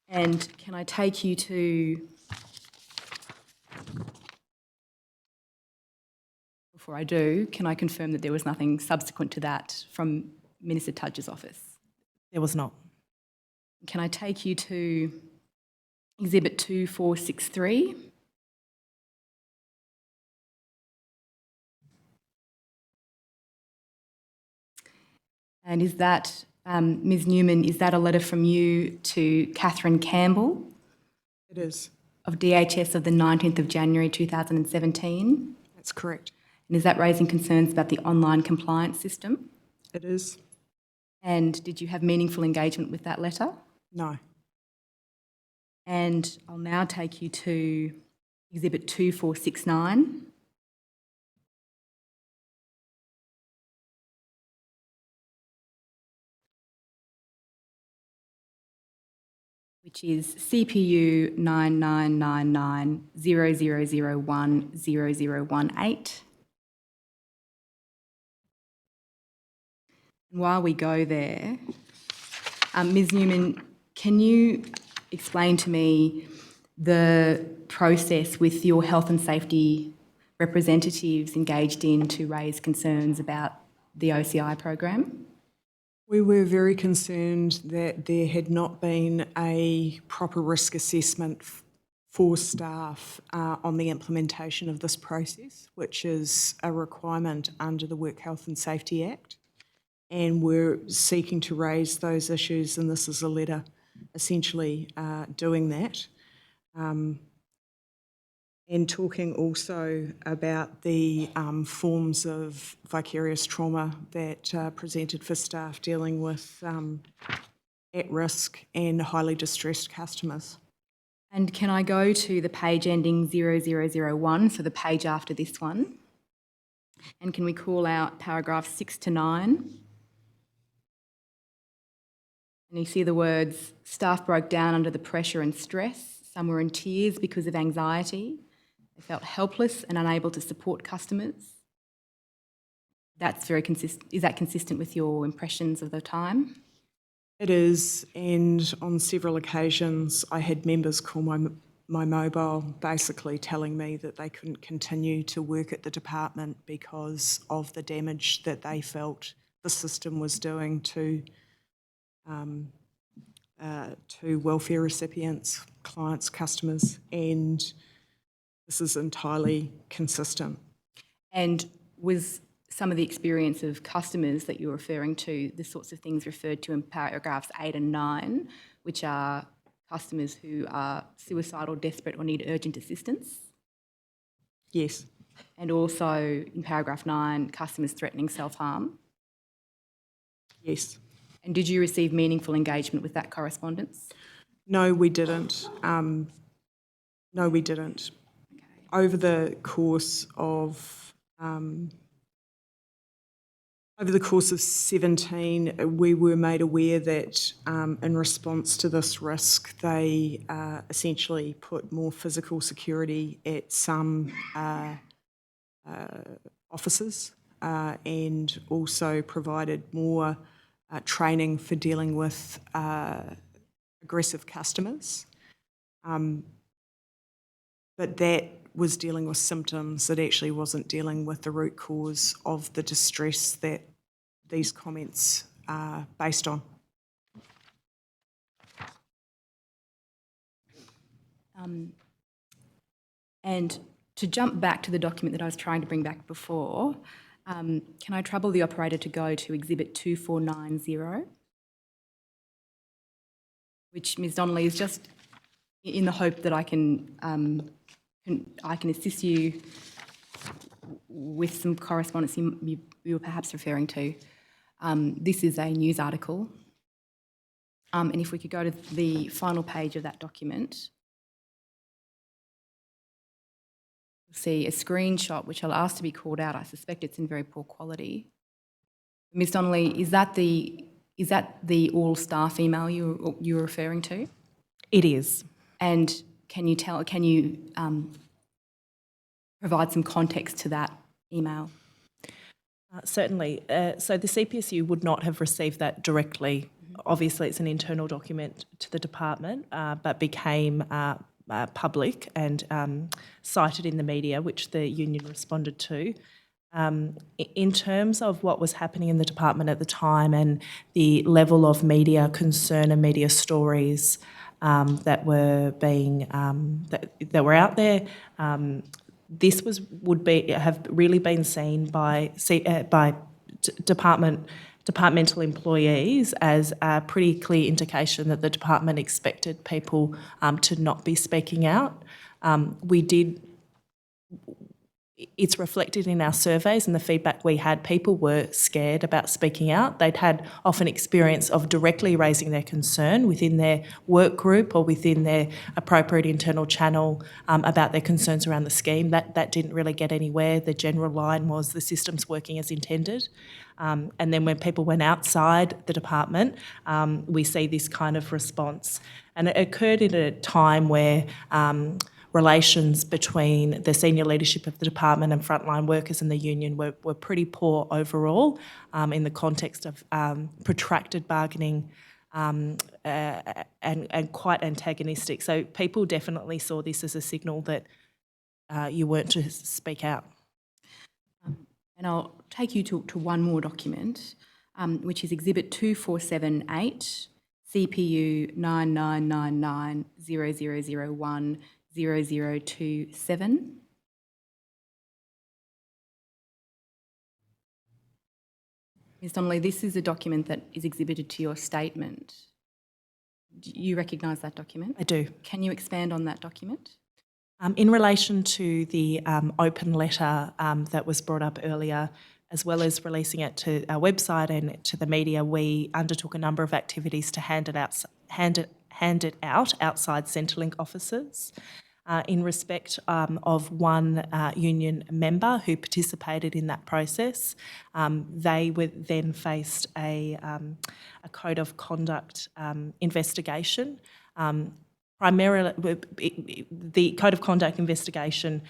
And can I take you to, before I do, can I confirm that there was nothing subsequent to that from Minister Tudge's office? There was not. Can I take you to Exhibit 2463? And is that, Ms Newman, is that a letter from you to Catherine Campbell? It is. Of DHS of the 19th of January 2017? That's correct. And is that raising concerns about the online compliance system? It is. And did you have meaningful engagement with that letter? No. And I'll now take you to Exhibit 2469. Which is CPU 999900010018. And while we go there, Ms Newman, can you explain to me the process with your health and safety representatives engaged in to raise concerns about the OCI program? We were very concerned that there had not been a proper risk assessment for staff on the implementation of this process, which is a requirement under the Work Health and Safety Act. And we're seeking to raise those issues, and this is a letter essentially doing that. And talking also about the forms of vicarious trauma that presented for staff dealing with at-risk and highly distressed customers. And can I go to the page ending 0001, so the page after this one? And can we call out paragraphs 6 to 9? And you see the words, staff broke down under the pressure and stress. Some were in tears because of anxiety. They felt helpless and unable to support customers. That's very consistent. Is that consistent with your impressions of the time? It is, and on several occasions I had members call my mobile basically telling me that they couldn't continue to work at the department because of the damage that they felt the system was doing to welfare recipients, clients, customers, and this is entirely consistent. And was some of the experience of customers that you're referring to the sorts of things referred to in paragraphs 8 and 9, which are customers who are suicidal, desperate or need urgent assistance? Yes. And also in paragraph 9, customers threatening self-harm? Yes. And did you receive meaningful engagement with that correspondence? No, we didn't. No, we didn't. Okay. Over the course of 17, we were made aware that in response to this risk, they essentially put more physical security at some offices and also provided more training for dealing with aggressive customers. But that was dealing with symptoms. It actually wasn't dealing with the root cause of the distress that these comments are based on. And to jump back to the document that I was trying to bring back before, can I trouble the operator to go to Exhibit 2490, which Ms Donnelly is just in the hope that I can assist you with some correspondence you were perhaps referring to. This is a news article. And if we could go to the final page of that document, you'll see a screenshot which I'll ask to be called out. I suspect it's in very poor quality. Ms Donnelly, is that the all staff email you're referring to? It is. And can you provide some context to that email? Certainly. So the CPSU would not have received that directly. Obviously, it's an internal document to the department, but became public and cited in the media, which the union responded to. In terms of what was happening in the department at the time and the level of media concern and media stories that were being that were out there, this have really been seen by departmental employees as a pretty clear indication that the department expected people to not be speaking out. It's reflected in our surveys and the feedback we had. People were scared about speaking out. They'd had often experience of directly raising their concern within their work group or within their appropriate internal channel about their concerns around the scheme. That didn't really get anywhere. The general line was the system's working as intended. And then when people went outside the department, we see this kind of response. And it occurred at a time where relations between the senior leadership of the department and frontline workers in the union were pretty poor overall in the context of protracted bargaining and quite antagonistic. So people definitely saw this as a signal that you weren't to speak out. And I'll take you to one more document, which is Exhibit 2478, CPU 9999 0001 0027. Ms Donnelly, this is a document that is exhibited to your statement. Do you recognise that document? I do. Can you expand on that document? In relation to the open letter that was brought up earlier, as well as releasing it to our website and to the media, we undertook a number of activities to hand it out outside Centrelink offices. In respect of one union member who participated in that process, they were then faced a code of conduct investigation. Primarily, the code of conduct investigation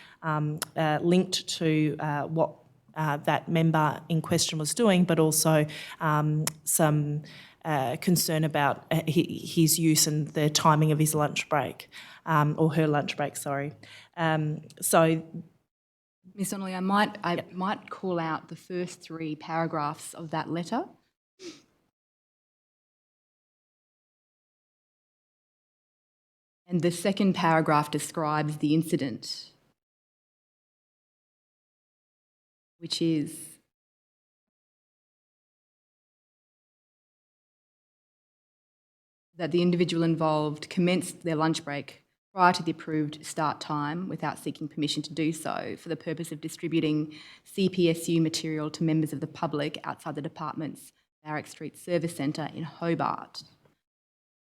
linked to what that member in question was doing, but also some concern about his use and the timing of his lunch break, or her lunch break, sorry. So, Ms Donnelly, I might call out the first 3 paragraphs of that letter. And the second paragraph describes the incident, which is that the individual involved commenced their lunch break prior to the approved start time without seeking permission to do so for the purpose of distributing CPSU material to members of the public outside the department's Barrack Street Service Centre in Hobart.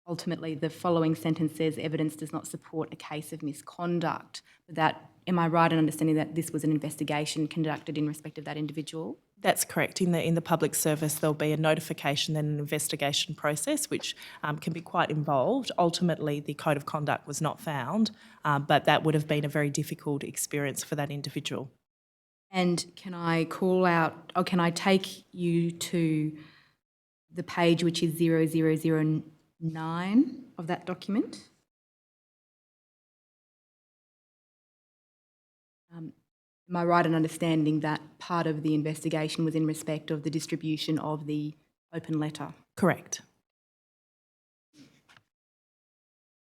Ultimately, the following sentence says evidence does not support a case of misconduct. Am I right in understanding that this was an investigation conducted in respect of that individual? that's correct. In the public service, there'll be a notification and an investigation process, which can be quite involved. Ultimately, the code of conduct was not found, but that would have been a very difficult experience for that individual. And can I call out, or can I take you to the page which is 0009 of that document? Am I right in understanding that part of the investigation was in respect of the distribution of the open letter? Correct.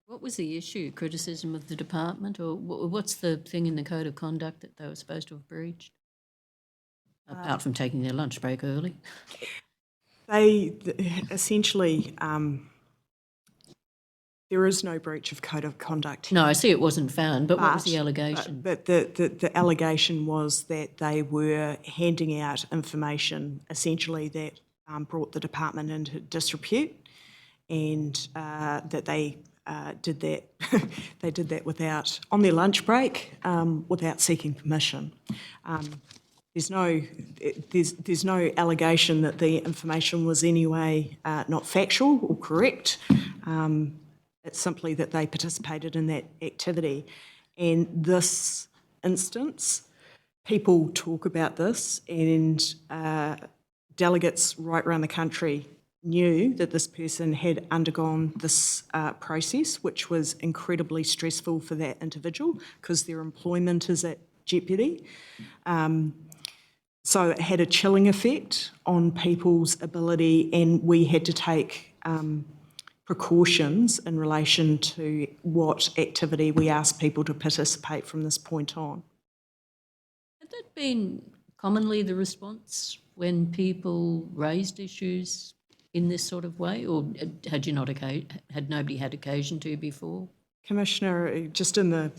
What was the issue? Criticism of the department, or what's the thing in the code of conduct that they were supposed to have breached? Apart from taking their lunch break early? They essentially, there is no breach of code of conduct. No, I see it wasn't found, but what was the But- allegation? But the allegation was that they were handing out information essentially that brought the department into disrepute, and that they did that. They did that without, on their lunch break, without seeking permission. There's no allegation that the information was anyway not factual or correct. It's simply that they participated in that activity. And this instance, people talk about this, and delegates right around the country knew that this person had undergone this process, which was incredibly stressful for that individual because their employment is at jeopardy. So it had a chilling effect on people's ability, and we had to take precautions in relation to what activity we asked people to participate from this point on. Had that been commonly the response when people raised issues in this sort of way, or had nobody had occasion to before? Commissioner, just in the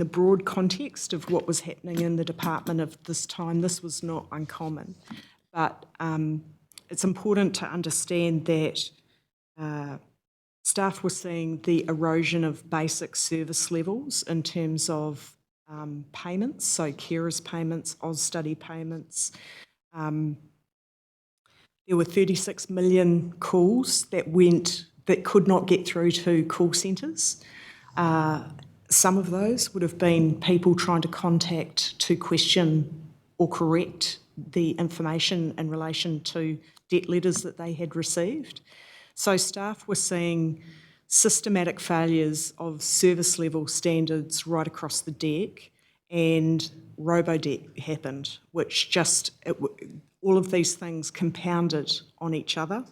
broad context of what was happening in the department of this time, this was not uncommon. But it's important to understand that staff were seeing the erosion of basic service levels in terms of payments, so carers payments, Austudy payments. There were 36 million calls that could not get through to call centres. Some of those would have been people trying to contact to question or correct the information in relation to debt letters that they had received. So staff were seeing systematic failures of service level standards right across the deck, and Robodebt happened, which all of these things compounded on each other.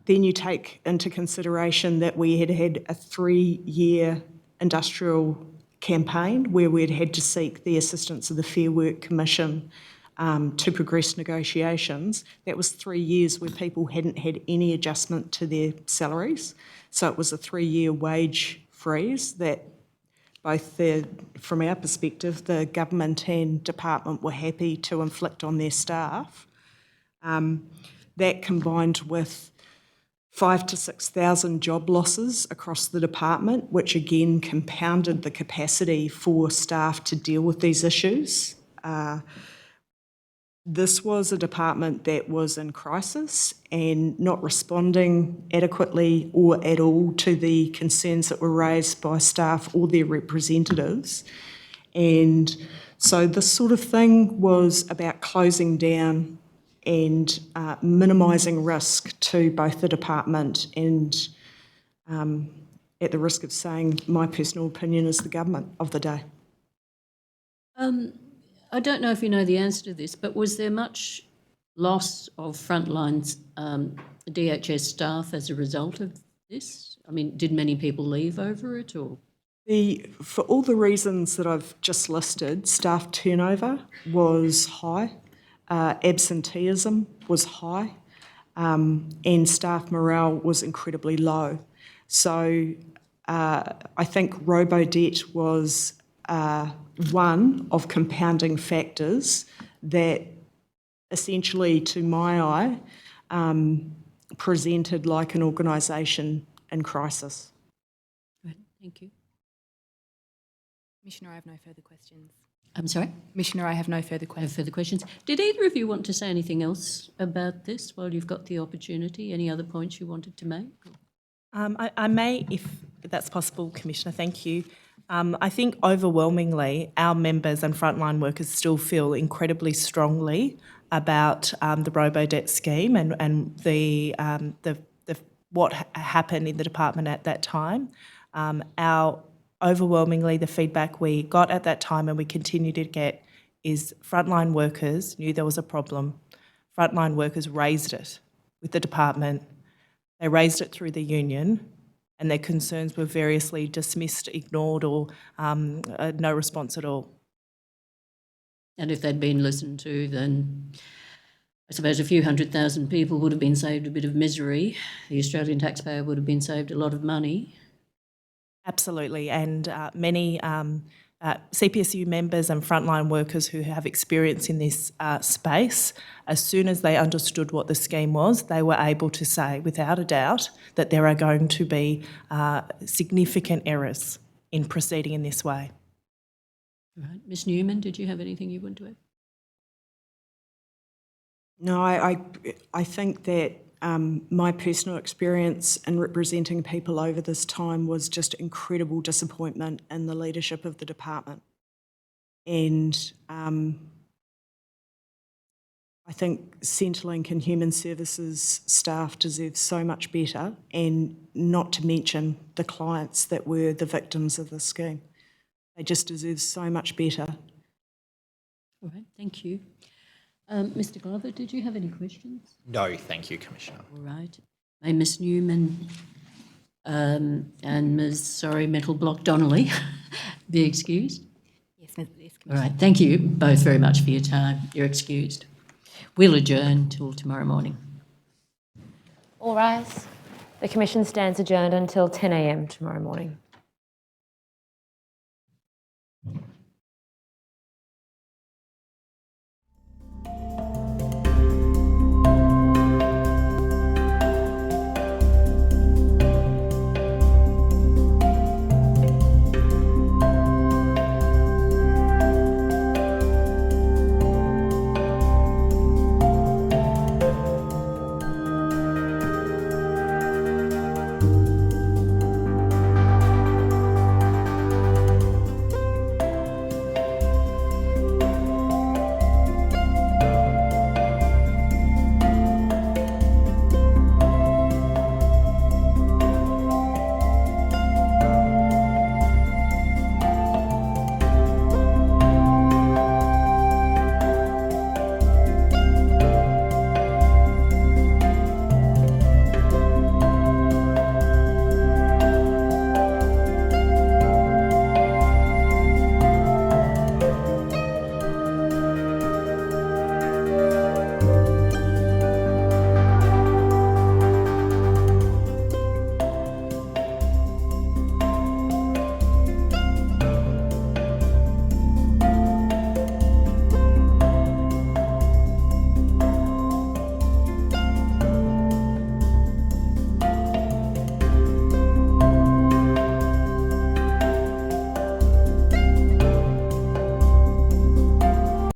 Then you take into consideration that we had had a 3-year industrial campaign where we'd had to seek the assistance of the Fair Work Commission to progress negotiations. That was 3 years where people hadn't had any adjustment to their salaries. So it was a 3-year wage freeze that both from our perspective, the government and department were happy to inflict on their staff. That combined with 5,000 to 6,000 job losses across the department, which again compounded the capacity for staff to deal with these issues. This was a department that was in crisis and not responding adequately or at all to the concerns that were raised by staff or their representatives. And so this sort of thing was about closing down and minimising risk to both the department and, at the risk of saying my personal opinion, is the government of the day. I don't know if you know the answer to this, but was there much loss of frontline DHS staff as a result of this? I mean, did many people leave over it, or? For all the reasons that I've just listed, staff turnover was high, absenteeism was high, and staff morale was incredibly low. So I think Robodebt was one of compounding factors that essentially, to my eye, presented like an organisation in crisis. Right, thank you. Commissioner, I have no further questions. I'm sorry? Commissioner, I have no further No questions. further questions. Did either of you want to say anything else about this while you've got the opportunity? Any other points you wanted to make? I may, if that's possible, Commissioner, thank you. I think overwhelmingly our members and frontline workers still feel incredibly strongly about the Robodebt scheme and the what happened in the department at that time. Overwhelmingly, the feedback we got at that time and we continue to get is frontline workers knew there was a problem. Frontline workers raised it with the department. They raised it through the union, and their concerns were variously dismissed, ignored, or no response at all. And if they'd been listened to, then I suppose a few 100,000 people would have been saved a bit of misery. The Australian taxpayer would have been saved a lot of money. Absolutely, and many CPSU members and frontline workers who have experience in this space, as soon as they understood what the scheme was, they were able to say without a doubt that there are going to be significant errors in proceeding in this way. Right. Ms Newman, did you have anything you want to add? No, I think that my personal experience in representing people over this time was just incredible disappointment in the leadership of the department. And I think Centrelink and Human Services staff deserve so much better, and not to mention the clients that were the victims of the scheme. They just deserve so much better. All right, thank you. Mr Glover, did you have any questions? No, thank you, Commissioner. All right. May Ms Newman and Mental Block Donnelly be excused? Yes, Commissioner. All right, thank you both very much for your time. You're excused. We'll adjourn till tomorrow morning. All rise. The Commission stands adjourned until 10 a.m. tomorrow morning.